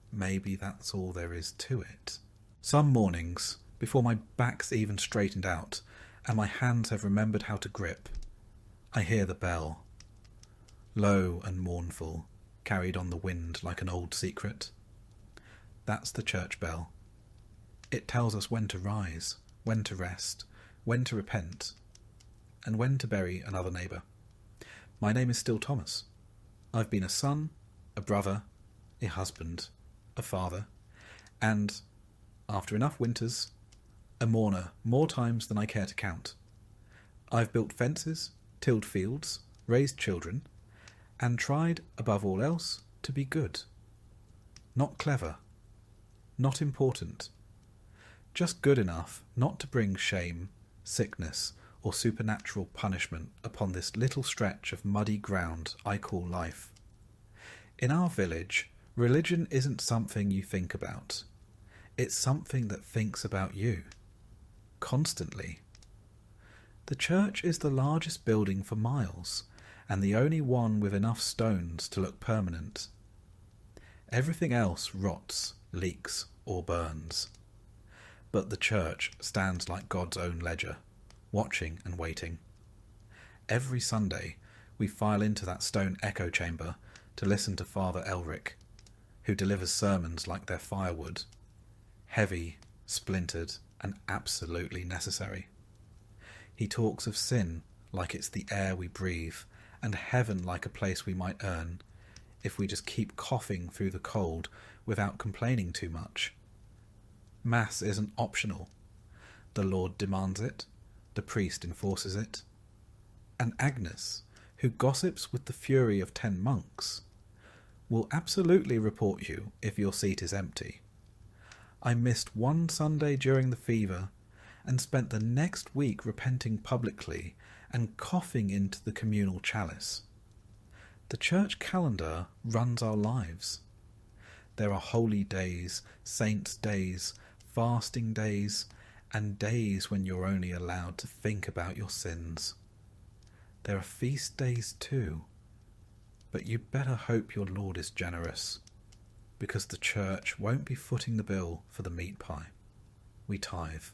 Maybe that's all there is to it. Some mornings, before my back's even straightened out, and my hands have remembered how to grip, I hear the bell, low and mournful, carried on the wind like an old secret. That's the church bell. It tells us when to rise, when to rest, when to repent, and when to bury another neighbour. My name is still Thomas. I've been a son, a brother, a husband, a father, and, after enough winters, a mourner more times than I care to count. I've built fences, tilled fields, raised children, and tried, above all else, to be good. Not clever, not important, just good enough not to bring shame, sickness, or supernatural punishment upon this little stretch of muddy ground I call life. In our village, religion isn't something you think about. It's something that thinks about you. Constantly. The church is the largest building for miles, and the only one with enough stones to look permanent. Everything else rots, leaks, or burns. But the church stands like God's own ledger, watching and waiting. Every Sunday we file into that stone echo chamber to listen to Father Elric, who delivers sermons like they're firewood, heavy, splintered, and absolutely necessary. He talks of sin like it's the air we breathe, and heaven like a place we might earn, if we just keep coughing through the cold without complaining too much. Mass isn't optional. The Lord demands it, the priest enforces it. And Agnes, who gossips with the fury of 10 monks, will absolutely report you if your seat is empty. I missed one Sunday during the fever and spent the next week repenting publicly and coughing into the communal chalice. The church calendar runs our lives. There are holy days, saints' days, fasting days, and days when you're only allowed to think about your sins. There are feast days too, but you better hope your Lord is generous, because the church won't be footing the bill for the meat pie. We tithe,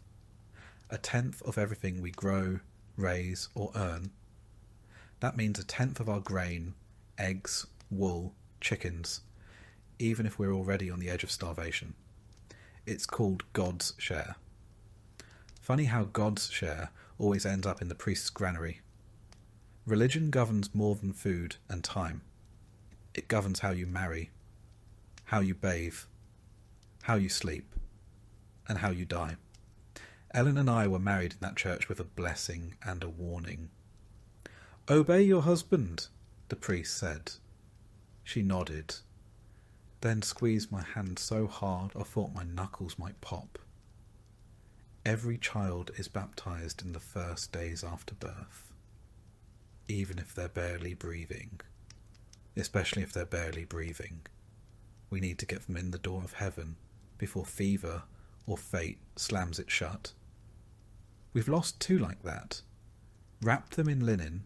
1/10 of everything we grow, raise, or earn. That means 1/10 of our grain, eggs, wool, chickens, even if we're already on the edge of starvation. It's called God's share. Funny how God's share always ends up in the priest's granary. Religion governs more than food and time. It governs how you marry, how you bathe, how you sleep, and how you die. Ellen and I were married in that church with a blessing and a warning. "Obey your husband," the priest said. She nodded, then squeezed my hand so hard I thought my knuckles might pop. Every child is baptized in the first days after birth. even if they're barely breathing. Especially if they're barely breathing. We need to get them in the door of heaven before fever or fate slams it shut. We've lost 2 like that. Wrapped them in linen,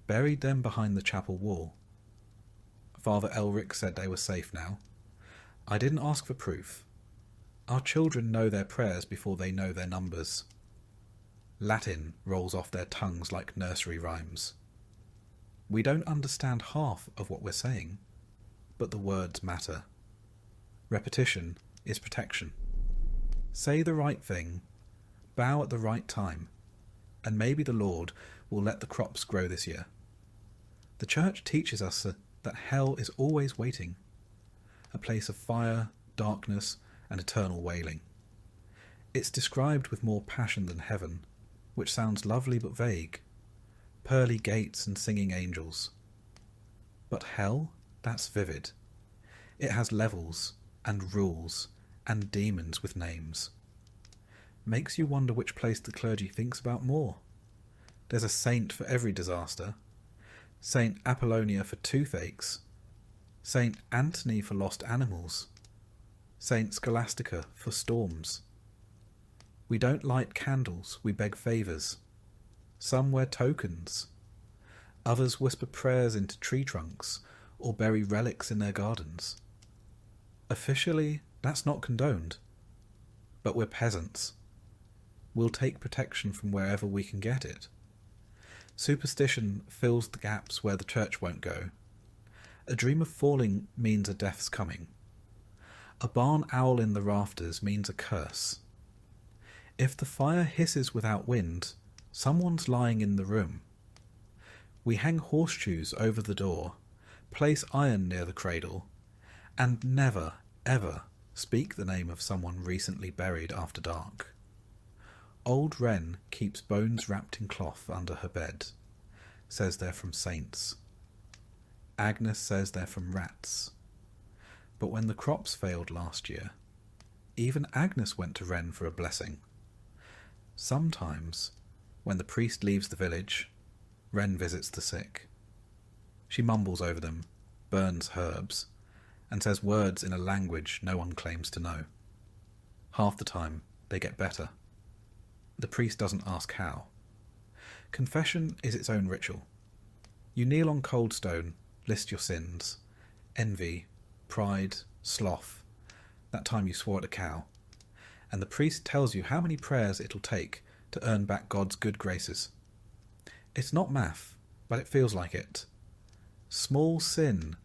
buried them behind the chapel wall. Father Elric said they were safe now. I didn't ask for proof. Our children know their prayers before they know their numbers. Latin rolls off their tongues like nursery rhymes. We don't understand half of what we're saying, but the words matter. Repetition is protection. Say the right thing, bow at the right time, and maybe the Lord will let the crops grow this year. The Church teaches us that hell is always waiting, a place of fire, darkness, and eternal wailing. It's described with more passion than heaven, which sounds lovely but vague. Pearly gates and singing angels. But hell, that's vivid. It has levels and rules and demons with names. Makes you wonder which place the clergy thinks about more. There's a saint for every disaster. Saint Apollonia for toothaches. Saint Anthony for lost animals. Saint Scholastica for storms. We don't light candles, we beg favours. Some wear tokens. Others whisper prayers into tree trunks or bury relics in their gardens. Officially, that's not condoned. But we're peasants. We'll take protection from wherever we can get it. Superstition fills the gaps where the church won't go. A dream of falling means a death's coming. A barn owl in the rafters means a curse. If the fire hisses without wind, someone's lying in the room. We hang horseshoes over the door, place iron near the cradle, and never, ever speak the name of someone recently buried after dark. Old Wren keeps bones wrapped in cloth under her bed, says they're from saints. Agnes says they're from rats. But when the crops failed last year, even Agnes went to Wren for a blessing. Sometimes, when the priest leaves the village, Wren visits the sick. She mumbles over them, burns herbs, and says words in a language no one claims to know. Half the time, they get better. The priest doesn't ask how. Confession is its own ritual. You kneel on cold stone, list your sins, envy, pride, sloth, that time you swore at a cow, and the priest tells you how many prayers it'll take to earn back God's good graces. It's not math, but it feels like it. Small sin,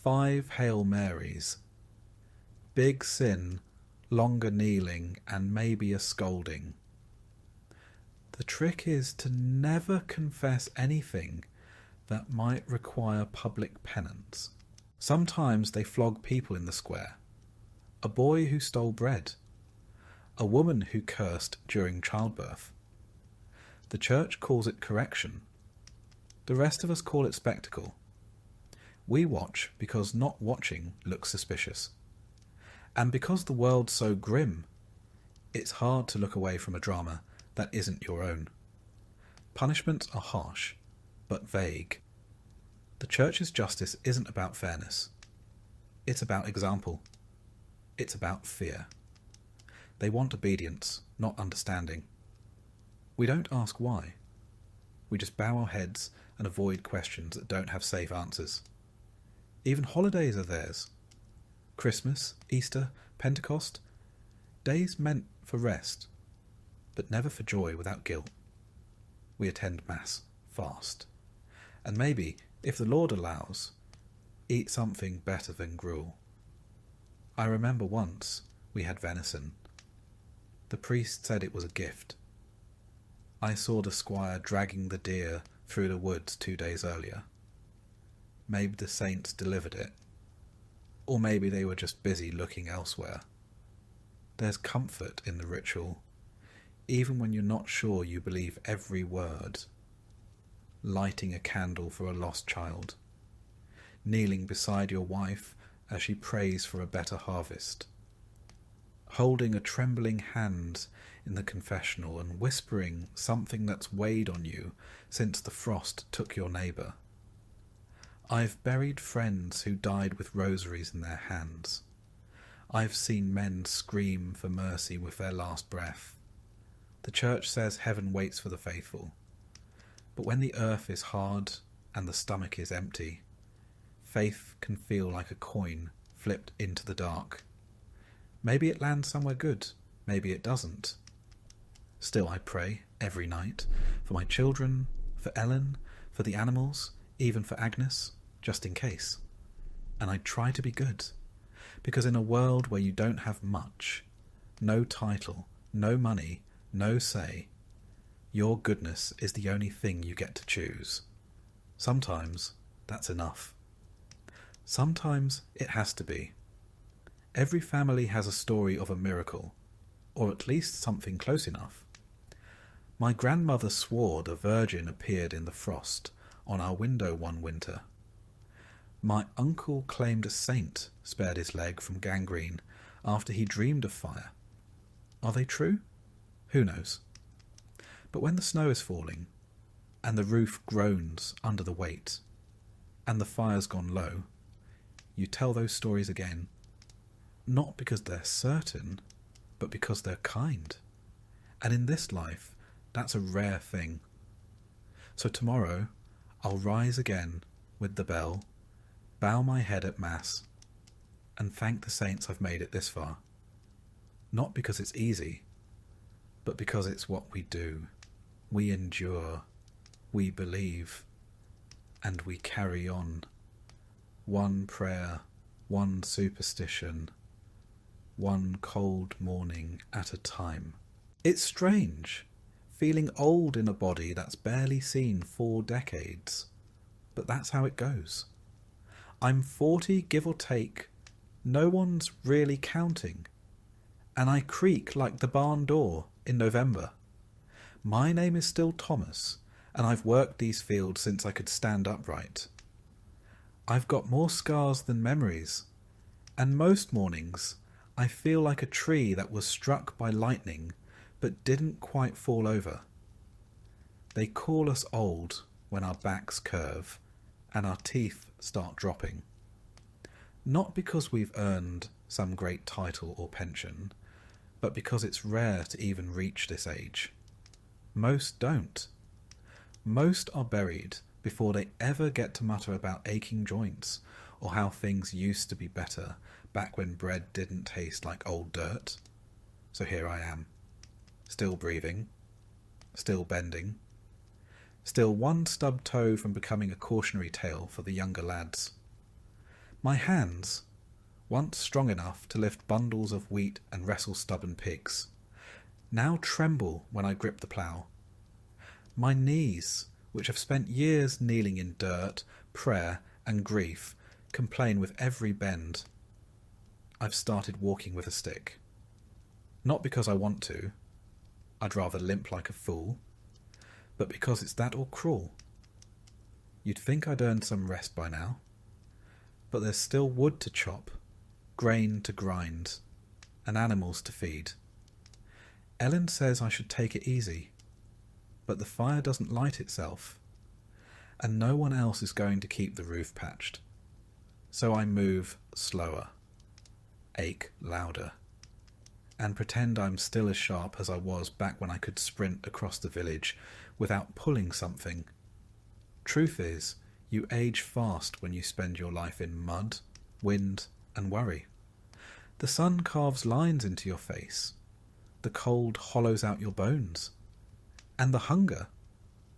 5 Hail Marys. Big sin, longer kneeling and maybe a scolding. The trick is to never confess anything that might require public penance. Sometimes they flog people in the square. A boy who stole bread. A woman who cursed during childbirth. The church calls it correction. The rest of us call it spectacle. We watch because not watching looks suspicious. And because the world's so grim, it's hard to look away from a drama that isn't your own. Punishments are harsh, but vague. The church's justice isn't about fairness. It's about example. It's about fear. They want obedience, not understanding. We don't ask why. We just bow our heads and avoid questions that don't have safe answers. Even holidays are theirs. Christmas, Easter, Pentecost, days meant for rest, but never for joy without guilt. We attend Mass, fast, and maybe, if the Lord allows, eat something better than gruel. I remember once we had venison. The priest said it was a gift. I saw the squire dragging the deer through the woods 2 days earlier. Maybe the saints delivered it, or maybe they were just busy looking elsewhere. There's comfort in the ritual, even when you're not sure you believe every word. Lighting a candle for a lost child, kneeling beside your wife as she prays for a better harvest, holding a trembling hand in the confessional and whispering something that's weighed on you since the frost took your neighbour. I've buried friends who died with rosaries in their hands. I've seen men scream for mercy with their last breath. The church says heaven waits for the faithful. But when the earth is hard and the stomach is empty, faith can feel like a coin flipped into the dark. Maybe it lands somewhere good, maybe it doesn't. Still I pray every night for my children, for Ellen, for the animals, even for Agnes, just in case. And I try to be good, because in a world where you don't have much, no title, no money, no say, your goodness is the only thing you get to choose. Sometimes that's enough. Sometimes it has to be. Every family has a story of a miracle, or at least something close enough. My grandmother swore the Virgin appeared in the frost on our window one winter. My uncle claimed a saint spared his leg from gangrene after he dreamed of fire. Are they true? Who knows? But when the snow is falling, and the roof groans under the weight, and the fire's gone low, you tell those stories again. Not because they're certain, but because they're kind. And in this life, that's a rare thing. So tomorrow, I'll rise again with the bell, bow my head at Mass, and thank the saints I've made it this far. Not because it's easy, but because it's what we do. We endure, we believe, and we carry on. One prayer, one superstition, one cold morning at a time. It's strange, feeling old in a body that's barely seen 4 decades. But that's how it goes. I'm 40, give or take. No one's really counting. And I creak like the barn door in November. My name is still Thomas, and I've worked these fields since I could stand upright. I've got more scars than memories, and most mornings I feel like a tree that was struck by lightning but didn't quite fall over. They call us old when our backs curve and our teeth start dropping. Not because we've earned some great title or pension, but because it's rare to even reach this age. Most don't. Most are buried before they ever get to mutter about aching joints or how things used to be better back when bread didn't taste like old dirt. So here I am, still breathing, still bending, still one stubbed toe from becoming a cautionary tale for the younger lads. My hands, once strong enough to lift bundles of wheat and wrestle stubborn pigs, now tremble when I grip the plough. My knees, which have spent years kneeling in dirt, prayer and grief, complain with every bend. I've started walking with a stick. Not because I want to, I'd rather limp like a fool, but because it's that or cruel. You'd think I'd earned some rest by now, but there's still wood to chop, grain to grind, and animals to feed. Ellen says I should take it easy, but the fire doesn't light itself, and no one else is going to keep the roof patched. So I move slower, ache louder, and pretend I'm still as sharp as I was back when I could sprint across the village without pulling something. Truth is, you age fast when you spend your life in mud, wind, and worry. The sun carves lines into your face. The cold hollows out your bones. And the hunger,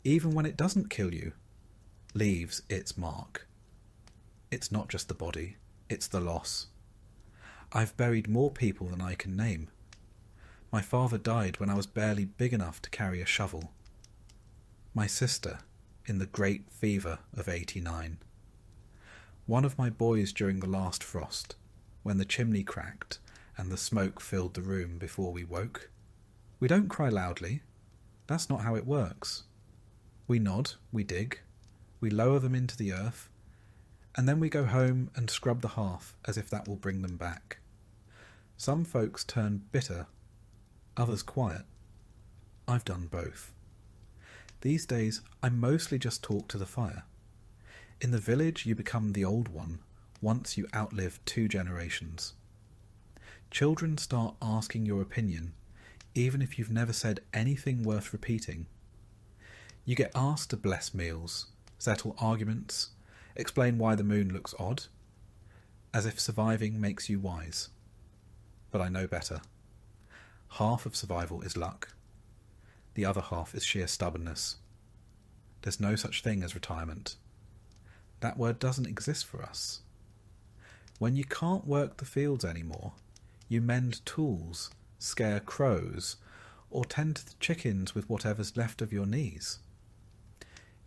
even when it doesn't kill you, leaves its mark. It's not just the body, it's the loss. I've buried more people than I can name. My father died when I was barely big enough to carry a shovel. My sister, in the great fever of '89. One of my boys during the last frost, when the chimney cracked and the smoke filled the room before we woke. We don't cry loudly. That's not how it works. We nod, we dig, we lower them into the earth, and then we go home and scrub the hearth as if that will bring them back. Some folks turn bitter, others quiet. I've done both. These days, I mostly just talk to the fire. In the village, you become the old one once you outlive 2 generations. Children start asking your opinion, even if you've never said anything worth repeating. You get asked to bless meals, settle arguments, explain why the moon looks odd, as if surviving makes you wise. But I know better. Half of survival is luck. The other half is sheer stubbornness. There's no such thing as retirement. That word doesn't exist for us. When you can't work the fields anymore, you mend tools, scare crows, or tend to the chickens with whatever's left of your knees.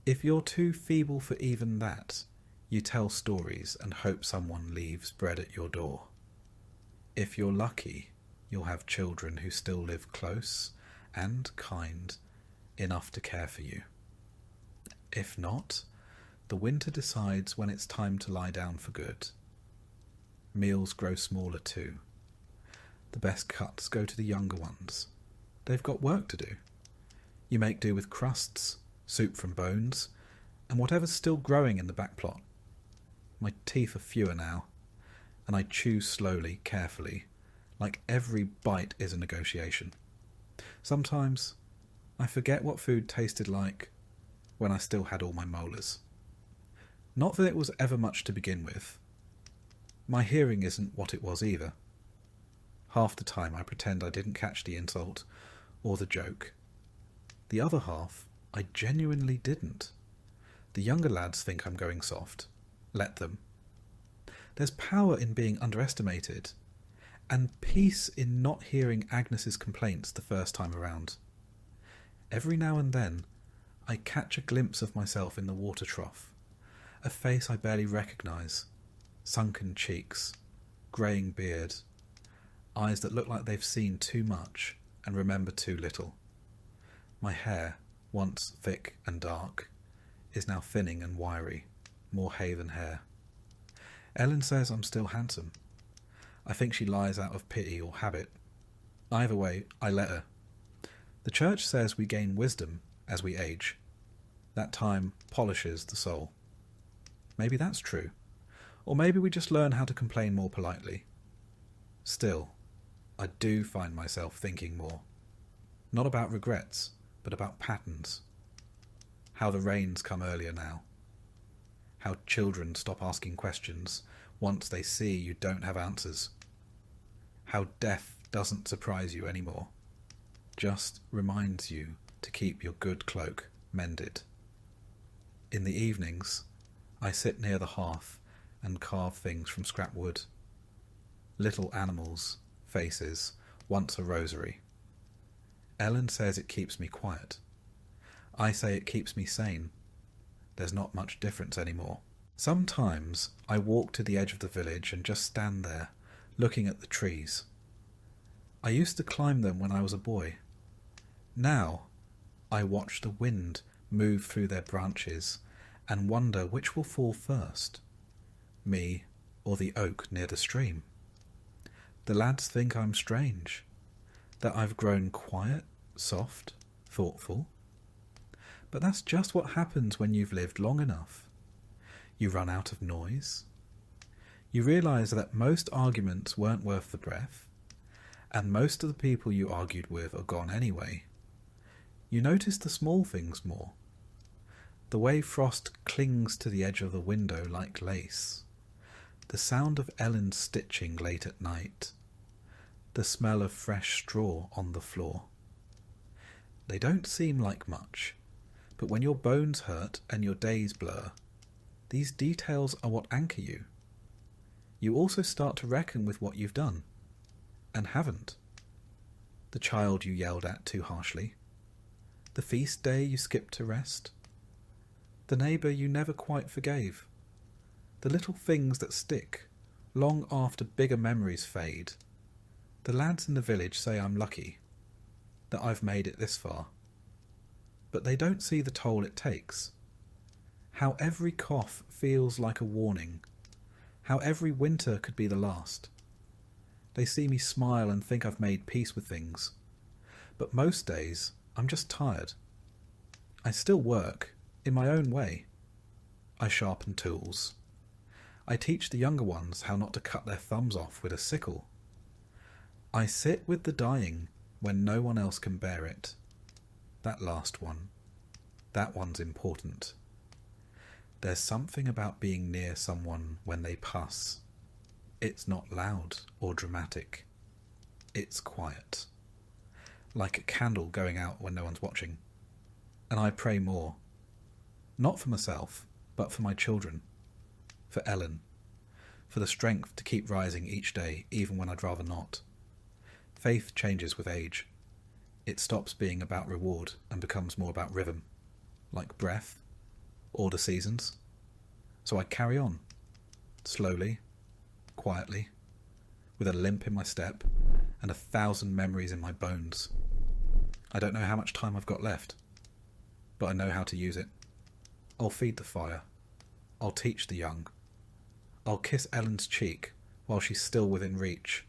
If you're too feeble for even that, you tell stories and hope someone leaves bread at your door. If you're lucky, you'll have children who still live close and kind enough to care for you. If not, the winter decides when it's time to lie down for good. Meals grow smaller too. The best cuts go to the younger ones. They've got work to do. You make do with crusts, soup from bones, and whatever's still growing in the back plot. My teeth are fewer now, and I chew slowly, carefully, like every bite is a negotiation. Sometimes I forget what food tasted like when I still had all my molars. Not that it was ever much to begin with. My hearing isn't what it was either. Half the time I pretend I didn't catch the insult or the joke. The other half, I genuinely didn't. The younger lads think I'm going soft. Let them. There's power in being underestimated, and peace in not hearing Agnes's complaints the first time around. Every now and then, I catch a glimpse of myself in the water trough, a face I barely recognise, sunken cheeks, greying beard, eyes that look like they've seen too much and remember too little. My hair, once thick and dark, is now thinning and wiry, more hay than hair. Ellen says I'm still handsome. I think she lies out of pity or habit. Either way, I let her. The church says we gain wisdom as we age. That time polishes the soul. Maybe that's true. Or maybe we just learn how to complain more politely. Still, I do find myself thinking more. Not about regrets, but about patterns. How the rains come earlier now. How children stop asking questions once they see you don't have answers. How death doesn't surprise you anymore, just reminds you to keep your good cloak mended. In the evenings, I sit near the hearth and carve things from scrap wood. Little animals, faces, once a rosary. Ellen says it keeps me quiet. I say it keeps me sane. There's not much difference anymore. Sometimes I walk to the edge of the village and just stand there, looking at the trees. I used to climb them when I was a boy. Now, I watch the wind move through their branches and wonder which will fall first, me or the oak near the stream. The lads think I'm strange, that I've grown quiet, soft, thoughtful. But that's just what happens when you've lived long enough. You run out of noise. You realise that most arguments weren't worth the breath, and most of the people you argued with are gone anyway. You notice the small things more. The way frost clings to the edge of the window like lace. The sound of Ellen's stitching late at night. The smell of fresh straw on the floor. They don't seem like much, but when your bones hurt and your days blur, these details are what anchor you. You also start to reckon with what you've done, and haven't. The child you yelled at too harshly. The feast day you skipped to rest. The neighbour you never quite forgave. The little things that stick, long after bigger memories fade. The lads in the village say I'm lucky, that I've made it this far. But they don't see the toll it takes. How every cough feels like a warning. How every winter could be the last. They see me smile and think I've made peace with things. But most days, I'm just tired. I still work, in my own way. I sharpen tools. I teach the younger ones how not to cut their thumbs off with a sickle. I sit with the dying when no one else can bear it. That last one. That one's important. There's something about being near someone when they pass. It's not loud or dramatic. It's quiet. Like a candle going out when no one's watching. And I pray more. Not for myself, but for my children. For Ellen. For the strength to keep rising each day, even when I'd rather not. Faith changes with age. It stops being about reward and becomes more about rhythm. Like breath. Or the seasons. So I carry on. Slowly. Quietly. With a limp in my step. And 1,000 memories in my bones. I don't know how much time I've got left. But I know how to use it. I'll feed the fire. I'll teach the young. I'll kiss Ellen's cheek while she's still within reach.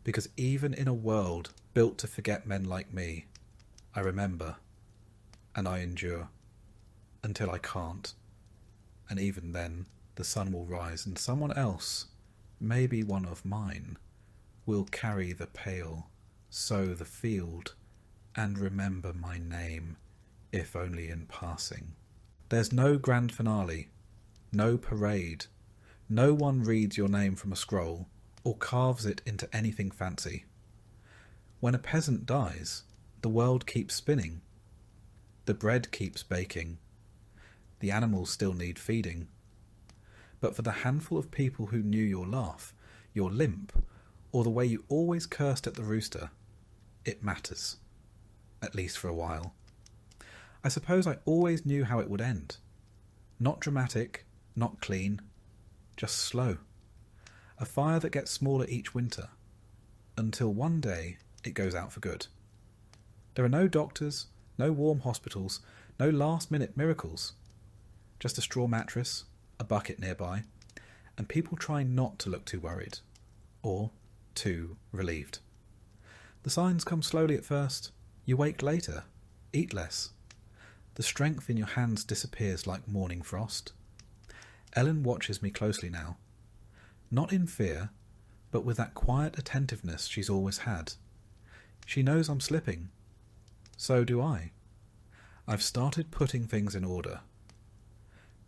Because even in a world built to forget men like me, I remember, and I endure, until I can't. And even then, the sun will rise, and someone else, maybe one of mine, will carry the pail, sow the field, and remember my name, if only in passing. There's no grand finale, no parade. No one reads your name from a scroll or carves it into anything fancy. When a peasant dies, the world keeps spinning. The bread keeps baking. The animals still need feeding. But for the handful of people who knew your laugh, your limp, or the way you always cursed at the rooster, it matters. At least for a while. I suppose I always knew how it would end. Not dramatic, not clean, just slow. A fire that gets smaller each winter, until one day it goes out for good. There are no doctors, no warm hospitals, no last-minute miracles. Just a straw mattress, a bucket nearby, and people trying not to look too worried, or too relieved. The signs come slowly at first. You wake later, eat less. The strength in your hands disappears like morning frost. Ellen watches me closely now. Not in fear, but with that quiet attentiveness she's always had. She knows I'm slipping. So do I. I've started putting things in order.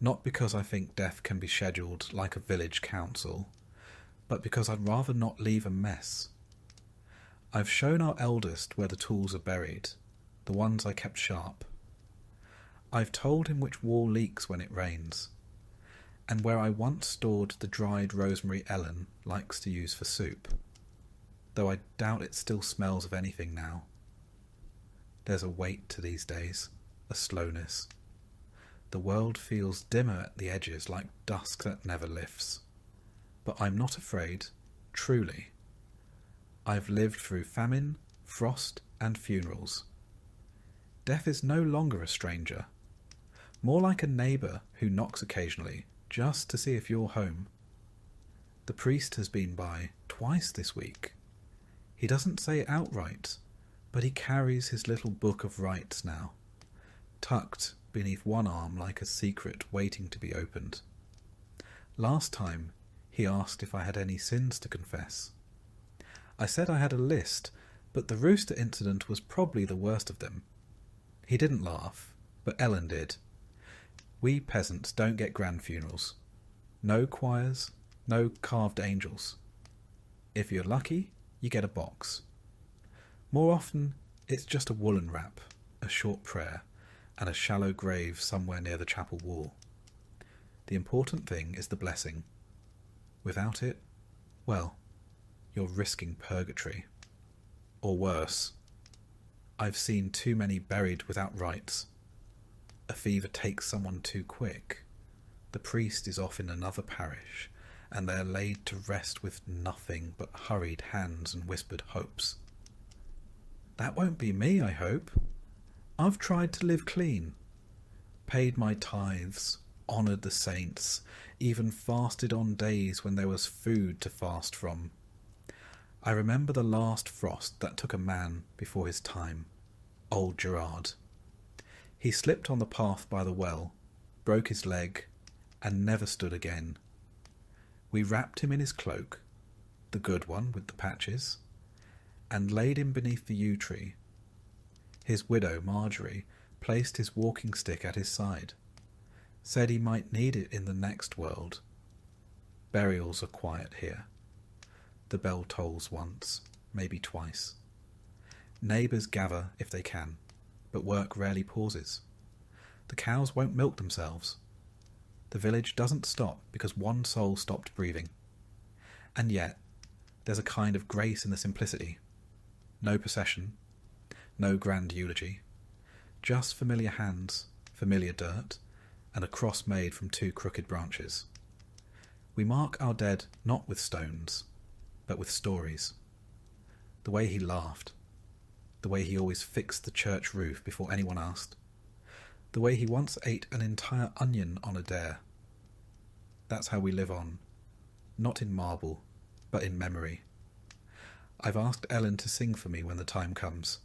Not because I think death can be scheduled like a village council, but because I'd rather not leave a mess. I've shown our eldest where the tools are buried, the ones I kept sharp. I've told him which wall leaks when it rains, and where I once stored the dried rosemary Ellen likes to use for soup, though I doubt it still smells of anything now. There's a weight to these days, a slowness. The world feels dimmer at the edges like dusk that never lifts. But I'm not afraid, truly. I've lived through famine, frost, and funerals. Death is no longer a stranger, more like a neighbour who knocks occasionally just to see if you're home. The priest has been by twice this week. He doesn't say it outright, but he carries his little book of rites now, tucked beneath one arm like a secret waiting to be opened. Last time, he asked if I had any sins to confess. I said I had a list, but the rooster incident was probably the worst of them. He didn't laugh, but Ellen did. We peasants don't get grand funerals. No choirs, no carved angels. If you're lucky, you get a box. More often, it's just a woolen wrap, a short prayer, and a shallow grave somewhere near the chapel wall. The important thing is the blessing. Without it, well, you're risking purgatory. Or worse. I've seen too many buried without rites. A fever takes someone too quick. The priest is off in another parish, and they're laid to rest with nothing but hurried hands and whispered hopes. That won't be me, I hope. I've tried to live clean, paid my tithes, honoured the saints, even fasted on days when there was food to fast from. I remember the last frost that took a man before his time, old Gerard. He slipped on the path by the well, broke his leg, and never stood again. We wrapped him in his cloak, the good one with the patches, and laid him beneath the yew tree. His widow, Marjorie, placed his walking stick at his side, said he might need it in the next world. Burials are quiet here. The bell tolls once, maybe twice. Neighbours gather if they can, but work rarely pauses. The cows won't milk themselves. The village doesn't stop because one soul stopped breathing. And yet, there's a kind of grace in the simplicity. No procession, no grand eulogy, just familiar hands, familiar dirt, and a cross made from 2 crooked branches. We mark our dead not with stones, but with stories. The way he laughed, the way he always fixed the church roof before anyone asked, the way he once ate an entire onion on a dare. That's how we live on, not in marble, but in memory. I've asked Ellen to sing for me when the time comes.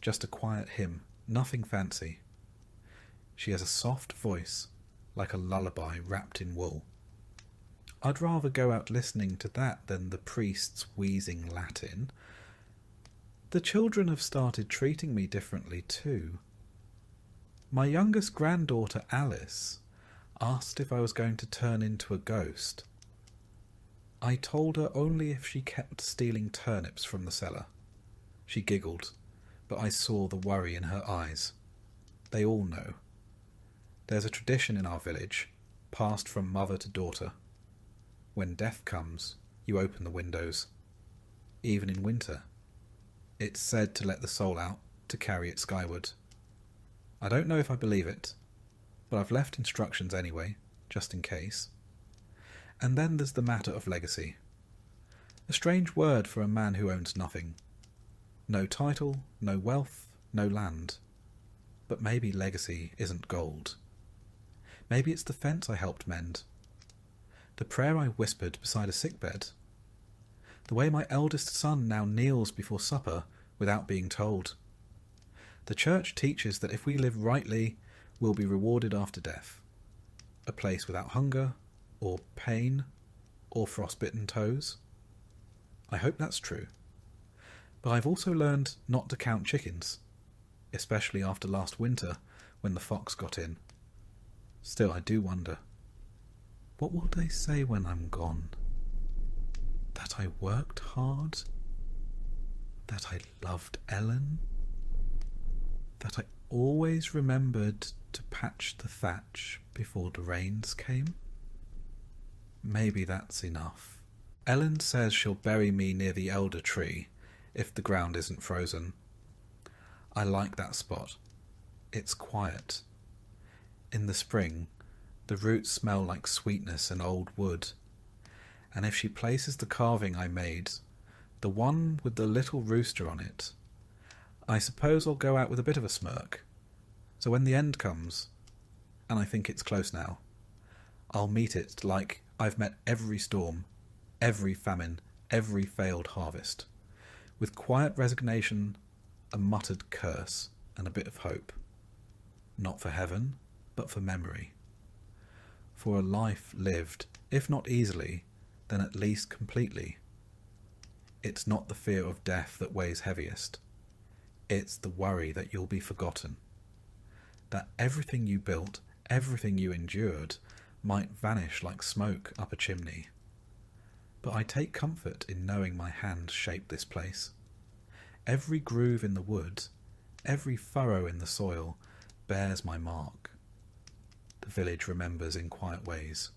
Just a quiet hymn, nothing fancy. She has a soft voice, like a lullaby wrapped in wool. I'd rather go out listening to that than the priest's wheezing Latin. The children have started treating me differently too. My youngest granddaughter, Alice, asked if I was going to turn into a ghost. I told her only if she kept stealing turnips from the cellar. She giggled, but I saw the worry in her eyes. They all know. There's a tradition in our village, passed from mother to daughter. When death comes, you open the windows. Even in winter. It's said to let the soul out, to carry it skyward. I don't know if I believe it, but I've left instructions anyway, just in case. And then there's the matter of legacy. A strange word for a man who owns nothing. No title, no wealth, no land. But maybe legacy isn't gold. Maybe it's the fence I helped mend. The prayer I whispered beside a sickbed. The way my eldest son now kneels before supper without being told. The church teaches that if we live rightly, we'll be rewarded after death. A place without hunger, or pain, or frostbitten toes. I hope that's true. But I've also learned not to count chickens, especially after last winter when the fox got in. Still, I do wonder. What will they say when I'm gone? That I worked hard? That I loved Ellen? That I always remembered to patch the thatch before the rains came? Maybe that's enough. Ellen says she'll bury me near the elder tree if the ground isn't frozen. I like that spot. It's quiet. In the spring, the roots smell like sweetness and old wood. And if she places the carving I made, the one with the little rooster on it, I suppose I'll go out with a bit of a smirk. So when the end comes, and I think it's close now, I'll meet it like I've met every storm, every famine, every failed harvest, with quiet resignation, a muttered curse, and a bit of hope. Not for heaven, but for memory. For a life lived, if not easily, then at least completely. It's not the fear of death that weighs heaviest. It's the worry that you'll be forgotten. That everything you built, everything you endured, might vanish like smoke up a chimney. But I take comfort in knowing my hand shaped this place. Every groove in the wood, every furrow in the soil, bears my mark. The village remembers in quiet ways.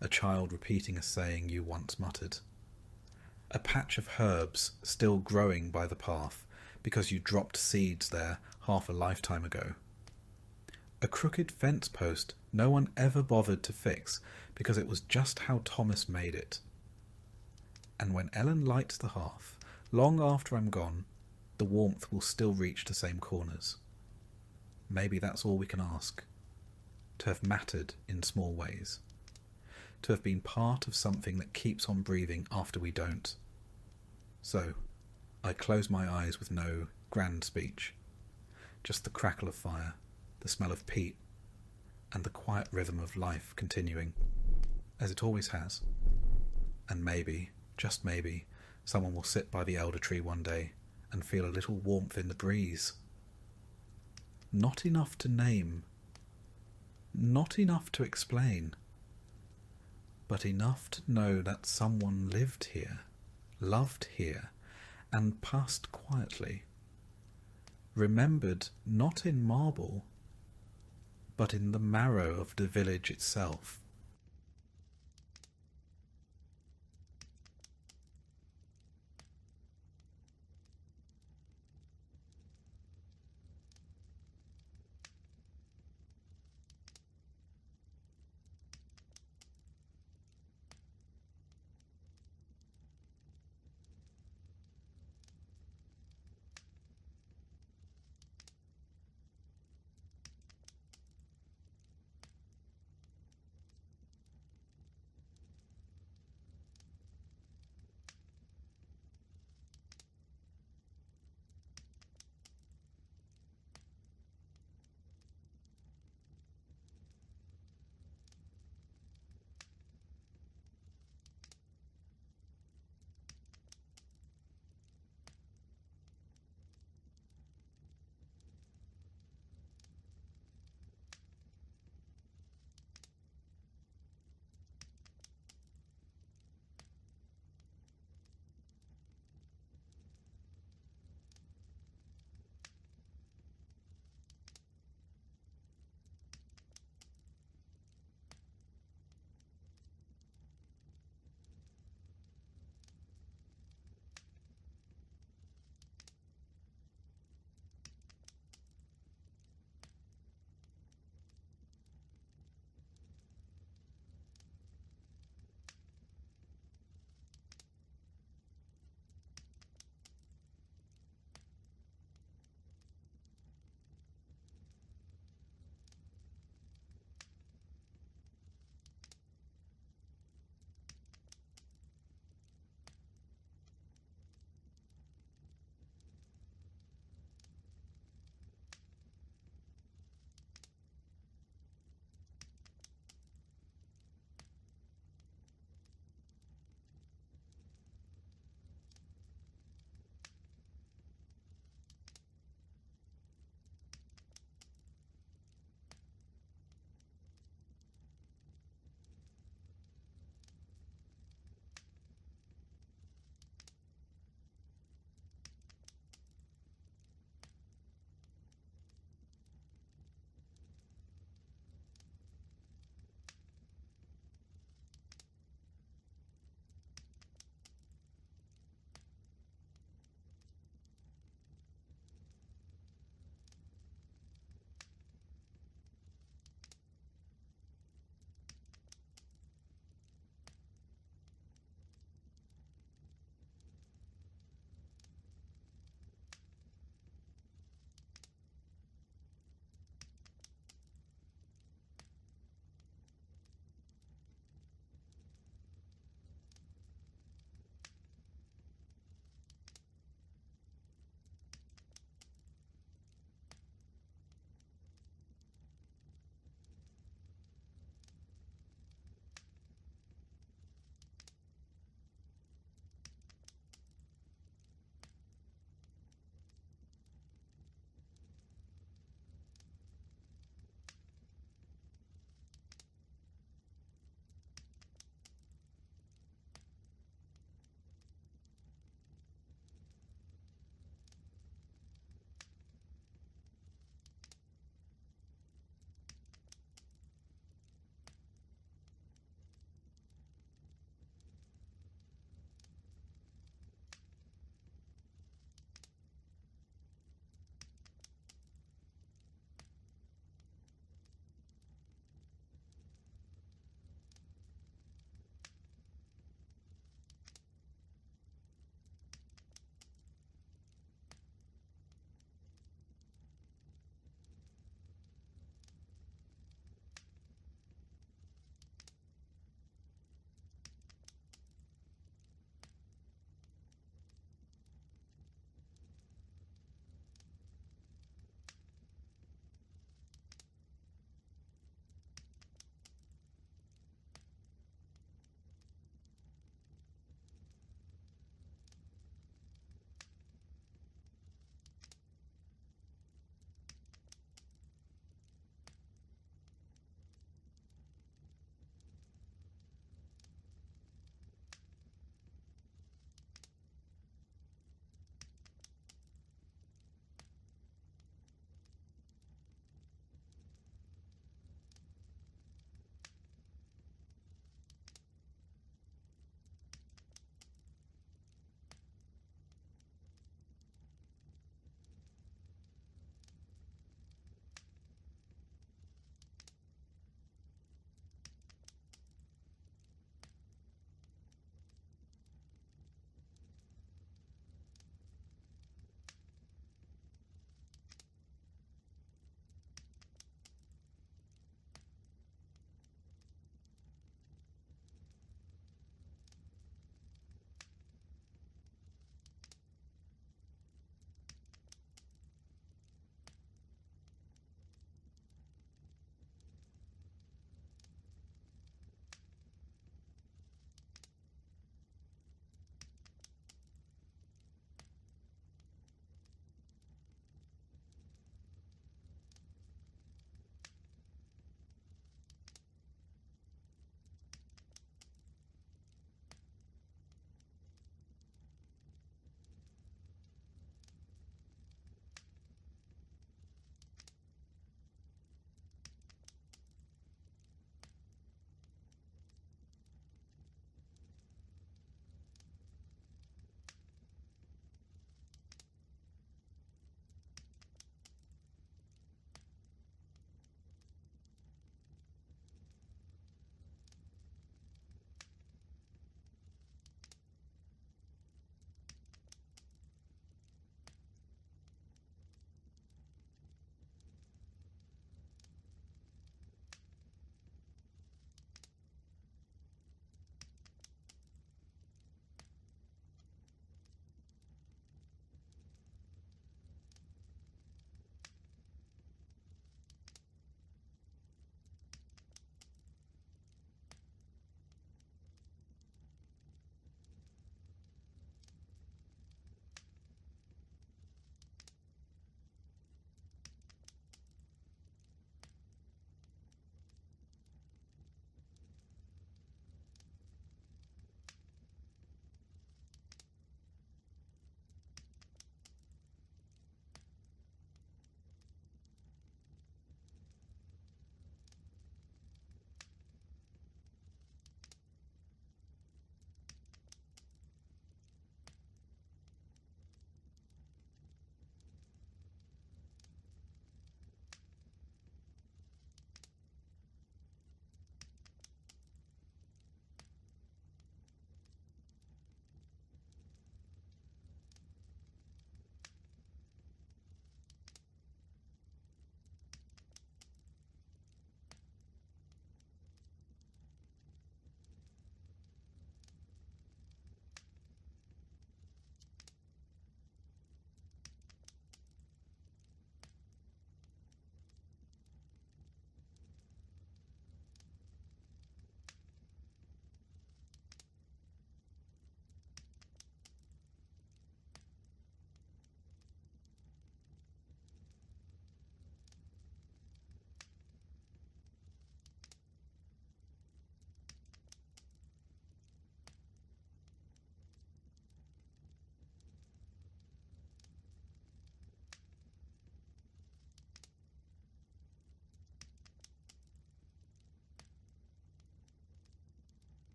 A child repeating a saying you once muttered. A patch of herbs still growing by the path because you dropped seeds there half a lifetime ago. A crooked fence post no one ever bothered to fix because it was just how Thomas made it. And when Ellen lights the hearth, long after I'm gone, the warmth will still reach the same corners. Maybe that's all we can ask. To have mattered in small ways. To have been part of something that keeps on breathing after we don't. So I close my eyes with no grand speech, just the crackle of fire, the smell of peat, and the quiet rhythm of life continuing, as it always has. And maybe, just maybe, someone will sit by the elder tree one day and feel a little warmth in the breeze. Not enough to name, not enough to explain, but enough to know that someone lived here, loved here, and passed quietly, remembered not in marble, but in the marrow of the village itself.